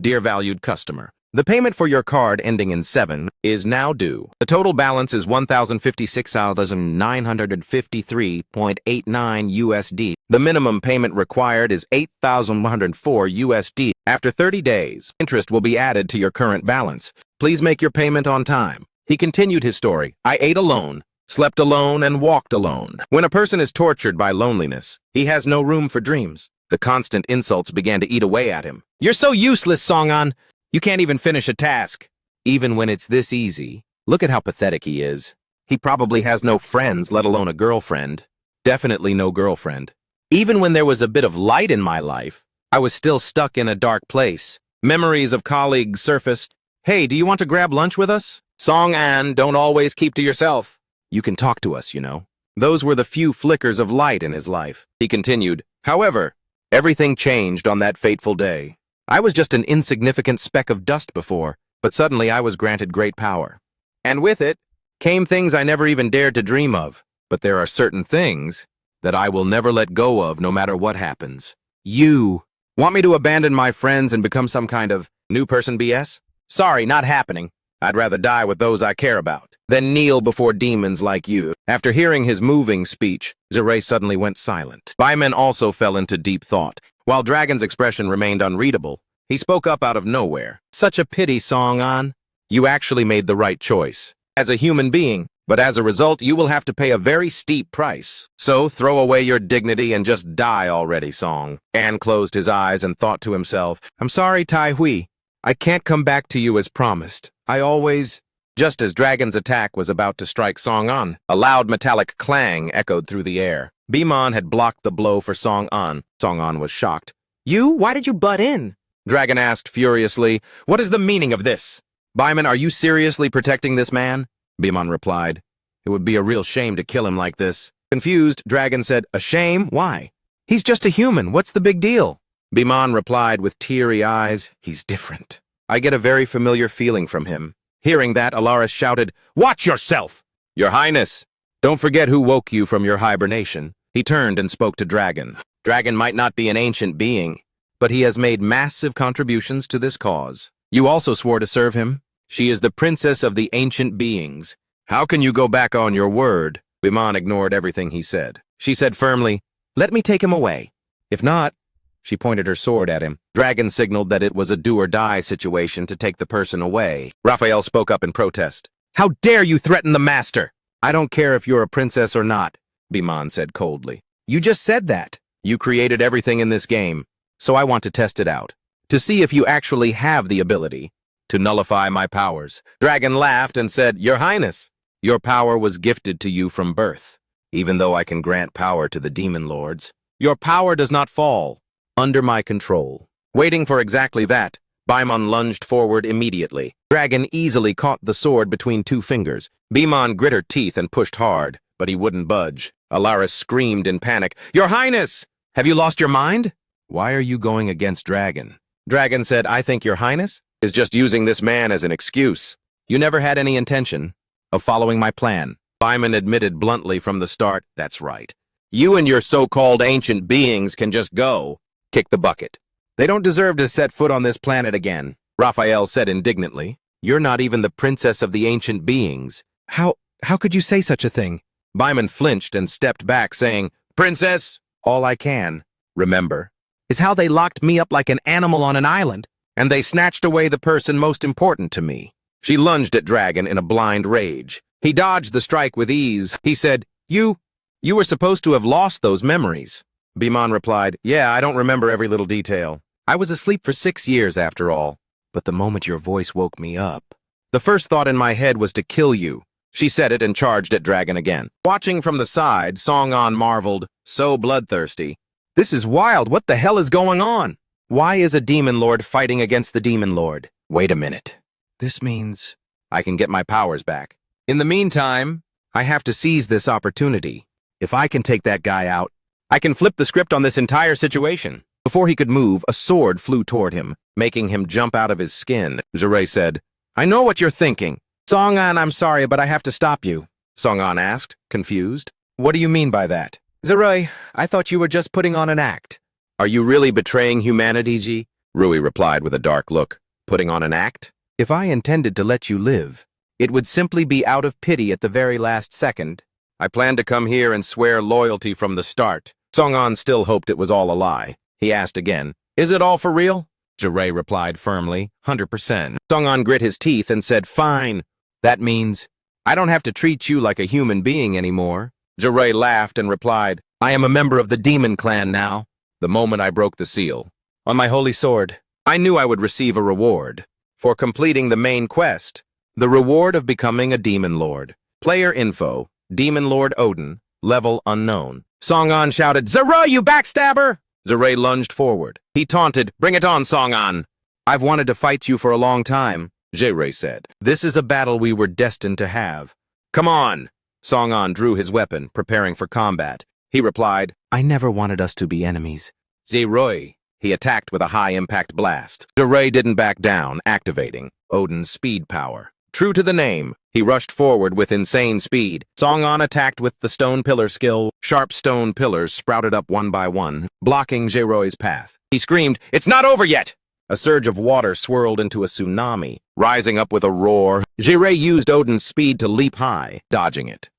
Dear valued customer, the payment for your card ending in 7 is now due. The total balance is $1,056,953.89 USD. The minimum payment required is $8,104 USD. After 30 days, interest will be added to your current balance. Please make your payment on time. He continued his story. I ate alone, slept alone, and walked alone. When a person is tortured by loneliness, he has no room for dreams. The constant insults began to eat away at him. You're so useless, Song-an. You can't even finish a task. Even when it's this easy. Look at how pathetic he is. He probably has no friends, let alone a girlfriend. Definitely no girlfriend. Even when there was a bit of light in my life, I was still stuck in a dark place. Memories of colleagues surfaced. Hey, do you want to grab lunch with us? Song-an, don't always keep to yourself. You can talk to us, you know. Those were the few flickers of light in his life. He continued, however, everything changed on that fateful day. I was just an insignificant speck of dust before, but suddenly I was granted great power. And with it came things I never even dared to dream of. But there are certain things that I will never let go of no matter what happens. You want me to abandon my friends and become some kind of new person BS? Sorry, not happening. I'd rather die with those I care about than kneel before demons like you. After hearing his moving speech, Ji-Ray suddenly went silent. Baiman also fell into deep thought. While Dragon's expression remained unreadable, he spoke up out of nowhere. Such a pity, Song-an. You actually made the right choice as a human being, but as a result, you will have to pay a very steep price. So throw away your dignity and just die already, Song. An closed his eyes and thought to himself, I'm sorry, Tai Hui. I can't come back to you as promised. I always... Just as Dragon's attack was about to strike Song-an, a loud metallic clang echoed through the air. Bimon had blocked the blow for Song-an. Song-an was shocked. You? Why did you butt in? Dragon asked furiously. What is the meaning of this? Baiman, are you seriously protecting this man? Bimon replied. It would be a real shame to kill him like this. Confused, Dragon said, a shame? Why? He's just a human. What's the big deal? Bimon replied with teary eyes. He's different. I get a very familiar feeling from him. Hearing that, Alaris shouted, Watch yourself! Your Highness! Don't forget who woke you from your hibernation. He turned and spoke to Dragon. Dragon might not be an ancient being, but he has made massive contributions to this cause. You also swore to serve him. She is the princess of the ancient beings. How can you go back on your word? Biman ignored everything he said. She said firmly, let me take him away. If not, she pointed her sword at him. Dragon signaled that it was a do-or-die situation to take the person away. Raphael spoke up in protest. How dare you threaten the master? I don't care if you're a princess or not, Biman said coldly. You just said that. You created everything in this game, so I want to test it out, to see if you actually have the ability to nullify my powers. Dragon laughed and said, Your Highness, your power was gifted to you from birth. Even though I can grant power to the demon lords, your power does not fall under my control. Waiting for exactly that, Biman lunged forward immediately. Dragon easily caught the sword between two fingers. Biman grit her teeth and pushed hard, but he wouldn't budge. Alaris screamed in panic, Your Highness! Have you lost your mind? Why are you going against Dragon? Dragon said, I think Your Highness is just using this man as an excuse. You never had any intention of following my plan. Biman admitted bluntly from the start, that's right. You and your so-called ancient beings can just go. Kick the bucket. They don't deserve to set foot on this planet again. Raphael said indignantly, You're not even the princess of the ancient beings. How could you say such a thing? Biman flinched and stepped back, saying, Princess, all I can remember is how they locked me up like an animal on an island, and they snatched away the person most important to me. She lunged at Dragon in a blind rage. He dodged the strike with ease. He said, You were supposed to have lost those memories. Biman replied, Yeah, I don't remember every little detail. I was asleep for 6 years after all, but the moment your voice woke me up, the first thought in my head was to kill you. She said it and charged at Dragon again. Watching from the side, Song-an marveled, so bloodthirsty. This is wild. What the hell is going on? Why is a demon lord fighting against the demon lord? Wait a minute. This means I can get my powers back. In the meantime, I have to seize this opportunity. If I can take that guy out, I can flip the script on this entire situation. Before he could move, a sword flew toward him, making him jump out of his skin. Jireh said, I know what you're thinking. Song-an, I'm sorry, but I have to stop you. Song-an asked, confused. What do you mean by that? Jireh, I thought you were just putting on an act. Are you really betraying humanity, Ji? Rui replied with a dark look. Putting on an act? If I intended to let you live, it would simply be out of pity at the very last second. I planned to come here and swear loyalty from the start. Song-an still hoped it was all a lie. He asked again, Is it all for real? Jireh replied firmly, 100%. Song-an grit his teeth and said, Fine. That means I don't have to treat you like a human being anymore. Jireh laughed and replied, I am a member of the demon clan now. The moment I broke the seal on my holy sword, I knew I would receive a reward for completing the main quest, the reward of becoming a demon lord. Player info, Demon Lord Odin, level unknown. Song-an shouted, Jireh, you backstabber! Jireh lunged forward. He taunted, Bring it on, Song-an! I've wanted to fight you for a long time, Jireh said. This is a battle we were destined to have. Come on! Song-an drew his weapon, preparing for combat. He replied, I never wanted us to be enemies. Jireh. He attacked with a high-impact blast. Jireh didn't back down, activating Odin's speed power. True to the name, he rushed forward with insane speed. Song-an attacked with the stone pillar skill. Sharp stone pillars sprouted up one by one, blocking Jireh's path. He screamed, It's not over yet! A surge of water swirled into a tsunami, rising up with a roar. Jireh used Odin's speed to leap high, dodging it.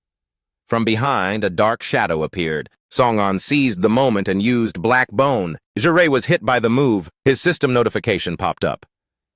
From behind, a dark shadow appeared. Song-an seized the moment and used Black Bone. Jireh was hit by the move. His system notification popped up.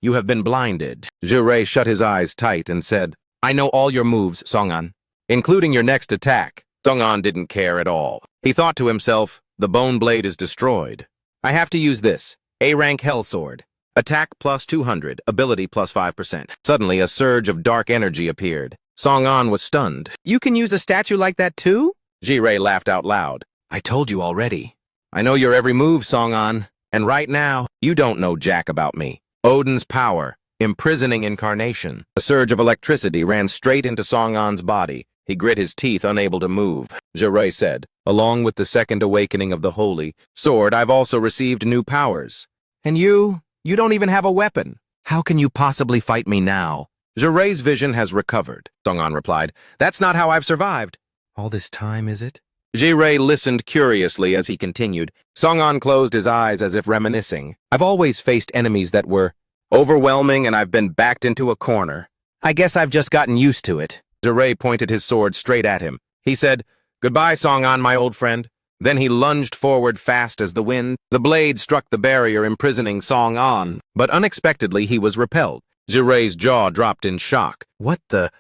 You have been blinded. Jireh shut his eyes tight and said, I know all your moves, Song-an, including your next attack. Song-an didn't care at all. He thought to himself, the bone blade is destroyed. I have to use this. A-rank Hell Sword. Attack plus 200, ability plus 5%. Suddenly, a surge of dark energy appeared. Song-an was stunned. You can use a statue like that too? Jireh laughed out loud. I told you already. I know your every move, Song-an, and right now, you don't know jack about me. Odin's power, imprisoning incarnation. A surge of electricity ran straight into Song-an's body. He grit his teeth, unable to move. Jireh said, along with the second awakening of the holy sword, I've also received new powers. And you don't even have a weapon. How can you possibly fight me now? Jireh's vision has recovered, Song-an replied. That's not how I've survived. All this time, is it? Ji-Ray listened curiously as he continued. Song-an closed his eyes as if reminiscing. I've always faced enemies that were overwhelming, and I've been backed into a corner. I guess I've just gotten used to it. Ji-Ray pointed his sword straight at him. He said, "Goodbye, Song-an, my old friend." Then he lunged forward fast as the wind. The blade struck the barrier imprisoning Song-an, but unexpectedly he was repelled. Ji-Ray's jaw dropped in shock. What the?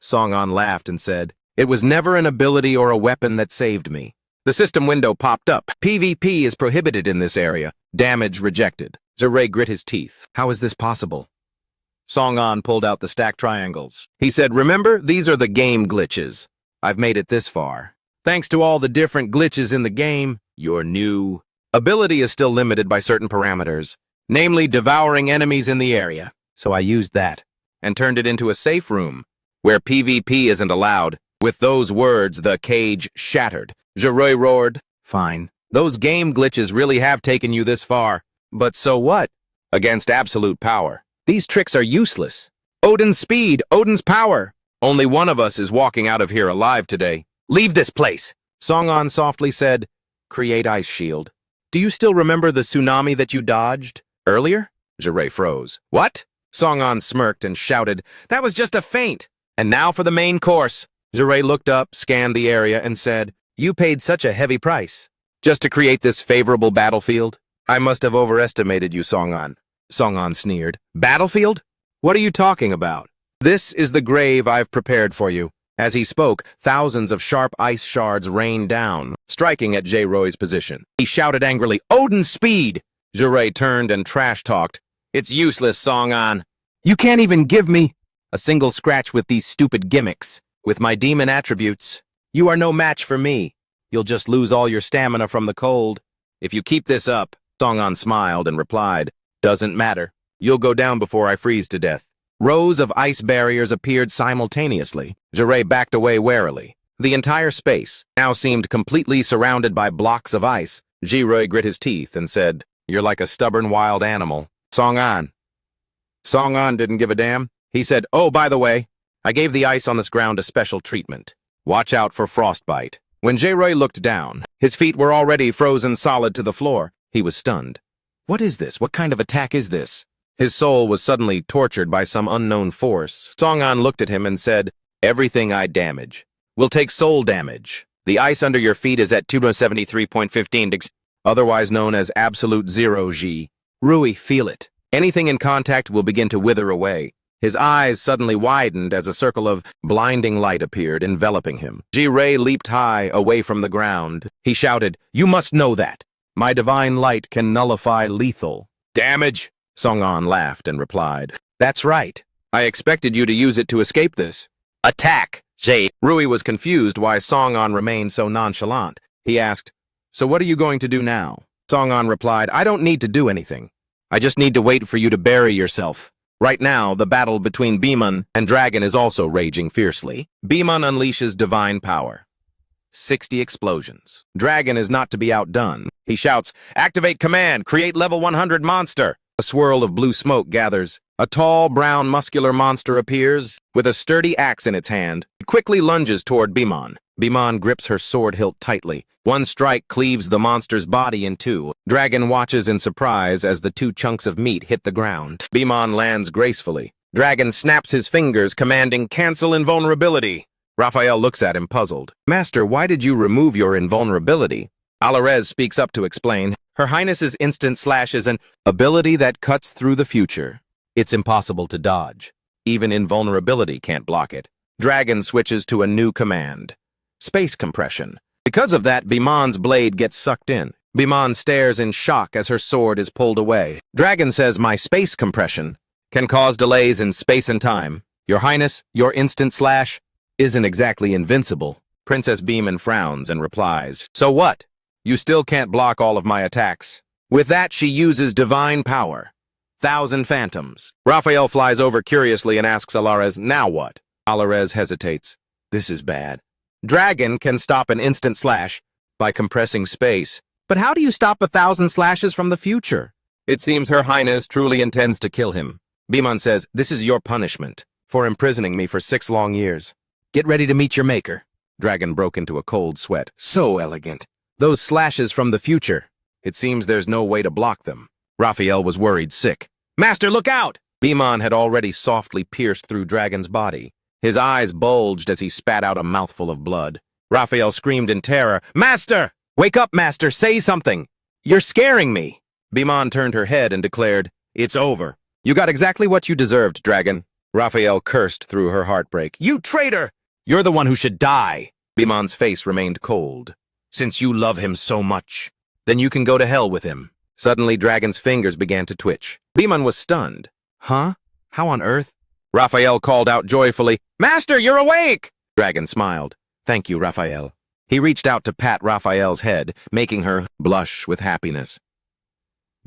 Song-an laughed and said, "It was never an ability or a weapon that saved me." The system window popped up. PvP is prohibited in this area. Damage rejected. Ji-Ray grit his teeth. How is this possible? Song-an pulled out the stacked triangles. He said, "Remember, these are the game glitches. I've made it this far. Thanks to all the different glitches in the game, your new ability is still limited by certain parameters, namely devouring enemies in the area. So I used that and turned it into a safe room where PvP isn't allowed." With those words, the cage shattered. Ji-Ray roared, "Fine. Those game glitches really have taken you this far. But so what? Against absolute power. These tricks are useless. Odin's speed, Odin's power. Only one of us is walking out of here alive today. Leave this place." Song-an softly said, "Create ice shield. Do you still remember the tsunami that you dodged earlier?" Ji-Ray froze. "What?" Song-an smirked and shouted, "That was just a feint. And now for the main course." Ji-Ray looked up, scanned the area, and said, "You paid such a heavy price just to create this favorable battlefield? I must have overestimated you, Song-an." Song-an sneered. "Battlefield? What are you talking about? This is the grave I've prepared for you." As he spoke, thousands of sharp ice shards rained down, striking at Ji-Ray's position. He shouted angrily, "Odin's speed!" Ji-Ray turned and trash-talked. "It's useless, Song-an. You can't even give me a single scratch with these stupid gimmicks. With my demon attributes, you are no match for me. You'll just lose all your stamina from the cold. If you keep this up," Song-an smiled and replied, "Doesn't matter. You'll go down before I freeze to death." Rows of ice barriers appeared simultaneously. Ji-Ray backed away warily. The entire space now seemed completely surrounded by blocks of ice. Ji-Ray grit his teeth and said, "You're like a stubborn wild animal." Song-an didn't give a damn. He said, "Oh, by the way, I gave the ice on this ground a special treatment. Watch out for frostbite." When Ji-Ray looked down, his feet were already frozen solid to the floor. He was stunned. What is this? What kind of attack is this? His soul was suddenly tortured by some unknown force. Song-an looked at him and said, "Everything I damage will take soul damage. The ice under your feet is at 273.15 degrees, otherwise known as absolute zero G. Rui, feel it. Anything in contact will begin to wither away." His eyes suddenly widened as a circle of blinding light appeared, enveloping him. Ji-Ray leaped high, away from the ground. He shouted, "You must know that. My divine light can nullify lethal damage." Song-an laughed and replied, "That's right. I expected you to use it to escape this. Attack, Jay." Rui was confused why Song-an remained so nonchalant. He asked, "So what are you going to do now?" Song-an replied, "I don't need to do anything. I just need to wait for you to bury yourself." Right now, the battle between Beemon and Dragon is also raging fiercely. Beemon unleashes divine power. 60 explosions. Dragon is not to be outdone. He shouts, "Activate command! Create level 100 monster!" A swirl of blue smoke gathers. A tall, brown, muscular monster appears with a sturdy axe in its hand. It quickly lunges toward Beemon. Beemon grips her sword hilt tightly. One strike cleaves the monster's body in two. Dragon watches in surprise as the two chunks of meat hit the ground. Beemon lands gracefully. Dragon snaps his fingers, commanding cancel invulnerability. Raphael looks at him puzzled. "Master, why did you remove your invulnerability?" Alarez speaks up to explain. "Her Highness's instant slash is an ability that cuts through the future. It's impossible to dodge. Even invulnerability can't block it." Dragon switches to a new command. Space compression. Because of that, Beemon's blade gets sucked in. Beemon stares in shock as her sword is pulled away. Dragon says, "My space compression can cause delays in space and time. Your Highness, your instant slash isn't exactly invincible." Princess Beemon frowns and replies, "So what? You still can't block all of my attacks." With that, she uses divine power. 1,000 phantoms. Raphael flies over curiously and asks Alarez, "Now what?" Alarez hesitates. "This is bad. Dragon can stop an instant slash by compressing space. But how do you stop 1,000 slashes from the future?" "It seems Her Highness truly intends to kill him." Beemon says, "This is your punishment for imprisoning me for 6 long years. Get ready to meet your maker." Dragon broke into a cold sweat. So elegant. Those slashes from the future. It seems there's no way to block them. Raphael was worried sick. Master, look out! Bimon had already softly pierced through Dragon's body. His eyes bulged as he spat out a mouthful of blood. Raphael screamed in terror. Master! Wake up, Master! Say something! You're scaring me! Bimon turned her head and declared, It's over. You got exactly what you deserved, Dragon. Raphael cursed through her heartbreak. You traitor! You're the one who should die! Bimon's face remained cold. Since you love him so much, then you can go to hell with him. Suddenly, Dragon's fingers began to twitch. Bimon was stunned. Huh? How on earth? Raphael called out joyfully, Master, you're awake! Dragon smiled. Thank you, Raphael. He reached out to pat Raphael's head, making her blush with happiness.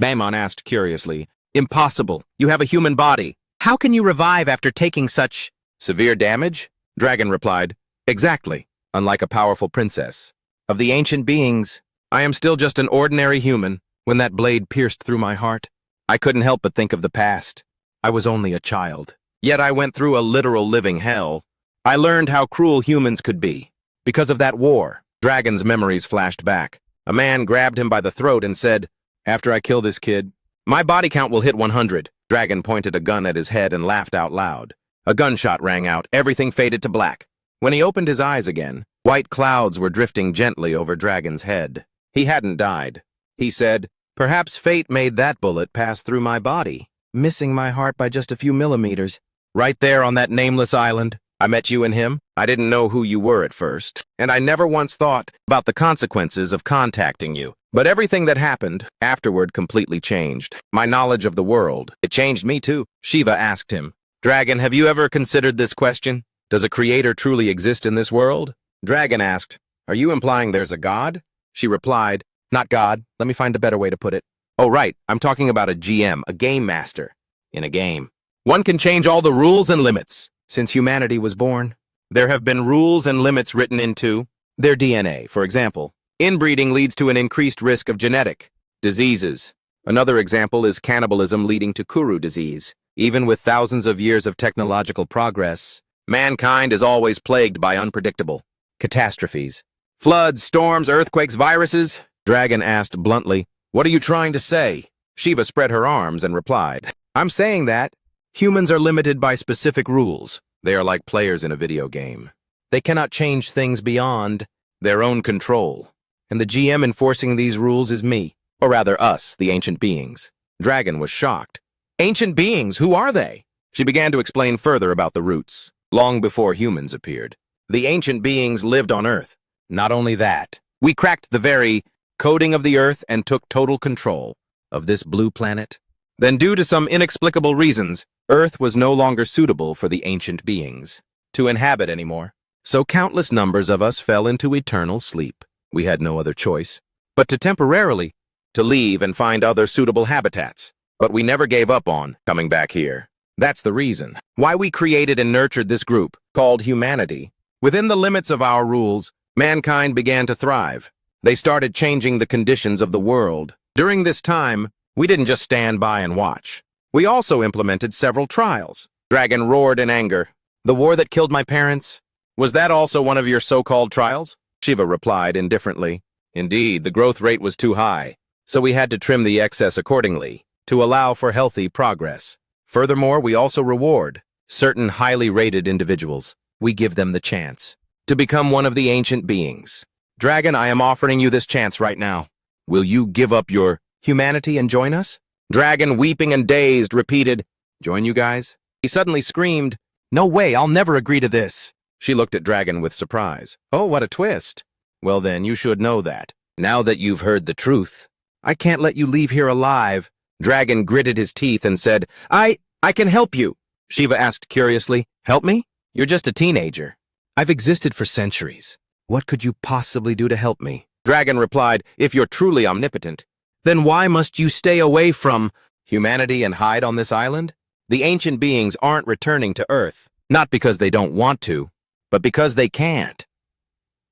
Bimon asked curiously, Impossible. You have a human body. How can you revive after taking such severe damage? Dragon replied, Exactly. Unlike a powerful princess. Of the ancient beings, I am still just an ordinary human. When that blade pierced through my heart, I couldn't help but think of the past. I was only a child. Yet I went through a literal living hell. I learned how cruel humans could be. Because of that war, Dragon's memories flashed back. A man grabbed him by the throat and said, After I kill this kid, my body count will hit 100. Dragon pointed a gun at his head and laughed out loud. A gunshot rang out. Everything faded to black. When he opened his eyes again, white clouds were drifting gently over Dragon's head. He hadn't died. He said, Perhaps fate made that bullet pass through my body, missing my heart by just a few millimeters. Right there on that nameless island, I met you and him. I didn't know who you were at first, and I never once thought about the consequences of contacting you. But everything that happened afterward completely changed. My knowledge of the world, it changed me too. Shiva asked him, Dragon, have you ever considered this question? Does a creator truly exist in this world? Dragon asked, Are you implying there's a god? She replied, Not God. Let me find a better way to put it. Oh, right. I'm talking about a GM, a game master. In a game, one can change all the rules and limits. Since humanity was born, there have been rules and limits written into their DNA. For example, inbreeding leads to an increased risk of genetic diseases. Another example is cannibalism leading to Kuru disease. Even with thousands of years of technological progress, mankind is always plagued by unpredictable catastrophes. Floods, storms, earthquakes, viruses? Dragon asked bluntly, What are you trying to say? Shiva spread her arms and replied, I'm saying that humans are limited by specific rules. They are like players in a video game. They cannot change things beyond their own control. And the GM enforcing these rules is me, or rather us, the ancient beings. Dragon was shocked. Ancient beings, who are they? She began to explain further about the roots. Long before humans appeared, the ancient beings lived on Earth. Not only that, we cracked the very coding of the Earth and took total control of this blue planet. Then, due to some inexplicable reasons, Earth was no longer suitable for the ancient beings to inhabit anymore. So countless numbers of us fell into eternal sleep. We had no other choice but to temporarily leave and find other suitable habitats. But we never gave up on coming back here. That's the reason why we created and nurtured this group called humanity. Within the limits of our rules, mankind began to thrive. They started changing the conditions of the world. During this time, we didn't just stand by and watch. We also implemented several trials. Dragon roared in anger. The war that killed my parents? Was that also one of your so-called trials? Shiva replied indifferently. Indeed, the growth rate was too high, so we had to trim the excess accordingly to allow for healthy progress. Furthermore, we also reward certain highly rated individuals. We give them the chance to become one of the ancient beings. Dragon, I am offering you this chance right now. Will you give up your humanity and join us? Dragon, weeping and dazed, repeated, Join you guys? He suddenly screamed, No way, I'll never agree to this. She looked at Dragon with surprise. Oh, what a twist. Well then, you should know that. Now that you've heard the truth, I can't let you leave here alive. Dragon gritted his teeth and said, I can help you. Shiva asked curiously, Help me? You're just a teenager. I've existed for centuries. What could you possibly do to help me? Dragon replied, If you're truly omnipotent, then why must you stay away from humanity and hide on this island? The ancient beings aren't returning to Earth, not because they don't want to, but because they can't.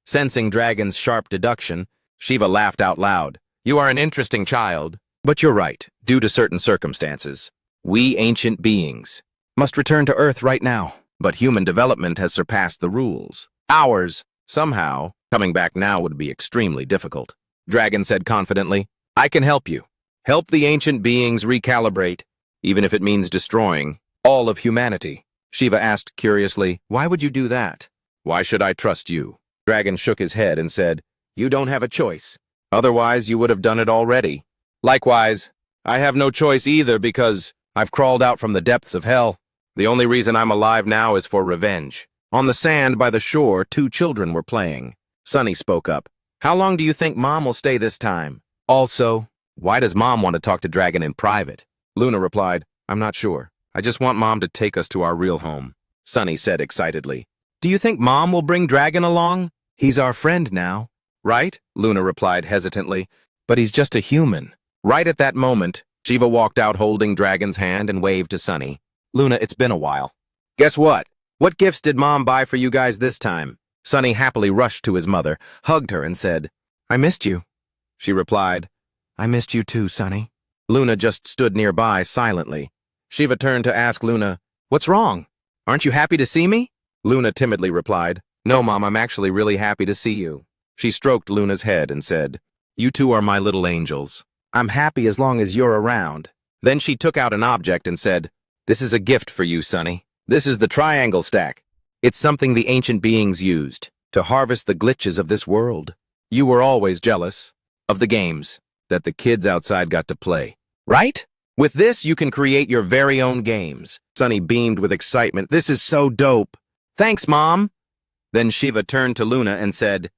Sensing Dragon's sharp deduction, Shiva laughed out loud. You are an interesting child, but you're right. Due to certain circumstances, we ancient beings must return to Earth right now. But human development has surpassed the rules. Ours Somehow, coming back now would be extremely difficult. Dragon said confidently, I can help you. Help the ancient beings recalibrate, even if it means destroying all of humanity. Shiva asked curiously, why would you do that? Why should I trust you? Dragon shook his head and said, you don't have a choice. Otherwise, you would have done it already. Likewise, I have no choice either because I've crawled out from the depths of hell. The only reason I'm alive now is for revenge. On the sand by the shore, 2 children were playing. Sunny spoke up. How long do you think Mom will stay this time? Also, why does Mom want to talk to Dragon in private? Luna replied, I'm not sure. I just want Mom to take us to our real home. Sunny said excitedly. Do you think Mom will bring Dragon along? He's our friend now. Right? Luna replied hesitantly. But he's just a human. Right at that moment, Shiva walked out holding Dragon's hand and waved to Sunny. Luna, it's been a while. Guess what? What gifts did Mom buy for you guys this time? Sunny happily rushed to his mother, hugged her, and said, I missed you. She replied, I missed you too, Sunny. Luna just stood nearby silently. Shiva turned to ask Luna, what's wrong? Aren't you happy to see me? Luna timidly replied, no, Mom, I'm actually really happy to see you. She stroked Luna's head and said, you two are my little angels. I'm happy as long as you're around. Then she took out an object and said, this is a gift for you, Sunny. This is the triangle stack. It's something the ancient beings used to harvest the glitches of this world. You were always jealous of the games that the kids outside got to play, right? With this, you can create your very own games. Sunny beamed with excitement. This is so dope. Thanks, Mom. Then Shiva turned to Luna and said,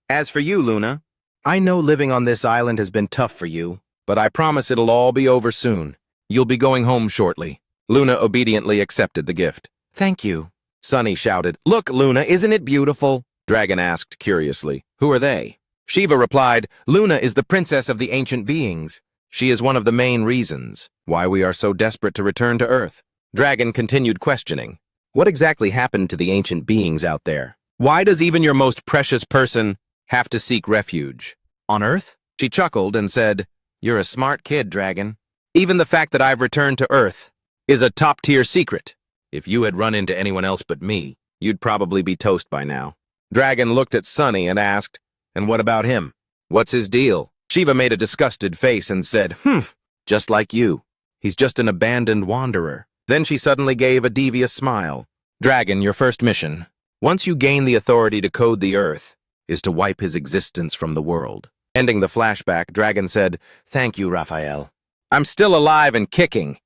as for you, Luna, I know living on this island has been tough for you, but I promise it'll all be over soon. You'll be going home shortly. Luna obediently accepted the gift. Thank you. Sunny shouted, look, Luna, isn't it beautiful? Dragon asked curiously, who are they? Shiva replied, Luna is the princess of the ancient beings. She is one of the main reasons why we are so desperate to return to Earth. Dragon continued questioning, what exactly happened to the ancient beings out there? Why does even your most precious person have to seek refuge on Earth? She chuckled and said, you're a smart kid, Dragon. Even the fact that I've returned to Earth is a top-tier secret. If you had run into anyone else but me, you'd probably be toast by now. Dragon looked at Sunny and asked, and what about him? What's his deal? Shiva made a disgusted face and said, just like you. He's just an abandoned wanderer. Then she suddenly gave a devious smile. Dragon, your first mission, once you gain the authority to code the Earth, is to wipe his existence from the world. Ending the flashback, Dragon said, thank you, Raphael. I'm still alive and kicking.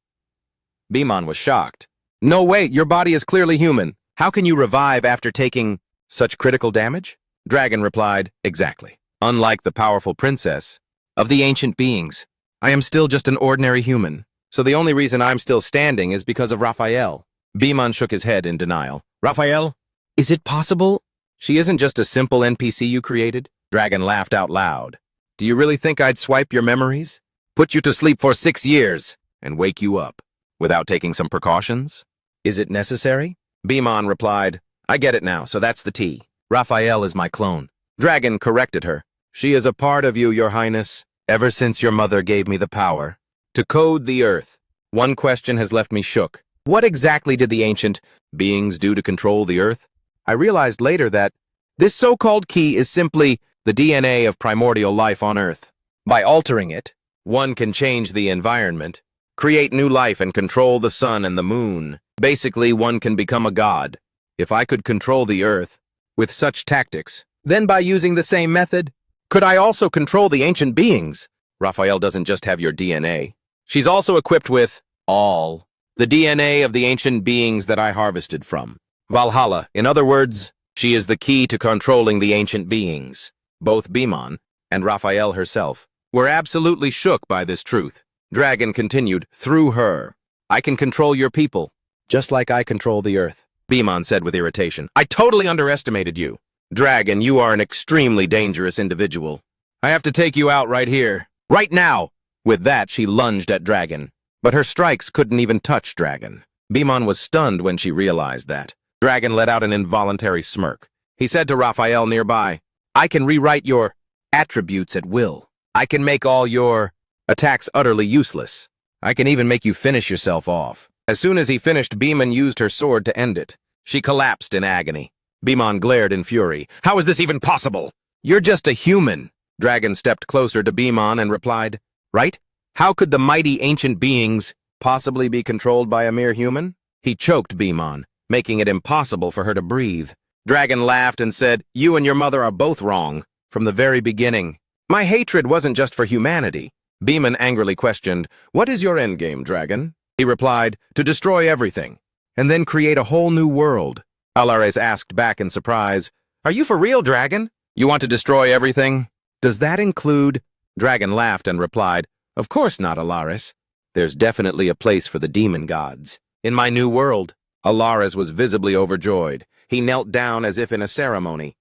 KuBI was shocked. No, wait, your body is clearly human. How can you revive after taking such critical damage? Dragon replied, exactly. Unlike the powerful princess of the ancient beings, I am still just an ordinary human. So the only reason I'm still standing is because of Raphael. KuBI shook his head in denial. Raphael, is it possible? She isn't just a simple NPC you created? Dragon laughed out loud. Do you really think I'd swipe your memories? Put you to sleep for 6 years and wake you up without taking some precautions? Is it necessary? KuBI replied, I get it now, so that's the T. Raphael is my clone. Dragon corrected her. She is a part of you, Your Highness, ever since your mother gave me the power to code the Earth. One question has left me shook. What exactly did the ancient beings do to control the Earth? I realized later that this so-called key is simply the DNA of primordial life on Earth. By altering it, one can change the environment, create new life, and control the sun and the moon. Basically, one can become a god. If I could control the Earth with such tactics, then by using the same method, could I also control the ancient beings? Raphael doesn't just have your DNA. She's also equipped with all the DNA of the ancient beings that I harvested from Valhalla. In other words, she is the key to controlling the ancient beings. Both KuBI and Raphael herself were absolutely shook by this truth. Dragon continued, through her, I can control your people, just like I control the Earth. KuBI said with irritation, I totally underestimated you. Dragon, you are an extremely dangerous individual. I have to take you out right here, right now. With that, she lunged at Dragon, but her strikes couldn't even touch Dragon. KuBI was stunned when she realized that. Dragon let out an involuntary smirk. He said to Raphael nearby, I can rewrite your attributes at will. I can make all your attacks utterly useless. I can even make you finish yourself off. As soon as he finished, KuBI used her sword to end it. She collapsed in agony. Beemon glared in fury. How is this even possible? You're just a human. Dragon stepped closer to Beemon and replied, Right? How could the mighty ancient beings possibly be controlled by a mere human? He choked Beemon, making it impossible for her to breathe. Dragon laughed and said, You and your mother are both wrong. From the very beginning. My hatred wasn't just for humanity. Beemon angrily questioned, What is your endgame, Dragon? He replied, To destroy everything, and then create a whole new world. Alares asked back in surprise, Are you for real, Dragon? You want to destroy everything? Does that include... Dragon laughed and replied, Of course not, Alares. There's definitely a place for the demon gods. In my new world. Alares was visibly overjoyed. He knelt down as if in a ceremony.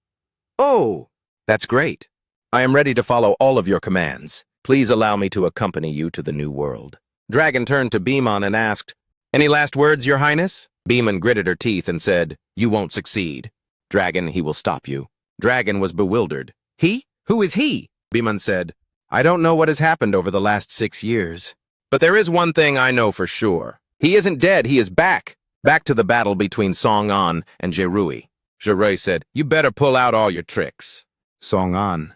Oh, that's great. I am ready to follow all of your commands. Please allow me to accompany you to the new world. Dragon turned to Beemon and asked, Any last words, Your Highness? Beemon gritted her teeth and said, You won't succeed. Dragon, he will stop you. Dragon was bewildered. He? Who is he? Beemon said, I don't know what has happened over the last 6 years. But there is one thing I know for sure. He isn't dead, he is back. Back to the battle between Song-an and Jerui. Jerui said, You better pull out all your tricks. Song-an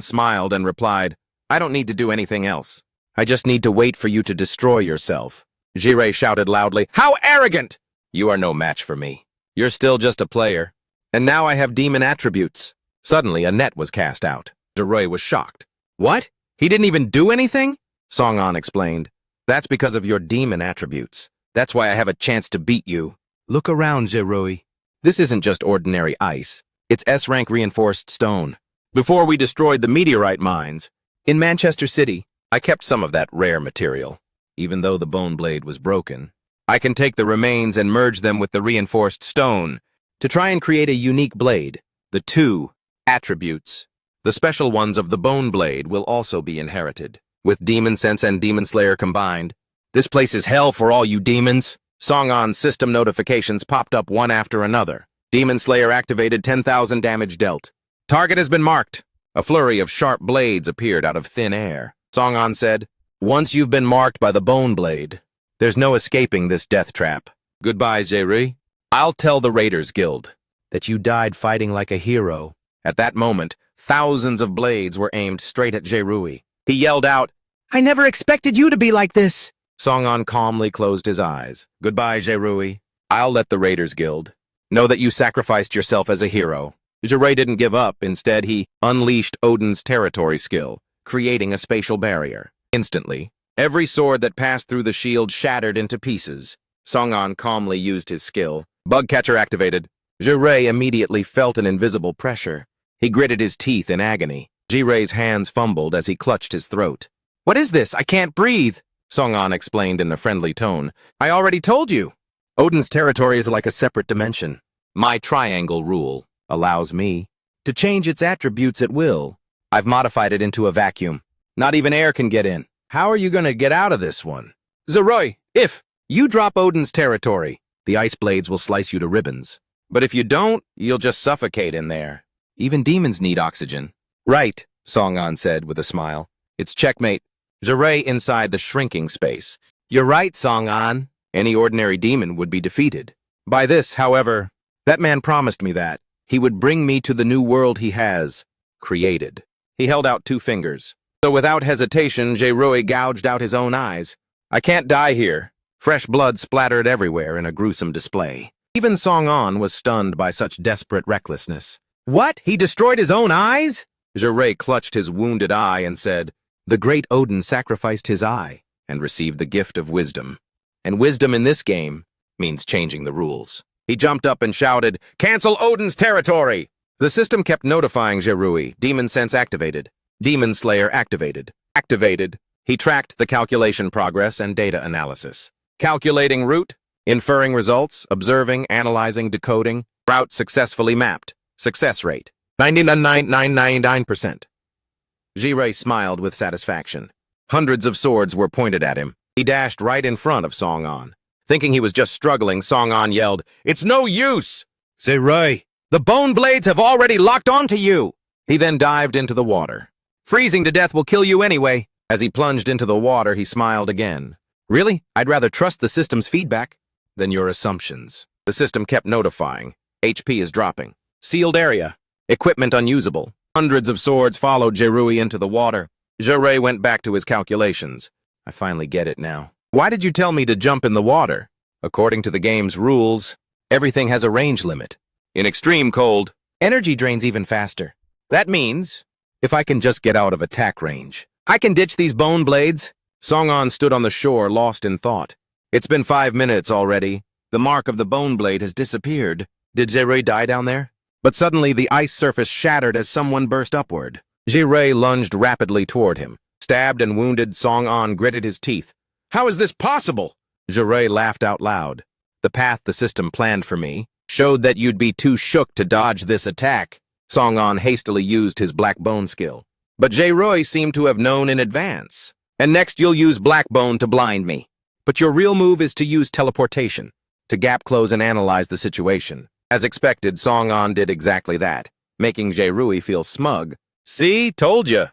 smiled and replied, I don't need to do anything else. I just need to wait for you to destroy yourself. Jirei shouted loudly, How arrogant! You are no match for me. You're still just a player. And now I have demon attributes. Suddenly, a net was cast out. Jirei was shocked. What? He didn't even do anything? Song-an explained. That's because of your demon attributes. That's why I have a chance to beat you. Look around, Jirui. This isn't just ordinary ice. It's S-rank reinforced stone. Before we destroyed the meteorite mines, in Manchester City, I kept some of that rare material. Even though the bone blade was broken, I can take the remains and merge them with the reinforced stone to try and create a unique blade. The 2 attributes. The special ones of the bone blade will also be inherited. With Demon Sense and Demon Slayer combined, this place is hell for all you demons. Song-an's system notifications popped up one after another. Demon Slayer activated, 10,000 damage dealt. Target has been marked. A flurry of sharp blades appeared out of thin air. Song-an said, Once you've been marked by the bone blade, there's no escaping this death trap. Goodbye, Jerui. I'll tell the Raiders Guild that you died fighting like a hero. At that moment, thousands of blades were aimed straight at Jerui. He yelled out, I never expected you to be like this. Song-an calmly closed his eyes. Goodbye, Jerui. I'll let the Raiders Guild know that you sacrificed yourself as a hero. Jirei didn't give up. Instead, he unleashed Odin's territory skill, creating a spatial barrier. Instantly, every sword that passed through the shield shattered into pieces. Song-an calmly used his skill. Bug catcher activated. Jirei immediately felt an invisible pressure. He gritted his teeth in agony. Jirei's hands fumbled as he clutched his throat. What is this? I can't breathe. Song-an explained in a friendly tone. I already told you. Odin's territory is like a separate dimension. My triangle rule allows me to change its attributes at will. I've modified it into a vacuum. Not even air can get in. How are you going to get out of this one? Jirei, if you drop Odin's territory, the ice blades will slice you to ribbons. But if you don't, you'll just suffocate in there. Even demons need oxygen. Right, Song-an said with a smile. It's checkmate. Jirei inside the shrinking space. You're right, Song-an. Any ordinary demon would be defeated. By this, however, that man promised me that he would bring me to the new world he has created. He held out 2 fingers. So without hesitation, Jirei gouged out his own eyes. I can't die here. Fresh blood splattered everywhere in a gruesome display. Even Song-an was stunned by such desperate recklessness. What? He destroyed his own eyes? Jirei clutched his wounded eye and said, The great Odin sacrificed his eye and received the gift of wisdom. And wisdom in this game means changing the rules. He jumped up and shouted, Cancel Odin's territory! The system kept notifying Jirui. Demon Sense activated. Demon Slayer activated. Activated. He tracked the calculation progress and data analysis. Calculating route, inferring results, observing, analyzing, decoding. Route successfully mapped. Success rate, 99.999%. Jirei smiled with satisfaction. Hundreds of swords were pointed at him. He dashed right in front of Song-an. Thinking he was just struggling, Song-an yelled, It's no use! Jirei, the bone blades have already locked onto you! He then dived into the water. Freezing to death will kill you anyway. As he plunged into the water, he smiled again. Really? I'd rather trust the system's feedback than your assumptions. The system kept notifying. HP is dropping. Sealed area. Equipment unusable. Hundreds of swords followed Jerui into the water. Jerui went back to his calculations. I finally get it now. Why did you tell me to jump in the water? According to the game's rules, everything has a range limit. In extreme cold, energy drains even faster. That means, if I can just get out of attack range, I can ditch these bone blades. Song-an stood on the shore, lost in thought. It's been 5 minutes already. The mark of the bone blade has disappeared. Did Jerui die down there? But suddenly the ice surface shattered as someone burst upward. Jerui lunged rapidly toward him. Stabbed and wounded, Song-an gritted his teeth. How is this possible? Jerui laughed out loud. The path the system planned for me showed that you'd be too shook to dodge this attack. Song-an hastily used his black bone skill. But Jerui seemed to have known in advance. And next you'll use black bone to blind me. But your real move is to use teleportation, to gap close and analyze the situation. As expected, Song-an did exactly that, making Jerui feel smug. See, told ya.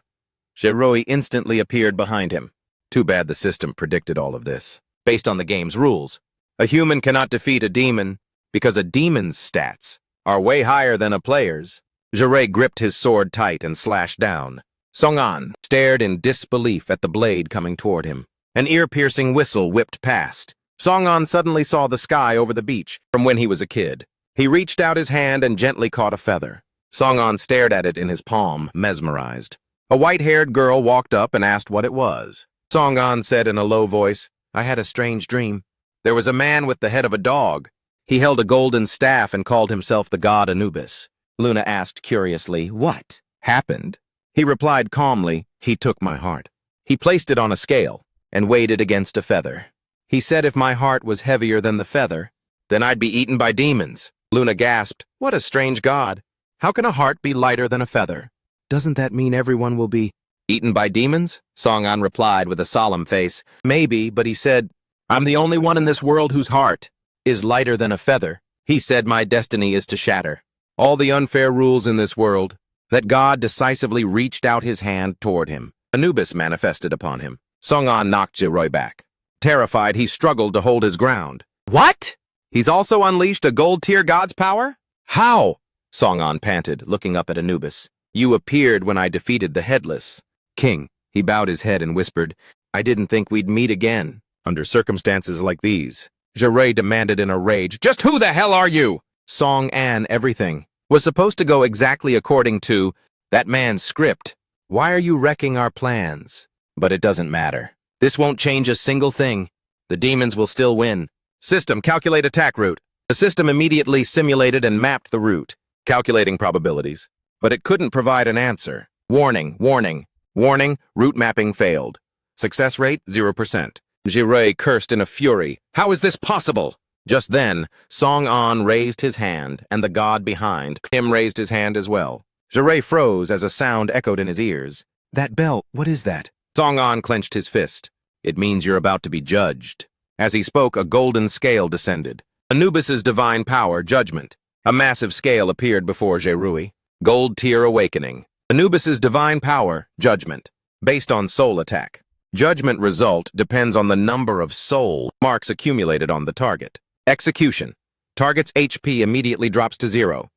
Jerui instantly appeared behind him. Too bad the system predicted all of this. Based on the game's rules, a human cannot defeat a demon because a demon's stats are way higher than a player's. Jerui gripped his sword tight and slashed down. Song-an stared in disbelief at the blade coming toward him. An ear-piercing whistle whipped past. Song-an suddenly saw the sky over the beach from when he was a kid. He reached out his hand and gently caught a feather. Song-an stared at it in his palm, mesmerized. A white-haired girl walked up and asked what it was. Song-an said in a low voice, I had a strange dream. There was a man with the head of a dog. He held a golden staff and called himself the god Anubis. Luna asked curiously, what happened? He replied calmly, he took my heart. He placed it on a scale and weighed it against a feather. He said if my heart was heavier than the feather, then I'd be eaten by demons. Luna gasped, what a strange god. How can a heart be lighter than a feather? Doesn't that mean everyone will be eaten by demons? Song-an replied with a solemn face. Maybe, but he said, I'm the only one in this world whose heart is lighter than a feather. He said my destiny is to shatter all the unfair rules in this world. That God decisively reached out his hand toward him. Anubis manifested upon him. Song-an knocked Jerui back. Terrified, he struggled to hold his ground. What? He's also unleashed a gold-tier god's power? How? Song-an panted, looking up at Anubis. You appeared when I defeated the Headless King. He bowed his head and whispered, I didn't think we'd meet again. Under circumstances like these, Jerui demanded in a rage, just who the hell are you? Song-an everything was supposed to go exactly according to that man's script. Why are you wrecking our plans? But it doesn't matter. This won't change a single thing. The demons will still win. System, calculate attack route. The system immediately simulated and mapped the route, calculating probabilities. But it couldn't provide an answer. Warning, warning, warning, route mapping failed. Success rate, 0%. Jerui cursed in a fury. How is this possible? Just then, Song-an raised his hand, and the god behind him raised his hand as well. Jerui froze as a sound echoed in his ears. That bell, what is that? Song-an clenched his fist. It means you're about to be judged. As he spoke, a golden scale descended. Anubis's divine power, judgment. A massive scale appeared before Jerui. Gold tier awakening. Anubis's divine power, judgment. Based on soul attack. Judgment result depends on the number of soul marks accumulated on the target. Execution. Target's HP immediately drops to 0.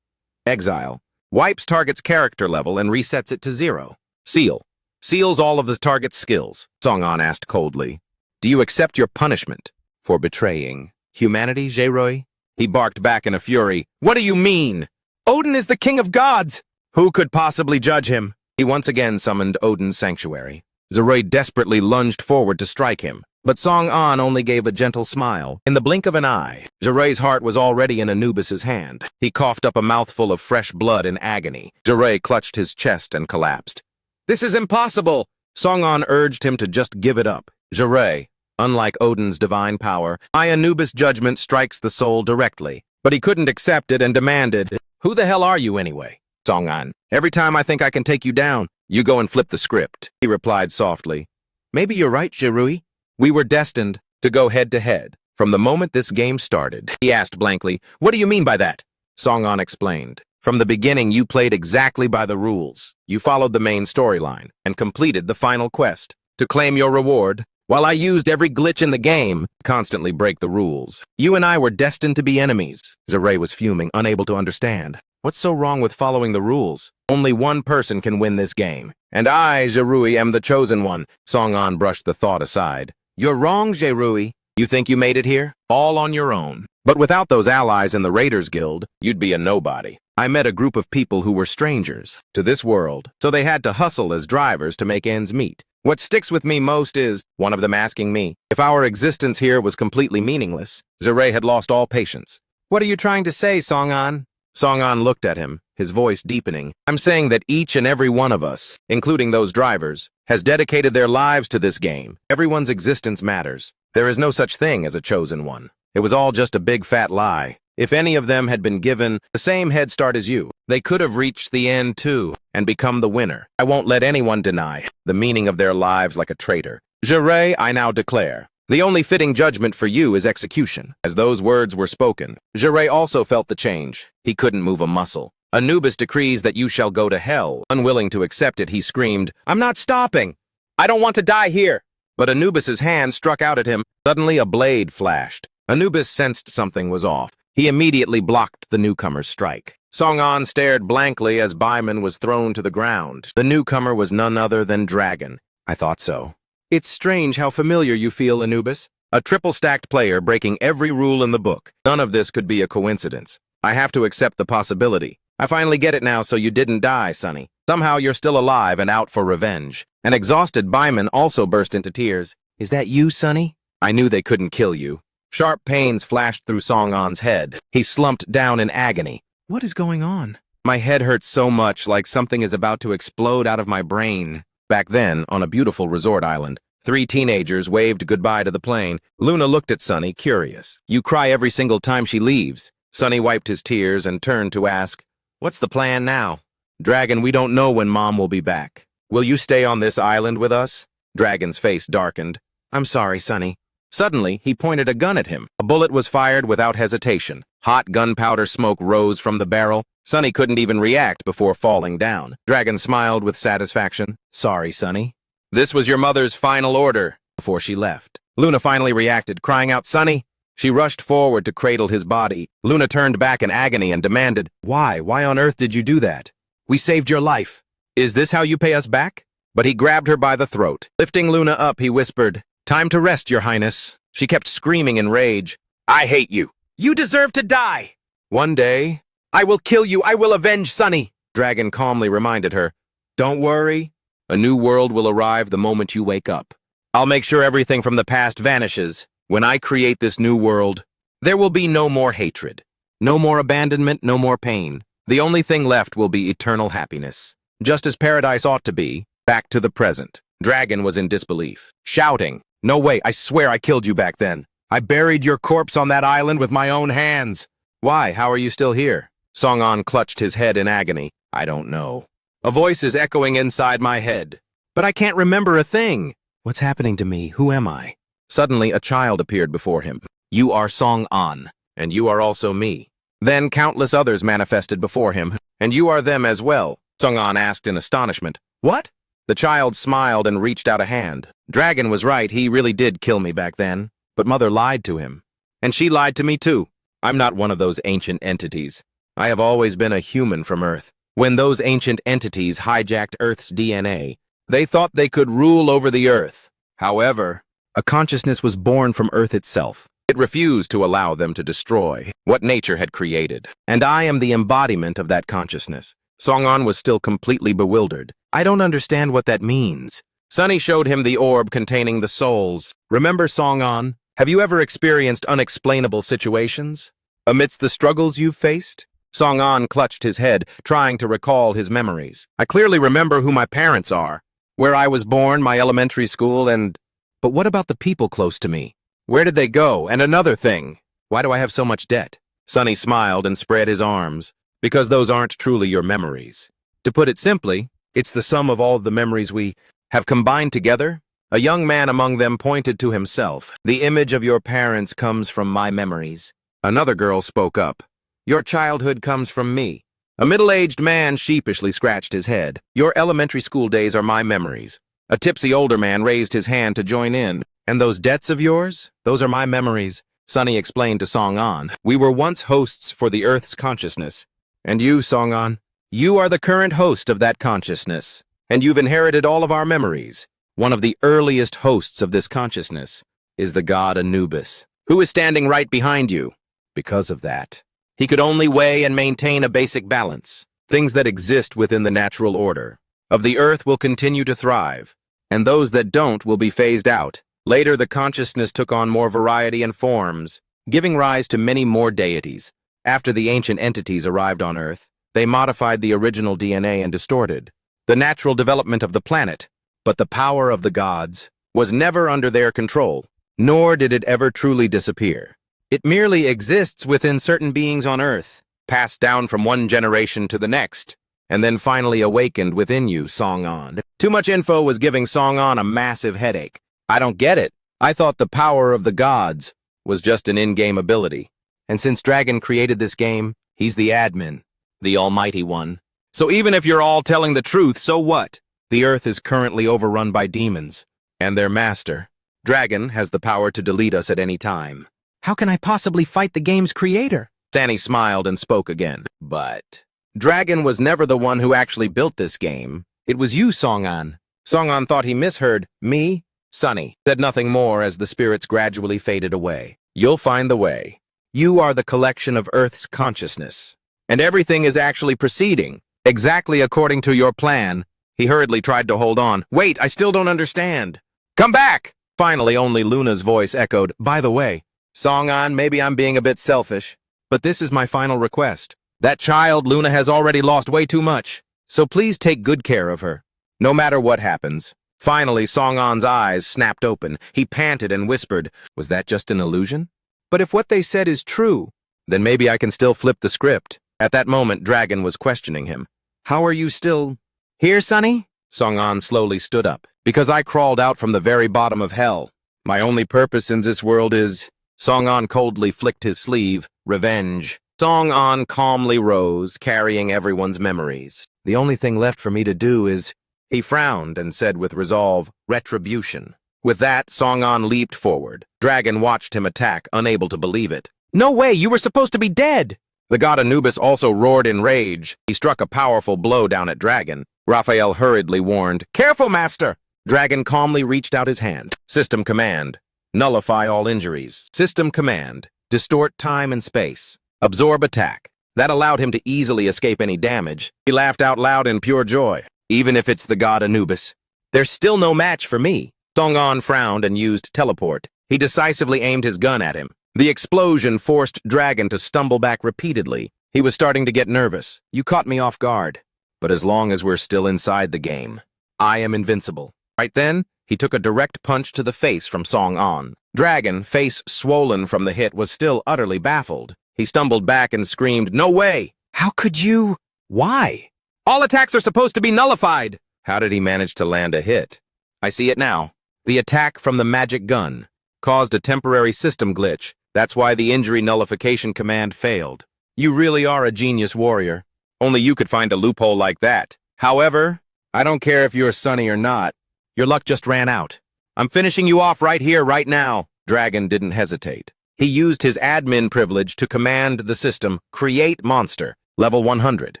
Exile. Wipes target's character level and resets it to 0. Seal. Seals all of the target's skills. Song-an asked coldly, do you accept your punishment for betraying humanity, Jerui? He barked back in a fury. What do you mean? Odin is the king of gods! Who could possibly judge him? He once again summoned Odin's sanctuary. Jerui desperately lunged forward to strike him, but Song-an only gave a gentle smile. In the blink of an eye, Jerui's heart was already in Anubis's hand. He coughed up a mouthful of fresh blood in agony. Jerui clutched his chest and collapsed. This is impossible! Song-an urged him to just give it up. Jerui, unlike Odin's divine power, my Anubis judgment strikes the soul directly. But he couldn't accept it and demanded, who the hell are you anyway? Song-an, every time I think I can take you down, you go and flip the script. He replied softly. Maybe you're right, Jerui. We were destined to go head-to-head. From the moment this game started, he asked blankly, what do you mean by that? Song-an explained. From the beginning, you played exactly by the rules. You followed the main storyline and completed the final quest. To claim your reward, while I used every glitch in the game, constantly break the rules. You and I were destined to be enemies. Zirei was fuming, unable to understand. What's so wrong with following the rules? Only one person can win this game. And I, Zirui, am the chosen one. Song-an brushed the thought aside. You're wrong, Zirui. You think you made it here? All on your own. But without those allies in the Raiders Guild, you'd be a nobody. I met a group of people who were strangers to this world, so they had to hustle as drivers to make ends meet. What sticks with me most is, one of them asking me, if our existence here was completely meaningless. Zirei had lost all patience. What are you trying to say, Song-an? Song-an looked at him, his voice deepening. I'm saying that each and every one of us, including those drivers, has dedicated their lives to this game. Everyone's existence matters. There is no such thing as a chosen one. It was all just a big fat lie. If any of them had been given the same head start as you, they could have reached the end too and become the winner. I won't let anyone deny the meaning of their lives like a traitor. Zirei, I now declare, the only fitting judgment for you is execution. As those words were spoken, Zirei also felt the change. He couldn't move a muscle. Anubis decrees that you shall go to hell. Unwilling to accept it, he screamed, I'm not stopping! I don't want to die here! But Anubis's hand struck out at him. Suddenly a blade flashed. Anubis sensed something was off. He immediately blocked the newcomer's strike. Song-an stared blankly as Baiman was thrown to the ground. The newcomer was none other than Dragon. I thought so. It's strange how familiar you feel, Anubis. A triple-stacked player breaking every rule in the book. None of this could be a coincidence. I have to accept the possibility. I finally get it now, so you didn't die, Sonny. Somehow you're still alive and out for revenge. An exhausted Baiman also burst into tears. Is that you, Sonny? I knew they couldn't kill you. Sharp pains flashed through Song-an's head. He slumped down in agony. What is going on? My head hurts so much, like something is about to explode out of my brain. Back then, on a beautiful resort island, 3 teenagers waved goodbye to the plane. Luna looked at Sonny, curious. You cry every single time she leaves. Sonny wiped his tears and turned to ask, what's the plan now? Dragon, we don't know when Mom will be back. Will you stay on this island with us? Dragon's face darkened. I'm sorry, Sonny. Suddenly, he pointed a gun at him. A bullet was fired without hesitation. Hot gunpowder smoke rose from the barrel. Sonny couldn't even react before falling down. Dragon smiled with satisfaction. Sorry, Sonny. This was your mother's final order before she left. Luna finally reacted, crying out, Sonny! She rushed forward to cradle his body. Luna turned back in agony and demanded, Why? Why on earth did you do that? We saved your life. Is this how you pay us back? But he grabbed her by the throat. Lifting Luna up, he whispered, Time to rest, Your Highness. She kept screaming in rage. I hate you. You deserve to die. One day, I will kill you. I will avenge Sonny. Dragon calmly reminded her. Don't worry. A new world will arrive the moment you wake up. I'll make sure everything from the past vanishes. When I create this new world, there will be no more hatred. No more abandonment, no more pain. The only thing left will be eternal happiness. Just as paradise ought to be, back to the present. Dragon was in disbelief, shouting, No way, I swear I killed you back then. I buried your corpse on that island with my own hands. Why, how are you still here? Song-an clutched his head in agony. I don't know. A voice is echoing inside my head. But I can't remember a thing. What's happening to me? Who am I? Suddenly, a child appeared before him. You are Song-an, and you are also me. Then countless others manifested before him, and you are them as well. Song-an asked in astonishment. What? The child smiled and reached out a hand. Dragon was right, he really did kill me back then. But Mother lied to him. And she lied to me too. I'm not one of those ancient entities. I have always been a human from Earth. When those ancient entities hijacked Earth's DNA, they thought they could rule over the Earth. However, a consciousness was born from Earth itself. It refused to allow them to destroy what nature had created. And I am the embodiment of that consciousness. Song-an was still completely bewildered. I don't understand what that means. Sonny showed him the orb containing the souls. Remember, Song-an? Have you ever experienced unexplainable situations? Amidst the struggles you've faced? Song-an clutched his head, trying to recall his memories. I clearly remember who my parents are, where I was born, my elementary school, and... But what about the people close to me? Where did they go? And another thing, why do I have so much debt? Sonny smiled and spread his arms. Because those aren't truly your memories. To put it simply, it's the sum of all the memories we have combined together. A young man among them pointed to himself. The image of your parents comes from my memories. Another girl spoke up. Your childhood comes from me. A middle-aged man sheepishly scratched his head. Your elementary school days are my memories. A tipsy older man raised his hand to join in. And those debts of yours? Those are my memories, Sunny explained to Song-an. We were once hosts for the Earth's consciousness. And you, Song-an, you are the current host of that consciousness. And you've inherited all of our memories. One of the earliest hosts of this consciousness is the god Anubis, who is standing right behind you. Because of that, he could only weigh and maintain a basic balance. Things that exist within the natural order of the Earth will continue to thrive, and those that don't will be phased out. Later, the consciousness took on more variety and forms, giving rise to many more deities. After the ancient entities arrived on Earth, they modified the original DNA and distorted the natural development of the planet. But the power of the gods was never under their control, nor did it ever truly disappear. It merely exists within certain beings on Earth, passed down from one generation to the next, and then finally awakened within you, Song-an. Too much info was giving Song-an a massive headache. I don't get it. I thought the power of the gods was just an in-game ability. And since Dragon created this game, he's the admin, the almighty one. So even if you're all telling the truth, so what? The Earth is currently overrun by demons, and their master, Dragon, has the power to delete us at any time. How can I possibly fight the game's creator? Sunny smiled and spoke again. But Dragon was never the one who actually built this game. It was you, Song-an. Song-an thought he misheard. Me? Sunny said nothing more as the spirits gradually faded away. You'll find the way. You are the collection of Earth's consciousness, and everything is actually proceeding exactly according to your plan. He hurriedly tried to hold on. Wait, I still don't understand. Come back! Finally, only Luna's voice echoed. By the way, Song-an, maybe I'm being a bit selfish, but this is my final request. That child, Luna, has already lost way too much, so please take good care of her, no matter what happens. Finally, Song-an's eyes snapped open. He panted and whispered, was that just an illusion? But if what they said is true, then maybe I can still flip the script. At that moment, Dragon was questioning him. How are you still here, Sunny? Song-an slowly stood up. Because I crawled out from the very bottom of hell. My only purpose in this world is... Song-an coldly flicked his sleeve. Revenge. Song-an calmly rose, carrying everyone's memories. The only thing left for me to do is... He frowned and said with resolve, retribution. With that, Song-an leaped forward. Dragon watched him attack, unable to believe it. No way, you were supposed to be dead! The god Anubis also roared in rage. He struck a powerful blow down at Dragon. Raphael hurriedly warned, Careful, master! Dragon calmly reached out his hand. System command. Nullify all injuries. System command. Distort time and space. Absorb attack. That allowed him to easily escape any damage. He laughed out loud in pure joy. Even if it's the god Anubis, there's still no match for me. Song-an frowned and used teleport. He decisively aimed his gun at him. The explosion forced Dragon to stumble back repeatedly. He was starting to get nervous. You caught me off guard. But as long as we're still inside the game, I am invincible. Right then, he took a direct punch to the face from Song-an. Dragon, face swollen from the hit, was still utterly baffled. He stumbled back and screamed, No way! How could you? Why? All attacks are supposed to be nullified! How did he manage to land a hit? I see it now. The attack from the magic gun caused a temporary system glitch. That's why the injury nullification command failed. You really are a genius warrior. Only you could find a loophole like that. However, I don't care if you're Sunny or not. Your luck just ran out. I'm finishing you off right here, right now. Dragon didn't hesitate. He used his admin privilege to command the system, Create Monster, level 100.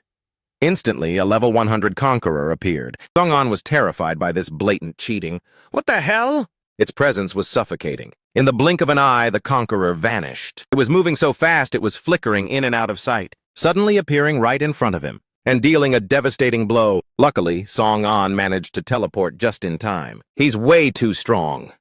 Instantly, a level 100 conqueror appeared. Song-an was terrified by this blatant cheating. What the hell? Its presence was suffocating. In the blink of an eye, the conqueror vanished. It was moving so fast it was flickering in and out of sight, suddenly appearing right in front of him, and dealing a devastating blow. Luckily, Song-an managed to teleport just in time. He's way too strong.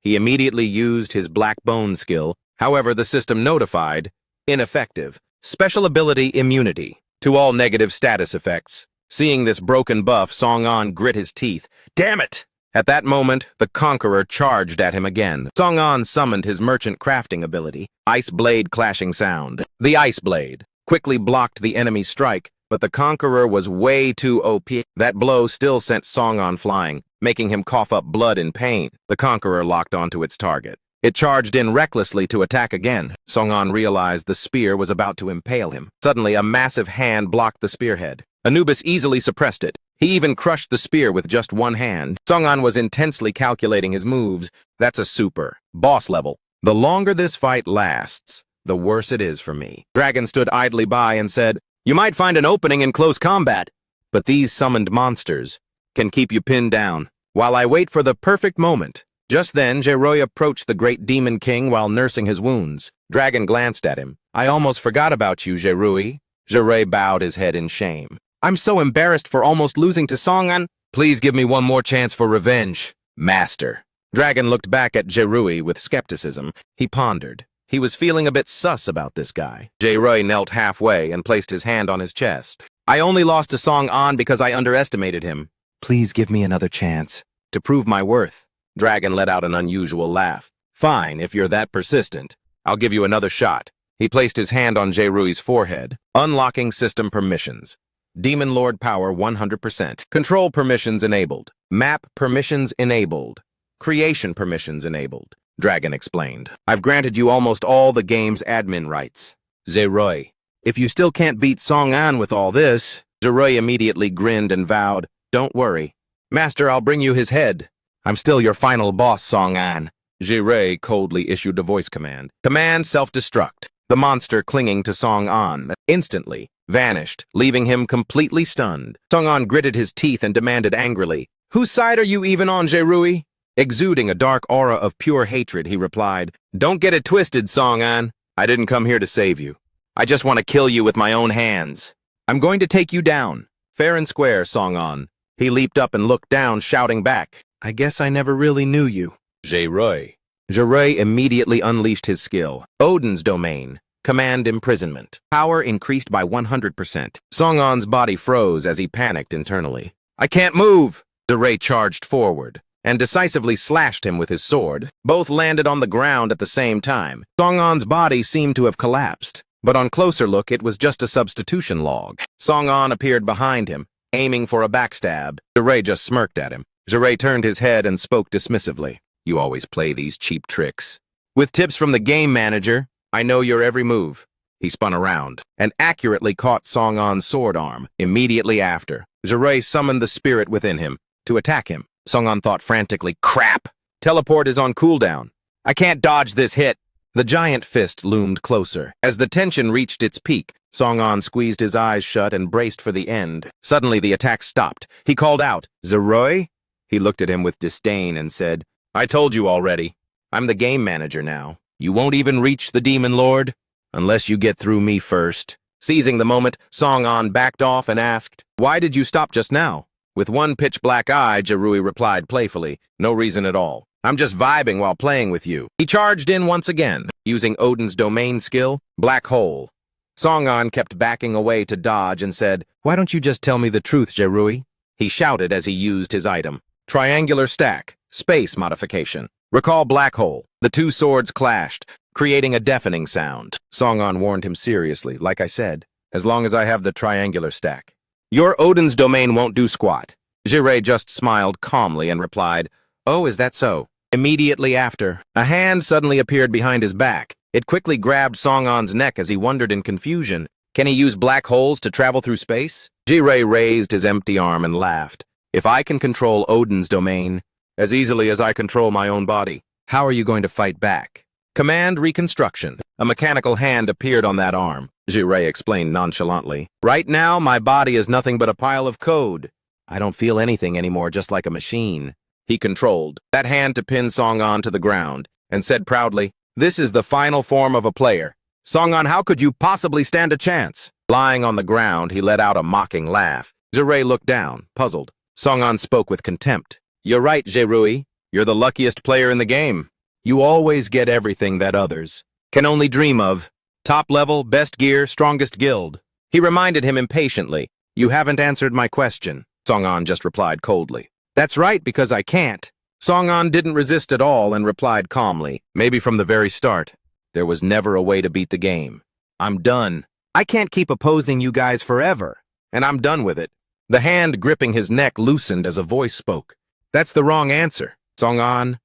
He immediately used his black bone skill. However, the system notified, ineffective. Special ability immunity to all negative status effects. Seeing this broken buff, Song-an grit his teeth. Damn it! At that moment, the conqueror charged at him again. Song-an summoned his merchant crafting ability, Ice Blade Clashing Sound. The Ice Blade quickly blocked the enemy's strike, but the conqueror was way too OP. That blow still sent Song-an flying, making him cough up blood in pain. The conqueror locked onto its target. It charged in recklessly to attack again. Song-an realized the spear was about to impale him. Suddenly, a massive hand blocked the spearhead. Anubis easily suppressed it. He even crushed the spear with just one hand. Song-an was intensely calculating his moves. That's a super. Boss level. The longer this fight lasts, the worse it is for me. Dragon stood idly by and said, "You might find an opening in close combat, but these summoned monsters can keep you pinned down while I wait for the perfect moment." Just then, Jiroi approached the great demon king while nursing his wounds. Dragon glanced at him. "I almost forgot about you, Jiroi." Jiroi bowed his head in shame. "I'm so embarrassed for almost losing to Song-an. Please give me one more chance for revenge, Master." Dragon looked back at Jiroi with skepticism. He pondered. He was feeling a bit sus about this guy. Jiroi knelt halfway and placed his hand on his chest. "I only lost to Song-an because I underestimated him. Please give me another chance to prove my worth." Dragon let out an unusual laugh. "Fine, if you're that persistent. I'll give you another shot." He placed his hand on Jiroi's forehead. Unlocking system permissions. Demon Lord power 100%. Control permissions enabled. Map permissions enabled. Creation permissions enabled. Dragon explained. "I've granted you almost all the game's admin rights." Jiroi. "If you still can't beat Song-an with all this..." Jiroi immediately grinned and vowed, "Don't worry. Master, I'll bring you his head. I'm still your final boss, Song-an." Jiroi coldly issued a voice command. Command self-destruct. The monster clinging to Song-an instantly vanished, leaving him completely stunned. Song-an gritted his teeth and demanded angrily, "Whose side are you even on, Jiroi?" Exuding a dark aura of pure hatred, he replied, "Don't get it twisted, Song-an. I didn't come here to save you. I just want to kill you with my own hands. I'm going to take you down. Fair and square, Song-an." He leaped up and looked down, shouting back, "I guess I never really knew you." Jiroi. Jiroi immediately unleashed his skill. Odin's domain. Command imprisonment. Power increased by 100%. Song-an's body froze as he panicked internally. "I can't move!" Jiroi charged forward and decisively slashed him with his sword. Both landed on the ground at the same time. Song-an's body seemed to have collapsed, but on closer look it was just a substitution log. Song-an appeared behind him, aiming for a backstab. Jiroi just smirked at him. Jiroi turned his head and spoke dismissively. "You always play these cheap tricks. With tips from the game manager, I know your every move." He spun around and accurately caught Song-an's sword arm. Immediately after, Jiroi summoned the spirit within him to attack him. Song-an thought frantically, "Crap! Teleport is on cooldown. I can't dodge this hit." The giant fist loomed closer. As the tension reached its peak, Song-an squeezed his eyes shut and braced for the end. Suddenly the attack stopped. He called out, "Jiroi?" He looked at him with disdain and said, "I told you already. I'm the game manager now. You won't even reach the Demon Lord unless you get through me first." Seizing the moment, Song-an backed off and asked, "Why did you stop just now?" With one pitch-black eye, Jiroi replied playfully, "No reason at all. I'm just vibing while playing with you." He charged in once again, using Odin's domain skill, Black Hole. Song-an kept backing away to dodge and said, "Why don't you just tell me the truth, Jiroi?" He shouted as he used his item. Triangular stack, space modification. Recall Black Hole. The two swords clashed, creating a deafening sound. Song-an warned him seriously, "Like I said, as long as I have the triangular stack. Your Odin's domain won't do squat." Jiroi just smiled calmly and replied, "Oh, is that so?" Immediately after, a hand suddenly appeared behind his back. It quickly grabbed Song-an's neck as he wondered in confusion. Can he use black holes to travel through space? Jiroi raised his empty arm and laughed. "If I can control Odin's domain as easily as I control my own body, how are you going to fight back?" Command reconstruction. A mechanical hand appeared on that arm. Jiroi explained nonchalantly. "Right now, my body is nothing but a pile of code. I don't feel anything anymore, just like a machine." He controlled that hand to pin Song-an to the ground and said proudly, "This is the final form of a player. Song-an, how could you possibly stand a chance?" Lying on the ground, he let out a mocking laugh. Jiroi looked down, puzzled. Song-an spoke with contempt. "You're right, Jiroi. You're the luckiest player in the game. You always get everything that others can only dream of. Top level, best gear, strongest guild." He reminded him impatiently, "You haven't answered my question." Song-an just replied coldly, "That's right, because I can't." Song-an didn't resist at all and replied calmly, "Maybe from the very start, there was never a way to beat the game. I'm done. I can't keep opposing you guys forever, and I'm done with it." The hand gripping his neck loosened as a voice spoke. "That's the wrong answer, Song-an."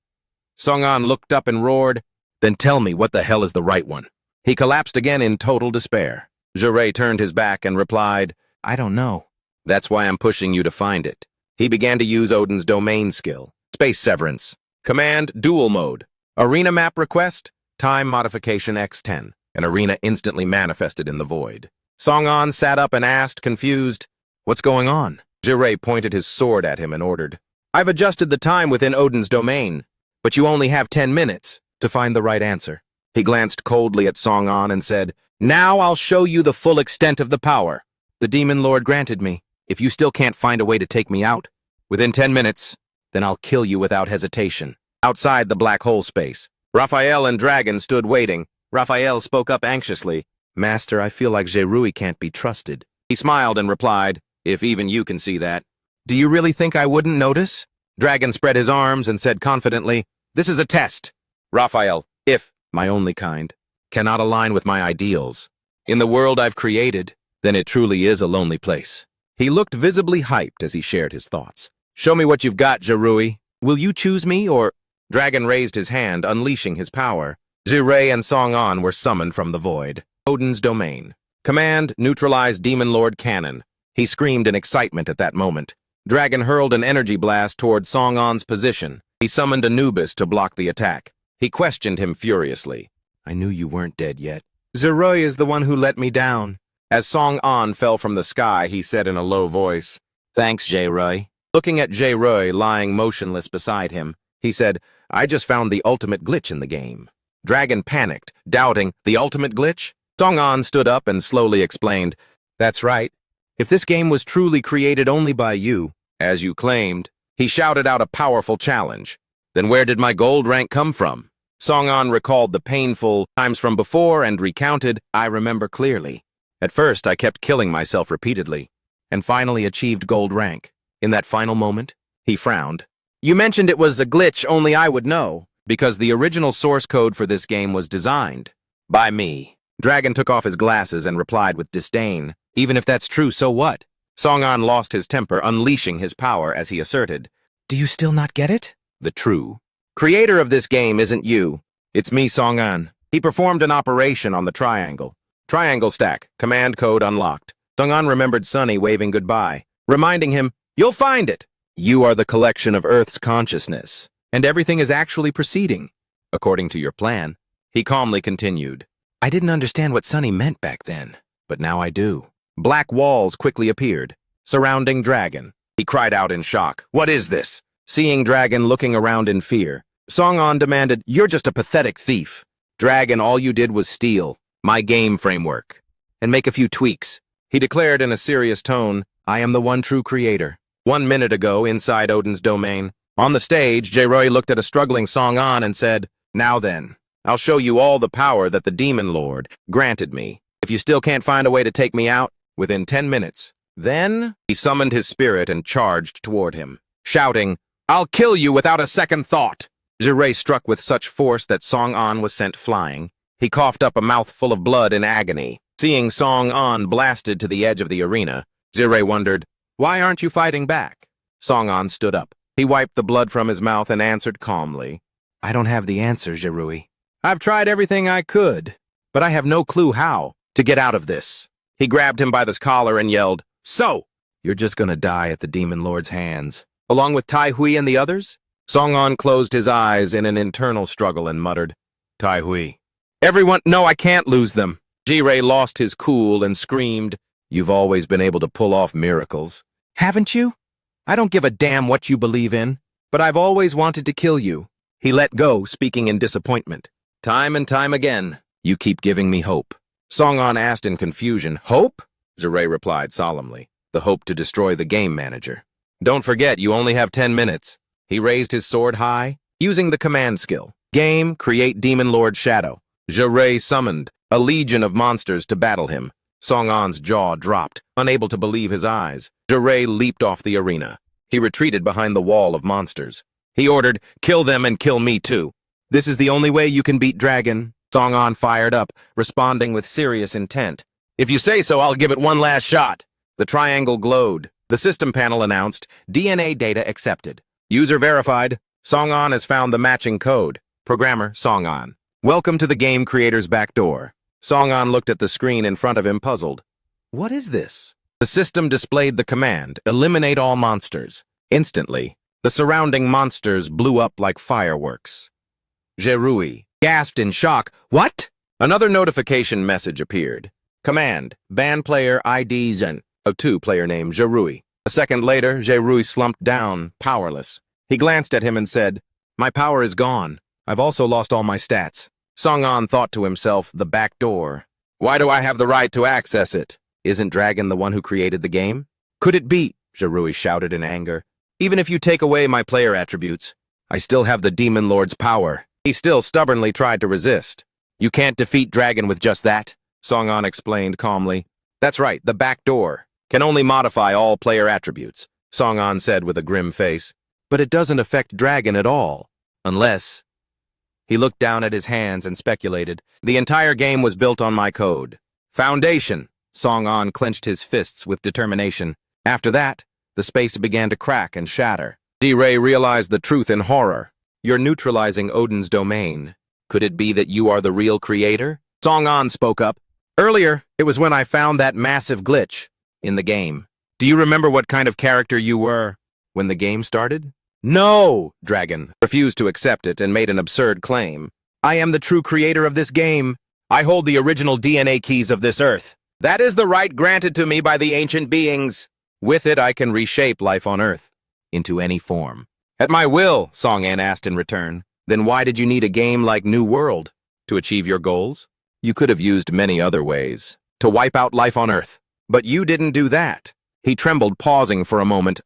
Song-an looked up and roared, "Then tell me what the hell is the right one." He collapsed again in total despair. Jiroi turned his back and replied, "I don't know. That's why I'm pushing you to find it. He began to use Odin's domain skill. Space severance. Command dual mode. Arena map request. Time modification X10. An arena instantly manifested in the void. Song-an sat up and asked, confused, "What's going on?" Jirei pointed his sword at him and ordered, "I've adjusted the time within Odin's domain, but you only have 10 minutes to find the right answer." He glanced coldly at Song-an and said, "Now I'll show you the full extent of the power the Demon Lord granted me. If you still can't find a way to take me out within 10 minutes, then I'll kill you without hesitation." Outside the black hole space, Raphael and Dragon stood waiting. Raphael spoke up anxiously, "Master, I feel like Jerui can't be trusted." He smiled and replied, "If even you can see that." "Do you really think I wouldn't notice?" Dragon spread his arms and said confidently, "This is a test. Raphael, if my only kind cannot align with my ideals in the world I've created, then it truly is a lonely place." He looked visibly hyped as he shared his thoughts. "Show me what you've got, Jerui. Will you choose me or—" Dragon raised his hand, unleashing his power. Jirei and Song-an were summoned from the void. Odin's domain. Command, neutralize Demon Lord Cannon. He screamed in excitement at that moment. Dragon hurled an energy blast toward Song-an's position. He summoned Anubis to block the attack. He questioned him furiously. "I knew you weren't dead yet. Jirei is the one who let me down." As Song-an fell from the sky, he said in a low voice, "Thanks, Jirei." Looking at Jirei lying motionless beside him, he said, "I just found the ultimate glitch in the game." Dragon panicked, doubting, "The ultimate glitch?" Song-an stood up and slowly explained, "That's right. If this game was truly created only by you, as you claimed," he shouted out a powerful challenge. "Then where did my gold rank come from?" Song-an recalled the painful times from before and recounted, "I remember clearly. At first, I kept killing myself repeatedly, and finally achieved gold rank. In that final moment," he frowned. "You mentioned it was a glitch only I would know, because the original source code for this game was designed by me." Dragon took off his glasses and replied with disdain, "Even if that's true, so what?" Song-an lost his temper, unleashing his power as he asserted, "Do you still not get it? The true creator of this game isn't you. It's me, Song-an." He performed an operation on the triangle. Triangle stack, command code unlocked. Song-an remembered Sunny waving goodbye, reminding him, "You'll find it. You are the collection of Earth's consciousness, and everything is actually proceeding according to your plan." He calmly continued, "I didn't understand what Sunny meant back then, but now I do." Black walls quickly appeared, surrounding Dragon. He cried out in shock, "What is this?" Seeing Dragon looking around in fear, Song-an demanded, "You're just a pathetic thief. Dragon, all you did was steal my game framework and make a few tweaks." He declared in a serious tone, "I am the one true creator." 1 minute ago, inside Odin's domain, on the stage, Jirei looked at a struggling Song-an and said, "Now then, I'll show you all the power that the Demon Lord granted me. If you still can't find a way to take me out within 10 minutes, then—" He summoned his spirit and charged toward him, shouting, "I'll kill you without a second thought." Jirei struck with such force that Song-an was sent flying. He coughed up a mouthful of blood in agony. Seeing Song-an blasted to the edge of the arena, Jirei wondered, "Why aren't you fighting back?" Song-an stood up. He wiped the blood from his mouth and answered calmly, "I don't have the answer, Jirui. I've tried everything I could, but I have no clue how to get out of this." He grabbed him by the collar and yelled, "So, you're just gonna die at the Demon Lord's hands, along with Tai Hui and the others?" Song-an closed his eyes in an internal struggle and muttered, "Tai Hui. Everyone— No, I can't lose them." Jirei lost his cool and screamed, "You've always been able to pull off miracles. Haven't you? I don't give a damn what you believe in, but I've always wanted to kill you." He let go, speaking in disappointment. "Time and time again, you keep giving me hope." Song-an asked in confusion, "Hope?" Jirei replied solemnly, "The hope to destroy the game manager. Don't forget, you only have 10 minutes. He raised his sword high, using the command skill. Game, create Demon Lord Shadow. Jirei summoned a legion of monsters to battle him. Song-an's jaw dropped, unable to believe his eyes. Jirei leaped off the arena. He retreated behind the wall of monsters. He ordered, "Kill them and kill me too." "This is the only way you can beat Dragon." Song-an fired up, responding with serious intent. "If you say so, I'll give it one last shot." The triangle glowed. The system panel announced, "DNA data accepted. User verified. Song-an has found the matching code. Programmer, Song-an. Welcome to the game creator's back door." Song-an looked at the screen in front of him, puzzled. "What is this?" The system displayed the command, eliminate all monsters. Instantly, the surrounding monsters blew up like fireworks. Jerui gasped in shock. What? Another notification message appeared. Command, ban player ID Zen, a 2-player named Jerui. A second later, Jerui slumped down, powerless. He glanced at him and said, "My power is gone. I've also lost all my stats." Song-an thought to himself, the back door. Why do I have the right to access it? Isn't Dragon the one who created the game? Could it be? Jerui shouted in anger. Even if you take away my player attributes, I still have the Demon Lord's power. He still stubbornly tried to resist. You can't defeat Dragon with just that, Song-an explained calmly. That's right, the back door can only modify all player attributes, Song-an said with a grim face. But it doesn't affect Dragon at all. Unless... He looked down at his hands and speculated. The entire game was built on my code. Foundation! Song-an clenched his fists with determination. After that, the space began to crack and shatter. D-Ray realized the truth in horror. You're neutralizing Odin's domain. Could it be that you are the real creator? Song-an spoke up. Earlier, it was when I found that massive glitch in the game. Do you remember what kind of character you were when the game started? No! Dragon refused to accept it and made an absurd claim. I am the true creator of this game. I hold the original DNA keys of this Earth. That is the right granted to me by the ancient beings. With it, I can reshape life on Earth into any form. At my will, Song-an asked in return. Then why did you need a game like New World to achieve your goals? You could have used many other ways to wipe out life on Earth. But you didn't do that. He trembled, pausing for a moment.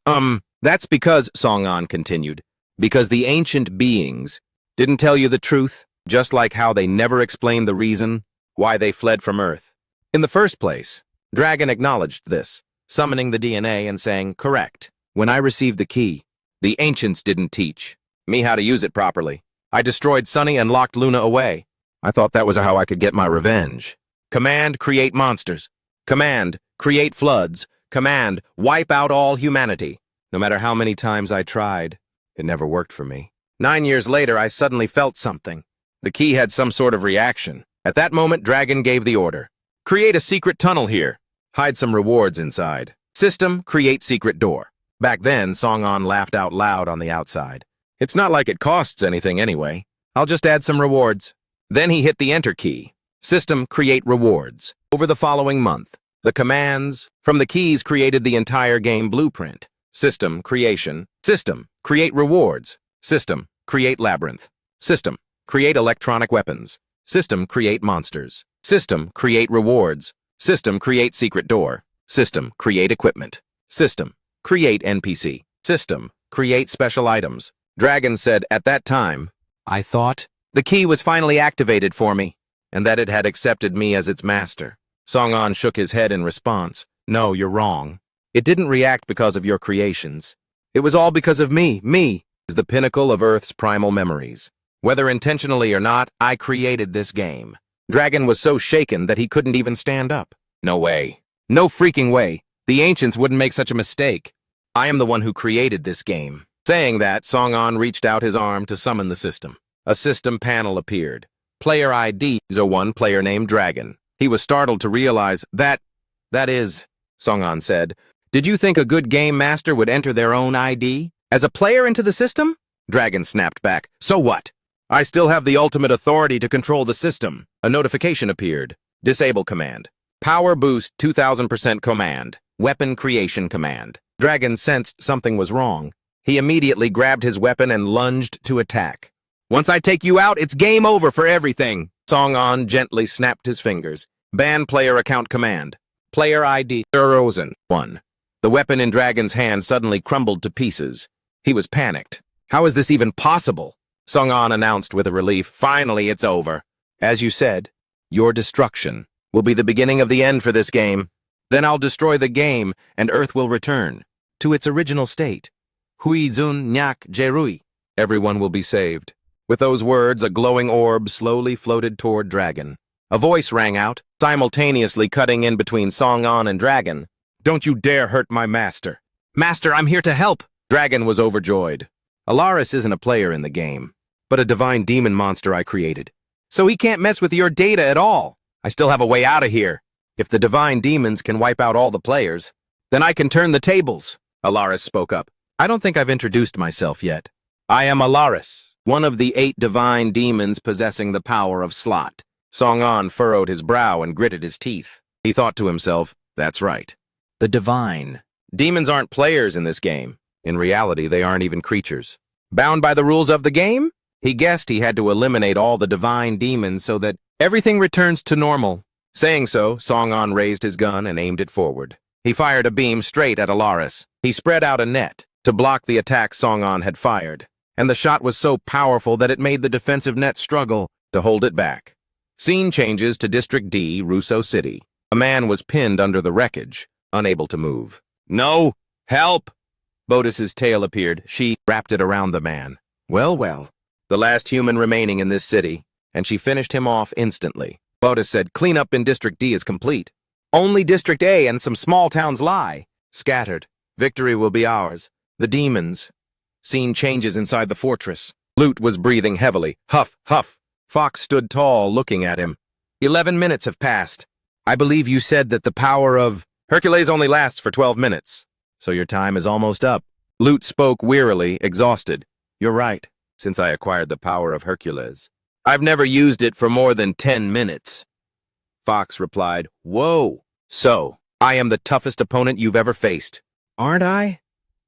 That's because, Song-an continued, because the ancient beings didn't tell you the truth, just like how they never explained the reason why they fled from Earth. In the first place, Dragon acknowledged this, summoning the DNA and saying, correct. When I received the key, the ancients didn't teach me how to use it properly. I destroyed Sunny and locked Luna away. I thought that was how I could get my revenge. Command, create monsters. Command, create floods. Command, wipe out all humanity. No matter how many times I tried, it never worked for me. 9 years later, I suddenly felt something. The key had some sort of reaction. At that moment, Dragon gave the order. Create a secret tunnel here. Hide some rewards inside. System, create secret door. Back then, Song-an laughed out loud on the outside. It's not like it costs anything anyway. I'll just add some rewards. Then he hit the enter key. System, create rewards. Over the following month, the commands from the keys created the entire game blueprint. System, creation. System, create rewards. System, create labyrinth. System, create electronic weapons. System, create monsters. System, create rewards. System, create secret door. System, create equipment. System, create NPC. System, create special items. Dragon said, at that time, I thought the key was finally activated for me, and that it had accepted me as its master. Song-an shook his head in response. No, you're wrong. It didn't react because of your creations. It was all because of me. Me is the pinnacle of Earth's primal memories. Whether intentionally or not, I created this game. Dragon was so shaken that he couldn't even stand up. No way. No freaking way. The ancients wouldn't make such a mistake. I am the one who created this game. Saying that, Song-an reached out his arm to summon the system. A system panel appeared. Player ID is a 1-player named Dragon. He was startled to realize that is, Song-an said, did you think a good game master would enter their own ID as a player into the system? Dragon snapped back. So what? I still have the ultimate authority to control the system. A notification appeared. Disable command. Power boost 2000% command. Weapon creation command. Dragon sensed something was wrong. He immediately grabbed his weapon and lunged to attack. Once I take you out, it's game over for everything. Song-an gently snapped his fingers. Ban player account command. Player ID Rosen 1. The weapon in Dragon's hand suddenly crumbled to pieces. He was panicked. How is this even possible? Song-an announced with a relief. Finally, it's over. As you said, your destruction will be the beginning of the end for this game. Then I'll destroy the game, and Earth will return to its original state. Hui Zun Nyak Jerui. Everyone will be saved. With those words, a glowing orb slowly floated toward Dragon. A voice rang out, simultaneously cutting in between Song-an and Dragon. Don't you dare hurt my master. Master, I'm here to help. Dragon was overjoyed. Alaris isn't a player in the game, but a divine demon monster I created. So he can't mess with your data at all. I still have a way out of here. If the divine demons can wipe out all the players, Then I can turn the tables, Alaris spoke up. I don't think I've introduced myself yet. I am Alaris, one of the 8 divine demons possessing the power of slot. Song-an furrowed his brow and gritted his teeth. He thought to himself, that's right. The divine. Demons aren't players in this game. In reality, they aren't even creatures. Bound by the rules of the game? He guessed he had to eliminate all the divine demons so that everything returns to normal. Saying so, Song-an raised his gun and aimed it forward. He fired a beam straight at Alaris. He spread out a net to block the attack Song-an had fired, and the shot was so powerful that it made the defensive net struggle to hold it back. Scene changes to District D, Russo City. A man was pinned under the wreckage, unable to move. No! Help! Bodis's tail appeared. She wrapped it around the man. Well, well. The last human remaining in this city, and she finished him off instantly. Bodis said, cleanup in District D is complete. Only District A and some small towns lie. Scattered. Victory will be ours. The demons. Scene changes inside the fortress. Lute was breathing heavily. Huff, huff. Fox stood tall, looking at him. 11 minutes have passed. I believe you said that the power of Hercules only lasts for 12 minutes. So your time is almost up. Lute spoke wearily, exhausted. You're right, since I acquired the power of Hercules. I've never used it for more than 10 minutes. Fox replied, Whoa! So, I am the toughest opponent you've ever faced. Aren't I?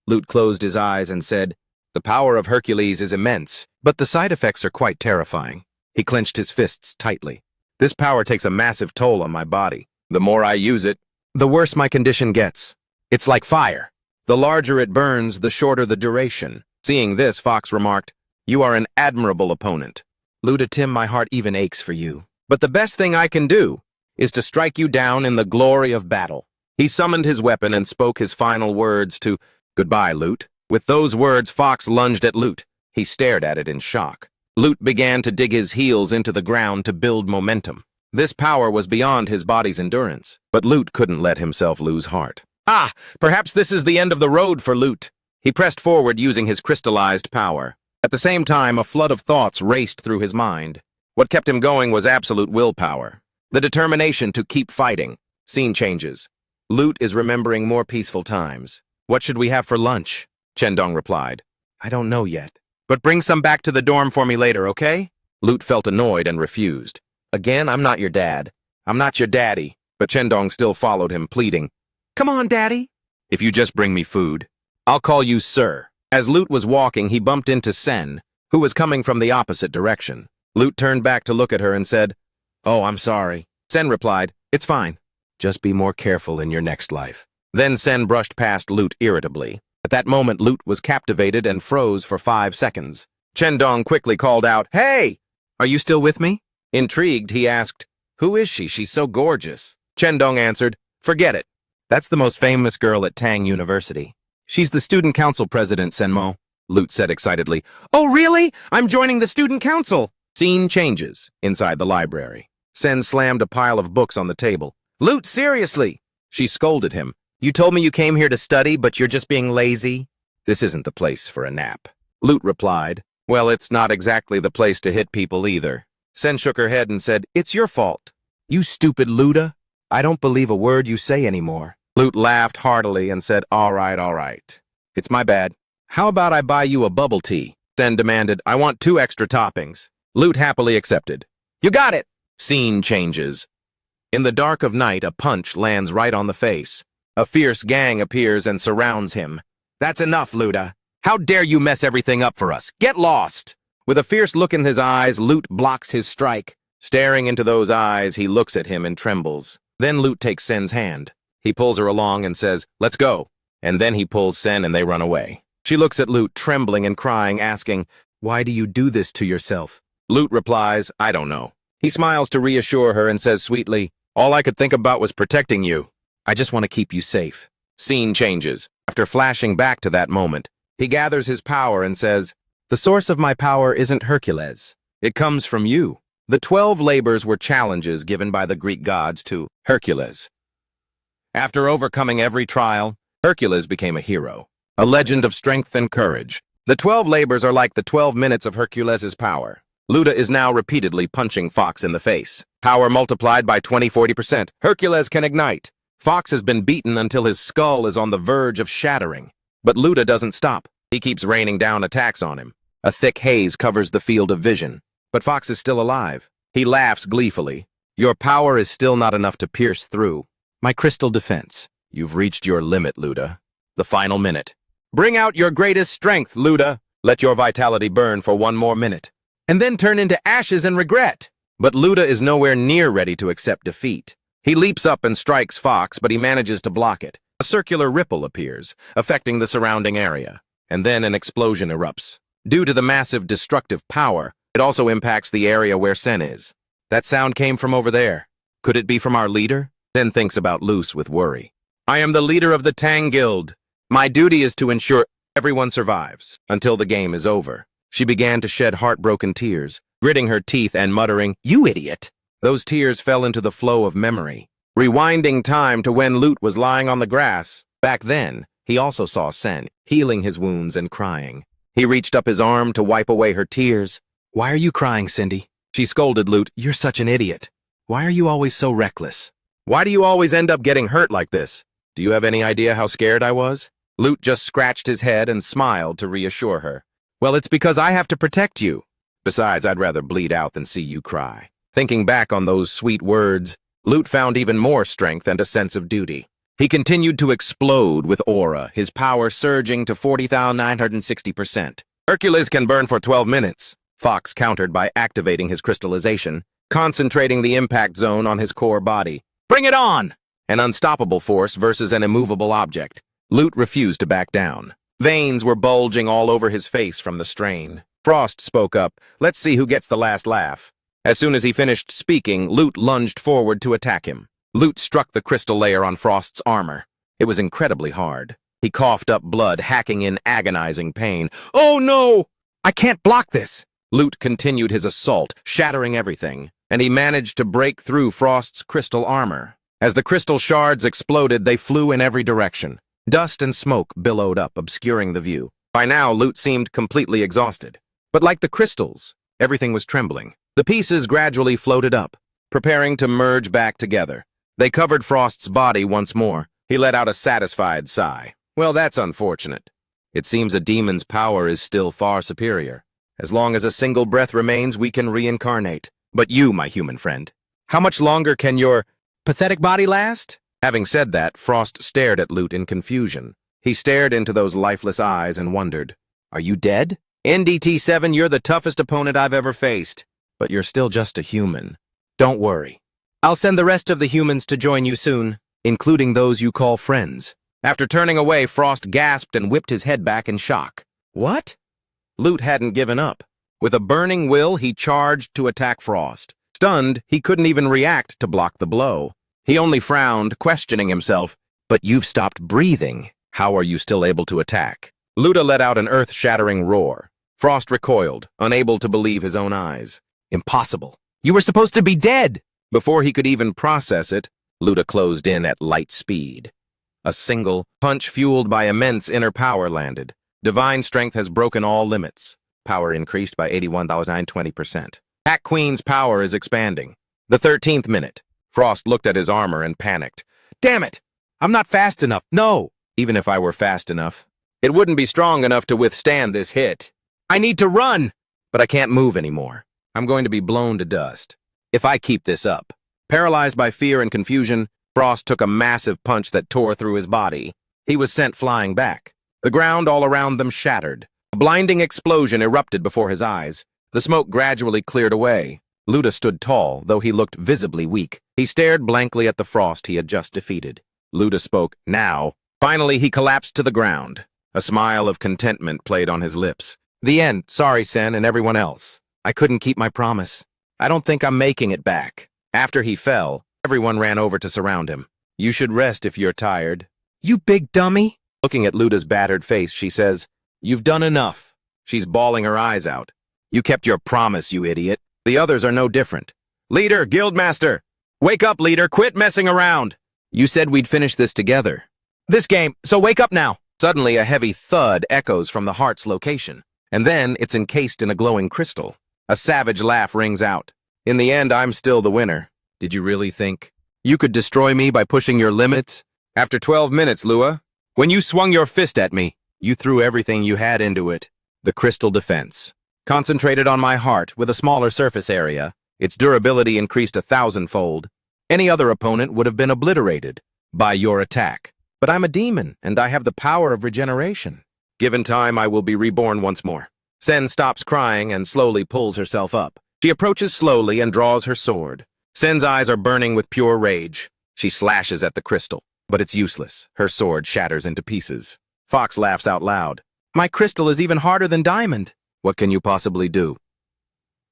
Lute closed his eyes and said, The power of Hercules is immense, but the side effects are quite terrifying. He clenched his fists tightly. This power takes a massive toll on my body. The more I use it, the worse my condition gets. It's like fire. The larger it burns, the shorter the duration. Seeing this, Fox remarked, You are an admirable opponent. Luda, my heart even aches for you. But the best thing I can do is to strike you down in the glory of battle. He summoned his weapon and spoke his final words to, Goodbye, Lute. With those words, Fox lunged at Lute. He stared at it in shock. Lute began to dig his heels into the ground to build momentum. This power was beyond his body's endurance, but Lute couldn't let himself lose heart. Ah, perhaps this is the end of the road for Lute. He pressed forward using his crystallized power. At the same time, a flood of thoughts raced through his mind. What kept him going was absolute willpower. The determination to keep fighting. Scene changes. Lute is remembering more peaceful times. What should we have for lunch? Chendong replied. I don't know yet. But bring some back to the dorm for me later, okay? Lute felt annoyed and refused. Again, I'm not your dad. I'm not your daddy. But Chendong still followed him, pleading. Come on, Daddy. If you just bring me food. I'll call you Sir. As Lute was walking, he bumped into Sen, who was coming from the opposite direction. Lute turned back to look at her and said, Oh, I'm sorry. Sen replied, It's fine. Just be more careful in your next life. Then Sen brushed past Lute irritably. At that moment, Lute was captivated and froze for 5 seconds. Chendong quickly called out, Hey! Are you still with me? Intrigued, he asked, Who is she? She's so gorgeous. Chendong answered, Forget it. That's the most famous girl at Tang University. She's the student council president, Senmo. Lute said excitedly, Oh, really? I'm joining the student council. Scene changes inside the library. Sen slammed a pile of books on the table. Lute, seriously! She scolded him. You told me you came here to study, but you're just being lazy? This isn't the place for a nap. Lute replied, Well, it's not exactly the place to hit people either. Sen shook her head and said, It's your fault. You stupid Luda. I don't believe a word you say anymore. Lute laughed heartily and said, All right. It's my bad. How about I buy you a bubble tea? Sen demanded, I want 2 extra toppings. Lute happily accepted. You got it! Scene changes. In the dark of night, a punch lands right on the face. A fierce gang appears and surrounds him. That's enough, Luda. How dare you mess everything up for us? Get lost! With a fierce look in his eyes, Lute blocks his strike. Staring into those eyes, he looks at him and trembles. Then Lute takes Sen's hand. He pulls her along and says, Let's go. And then he pulls Sen and they run away. She looks at Lute, trembling and crying, asking, Why do you do this to yourself? Lute replies, I don't know. He smiles to reassure her and says sweetly, All I could think about was protecting you. I just want to keep you safe. Scene changes. After flashing back to that moment, he gathers his power and says, The source of my power isn't Hercules. It comes from you. The 12 labors were challenges given by the Greek gods to Hercules. After overcoming every trial, Hercules became a hero, a legend of strength and courage. The 12 labors are like the 12 minutes of Hercules' power. Luda is now repeatedly punching Fox in the face. Power multiplied by 20-40%. Hercules can ignite. Fox has been beaten until his skull is on the verge of shattering. But Luda doesn't stop. He keeps raining down attacks on him. A thick haze covers the field of vision. But Fox is still alive. He laughs gleefully. Your power is still not enough to pierce through. My crystal defense. You've reached your limit, Luda. The final minute. Bring out your greatest strength, Luda. Let your vitality burn for one more minute. And then turn into ashes and regret. But Luda is nowhere near ready to accept defeat. He leaps up and strikes Fox, but he manages to block it. A circular ripple appears, affecting the surrounding area. And then an explosion erupts. Due to the massive destructive power, it also impacts the area where Sen is. That sound came from over there. Could it be from our leader? Sen thinks about Luce with worry. I am the leader of the Tang Guild. My duty is to ensure everyone survives until the game is over. She began to shed heartbroken tears, gritting her teeth and muttering, "You idiot!" Those tears fell into the flow of memory, rewinding time to when Lute was lying on the grass. Back then, he also saw Sen, healing his wounds and crying. He reached up his arm to wipe away her tears. "Why are you crying, Cindy?" She scolded Lute. "You're such an idiot. Why are you always so reckless? Why do you always end up getting hurt like this? Do you have any idea how scared I was?" Lute just scratched his head and smiled to reassure her. "Well, it's because I have to protect you. Besides, I'd rather bleed out than see you cry." Thinking back on those sweet words, Lute found even more strength and a sense of duty. He continued to explode with aura, his power surging to 40,960%. Hercules can burn for 12 minutes, Fox countered by activating his crystallization, concentrating the impact zone on his core body. "Bring it on!" An unstoppable force versus an immovable object. Lute refused to back down. Veins were bulging all over his face from the strain. Frost spoke up. "Let's see who gets the last laugh." As soon as he finished speaking, Lute lunged forward to attack him. Lute struck the crystal layer on Frost's armor. It was incredibly hard. He coughed up blood, hacking in agonizing pain. "Oh no! I can't block this!" Lute continued his assault, shattering everything, and he managed to break through Frost's crystal armor. As the crystal shards exploded, they flew in every direction. Dust and smoke billowed up, obscuring the view. By now, Lute seemed completely exhausted. But like the crystals, everything was trembling. The pieces gradually floated up, preparing to merge back together. They covered Frost's body once more. He let out a satisfied sigh. "Well, that's unfortunate. It seems a demon's power is still far superior. As long as a single breath remains, we can reincarnate. But you, my human friend, how much longer can your pathetic body last?" Having said that, Frost stared at Lute in confusion. He stared into those lifeless eyes and wondered, "Are you dead? NDT7, you're the toughest opponent I've ever faced. But you're still just a human. Don't worry. I'll send the rest of the humans to join you soon, including those you call friends." After turning away, Frost gasped and whipped his head back in shock. What? Lute hadn't given up. With a burning will, he charged to attack Frost. Stunned, he couldn't even react to block the blow. He only frowned, questioning himself. "But you've stopped breathing. How are you still able to attack?" Luda let out an earth-shattering roar. Frost recoiled, unable to believe his own eyes. "Impossible. You were supposed to be dead!" Before he could even process it, Luda closed in at light speed. A single punch fueled by immense inner power landed. Divine strength has broken all limits. Power increased by 81,920%. Hack Queen's power is expanding. The 13th minute. Frost looked at his armor and panicked. "Damn it! I'm not fast enough. No! Even if I were fast enough, it wouldn't be strong enough to withstand this hit. I need to run! But I can't move anymore. I'm going to be blown to dust if I keep this up." Paralyzed by fear and confusion, Frost took a massive punch that tore through his body. He was sent flying back. The ground all around them shattered. A blinding explosion erupted before his eyes. The smoke gradually cleared away. Luda stood tall, though he looked visibly weak. He stared blankly at the Frost he had just defeated. Luda spoke, "Now." Finally, he collapsed to the ground. A smile of contentment played on his lips. "The end. Sorry, Sen and everyone else. I couldn't keep my promise. I don't think I'm making it back." After he fell, everyone ran over to surround him. "You should rest if you're tired." "You big dummy." Looking at Luda's battered face, she says, "You've done enough." She's bawling her eyes out. "You kept your promise, you idiot. The others are no different." "Leader, Guildmaster! Wake up, leader! Quit messing around!" "You said we'd finish this together." "This game, so wake up now!" Suddenly, a heavy thud echoes from the heart's location, and then it's encased in a glowing crystal. A savage laugh rings out. "In the end, I'm still the winner. Did you really think?" You could destroy me by pushing your limits? After 12 minutes, Lua, when you swung your fist at me, you threw everything you had into it. The crystal defense. Concentrated on my heart with a smaller surface area, its durability increased 1,000-fold. Any other opponent would have been obliterated by your attack. But I'm a demon, and I have the power of regeneration. Given time, I will be reborn once more. Sen stops crying and slowly pulls herself up. She approaches slowly and draws her sword. Sen's eyes are burning with pure rage. She slashes at the crystal, but it's useless. Her sword shatters into pieces. Fox laughs out loud. My crystal is even harder than diamond. What can you possibly do?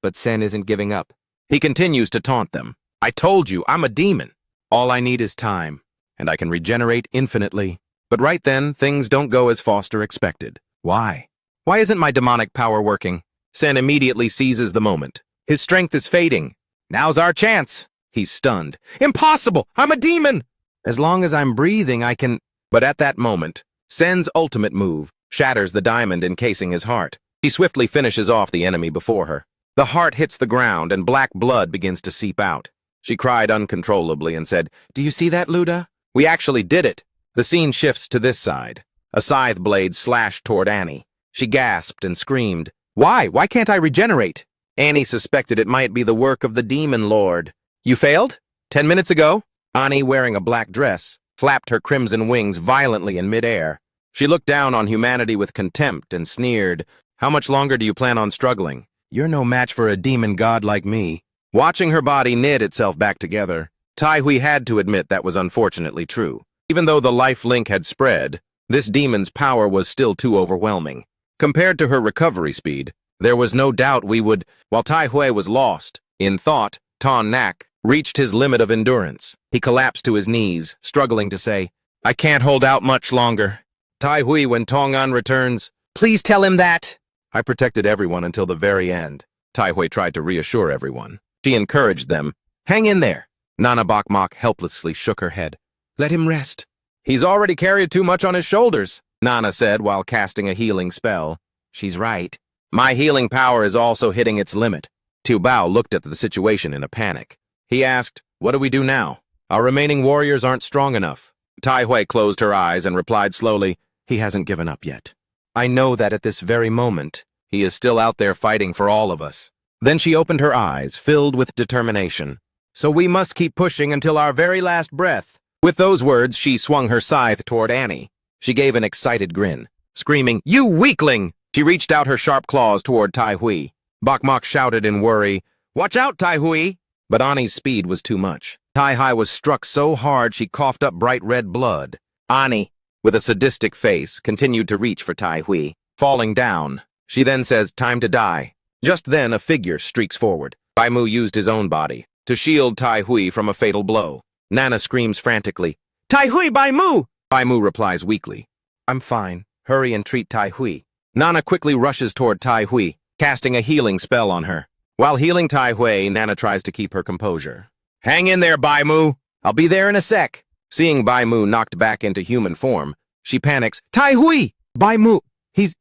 But Sen isn't giving up. He continues to taunt them. I told you, I'm a demon. All I need is time, and I can regenerate infinitely. But right then, things don't go as Foster expected. Why? Why isn't my demonic power working? Sen immediately seizes the moment. His strength is fading. Now's our chance. He's stunned. Impossible! I'm a demon! As long as I'm breathing, I can... But at that moment, Sen's ultimate move shatters the diamond encasing his heart. She swiftly finishes off the enemy before her. The heart hits the ground and black blood begins to seep out. She cried uncontrollably and said, Do you see that, Luda? We actually did it. The scene shifts to this side. A scythe blade slashed toward Annie. She gasped and screamed, Why? Why can't I regenerate? Annie suspected it might be the work of the demon lord. You failed? 10 minutes ago? Annie, wearing a black dress, flapped her crimson wings violently in midair. She looked down on humanity with contempt and sneered, How much longer do you plan on struggling? You're no match for a demon god like me. Watching her body knit itself back together, Tai Hui had to admit that was unfortunately true. Even though the life link had spread, this demon's power was still too overwhelming. Compared to her recovery speed, there was no doubt we would... While Tai Hui was lost, in thought, Ton Nak reached his limit of endurance. He collapsed to his knees, struggling to say, I can't hold out much longer. Tai Hui, when Tong An returns, Please tell him that. I protected everyone until the very end. Tai Hui tried to reassure everyone. She encouraged them. Hang in there. Nana Bokmak helplessly shook her head. Let him rest. He's already carried too much on his shoulders, Nana said while casting a healing spell. She's right. My healing power is also hitting its limit. Tu Bao looked at the situation in a panic. He asked, What do we do now? Our remaining warriors aren't strong enough. Tai Hui closed her eyes and replied slowly, He hasn't given up yet. I know that at this very moment, he is still out there fighting for all of us. Then she opened her eyes, filled with determination. So we must keep pushing until our very last breath. With those words, she swung her scythe toward Annie. She gave an excited grin, screaming, You weakling! She reached out her sharp claws toward Tai Hui. Bokmak shouted in worry, Watch out, Tai Hui! But Annie's speed was too much. Tai Hui was struck so hard she coughed up bright red blood. Annie, with a sadistic face, continued to reach for Tai Hui. Falling down, she then says, Time to die. Just then, a figure streaks forward. Bai Mu used his own body to shield Tai Hui from a fatal blow. Nana screams frantically, Tai Hui, Bai Mu! Bai Mu replies weakly, I'm fine. Hurry and treat Tai Hui. Nana quickly rushes toward Tai Hui, casting a healing spell on her. While healing Tai Hui, Nana tries to keep her composure. Hang in there, Bai Mu! I'll be there in a sec. Seeing Bai Mu knocked back into human form, she panics, Tai Hui! Bai Mu! He's...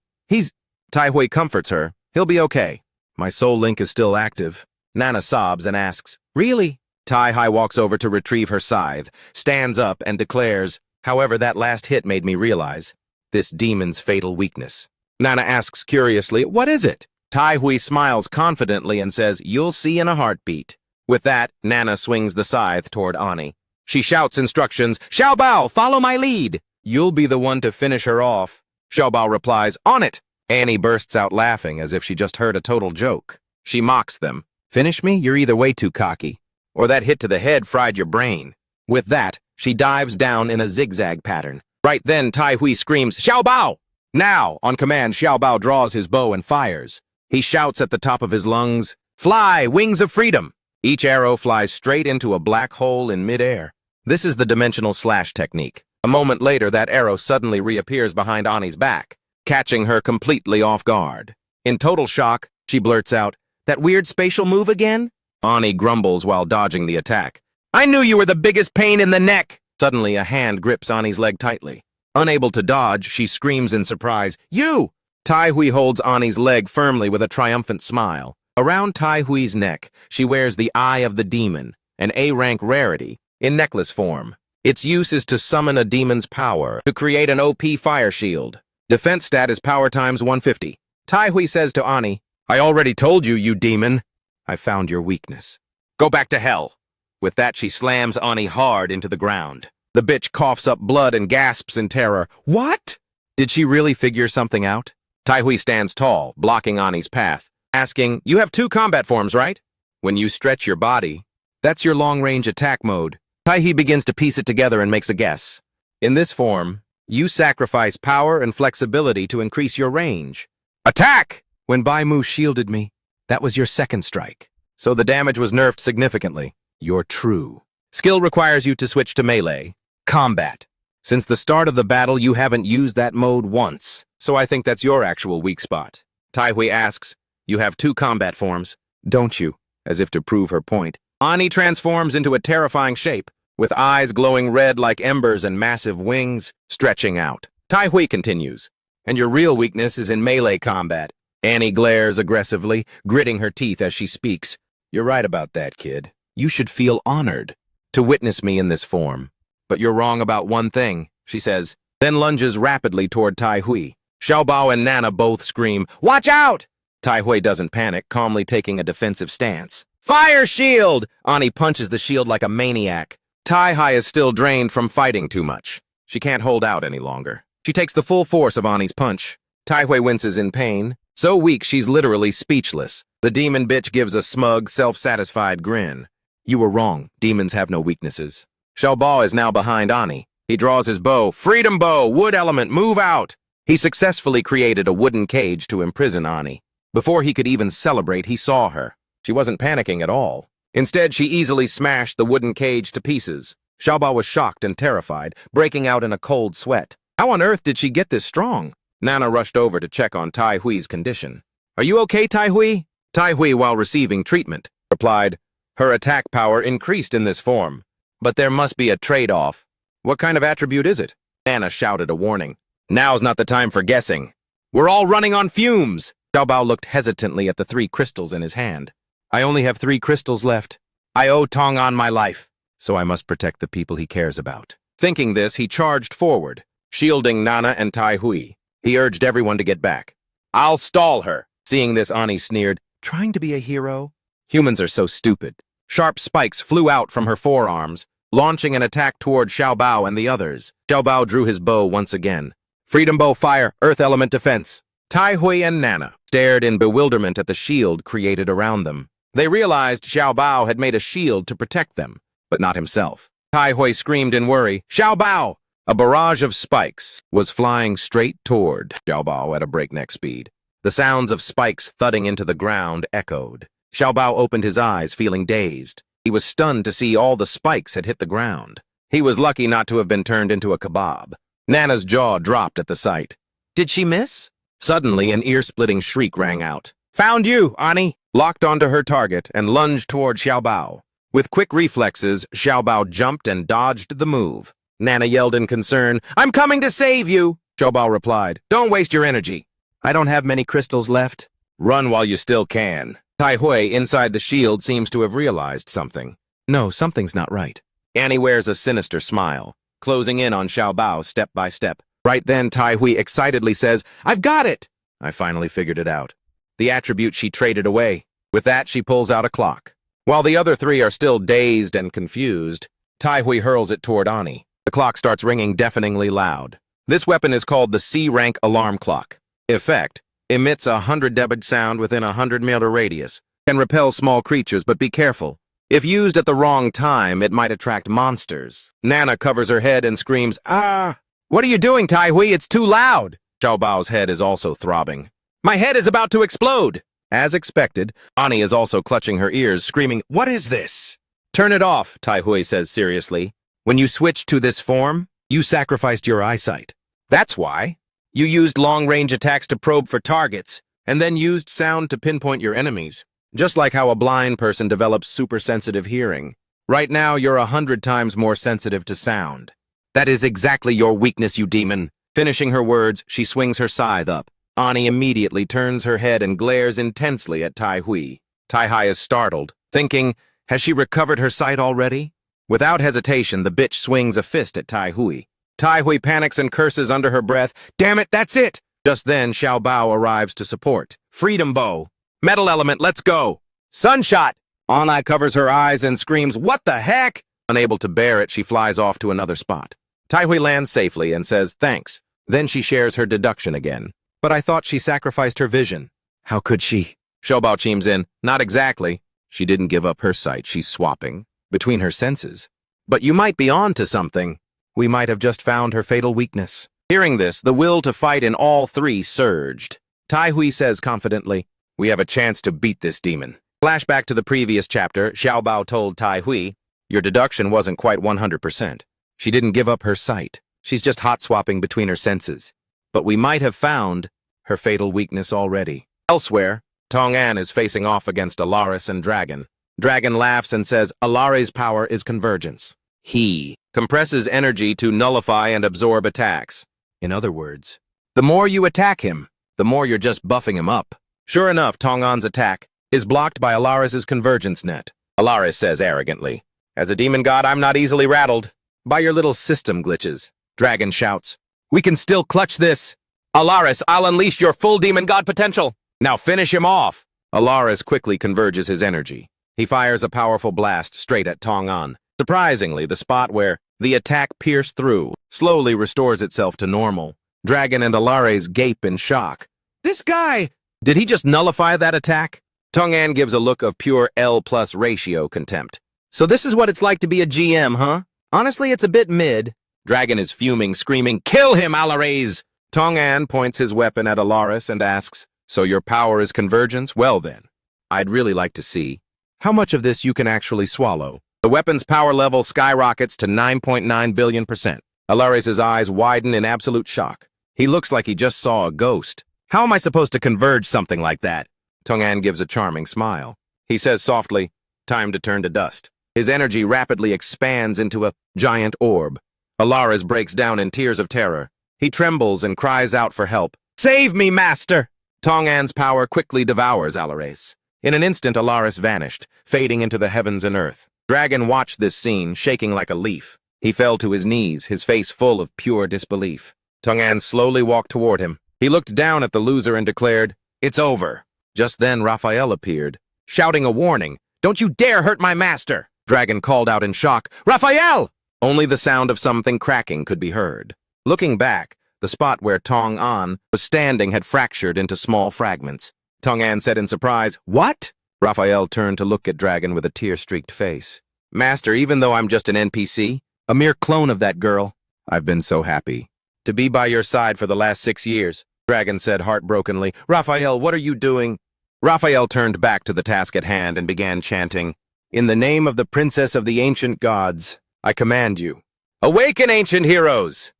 Tai Hui comforts her. He'll be okay. My soul link is still active. Nana sobs and asks, Really? Tai Hui walks over to retrieve her scythe, stands up and declares, However, that last hit made me realize this demon's fatal weakness. Nana asks curiously, What is it? Tai Hui smiles confidently and says, You'll see in a heartbeat. With that, Nana swings the scythe toward Annie. She shouts instructions, Xiao Bao, follow my lead. You'll be the one to finish her off. Xiao Bao replies, On it! Annie bursts out laughing as if she just heard a total joke. She mocks them. Finish me? You're either way too cocky, or that hit to the head fried your brain. With that, she dives down in a zigzag pattern. Right then, Tai Hui screams, Xiao Bao! Now, on command, Xiao Bao draws his bow and fires. He shouts at the top of his lungs, Fly, wings of freedom! Each arrow flies straight into a black hole in midair. This is the dimensional slash technique. A moment later, that arrow suddenly reappears behind Annie's back, catching her completely off guard. In total shock, she blurts out, That weird spatial move again? Annie grumbles while dodging the attack. I knew you were the biggest pain in the neck! Suddenly, a hand grips Annie's leg tightly. Unable to dodge, she screams in surprise, You! Tai Hui holds Annie's leg firmly with a triumphant smile. Around Tai Hui's neck, she wears the Eye of the Demon, an A-rank rarity, in necklace form. Its use is to summon a demon's power to create an OP fire shield. Defense stat is power times 150. Tai-Hui says to Ani, I already told you, you demon. I found your weakness. Go back to hell. With that, she slams Ani hard into the ground. The bitch coughs up blood and gasps in terror. What? Did she really figure something out? Tai-Hui stands tall, blocking Ani's path, asking, You have 2 combat forms, right? When you stretch your body, that's your long-range attack mode. Tai-Hui begins to piece it together and makes a guess. In this form, you sacrifice power and flexibility to increase your range. Attack! When Bai Mu shielded me, that was your second strike. So the damage was nerfed significantly. You're true. Skill requires you to switch to melee. Combat. Since the start of the battle, you haven't used that mode once, so I think that's your actual weak spot. Tai-Hui asks, You have 2 combat forms, don't you? As if to prove her point. Ani transforms into a terrifying shape, with eyes glowing red like embers and massive wings stretching out. Tai-Hui continues, And your real weakness is in melee combat. Annie glares aggressively, gritting her teeth as she speaks. You're right about that, kid. You should feel honored to witness me in this form. But you're wrong about one thing, she says, then lunges rapidly toward Tai-Hui. Xiaobao and Nana both scream, Watch out! Tai-Hui doesn't panic, calmly taking a defensive stance. Fire shield! Ani punches the shield like a maniac. Tai-Hui is still drained from fighting too much. She can't hold out any longer. She takes the full force of Ani's punch. Tai-Hui winces in pain, so weak she's literally speechless. The demon bitch gives a smug, self-satisfied grin. You were wrong. Demons have no weaknesses. Xiaobao is now behind Ani. He draws his bow. Freedom bow! Wood element, move out! He successfully created a wooden cage to imprison Ani. Before he could even celebrate, he saw her. She wasn't panicking at all. Instead, she easily smashed the wooden cage to pieces. Xiaobao was shocked and terrified, breaking out in a cold sweat. How on earth did she get this strong? Nana rushed over to check on Tai-Hui's condition. Are you okay, Tai-Hui? Tai-Hui, while receiving treatment, replied, Her attack power increased in this form. But there must be a trade-off. What kind of attribute is it? Nana shouted a warning. Now's not the time for guessing. We're all running on fumes. Xiaobao looked hesitantly at the 3 crystals in his hand. I only have 3 crystals left. I owe Tong-an my life, so I must protect the people he cares about. Thinking this, he charged forward, shielding Nana and Tai-Hui. He urged everyone to get back. I'll stall her. Seeing this, Ani sneered, Trying to be a hero? Humans are so stupid. Sharp spikes flew out from her forearms, launching an attack toward Xiaobao and the others. Xiaobao drew his bow once again. Freedom bow fire, earth element defense. Tai-Hui and Nana stared in bewilderment at the shield created around them. They realized Xiaobao had made a shield to protect them, but not himself. Tai-Hui screamed in worry, Xiaobao! A barrage of spikes was flying straight toward Xiaobao at a breakneck speed. The sounds of spikes thudding into the ground echoed. Xiaobao opened his eyes, feeling dazed. He was stunned to see all the spikes had hit the ground. He was lucky not to have been turned into a kebab. Nana's jaw dropped at the sight. Did she miss? Suddenly, an ear-splitting shriek rang out. Found you, Ani! Locked onto her target and lunged toward Xiaobao. With quick reflexes, Xiaobao jumped and dodged the move. Nana yelled in concern, I'm coming to save you! Xiaobao replied, Don't waste your energy. I don't have many crystals left. Run while you still can. Tai-Hui inside the shield seems to have realized something. No, something's not right. Annie wears a sinister smile, closing in on Xiaobao step by step. Right then, Tai-Hui excitedly says, I've got it! I finally figured it out. The attribute she traded away. With that, she pulls out a clock. While the other 3 are still dazed and confused, Tai-Hui hurls it toward Ani. The clock starts ringing deafeningly loud. This weapon is called the C-Rank alarm clock. Effect, emits a 100 dB sound within a 100-meter radius. Can repel small creatures, but be careful. If used at the wrong time, it might attract monsters. Nana covers her head and screams, Ah! What are you doing, Tai-Hui? It's too loud! Xiaobao's head is also throbbing. My head is about to explode! As expected, Ani is also clutching her ears, screaming, What is this? Turn it off, Tai-Hui says seriously. When you switched to this form, you sacrificed your eyesight. That's why. You used long-range attacks to probe for targets, and then used sound to pinpoint your enemies. Just like how a blind person develops super-sensitive hearing. Right now, you're 100 times more sensitive to sound. That is exactly your weakness, you demon. Finishing her words, she swings her scythe up. Ani immediately turns her head and glares intensely at Tai-Hui. Tai-Hui is startled, thinking, has she recovered her sight already? Without hesitation, the bitch swings a fist at Tai Hui. Tai Hui panics and curses under her breath. Damn it, that's it! Just then, Xiao Bao arrives to support. Freedom bow. Metal element, let's go. Sunshot! Anai covers her eyes and screams, what the heck? Unable to bear it, she flies off to another spot. Tai Hui lands safely and says, thanks. Then she shares her deduction again. But I thought she sacrificed her vision. How could she? Xiao Bao chimes in, not exactly. She didn't give up her sight, she's swapping between her senses. But you might be on to something. We might have just found her fatal weakness. Hearing this, the will to fight in all three surged. Tai Hui says confidently, we have a chance to beat this demon. Flashback to the previous chapter, Xiao Bao told Tai Hui, your deduction wasn't quite 100%. She didn't give up her sight. She's just hot-swapping between her senses. But we might have found her fatal weakness already. Elsewhere, Tong An is facing off against Alaris and Dragon. Dragon laughs and says, Alaris' power is convergence. He compresses energy to nullify and absorb attacks. In other words, the more you attack him, the more you're just buffing him up. Sure enough, Tong An's attack is blocked by Alaris' convergence net. Alaris says arrogantly, as a demon god, I'm not easily rattled by your little system glitches. Dragon shouts, we can still clutch this. Alaris, I'll unleash your full demon god potential. Now finish him off. Alaris quickly converges his energy. He fires a powerful blast straight at Tong An. Surprisingly, the spot where the attack pierced through slowly restores itself to normal. Dragon and Alaris gape in shock. This guy! Did he just nullify that attack? Tong An gives a look of pure L+ ratio contempt. So this is what it's like to be a GM, huh? Honestly, it's a bit mid. Dragon is fuming, screaming, kill him, Alaris! Tong An points his weapon at Alaris and asks, so your power is convergence? Well then, I'd really like to see how much of this you can actually swallow. The weapon's power level skyrockets to 9.9 billion%. Alaris' eyes widen in absolute shock. He looks like he just saw a ghost. How am I supposed to converge something like that? Tong An gives a charming smile. He says softly, time to turn to dust. His energy rapidly expands into a giant orb. Alaris breaks down in tears of terror. He trembles and cries out for help. Save me, master! Tong An's power quickly devours Alaris. In an instant, Alaris vanished, fading into the heavens and earth. Dragon watched this scene, shaking like a leaf. He fell to his knees, his face full of pure disbelief. Tong An slowly walked toward him. He looked down at the loser and declared, it's over. Just then, Raphael appeared, shouting a warning. Don't you dare hurt my master! Dragon called out in shock, Raphael! Only the sound of something cracking could be heard. Looking back, the spot where Tong An was standing had fractured into small fragments. Tong An said in surprise, what? Raphael turned to look at Dragon with a tear-streaked face. Master, even though I'm just an NPC, a mere clone of that girl, I've been so happy to be by your side for the last 6 years. Dragon said heartbrokenly, Raphael, what are you doing? Raphael turned back to the task at hand and began chanting, in the name of the princess of the ancient gods, I command you, awaken, ancient heroes!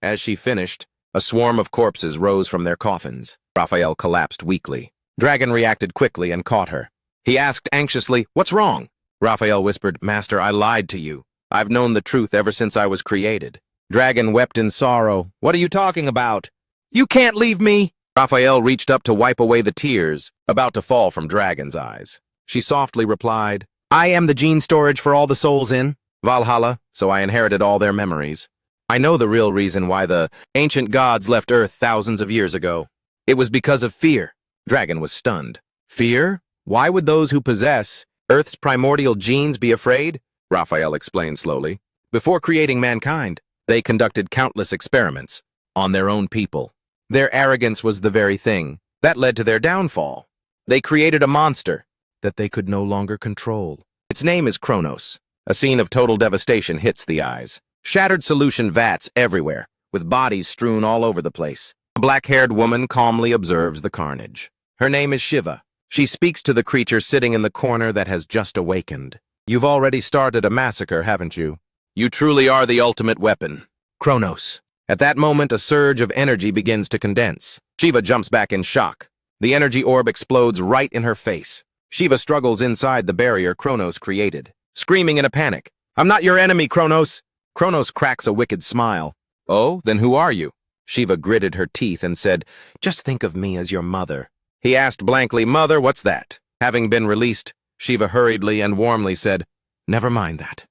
As she finished, a swarm of corpses rose from their coffins. Raphael collapsed weakly. Dragon reacted quickly and caught her. He asked anxiously, what's wrong? Raphael whispered, Master, I lied to you. I've known the truth ever since I was created. Dragon wept in sorrow. What are you talking about? You can't leave me! Raphael reached up to wipe away the tears, about to fall from Dragon's eyes. She softly replied, I am the gene storage for all the souls in Valhalla, so I inherited all their memories. I know the real reason why the ancient gods left Earth thousands of years ago. It was because of fear. Dragon was stunned. Fear? Why would those who possess Earth's primordial genes be afraid? Raphael explained slowly. Before creating mankind, they conducted countless experiments on their own people. Their arrogance was the very thing that led to their downfall. They created a monster that they could no longer control. Its name is Kronos. A scene of total devastation hits the eyes. Shattered solution vats everywhere, with bodies strewn all over the place. A black-haired woman calmly observes the carnage. Her name is Shiva. She speaks to the creature sitting in the corner that has just awakened. You've already started a massacre, haven't you? You truly are the ultimate weapon. Kronos. At that moment, a surge of energy begins to condense. Shiva jumps back in shock. The energy orb explodes right in her face. Shiva struggles inside the barrier Kronos created, screaming in a panic. I'm not your enemy, Kronos! Kronos cracks a wicked smile. Oh, then who are you? Shiva gritted her teeth and said, just think of me as your mother. He asked blankly, Mother, what's that? Having been released, Shiva hurriedly and warmly said, never mind that.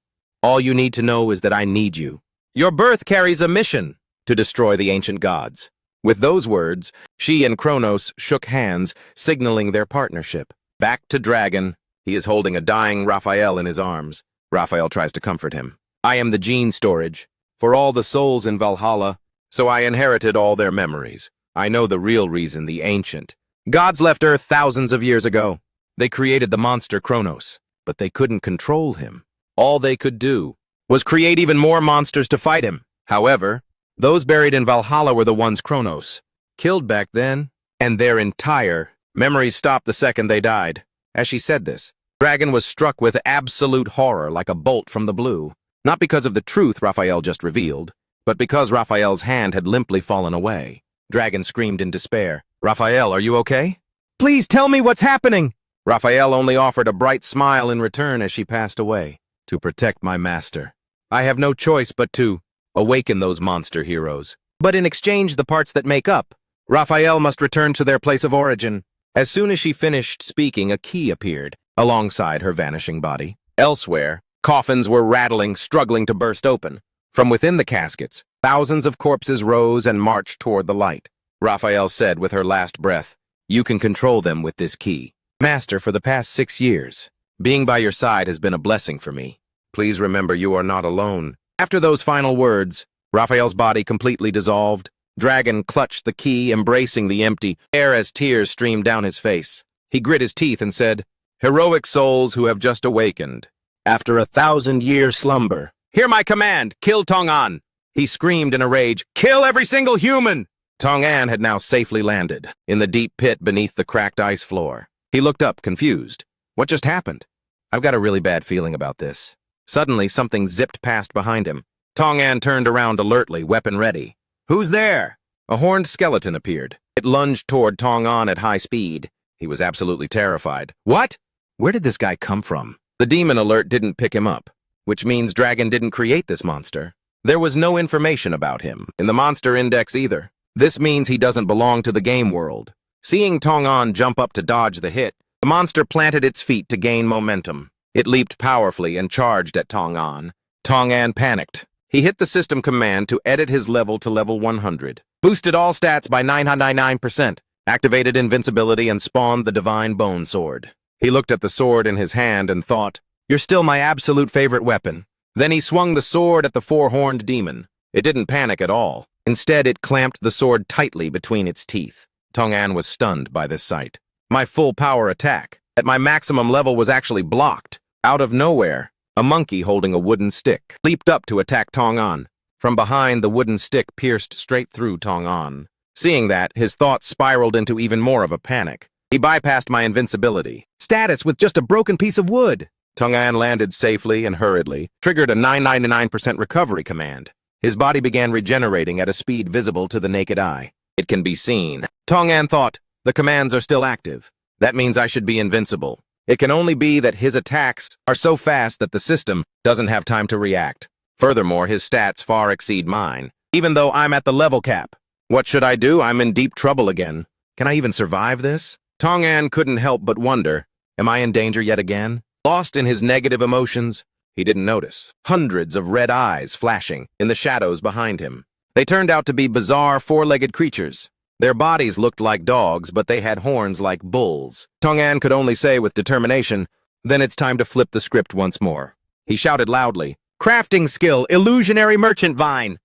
All you need to know is that I need you. Your birth carries a mission to destroy the ancient gods." With those words, she and Kronos shook hands, signaling their partnership. Back to Dragon. He is holding a dying Raphael in his arms. Raphael tries to comfort him. "I am the gene storage for all the souls in Valhalla, so I inherited all their memories. I know the real reason the ancient gods left Earth thousands of years ago. They created the monster Kronos, but they couldn't control him. All they could do was create even more monsters to fight him. However, those buried in Valhalla were the ones Kronos killed back then, and their entire memories stopped the second they died." As she said this, Dragon was struck with absolute horror like a bolt from the blue. Not because of the truth Raphael just revealed, but because Raphael's hand had limply fallen away. Dragon screamed in despair. "Raphael, are you okay? Please tell me what's happening!" Raphael only offered a bright smile in return as she passed away. "To protect my master, I have no choice but to awaken those monster heroes. But in exchange the parts that make up, Raphael must return to their place of origin." As soon as she finished speaking, a key appeared alongside her vanishing body. Elsewhere, coffins were rattling, struggling to burst open. From within the caskets, thousands of corpses rose and marched toward the light. Raphael said with her last breath, "You can control them with this key. Master, for the past 6 years, being by your side has been a blessing for me. Please remember you are not alone." After those final words, Raphael's body completely dissolved. Dragon clutched the key, embracing the empty air as tears streamed down his face. He grit his teeth and said, "Heroic souls who have just awakened after 1,000-year slumber, hear my command, kill Tong-an." He screamed in a rage, "Kill every single human!" Tong-an had now safely landed in the deep pit beneath the cracked ice floor. He looked up, confused. What just happened? I've got a really bad feeling about this. Suddenly, something zipped past behind him. Tong-an turned around alertly, weapon ready. "Who's there?" A horned skeleton appeared. It lunged toward Tong-an at high speed. He was absolutely terrified. "What? Where did this guy come from?" The demon alert didn't pick him up, which means Dragon didn't create this monster. There was no information about him in the monster index either. This means he doesn't belong to the game world. Seeing Tong-an jump up to dodge the hit, the monster planted its feet to gain momentum. It leaped powerfully and charged at Tong-an. Tong-an panicked. He hit the system command to edit his level to level 100, boosted all stats by 999%, activated invincibility, and spawned the Divine Bone Sword. He looked at the sword in his hand and thought, "You're still my absolute favorite weapon." Then he swung the sword at the four-horned demon. It didn't panic at all. Instead, it clamped the sword tightly between its teeth. Tong-an was stunned by this sight. My full power attack, at my maximum level, was actually blocked. Out of nowhere, a monkey holding a wooden stick leaped up to attack Tong-an. From behind, the wooden stick pierced straight through Tong-an. Seeing that, his thoughts spiraled into even more of a panic. He bypassed my invincibility status with just a broken piece of wood. Tong-an landed safely and hurriedly, triggered a 999% recovery command. His body began regenerating at a speed visible to the naked eye. It can be seen. Tong-an thought, the commands are still active. That means I should be invincible. It can only be that his attacks are so fast that the system doesn't have time to react. Furthermore, his stats far exceed mine, even though I'm at the level cap. What should I do? I'm in deep trouble again. Can I even survive this? Tong-an couldn't help but wonder, am I in danger yet again? Lost in his negative emotions, he didn't notice hundreds of red eyes flashing in the shadows behind him. They turned out to be bizarre four-legged creatures. Their bodies looked like dogs, but they had horns like bulls. Tong-an could only say with determination, "Then it's time to flip the script once more." He shouted loudly, "Crafting skill, illusionary merchant vine!"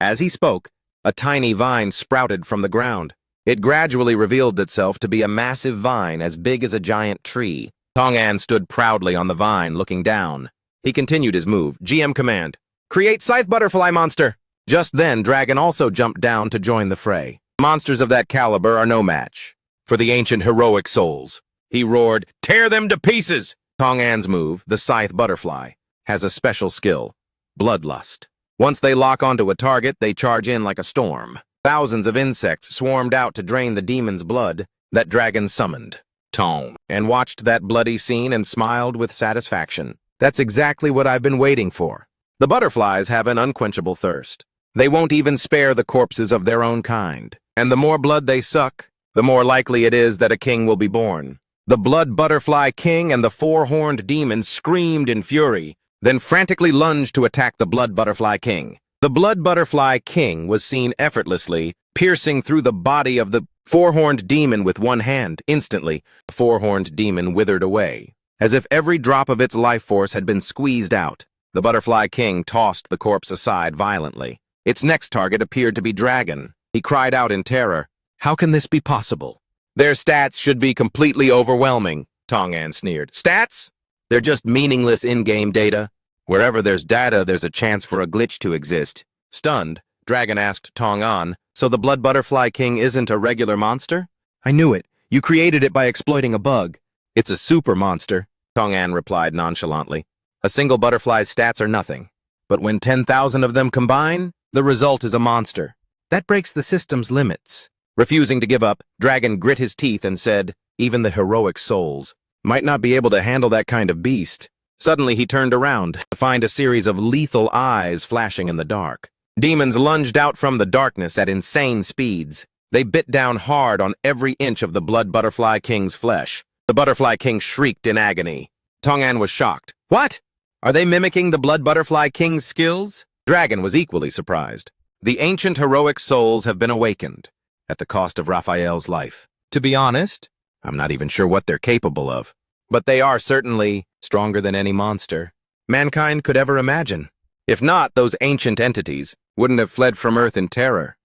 As he spoke, a tiny vine sprouted from the ground. It gradually revealed itself to be a massive vine as big as a giant tree. Tong-an stood proudly on the vine, looking down. He continued his move. GM command, "Create Scythe Butterfly Monster!" Just then, Dragon also jumped down to join the fray. Monsters of that caliber are no match for the ancient heroic souls. He roared, "Tear them to pieces!" Tong-an's move, the Scythe Butterfly, has a special skill, Bloodlust. Once they lock onto a target, they charge in like a storm. Thousands of insects swarmed out to drain the demon's blood that Dragon summoned. Tong and watched that bloody scene and smiled with satisfaction. That's exactly what I've been waiting for. The butterflies have an unquenchable thirst. They won't even spare the corpses of their own kind. And the more blood they suck, the more likely it is that a king will be born. The blood butterfly king and the four-horned demon screamed in fury. then frantically lunged to attack the Blood Butterfly King. The Blood Butterfly King was seen effortlessly piercing through the body of the four-horned demon with one hand. Instantly, the four-horned demon withered away, as if every drop of its life force had been squeezed out. The Butterfly King tossed the corpse aside violently. Its next target appeared to be Dragon. He cried out in terror, "How can this be possible? Their stats should be completely overwhelming," Tong-An sneered. "Stats? They're just meaningless in-game data. Wherever there's data, there's a chance for a glitch to exist." Stunned, Dragon asked Tong-An, "So the Blood Butterfly King isn't a regular monster?" "I knew it. You created it by exploiting a bug." "It's a super monster," Tong-An replied nonchalantly. "A single butterfly's stats are nothing. But when 10,000 of them combine, the result is a monster. That breaks the system's limits." Refusing to give up, Dragon grit his teeth and said, "Even the heroic souls might not be able to handle that kind of beast." Suddenly he turned around to find a series of lethal eyes flashing in the dark. Demons lunged out from the darkness at insane speeds. They bit down hard on every inch of the Blood Butterfly King's flesh. The Butterfly King shrieked in agony. Tong-An was shocked. "What? Are they mimicking the Blood Butterfly King's skills?" Dragon was equally surprised. "The ancient heroic souls have been awakened, at the cost of Raphael's life. To be honest, I'm not even sure what they're capable of. But they are certainly stronger than any monster mankind could ever imagine. If not, those ancient entities wouldn't have fled from Earth in terror."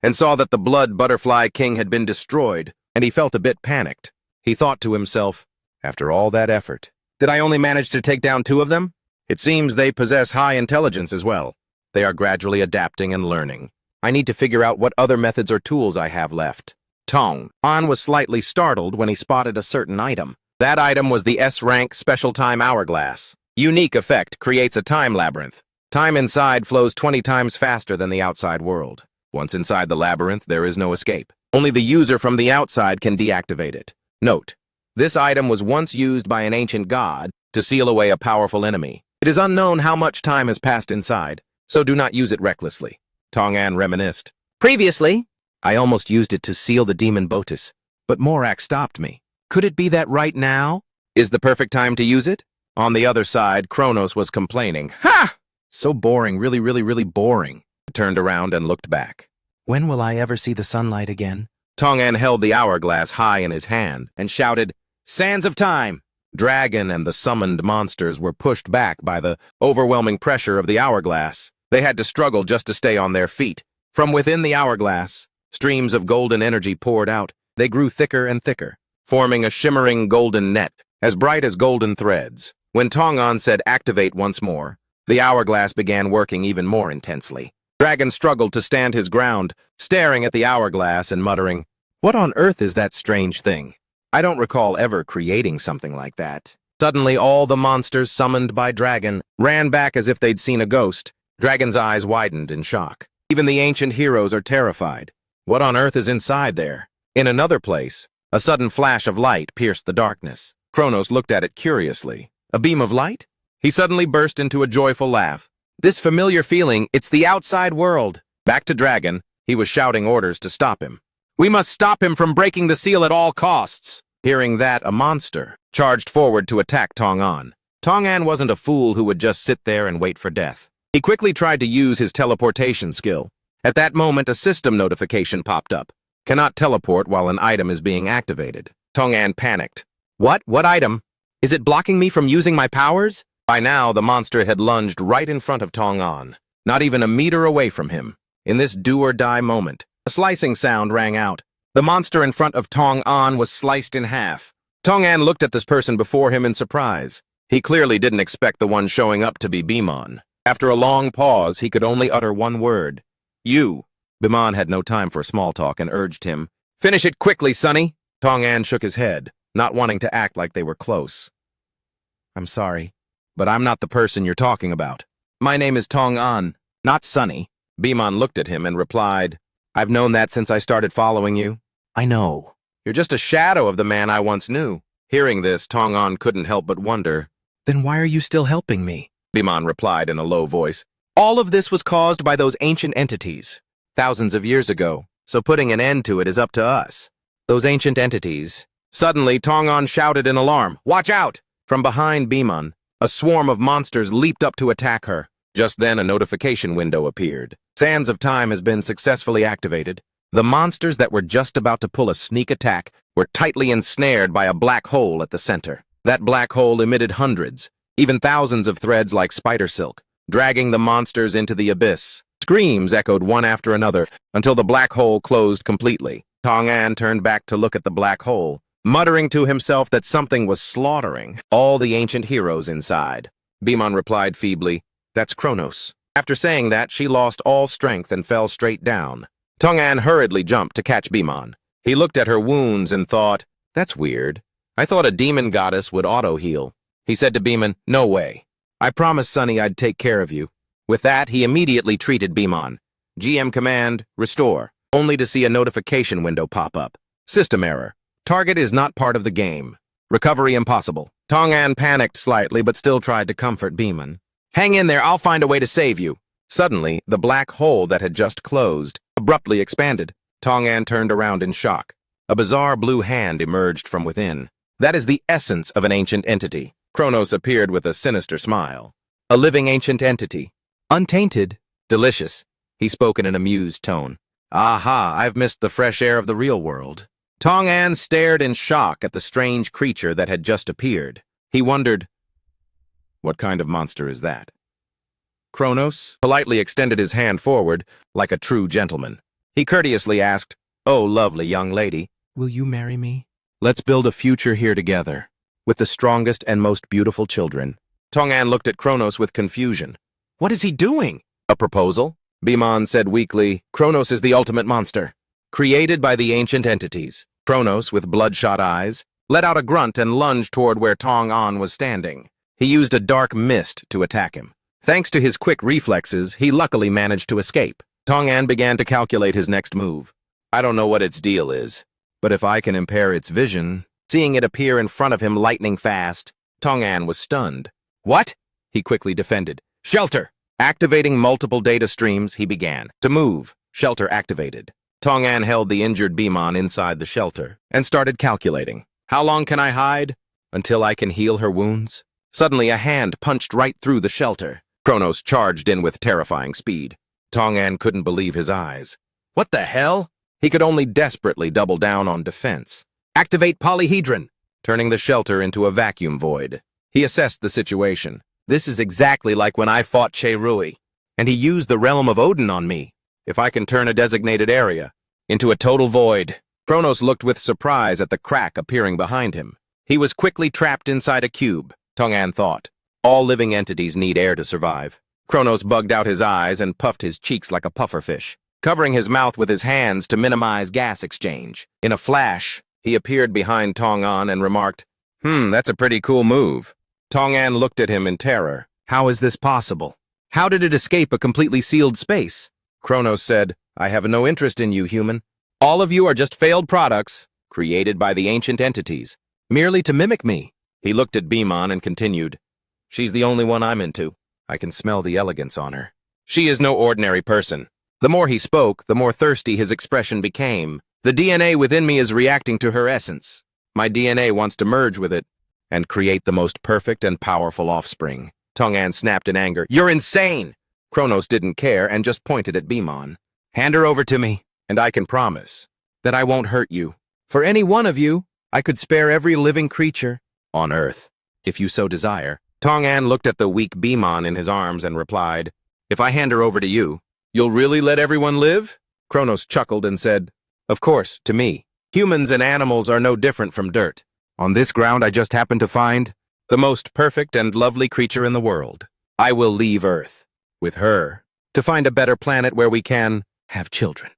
And saw that the Blood Butterfly King had been destroyed, and he felt a bit panicked. He thought to himself, "After all that effort, did I only manage to take down 2 of them? It seems they possess high intelligence as well. They are gradually adapting and learning. I need to figure out what other methods or tools I have left." Tong-An was slightly startled when he spotted a certain item. That item was the S-Rank Special Time Hourglass. Unique effect creates a time labyrinth. Time inside flows 20 times faster than the outside world. Once inside the labyrinth, there is no escape. Only the user from the outside can deactivate it. Note: this item was once used by an ancient god to seal away a powerful enemy. It is unknown how much time has passed inside, so do not use it recklessly. Tong-An reminisced. "Previously, I almost used it to seal the demon Botus, but Morak stopped me. Could it be that right now is the perfect time to use it?" On the other side, Kronos was complaining. "Ha! So boring, really boring." He turned around and looked back. "When will I ever see the sunlight again?" Tong-An held the hourglass high in his hand and shouted, "Sands of time!" Dragon and the summoned monsters were pushed back by the overwhelming pressure of the hourglass. They had to struggle just to stay on their feet. From within the hourglass, streams of golden energy poured out. They grew thicker and thicker, forming a shimmering golden net, as bright as golden threads. When Tong-An said activate once more, the hourglass began working even more intensely. Dragon struggled to stand his ground, staring at the hourglass and muttering, "What on earth is that strange thing? I don't recall ever creating something like that." Suddenly, all the monsters summoned by Dragon ran back as if they'd seen a ghost. Dragon's eyes widened in shock. Even the ancient heroes are terrified. What on earth is inside there? In another place, a sudden flash of light pierced the darkness. Kronos looked at it curiously. A beam of light? He suddenly burst into a joyful laugh. "This familiar feeling, it's the outside world." Back to Dragon, he was shouting orders to stop him. "We must stop him from breaking the seal at all costs." Hearing that, a monster charged forward to attack Tong-An. Tong-An wasn't a fool who would just sit there and wait for death. He quickly tried to use his teleportation skill. At that moment, a system notification popped up. "Cannot teleport while an item is being activated." Tong-An panicked. "What? What item? Is it blocking me from using my powers?" By now, the monster had lunged right in front of Tong-An, not even a meter away from him. In this do-or-die moment, a slicing sound rang out. The monster in front of Tong-An was sliced in half. Tong-An looked at this person before him in surprise. He clearly didn't expect the one showing up to be Bimon. After a long pause, he could only utter one word. "You." Bimon had no time for small talk and urged him, "Finish it quickly, Sonny." Tong-An shook his head, not wanting to act like they were close. "I'm sorry, but I'm not the person you're talking about. My name is Tong-An, not Sonny." Bimon looked at him and replied, "I've known that since I started following you." "I know. You're just a shadow of the man I once knew." Hearing this, Tong-An couldn't help but wonder. "Then why are you still helping me?" Bimon replied in a low voice. "All of this was caused by those ancient entities, thousands of years ago, so putting an end to it is up to us." Those ancient entities. Suddenly, Tong-An shouted in alarm, "Watch out!" From behind Bimon, A swarm of monsters leaped up to attack her. Just then, a notification window appeared. Sands of Time has been successfully activated. The monsters that were just about to pull a sneak attack were tightly ensnared by a black hole at the center. That black hole emitted hundreds, even thousands of threads like spider silk, dragging the monsters into the abyss. Screams echoed one after another until the black hole closed completely. Tong An turned back to look at the black hole, muttering to himself that something was slaughtering all the ancient heroes inside. Bimon replied feebly, "That's Kronos." After saying that, she lost all strength and fell straight down. Tong An hurriedly jumped to catch Bimon. He looked at her wounds and thought, "That's weird. I thought a demon goddess would auto-heal." He said to Bimon, "No way. I promised Sunny I'd take care of you." With that, he immediately treated Bimon. GM command, restore, only to see a notification window pop up. System error. Target is not part of the game. Recovery impossible. Tong An panicked slightly but still tried to comfort Bimon. "Hang in there, I'll find a way to save you." Suddenly, the black hole that had just closed abruptly expanded. Tong An turned around in shock. A bizarre blue hand emerged from within. That is the essence of an ancient entity. Kronos appeared with a sinister smile. A living ancient entity. Untainted. Delicious. He spoke in an amused tone. "Aha, I've missed the fresh air of the real world." Tong An stared in shock at the strange creature that had just appeared. He wondered, what kind of monster is that? Kronos politely extended his hand forward like a true gentleman. He courteously asked, "Oh, lovely young lady, will you marry me? Let's build a future here together, with the strongest and most beautiful children." Tong An looked at Kronos with confusion. What is he doing? A proposal? Bimon said weakly, "Kronos is the ultimate monster, created by the ancient entities." Kronos, with bloodshot eyes, let out a grunt and lunged toward where Tong An was standing. He used a dark mist to attack him. Thanks to his quick reflexes, he luckily managed to escape. Tong An began to calculate his next move. I don't know what its deal is, but if I can impair its vision... Seeing it appear in front of him lightning fast, Tong An was stunned. What? He quickly defended. Shelter! Activating multiple data streams, he began. To move. Shelter activated. Tong An held the injured Bimon inside the shelter and started calculating. How long can I hide? Until I can heal her wounds? Suddenly, a hand punched right through the shelter. Kronos charged in with terrifying speed. Tong An couldn't believe his eyes. What the hell? He could only desperately double down on defense. Activate polyhedron, turning the shelter into a vacuum void. He assessed the situation. This is exactly like when I fought Che Rui, and he used the realm of Odin on me. If I can turn a designated area into a total void. Kronos looked with surprise at the crack appearing behind him. He was quickly trapped inside a cube, Tong An thought. All living entities need air to survive. Kronos bugged out his eyes and puffed his cheeks like a pufferfish, covering his mouth with his hands to minimize gas exchange. In a flash, he appeared behind Tong An and remarked, That's a pretty cool move." Tong An looked at him in terror. How is this possible? How did it escape a completely sealed space? Kronos said, I have no interest in you, human. All of you are just failed products, created by the ancient entities, merely to mimic me. He looked at Bimon and continued, She's the only one I'm into. I can smell the elegance on her. She is no ordinary person. The more he spoke, the more thirsty his expression became. The DNA within me is reacting to her essence. My DNA wants to merge with it and create the most perfect and powerful offspring. Tong An snapped in anger. You're insane! Kronos didn't care and just pointed at Bimon. Hand her over to me, and I can promise that I won't hurt you. For any one of you, I could spare every living creature on Earth, if you so desire. Tong An looked at the weak Bimon in his arms and replied, If I hand her over to you, you'll really let everyone live? Kronos chuckled and said, Of course, to me. Humans and animals are no different from dirt. On this ground I just happened to find the most perfect and lovely creature in the world. I will leave Earth, with her, to find a better planet where we can have children.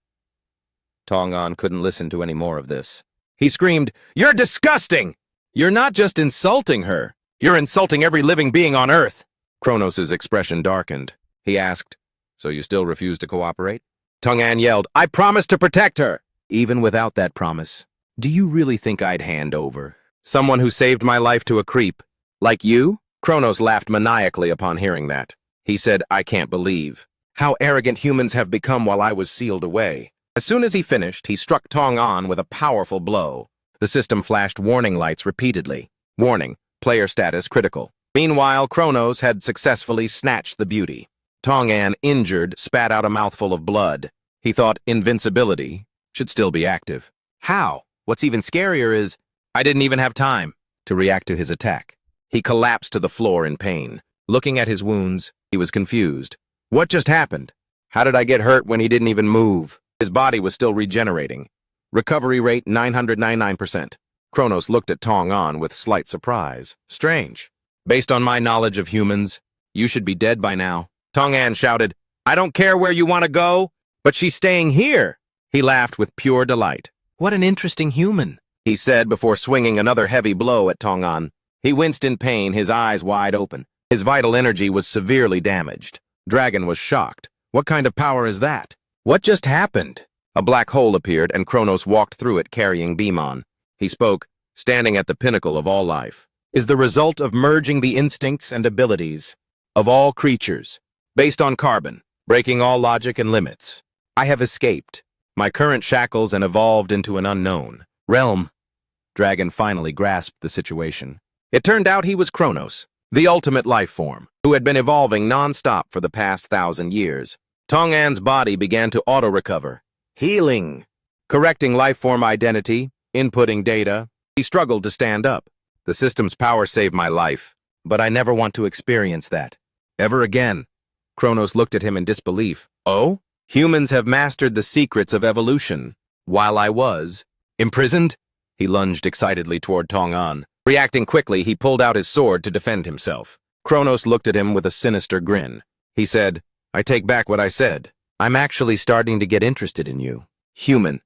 Tong An couldn't listen to any more of this. He screamed, You're disgusting! You're not just insulting her. You're insulting every living being on Earth. Kronos' expression darkened. He asked, So you still refuse to cooperate? Tong An yelled, I promised to protect her! Even without that promise, do you really think I'd hand over someone who saved my life to a creep? Like you? Kronos laughed maniacally upon hearing that. He said, I can't believe how arrogant humans have become while I was sealed away. As soon as he finished, he struck Tong An with a powerful blow. The system flashed warning lights repeatedly. Warning, player status critical. Meanwhile, Kronos had successfully snatched the beauty. Tong-an, injured, spat out a mouthful of blood. He thought invincibility should still be active. How? What's even scarier is, I didn't even have time to react to his attack. He collapsed to the floor in pain. Looking at his wounds, he was confused. What just happened? How did I get hurt when he didn't even move? His body was still regenerating. Recovery rate 999%. Kronos looked at Tong-an with slight surprise. Strange. Based on my knowledge of humans, you should be dead by now. Tong-an shouted, I don't care where you want to go, but she's staying here. He laughed with pure delight. What an interesting human, he said before swinging another heavy blow at Tong-an. He winced in pain, his eyes wide open. His vital energy was severely damaged. Dragon was shocked. What kind of power is that? What just happened? A black hole appeared, and Kronos walked through it carrying Beamon. He spoke, standing at the pinnacle of all life. Is the result of merging the instincts and abilities of all creatures, based on carbon, breaking all logic and limits. I have escaped my current shackles and evolved into an unknown realm. Dragon finally grasped the situation. It turned out he was Kronos, the ultimate life form, who had been evolving non-stop for the past 1,000 years. Tong-an's body began to auto-recover. Healing. Correcting life form identity, inputting data. He struggled to stand up. The system's power saved my life, but I never want to experience that. Ever again. Kronos looked at him in disbelief. Oh? Humans have mastered the secrets of evolution. While I was imprisoned? He lunged excitedly toward Tong-an. Reacting quickly, he pulled out his sword to defend himself. Kronos looked at him with a sinister grin. He said, I take back what I said. I'm actually starting to get interested in you. Human.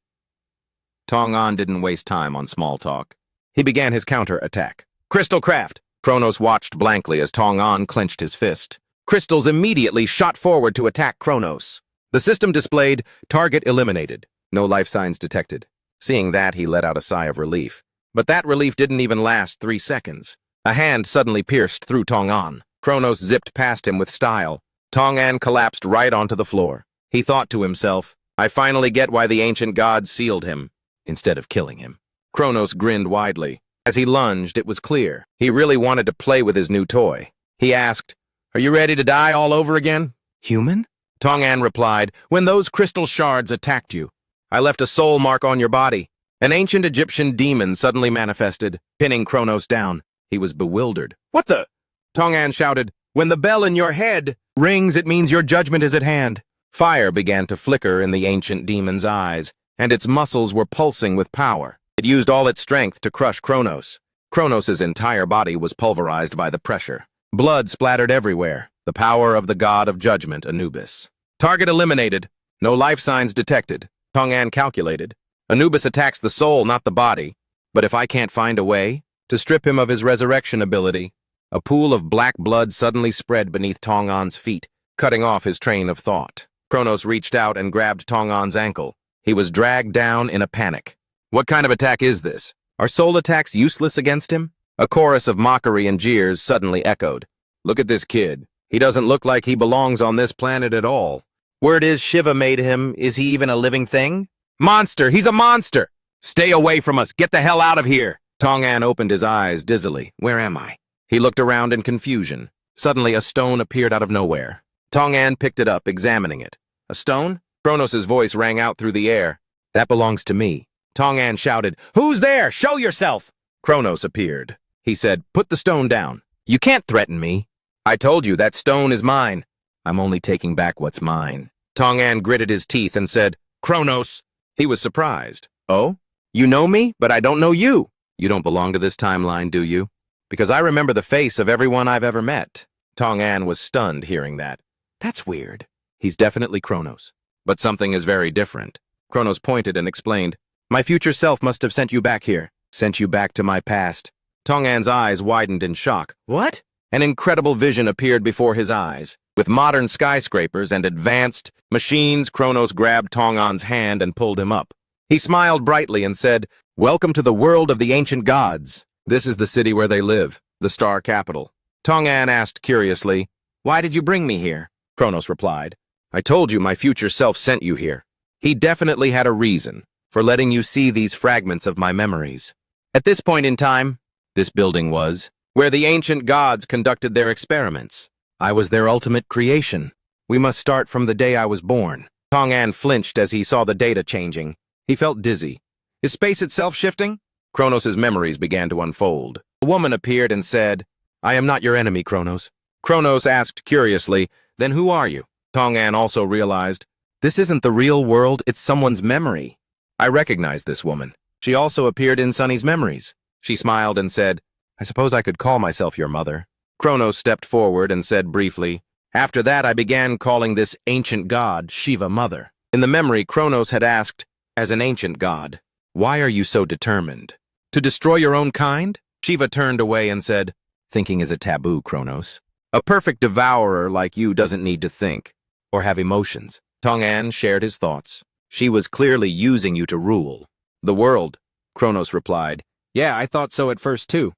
Tong-an didn't waste time on small talk. He began his counter-attack. Crystal craft! Kronos watched blankly as Tong-an clenched his fist. Crystals immediately shot forward to attack Kronos. The system displayed, target eliminated. No life signs detected. Seeing that, he let out a sigh of relief. But that relief didn't even last 3 seconds. A hand suddenly pierced through Tong-an. Kronos zipped past him with style. Tong-an collapsed right onto the floor. He thought to himself, I finally get why the ancient gods sealed him, instead of killing him. Kronos grinned widely. As he lunged, it was clear. He really wanted to play with his new toy. He asked, Are you ready to die all over again? Human? Tong-an replied, When those crystal shards attacked you, I left a soul mark on your body. An ancient Egyptian demon suddenly manifested, pinning Kronos down. He was bewildered. What the? Tong-an shouted, When the bell in your head rings, it means your judgment is at hand. Fire began to flicker in the ancient demon's eyes, and its muscles were pulsing with power. It used all its strength to crush Kronos. Kronos' entire body was pulverized by the pressure. Blood splattered everywhere. The power of the god of judgment, Anubis. Target eliminated. No life signs detected. Tong-an calculated. Anubis attacks the soul, not the body. But if I can't find a way to strip him of his resurrection ability, a pool of black blood suddenly spread beneath Tong-an's feet, cutting off his train of thought. Kronos reached out and grabbed Tong-an's ankle. He was dragged down in a panic. What kind of attack is this? Are soul attacks useless against him? A chorus of mockery and jeers suddenly echoed. Look at this kid. He doesn't look like he belongs on this planet at all. Word is Shiva made him. Is he even a living thing? Monster! He's a monster! Stay away from us! Get the hell out of here! Tong-an opened his eyes dizzily. Where am I? He looked around in confusion. Suddenly, a stone appeared out of nowhere. Tong-an picked it up, examining it. A stone? Kronos' voice rang out through the air. That belongs to me. Tong-an shouted, Who's there? Show yourself! Kronos appeared. He said, Put the stone down. You can't threaten me. I told you that stone is mine. I'm only taking back what's mine. Tong-an gritted his teeth and said, Kronos. He was surprised. Oh? You know me, but I don't know you. You don't belong to this timeline, do you? Because I remember the face of everyone I've ever met. Tong-an was stunned hearing that. That's weird. He's definitely Kronos. But something is very different. Kronos pointed and explained, My future self must have sent you back here. Sent you back to my past. Tong-an's eyes widened in shock. What? An incredible vision appeared before his eyes. With modern skyscrapers and advanced machines, Kronos grabbed Tong-an's hand and pulled him up. He smiled brightly and said, Welcome to the world of the ancient gods. This is the city where they live, the star capital. Tong-an asked curiously, Why did you bring me here? Kronos replied, I told you my future self sent you here. He definitely had a reason for letting you see these fragments of my memories. At this point in time, this building was where the ancient gods conducted their experiments. I was their ultimate creation. We must start from the day I was born. Tong-an flinched as he saw the data changing. He felt dizzy. Is space itself shifting? Kronos' memories began to unfold. A woman appeared and said, I am not your enemy, Kronos. Kronos asked curiously, then who are you? Tong-an also realized, this isn't the real world, it's someone's memory. I recognized this woman. She also appeared in Sunny's memories. She smiled and said, I suppose I could call myself your mother. Kronos stepped forward and said briefly, after that I began calling this ancient god Shiva Mother. In the memory, Kronos had asked, as an ancient god, why are you so determined? To destroy your own kind? Shiva turned away and said, thinking is a taboo, Kronos. A perfect devourer like you doesn't need to think or have emotions. Tong-an shared his thoughts. She was clearly using you to rule the world, Kronos replied. Yeah, I thought so at first too.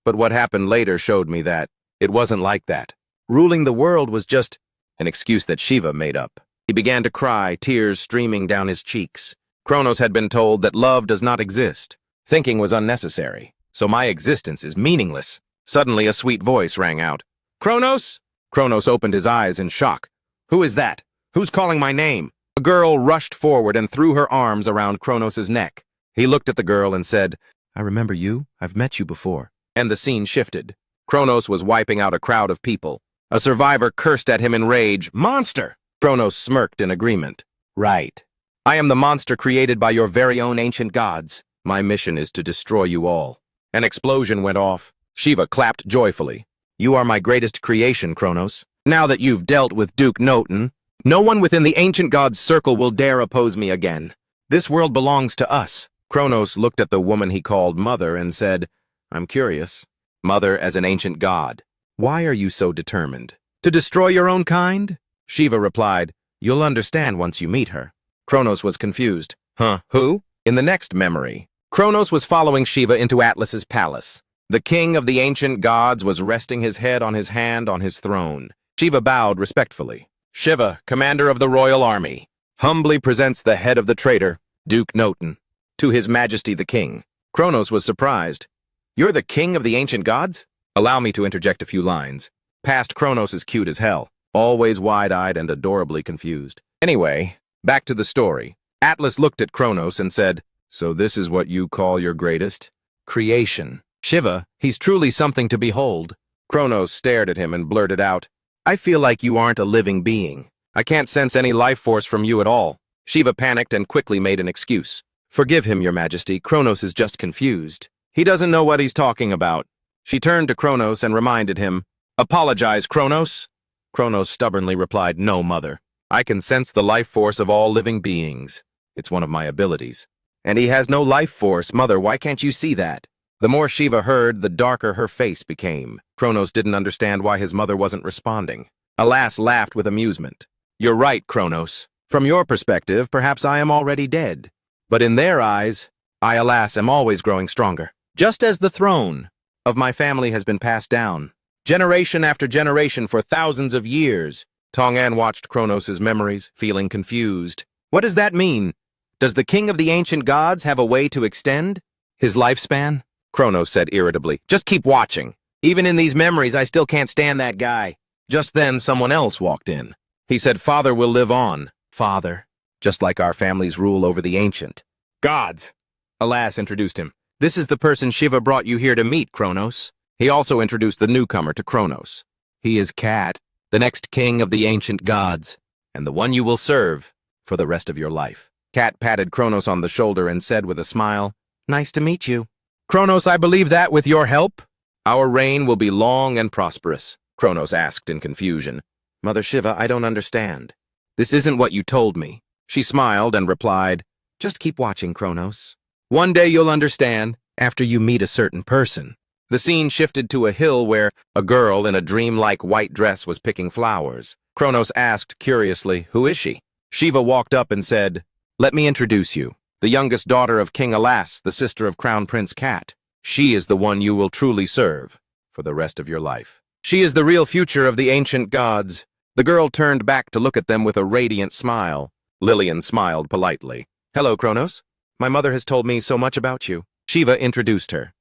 But what happened later showed me that it wasn't like that. Ruling the world was just an excuse that Shiva made up. He began to cry, tears streaming down his cheeks. Kronos had been told that love does not exist. Thinking was unnecessary, so my existence is meaningless. Suddenly a sweet voice rang out. Kronos? Kronos opened his eyes in shock. Who is that? Who's calling my name? A girl rushed forward and threw her arms around Kronos' neck. He looked at the girl and said, I remember you. I've met you before. And the scene shifted. Kronos was wiping out a crowd of people. A survivor cursed at him in rage. Monster! Kronos smirked in agreement. Right. I am the monster created by your very own ancient gods. My mission is to destroy you all. An explosion went off. Shiva clapped joyfully. You are my greatest creation, Kronos. Now that you've dealt with Duke Noten, no one within the ancient god's circle will dare oppose me again. This world belongs to us. Kronos looked at the woman he called Mother and said, I'm curious. Mother as an ancient god. Why are you so determined? To destroy your own kind? Shiva replied, you'll understand once you meet her. Kronos was confused. Huh, who? In the next memory, Kronos was following Shiva into Atlas's palace. The king of the ancient gods was resting his head on his hand on his throne. Shiva bowed respectfully. Shiva, commander of the royal army, humbly presents the head of the traitor, Duke Noten, to his majesty the king. Kronos was surprised. You're the king of the ancient gods? Allow me to interject a few lines. Past Kronos is cute as hell, always wide-eyed and adorably confused. Anyway, back to the story. Atlas looked at Kronos and said, so this is what you call your greatest creation. Shiva, he's truly something to behold. Kronos stared at him and blurted out, I feel like you aren't a living being. I can't sense any life force from you at all. Shiva panicked and quickly made an excuse. Forgive him, your majesty. Kronos is just confused. He doesn't know what he's talking about. She turned to Kronos and reminded him, Apologize, Kronos. Kronos stubbornly replied, No, mother. I can sense the life force of all living beings. It's one of my abilities. And he has no life force, mother. Why can't you see that? The more Shiva heard, the darker her face became. Kronos didn't understand why his mother wasn't responding. Alas laughed with amusement. You're right, Kronos. From your perspective, perhaps I am already dead. But in their eyes, I, alas, am always growing stronger. Just as the throne of my family has been passed down, generation after generation for thousands of years. Tong-an watched Kronos' memories, feeling confused. What does that mean? Does the king of the ancient gods have a way to extend his lifespan? Kronos said irritably, Just keep watching. Even in these memories, I still can't stand that guy. Just then, someone else walked in. He said, Father will live on. Father, just like our family's rule over the ancient gods. Alas introduced him. This is the person Shiva brought you here to meet, Kronos. He also introduced the newcomer to Kronos. He is Kat, the next king of the ancient gods, and the one you will serve for the rest of your life. Kat patted Kronos on the shoulder and said with a smile, Nice to meet you. Kronos, I believe that with your help, our reign will be long and prosperous. Kronos asked in confusion. Mother Shiva, I don't understand. This isn't what you told me. She smiled and replied, Just keep watching, Kronos. One day you'll understand, after you meet a certain person. The scene shifted to a hill where a girl in a dreamlike white dress was picking flowers. Kronos asked curiously, Who is she? Shiva walked up and said, Let me introduce you. The youngest daughter of King Alas, the sister of Crown Prince Kat. She is the one you will truly serve for the rest of your life. She is the real future of the ancient gods. The girl turned back to look at them with a radiant smile. Lillian smiled politely. Hello, Kronos. My mother has told me so much about you. Shiva introduced her.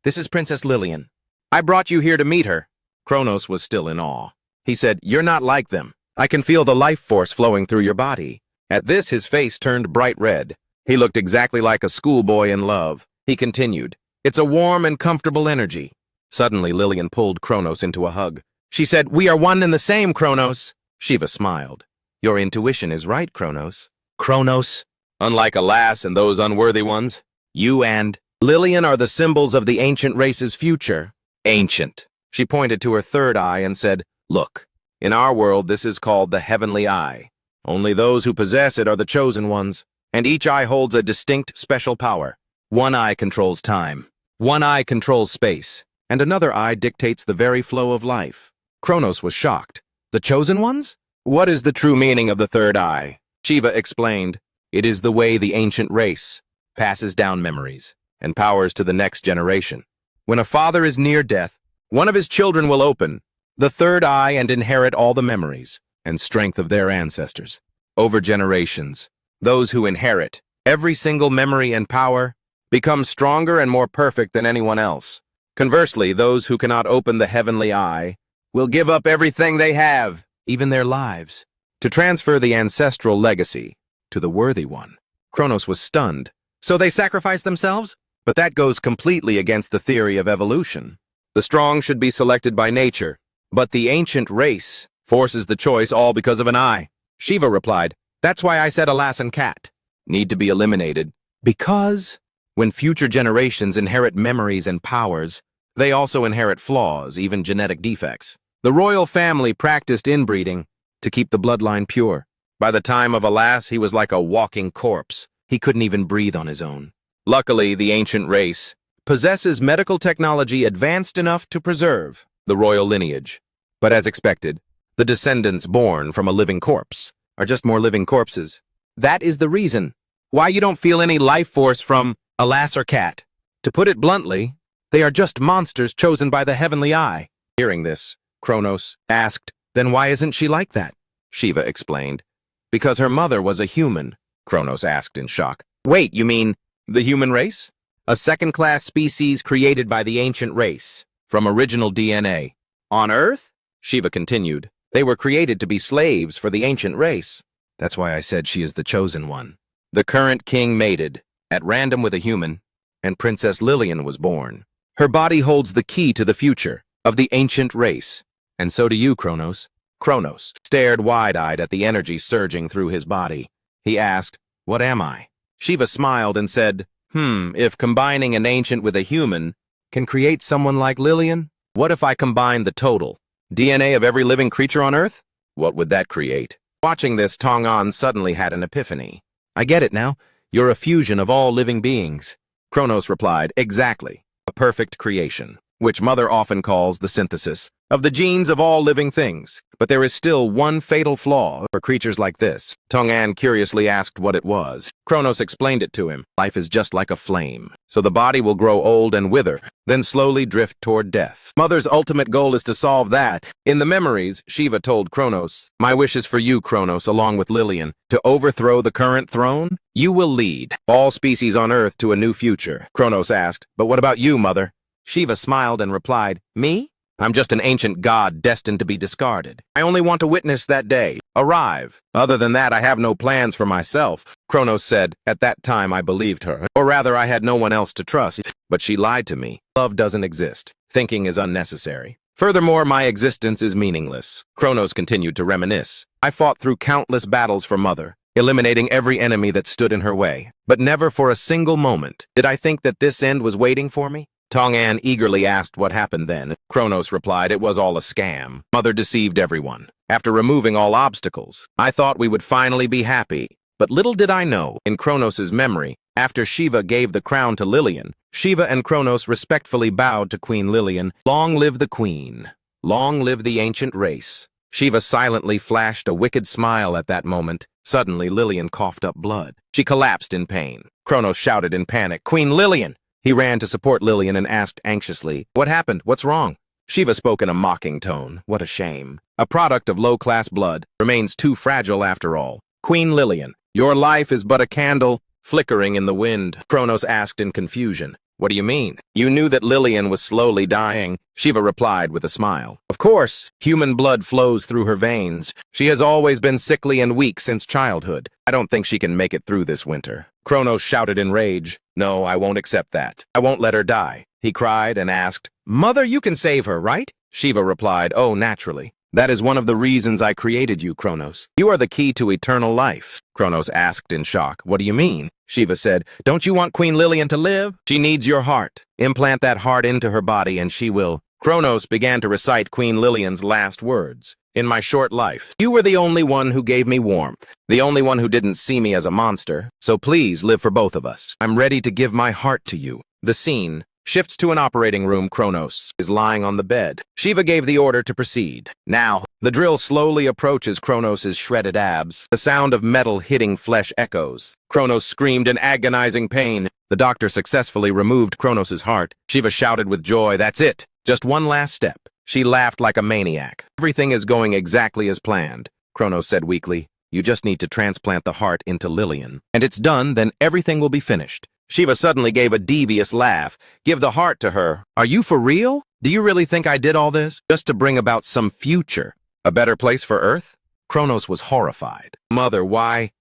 This is Princess Lillian. I brought you here to meet her. Kronos was still in awe. He said, "You're not like them. I can feel the life force flowing through your body." At this, his face turned bright red. He looked exactly like a schoolboy in love. He continued, "It's a warm and comfortable energy." Suddenly, Lillian pulled Kronos into a hug. She said, "We are one and the same, Kronos." Shiva smiled. "Your intuition is right, Kronos." Kronos, unlike Alas and those unworthy ones, you and Lillian are the symbols of the ancient race's future. Ancient. She pointed to her third eye and said, "Look, in our world this is called the heavenly eye. Only those who possess it are the chosen ones, and each eye holds a distinct special power. One eye controls time, one eye controls space, and another eye dictates the very flow of life." Kronos was shocked. "The chosen ones? What is the true meaning of the third eye?" Shiva explained, "It is the way the ancient race passes down memories and powers to the next generation. When a father is near death, one of his children will open the third eye and inherit all the memories and strength of their ancestors. Over generations, those who inherit every single memory and power become stronger and more perfect than anyone else. Conversely, those who cannot open the heavenly eye will give up everything they have, even their lives, to transfer the ancestral legacy to the worthy one." Kronos was stunned. "So they sacrifice themselves? But that goes completely against the theory of evolution. The strong should be selected by nature, but the ancient race forces the choice all because of an eye." Shiva replied, "That's why I said Alas and Cat need to be eliminated. Because when future generations inherit memories and powers, they also inherit flaws, even genetic defects. The royal family practiced inbreeding to keep the bloodline pure. By the time of Alas, he was like a walking corpse. He couldn't even breathe on his own. Luckily, the ancient race possesses medical technology advanced enough to preserve the royal lineage. But as expected, the descendants born from a living corpse are just more living corpses. That is the reason why you don't feel any life force from Alas or Cat. To put it bluntly, they are just monsters chosen by the heavenly eye." Hearing this, Kronos asked, "Then why isn't she like that?" Shiva explained, "Because her mother was a human." Kronos asked in shock, "Wait, you mean the human race? A second-class species created by the ancient race, from original DNA. On Earth?" Shiva continued, "They were created to be slaves for the ancient race. That's why I said she is the chosen one. The current king mated, at random with a human, and Princess Lillian was born. Her body holds the key to the future of the ancient race. And so do you, Kronos." Kronos stared wide-eyed at the energy surging through his body. He asked, "What am I?" Shiva smiled and said, If combining an ancient with a human can create someone like Lillian, what if I combine the total DNA of every living creature on Earth? What would that create?" Watching this, Tong-an suddenly had an epiphany. "I get it now. You're a fusion of all living beings." Kronos replied, "Exactly. A perfect creation, which Mother often calls the synthesis of the genes of all living things. But there is still one fatal flaw for creatures like this." Tong-an curiously asked what it was. Kronos explained it to him. Life is just like a flame, so the body will grow old and wither, then slowly drift toward death. Mother's ultimate goal is to solve that. In the memories, Shiva told Kronos, "My wish is for you, Kronos, along with Lillian, to overthrow the current throne. You will lead all species on Earth to a new future." Kronos asked, "But what about you, Mother?" Shiva smiled and replied, "Me? I'm just an ancient god destined to be discarded. I only want to witness that day arrive. Other than that, I have no plans for myself." Kronos said, "At that time I believed her. Or rather, I had no one else to trust. But she lied to me. Love doesn't exist. Thinking is unnecessary. Furthermore, my existence is meaningless." Kronos continued to reminisce. "I fought through countless battles for Mother, eliminating every enemy that stood in her way. But never for a single moment did I think that this end was waiting for me." Tong-an eagerly asked what happened then. Kronos replied, "It was all a scam. Mother deceived everyone. After removing all obstacles, I thought we would finally be happy. But little did I know, in Kronos' memory, after Shiva gave the crown to Lillian, Shiva and Kronos respectfully bowed to Queen Lillian. Long live the queen. Long live the ancient race." Shiva silently flashed a wicked smile at that moment. Suddenly, Lillian coughed up blood. She collapsed in pain. Kronos shouted in panic, "Queen Lillian!" He ran to support Lillian and asked anxiously, "What happened? What's wrong?" Shiva spoke in a mocking tone. "What a shame. A product of low-class blood remains too fragile after all. Queen Lillian, your life is but a candle flickering in the wind." Kronos asked in confusion, What do you mean? You knew that Lillian was slowly dying, Shiva replied with a smile. Of course, human blood flows through her veins. She has always been sickly and weak since childhood. I don't think she can make it through this winter. Kronos shouted in rage. No, I won't accept that. I won't let her die. He cried and asked, Mother, you can save her, right? Shiva replied, Oh, naturally. That is one of the reasons I created you, Kronos. You are the key to eternal life. Kronos asked in shock. What do you mean? Shiva said, Don't you want Queen Lillian to live? She needs your heart. Implant that heart into her body and she will. Kronos began to recite Queen Lillian's last words. In my short life, you were the only one who gave me warmth, the only one who didn't see me as a monster. So please live for both of us. I'm ready to give my heart to you. The scene shifts to an operating room. Kronos is lying on the bed. Shiva gave the order to proceed. Now, the drill slowly approaches Kronos' shredded abs. The sound of metal hitting flesh echoes. Kronos screamed in agonizing pain. The doctor successfully removed Kronos' heart. Shiva shouted with joy, That's it. Just one last step. She laughed like a maniac. Everything is going exactly as planned, Kronos said weakly. You just need to transplant the heart into Lillian. And it's done, then everything will be finished. Shiva suddenly gave a devious laugh. Give the heart to her. Are you for real? Do you really think I did all this just to bring about some future? A better place for Earth? Kronos was horrified. Mother, why?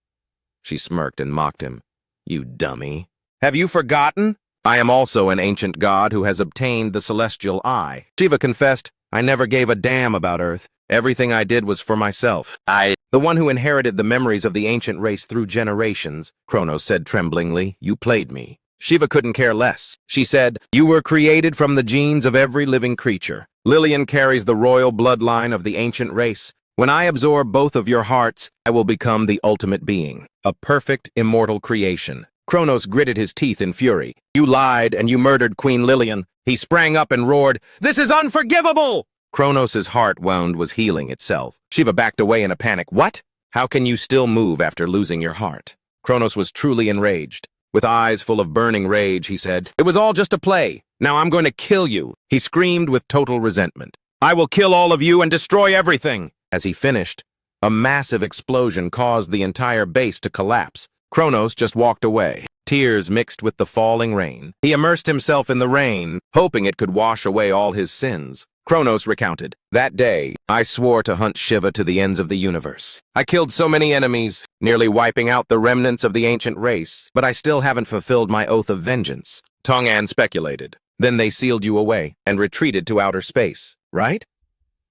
She smirked and mocked him. You dummy. Have you forgotten? I am also an ancient god who has obtained the celestial eye. Shiva confessed, I never gave a damn about Earth. Everything I did was for myself. The one who inherited the memories of the ancient race through generations, Kronos said tremblingly. You played me. Shiva couldn't care less. She said, You were created from the genes of every living creature. Lillian carries the royal bloodline of the ancient race. When I absorb both of your hearts, I will become the ultimate being, a perfect, immortal creation. Kronos gritted his teeth in fury. You lied and you murdered Queen Lillian. He sprang up and roared, This is unforgivable! Kronos' heart wound was healing itself. Shiva backed away in a panic. What? How can you still move after losing your heart? Kronos was truly enraged. With eyes full of burning rage, he said, It was all just a play. Now I'm going to kill you. He screamed with total resentment. I will kill all of you and destroy everything. As he finished, a massive explosion caused the entire base to collapse. Kronos just walked away. Tears mixed with the falling rain. He immersed himself in the rain, hoping it could wash away all his sins. Kronos recounted, That day, I swore to hunt Shiva to the ends of the universe. I killed so many enemies, nearly wiping out the remnants of the ancient race, but I still haven't fulfilled my oath of vengeance. Tong-an speculated. Then they sealed you away and retreated to outer space, right?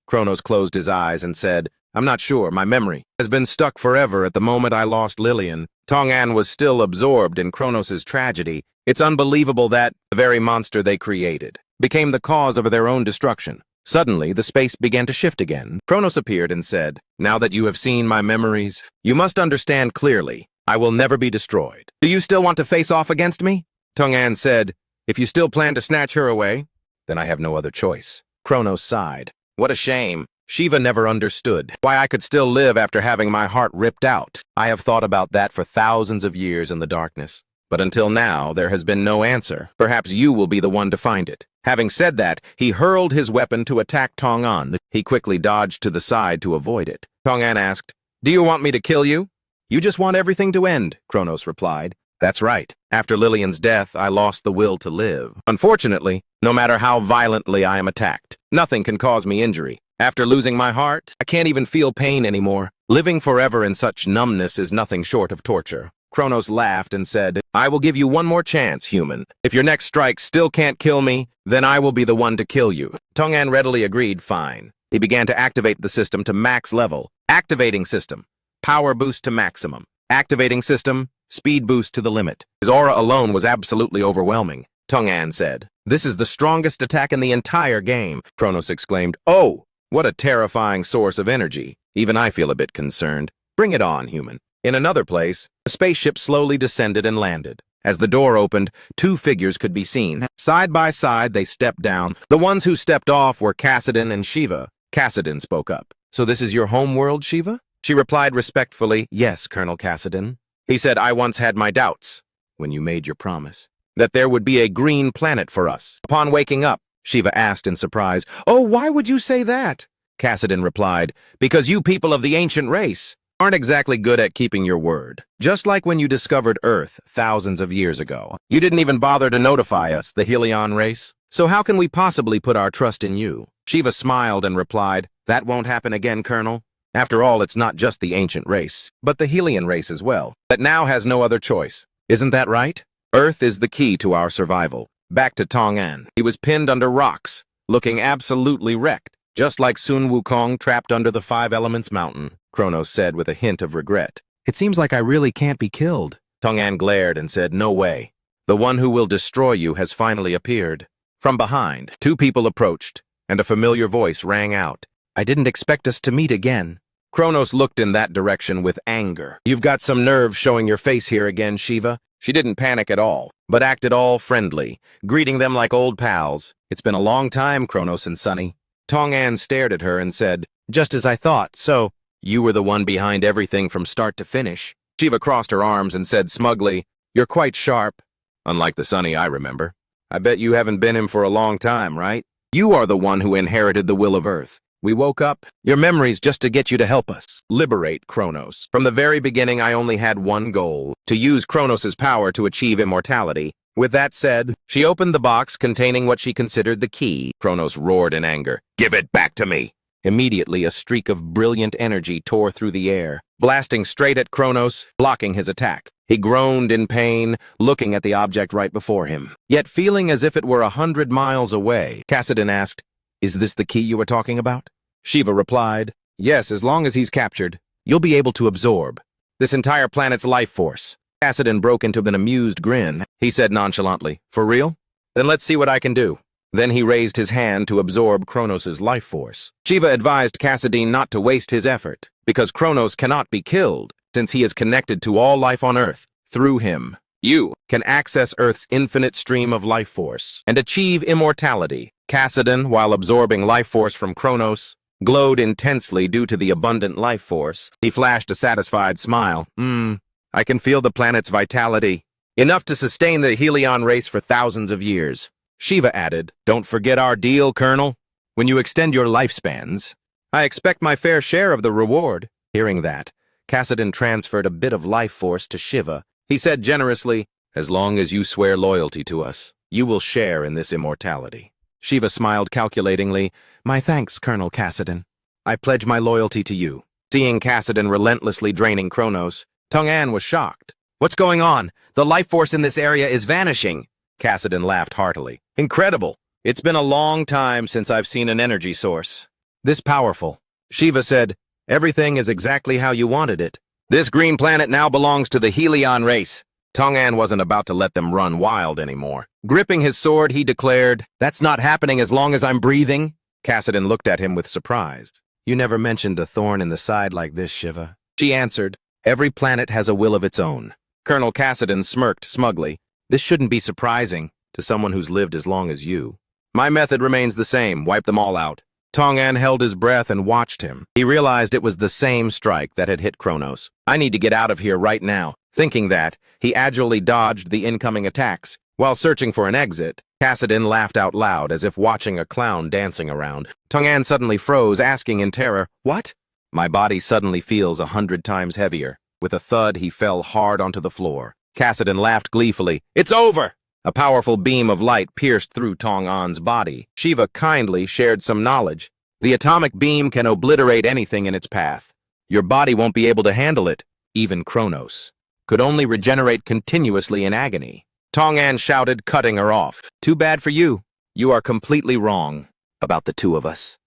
Kronos closed his eyes and said, I'm not sure. My memory has been stuck forever at the moment I lost Lillian. Tong-an was still absorbed in Kronos' tragedy. It's unbelievable that the very monster they created became the cause of their own destruction. Suddenly, the space began to shift again. Kronos appeared and said, Now that you have seen my memories, you must understand clearly. I will never be destroyed. Do you still want to face off against me? Tong-an said, If you still plan to snatch her away, then I have no other choice. Kronos sighed. What a shame. Shiva never understood why I could still live after having my heart ripped out. I have thought about that for thousands of years in the darkness. But until now, there has been no answer. Perhaps you will be the one to find it. Having said that, he hurled his weapon to attack Tong-an. He quickly dodged to the side to avoid it. Tong-an asked, Do you want me to kill you? You just want everything to end, Kronos replied. That's right. After Lillian's death, I lost the will to live. Unfortunately, no matter how violently I am attacked, nothing can cause me injury. After losing my heart, I can't even feel pain anymore. Living forever in such numbness is nothing short of torture. Kronos laughed and said, I will give you one more chance, human. If your next strike still can't kill me, then I will be the one to kill you. Tong-an readily agreed, fine. He began to activate the system to max level. Activating system. Power boost to maximum. Activating system. Speed boost to the limit. His aura alone was absolutely overwhelming. Tong-an said, This is the strongest attack in the entire game. Kronos exclaimed, Oh! What a terrifying source of energy. Even I feel a bit concerned. Bring it on, human. In another place, a spaceship slowly descended and landed. As the door opened, two figures could be seen. Side by side, they stepped down. The ones who stepped off were Kassadin and Shiva. Kassadin spoke up. So this is your home world, Shiva? She replied respectfully, Yes, Colonel Kassadin. He said, I once had my doubts, when you made your promise, that there would be a green planet for us. Upon waking up, Shiva asked in surprise, Oh, why would you say that? Kassadin replied, Because you people of the ancient race aren't exactly good at keeping your word. Just like when you discovered Earth thousands of years ago. You didn't even bother to notify us, the Helion race. So how can we possibly put our trust in you? Shiva smiled and replied, that won't happen again, Colonel. After all, it's not just the ancient race, but the Helion race as well, that now has no other choice. Isn't that right? Earth is the key to our survival. Back to Tong-an. He was pinned under rocks, looking absolutely wrecked, just like Sun Wukong trapped under the Five Elements mountain, Kronos said with a hint of regret. It seems like I really can't be killed. Tong-an glared and said, no way. The one who will destroy you has finally appeared. From behind, two people approached, and a familiar voice rang out. I didn't expect us to meet again. Kronos looked in that direction with anger. You've got some nerve showing your face here again, Shiva. She didn't panic at all, but acted all friendly, greeting them like old pals. It's been a long time, Kronos and Sunny. Tong-an stared at her and said, just as I thought, so you were the one behind everything from start to finish. Shiva crossed her arms and said smugly, you're quite sharp, unlike the Sunny I remember. I bet you haven't been him for a long time, right? You are the one who inherited the will of Earth. We woke up, your memories just to get you to help us. Liberate Kronos. From the very beginning, I only had one goal, to use Kronos' power to achieve immortality. With that said, she opened the box containing what she considered the key. Kronos roared in anger. Give it back to me! Immediately, a streak of brilliant energy tore through the air, blasting straight at Kronos, blocking his attack. He groaned in pain, looking at the object right before him, yet feeling as if it were 100 miles away. Kassadin asked, is this the key you were talking about? Shiva replied, yes, as long as he's captured, you'll be able to absorb this entire planet's life force. Kassadin broke into an amused grin. He said nonchalantly, for real? Then let's see what I can do. Then he raised his hand to absorb Kronos' life force. Shiva advised Kassadin not to waste his effort, because Kronos cannot be killed, since he is connected to all life on Earth. Through him, you can access Earth's infinite stream of life force and achieve immortality. Kassadin, while absorbing life force from Kronos, glowed intensely due to the abundant life force. He flashed a satisfied smile. I can feel the planet's vitality, enough to sustain the Helion race for thousands of years. Shiva added, don't forget our deal, Colonel. When you extend your lifespans, I expect my fair share of the reward. Hearing that, Kassadin transferred a bit of life force to Shiva. He said generously, as long as you swear loyalty to us, you will share in this immortality. Shiva smiled calculatingly. My thanks, Colonel Kassadin. I pledge my loyalty to you. Seeing Kassadin relentlessly draining Kronos, Tong-an was shocked. What's going on? The life force in this area is vanishing. Kassadin laughed heartily. Incredible. It's been a long time since I've seen an energy source this powerful. Shiva said, everything is exactly how you wanted it. This green planet now belongs to the Helion race. Tong-an wasn't about to let them run wild anymore. Gripping his sword, he declared, that's not happening as long as I'm breathing. Kassadin looked at him with surprise. You never mentioned a thorn in the side like this, Shiva. She answered, every planet has a will of its own. Colonel Kassadin smirked smugly. This shouldn't be surprising to someone who's lived as long as you. My method remains the same, wipe them all out. Tong-an held his breath and watched him. He realized it was the same strike that had hit Kronos. I need to get out of here right now. Thinking that, he agilely dodged the incoming attacks. While searching for an exit, Kassadin laughed out loud as if watching a clown dancing around. Tong-an suddenly froze, asking in terror, what? My body suddenly feels 100 times heavier. With a thud, he fell hard onto the floor. Kassadin laughed gleefully. It's over! A powerful beam of light pierced through Tong-an's body. Shiva kindly shared some knowledge. The atomic beam can obliterate anything in its path. Your body won't be able to handle it. Even Kronos could only regenerate continuously in agony. Tong-an shouted, cutting her off. Too bad for you. You are completely wrong about the two of us.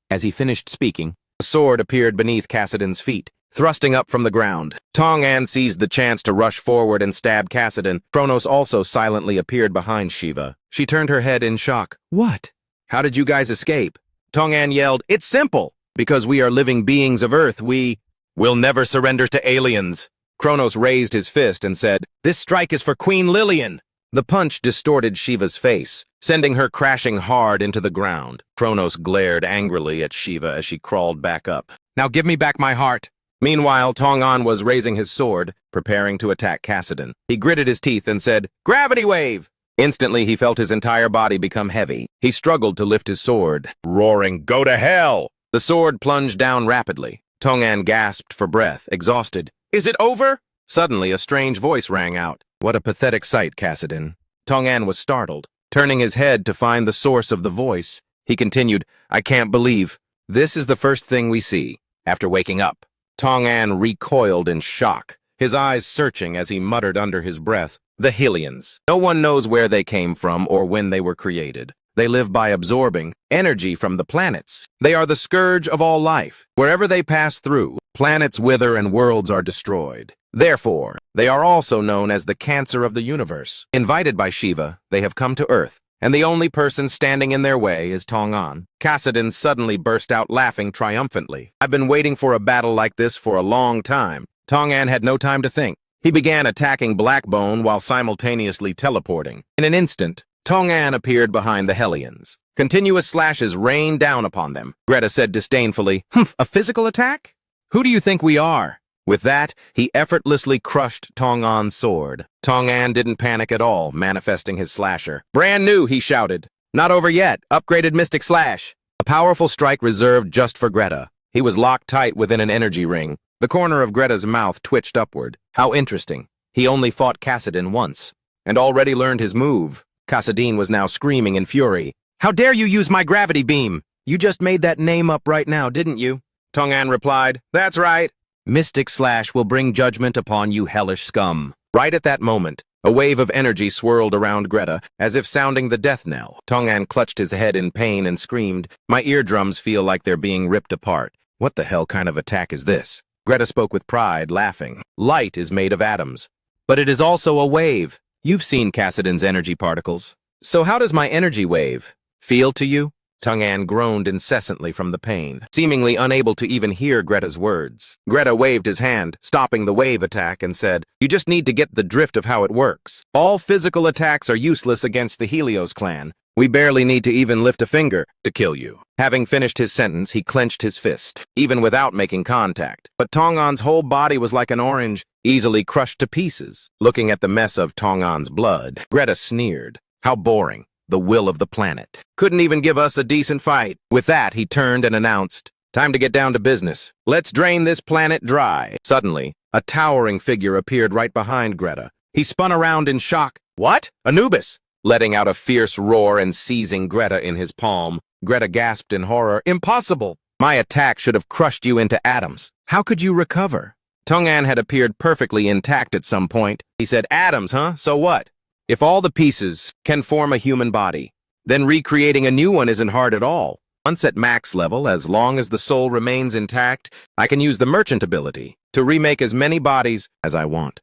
As he finished speaking, a sword appeared beneath Kassadin's feet, thrusting up from the ground. Tong-an seized the chance to rush forward and stab Kassadin. Kronos also silently appeared behind Shiva. She turned her head in shock. What? How did you guys escape? Tong-an yelled, it's simple. Because we are living beings of Earth, we will never surrender to aliens. Kronos raised his fist and said, this strike is for Queen Lillian. The punch distorted Shiva's face, sending her crashing hard into the ground. Kronos glared angrily at Shiva as she crawled back up. Now give me back my heart. Meanwhile, Tong-an was raising his sword, preparing to attack Kassadin. He gritted his teeth and said, gravity wave! Instantly, he felt his entire body become heavy. He struggled to lift his sword, roaring, go to hell! The sword plunged down rapidly. Tong-an gasped for breath, exhausted. Is it over? Suddenly, a strange voice rang out. What a pathetic sight, Kassadin. Tong-an was startled. Turning his head to find the source of the voice, he continued, I can't believe. This is the first thing we see after waking up. Tong-an recoiled in shock, his eyes searching as he muttered under his breath, the Hylians. No one knows where they came from or when they were created. They live by absorbing energy from the planets. They are the scourge of all life. Wherever they pass through, planets wither and worlds are destroyed. Therefore, they are also known as the cancer of the universe. Invited by Shiva, they have come to Earth, and the only person standing in their way is Tong-an. Kassadin suddenly burst out laughing triumphantly. I've been waiting for a battle like this for a long time. Tong-an had no time to think. He began attacking Blackbone while simultaneously teleporting. In an instant, Tong-an appeared behind the Hellions. Continuous slashes rained down upon them. Greta said disdainfully, a physical attack? Who do you think we are? With that, he effortlessly crushed Tong-an's sword. Tong-an didn't panic at all, manifesting his slasher. Brand new, he shouted. Not over yet. Upgraded Mystic Slash. A powerful strike reserved just for Greta. He was locked tight within an energy ring. The corner of Greta's mouth twitched upward. How interesting. He only fought Kassadin once, and already learned his move. Kassadin was now screaming in fury. How dare you use my gravity beam? You just made that name up right now, didn't you? Tong-an replied, That's right. Mystic Slash will bring judgment upon you hellish scum. Right at that moment, a wave of energy swirled around Greta, as if sounding the death knell. Tong-an clutched his head in pain and screamed, My eardrums feel like they're being ripped apart. What the hell kind of attack is this? Greta spoke with pride, laughing. Light is made of atoms. But it is also a wave. You've seen Kassadin's energy particles. So how does my energy wave feel to you? Tong-an groaned incessantly from the pain, seemingly unable to even hear Greta's words. Greta waved his hand, stopping the wave attack, and said, You just need to get the drift of how it works. All physical attacks are useless against the Helios clan. We barely need to even lift a finger to kill you. Having finished his sentence, he clenched his fist, even without making contact. But Tong-an's whole body was like an orange, easily crushed to pieces. Looking at the mess of Tong-an's blood, Greta sneered. How boring. The will of the planet. Couldn't even give us a decent fight. With that, he turned and announced, Time to get down to business. Let's drain this planet dry. Suddenly, a towering figure appeared right behind Greta. He spun around in shock. What? Anubis! Letting out a fierce roar and seizing Greta in his palm. Greta gasped in horror. Impossible! My attack should have crushed you into atoms. How could you recover? Tong-an had appeared perfectly intact at some point. He said, Atoms, huh? So what? If all the pieces can form a human body, then recreating a new one isn't hard at all. Once at max level, as long as the soul remains intact, I can use the merchant ability to remake as many bodies as I want.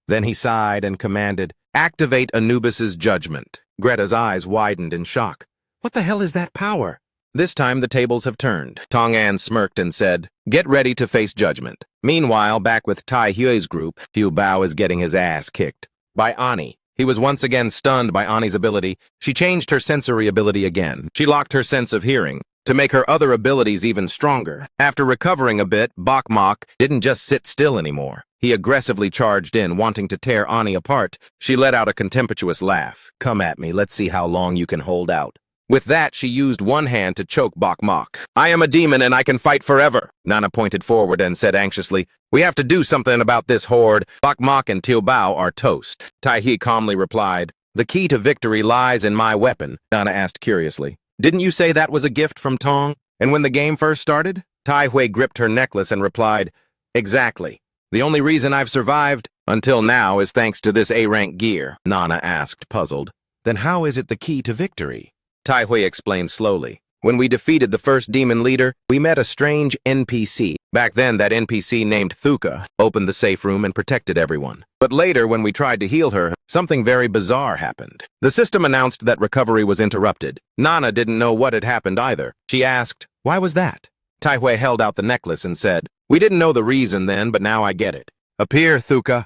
Then he sighed and commanded, Activate Anubis's judgment. Greta's eyes widened in shock. What the hell is that power? This time the tables have turned. Tong-an smirked and said, Get ready to face judgment. Meanwhile, back with Tai Hui's group, Fu Bao is getting his ass kicked by Ani. He was once again stunned by Ani's ability. She changed her sensory ability again. She locked her sense of hearing to make her other abilities even stronger. After recovering a bit, Bok Mok didn't just sit still anymore. He aggressively charged in, wanting to tear Ani apart. She let out a contemptuous laugh. Come at me, let's see how long you can hold out. With that, she used one hand to choke Bok Mok. I am a demon and I can fight forever. Nana pointed forward and said anxiously, We have to do something about this horde. Bok Mok and Tiu Bao are toast. Tai He calmly replied, The key to victory lies in my weapon. Nana asked curiously, Didn't you say that was a gift from Tong? And when the game first started? Tai Hui gripped her necklace and replied, Exactly. The only reason I've survived until now is thanks to this A-rank gear. Nana asked, puzzled. Then how is it the key to victory? Tai Hui explained slowly. When we defeated the first demon leader, we met a strange NPC. Back then, that NPC named Thuka opened the safe room and protected everyone. But later, when we tried to heal her, something very bizarre happened. The system announced that recovery was interrupted. Nana didn't know what had happened either. She asked, Why was that? Tai Hui held out the necklace and said, We didn't know the reason then, but now I get it. Appear, Thuka.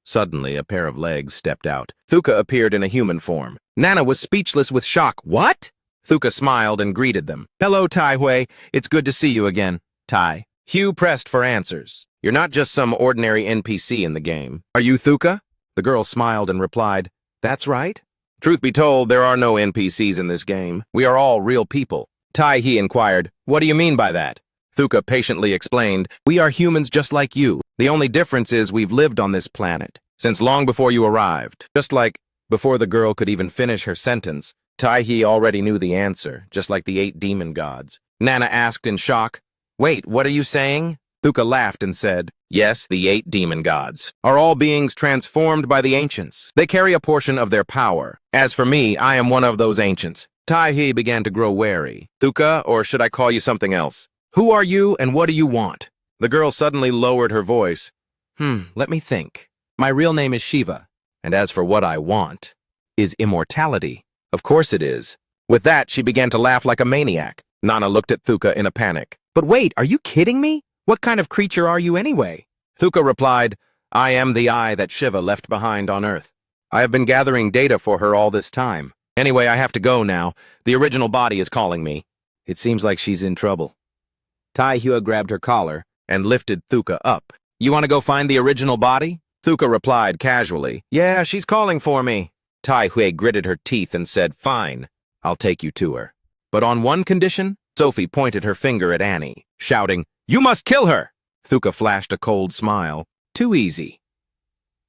Suddenly, a pair of legs stepped out. Thuka appeared in a human form. Nana was speechless with shock. What? Thuka smiled and greeted them. Hello, Tai Hui. It's good to see you again. Tai. Hugh pressed for answers. You're not just some ordinary NPC in the game. Are you Thuka? The girl smiled and replied, That's right. Truth be told, there are no NPCs in this game. We are all real people. Tai He inquired, What do you mean by that? Thuka patiently explained, we are humans just like you. The only difference is we've lived on this planet since long before you arrived. Just like before the girl could even finish her sentence, Taehi already knew the answer, just like the 8 demon gods. Nana asked in shock, wait, what are you saying? Thuka laughed and said, yes, the 8 demon gods are all beings transformed by the ancients. They carry a portion of their power. As for me, I am one of those ancients. Taehi began to grow wary. Thuka, or should I call you something else? Who are you and what do you want? The girl suddenly lowered her voice. Let me think. My real name is Shiva, and as for what I want, is immortality. Of course it is. With that, she began to laugh like a maniac. Nana looked at Thuka in a panic. But wait, are you kidding me? What kind of creature are you anyway? Thuka replied, I am the eye that Shiva left behind on Earth. I have been gathering data for her all this time. Anyway, I have to go now. The original body is calling me. It seems like she's in trouble. Taehyua grabbed her collar and lifted Thuka up. You want to go find the original body? Thuka replied casually, yeah, she's calling for me. Taehyua gritted her teeth and said, fine, I'll take you to her. But on one condition, Sophie pointed her finger at Annie, shouting, you must kill her! Thuka flashed a cold smile. Too easy.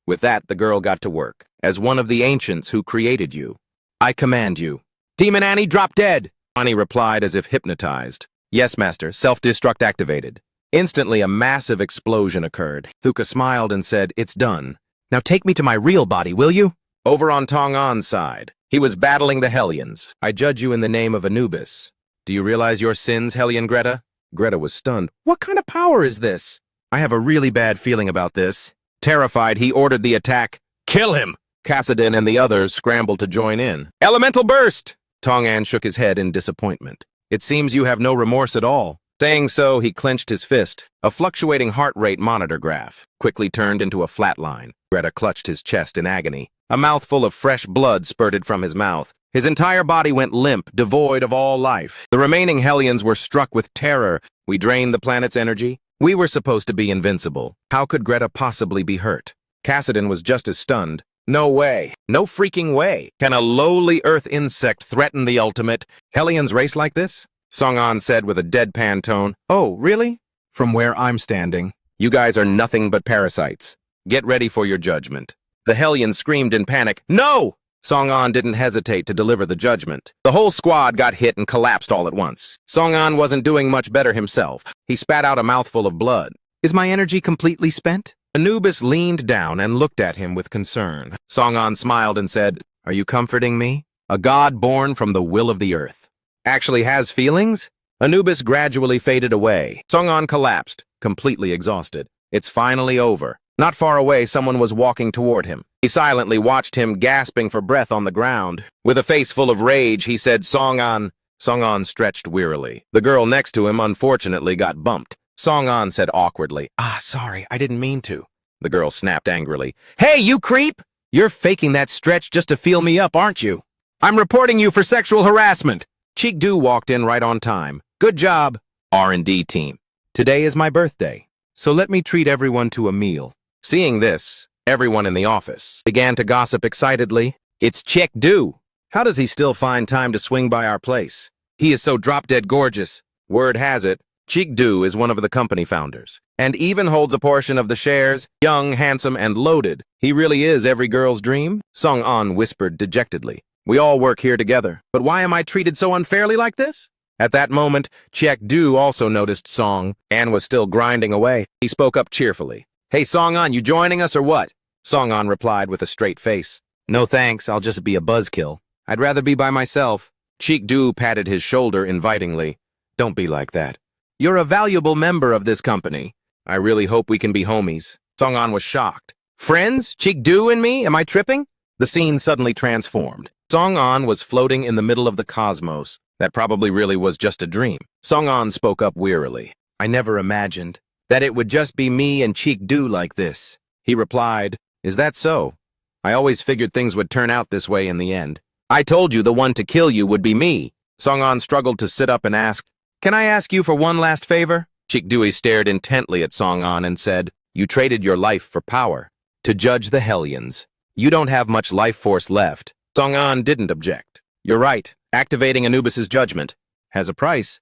With that, the girl got to work. As one of the ancients who created you, I command you. Demon Annie, drop dead! Annie replied as if hypnotized. Yes, master, self-destruct activated. Instantly, a massive explosion occurred. Thuka smiled and said, it's done. Now take me to my real body, will you? Over on Tong-An's side, he was battling the Hellions. I judge you in the name of Anubis. Do you realize your sins, Hellion Greta? Greta was stunned. What kind of power is this? I have a really bad feeling about this. Terrified, he ordered the attack. Kill him! Kassadin and the others scrambled to join in. Elemental burst! Tong-An shook his head in disappointment. It seems you have no remorse at all. Saying so, he clenched his fist. A fluctuating heart rate monitor graph quickly turned into a flat line. Greta clutched his chest in agony. A mouthful of fresh blood spurted from his mouth. His entire body went limp, devoid of all life. The remaining Hellions were struck with terror. We drained the planet's energy. We were supposed to be invincible. How could Greta possibly be hurt? Kassadin was just as stunned. No way. No freaking way. Can a lowly Earth insect threaten the ultimate? Hellions race like this? Song-An said with a deadpan tone. Oh, really? From where I'm standing, you guys are nothing but parasites. Get ready for your judgment. The Hellions screamed in panic. No! Song-An didn't hesitate to deliver the judgment. The whole squad got hit and collapsed all at once. Song-An wasn't doing much better himself. He spat out a mouthful of blood. Is my energy completely spent? Anubis leaned down and looked at him with concern. Song-An smiled and said, are you comforting me? A god born from the will of the earth actually has feelings? Anubis gradually faded away. Song-An collapsed, completely exhausted. It's finally over. Not far away, someone was walking toward him. He silently watched him gasping for breath on the ground. With a face full of rage, he said, Song-An. Song-An stretched wearily. The girl next to him, unfortunately, got bumped. Song-An said awkwardly, sorry, I didn't mean to. The girl snapped angrily. Hey, you creep! You're faking that stretch just to feel me up, aren't you? I'm reporting you for sexual harassment. Cheek-Do walked in right on time. Good job, R&D team. Today is my birthday, so let me treat everyone to a meal. Seeing this, everyone in the office began to gossip excitedly. It's Cheek-Do. How does he still find time to swing by our place? He is so drop-dead gorgeous. Word has it, Cheek-Do is one of the company founders, and even holds a portion of the shares. Young, handsome, and loaded. He really is every girl's dream, Song-An whispered dejectedly. We all work here together, but why am I treated so unfairly like this? At that moment, Cheek-Do also noticed Song-An was still grinding away. He spoke up cheerfully. Hey, Song-An, you joining us or what? Song-An replied with a straight face. No thanks, I'll just be a buzzkill. I'd rather be by myself. Cheek-Do patted his shoulder invitingly. Don't be like that. You're a valuable member of this company. I really hope we can be homies. Song-An was shocked. Friends? Cheek-Do and me? Am I tripping? The scene suddenly transformed. Song-An was floating in the middle of the cosmos. That probably really was just a dream. Song-An spoke up wearily. I never imagined that it would just be me and Cheek-Do like this. He replied, is that so? I always figured things would turn out this way in the end. I told you the one to kill you would be me. Song-An struggled to sit up and asked, can I ask you for one last favor? Cheek-Do stared intently at Song-An and said, you traded your life for power. To judge the Hellions. You don't have much life force left. Song-An didn't object. You're right. Activating Anubis's judgment has a price.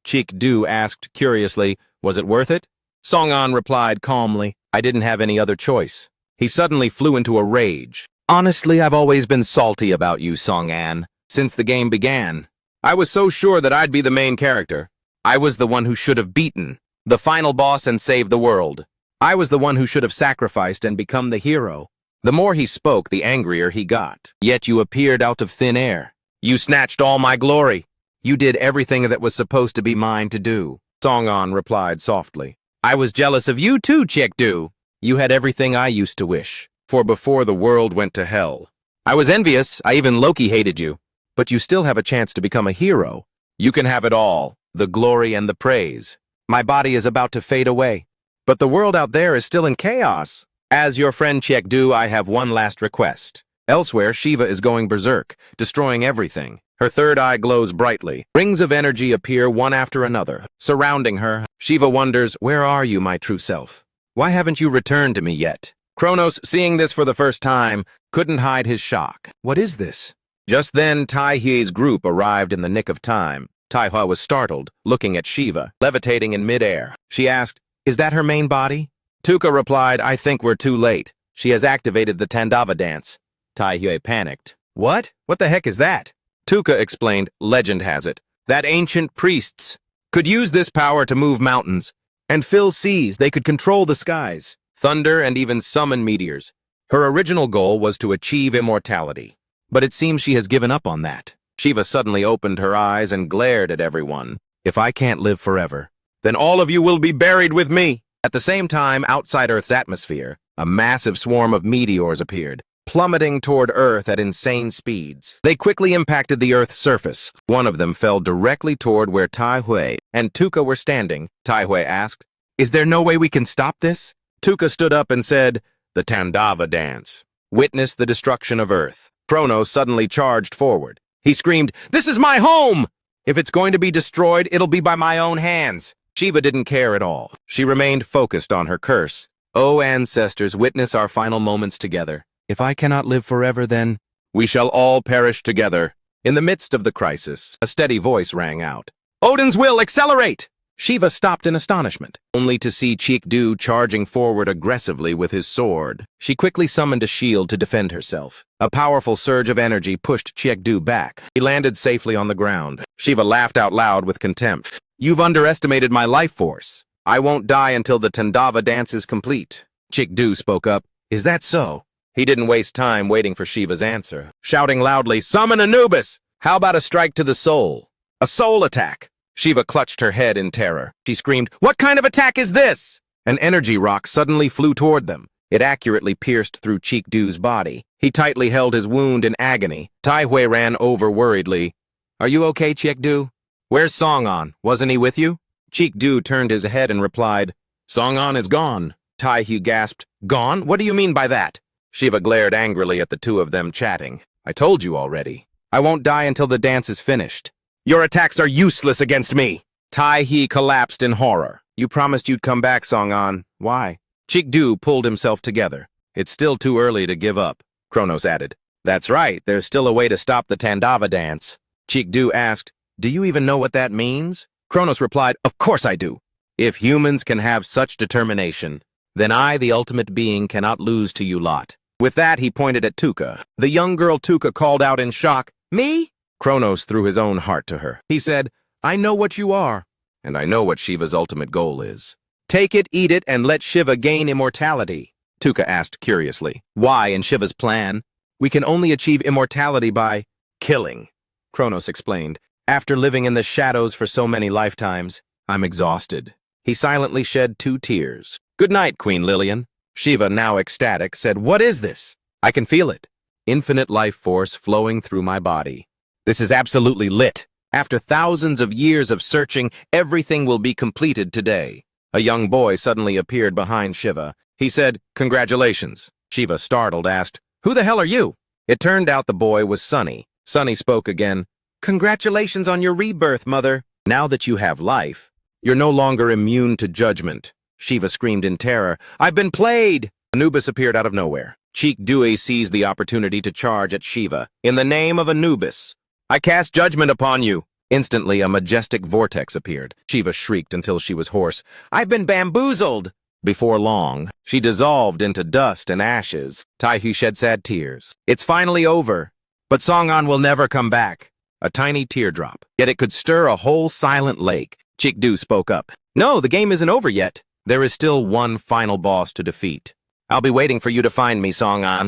Cheek-do asked curiously, was it worth it? Song-an replied calmly, I didn't have any other choice. He suddenly flew into a rage. Honestly, I've always been salty about you, Song-an, since the game began. I was so sure that I'd be the main character. I was the one who should have beaten the final boss and saved the world. I was the one who should have sacrificed and become the hero. The more he spoke, the angrier he got. Yet you appeared out of thin air. You snatched all my glory. You did everything that was supposed to be mine to do. Song-an replied softly. I was jealous of you too, Cheek-do. You had everything I used to wish. For before the world went to hell. I was envious, I even Loki hated you. But you still have a chance to become a hero. You can have it all, the glory and the praise. My body is about to fade away. But the world out there is still in chaos. As your friend Cheek-do, I have one last request. Elsewhere, Shiva is going berserk, destroying everything. Her third eye glows brightly. Rings of energy appear one after another, surrounding her. Shiva wonders, where are you, my true self? Why haven't you returned to me yet? Kronos, seeing this for the first time, couldn't hide his shock. What is this? Just then, Tai-hye's group arrived in the nick of time. Tai-hye was startled, looking at Shiva, levitating in midair. She asked, is that her main body? Tuka replied, I think we're too late. She has activated the Tandava dance. Tai-hye panicked. What? What the heck is that? Tuka explained, legend has it, that ancient priests could use this power to move mountains and fill seas. They could control the skies, thunder, and even summon meteors. Her original goal was to achieve immortality. But it seems she has given up on that. Shiva suddenly opened her eyes and glared at everyone. If I can't live forever, then all of you will be buried with me. At the same time, outside Earth's atmosphere, a massive swarm of meteors appeared, plummeting toward Earth at insane speeds. They quickly impacted the Earth's surface. One of them fell directly toward where Tai-hye and Tuka were standing. Tai-hye asked, is there no way we can stop this? Tuka stood up and said, the Tandava dance. Witness the destruction of Earth. Kronos suddenly charged forward. He screamed, this is my home! If it's going to be destroyed, it'll be by my own hands. Shiva didn't care at all. She remained focused on her curse. O ancestors, witness our final moments together. If I cannot live forever, then we shall all perish together. In the midst of the crisis, a steady voice rang out. Odin's will, accelerate! Shiva stopped in astonishment, only to see Cheek-do charging forward aggressively with his sword. She quickly summoned a shield to defend herself. A powerful surge of energy pushed Cheek-do back. He landed safely on the ground. Shiva laughed out loud with contempt. You've underestimated my life force. I won't die until the Tandava dance is complete. Cheek-do spoke up. Is that so? He didn't waste time waiting for Shiva's answer, shouting loudly, summon Anubis! How about a strike to the soul? A soul attack! Shiva clutched her head in terror. She screamed, what kind of attack is this? An energy rock suddenly flew toward them. It accurately pierced through Cheek-do's body. He tightly held his wound in agony. Tai-hye ran over worriedly. Are you okay, Cheek-do? Where's Song-an? Wasn't he with you? Cheek-do turned his head and replied, Song-an is gone. Tai-hye gasped, gone? What do you mean by that? Shiva glared angrily at the two of them chatting. I told you already. I won't die until the dance is finished. Your attacks are useless against me. Tai-hye collapsed in horror. You promised you'd come back, Song-an. Why? Cheek-do pulled himself together. It's still too early to give up, Kronos added. That's right, there's still a way to stop the Tandava dance. Cheek-do asked, do you even know what that means? Kronos replied, of course I do. If humans can have such determination, then I, the ultimate being, cannot lose to you lot. With that, he pointed at Tuka. The young girl Tuka called out in shock, me? Kronos threw his own heart to her. He said, I know what you are, and I know what Shiva's ultimate goal is. Take it, eat it, and let Shiva gain immortality. Tuka asked curiously. Why, in Shiva's plan? We can only achieve immortality by killing. Kronos explained. After living in the shadows for so many lifetimes, I'm exhausted. He silently shed 2 tears. Good night, Queen Lillian. Shiva, now ecstatic, said, what is this? I can feel it. Infinite life force flowing through my body. This is absolutely lit. After thousands of years of searching, everything will be completed today. A young boy suddenly appeared behind Shiva. He said, congratulations. Shiva, startled, asked, who the hell are you? It turned out the boy was Sunny. Sunny spoke again. Congratulations on your rebirth, mother. Now that you have life, you're no longer immune to judgment. Shiva screamed in terror. I've been played! Anubis appeared out of nowhere. Cheek-do seized the opportunity to charge at Shiva. In the name of Anubis, I cast judgment upon you. Instantly, a majestic vortex appeared. Shiva shrieked until she was hoarse. "I've been bamboozled!" Before long, she dissolved into dust and ashes. Taihu shed sad tears. "It's finally over. But Song-an will never come back." A tiny teardrop. Yet it could stir a whole silent lake. Chik-du spoke up. "No, the game isn't over yet. There is still one final boss to defeat. I'll be waiting for you to find me, Song-an."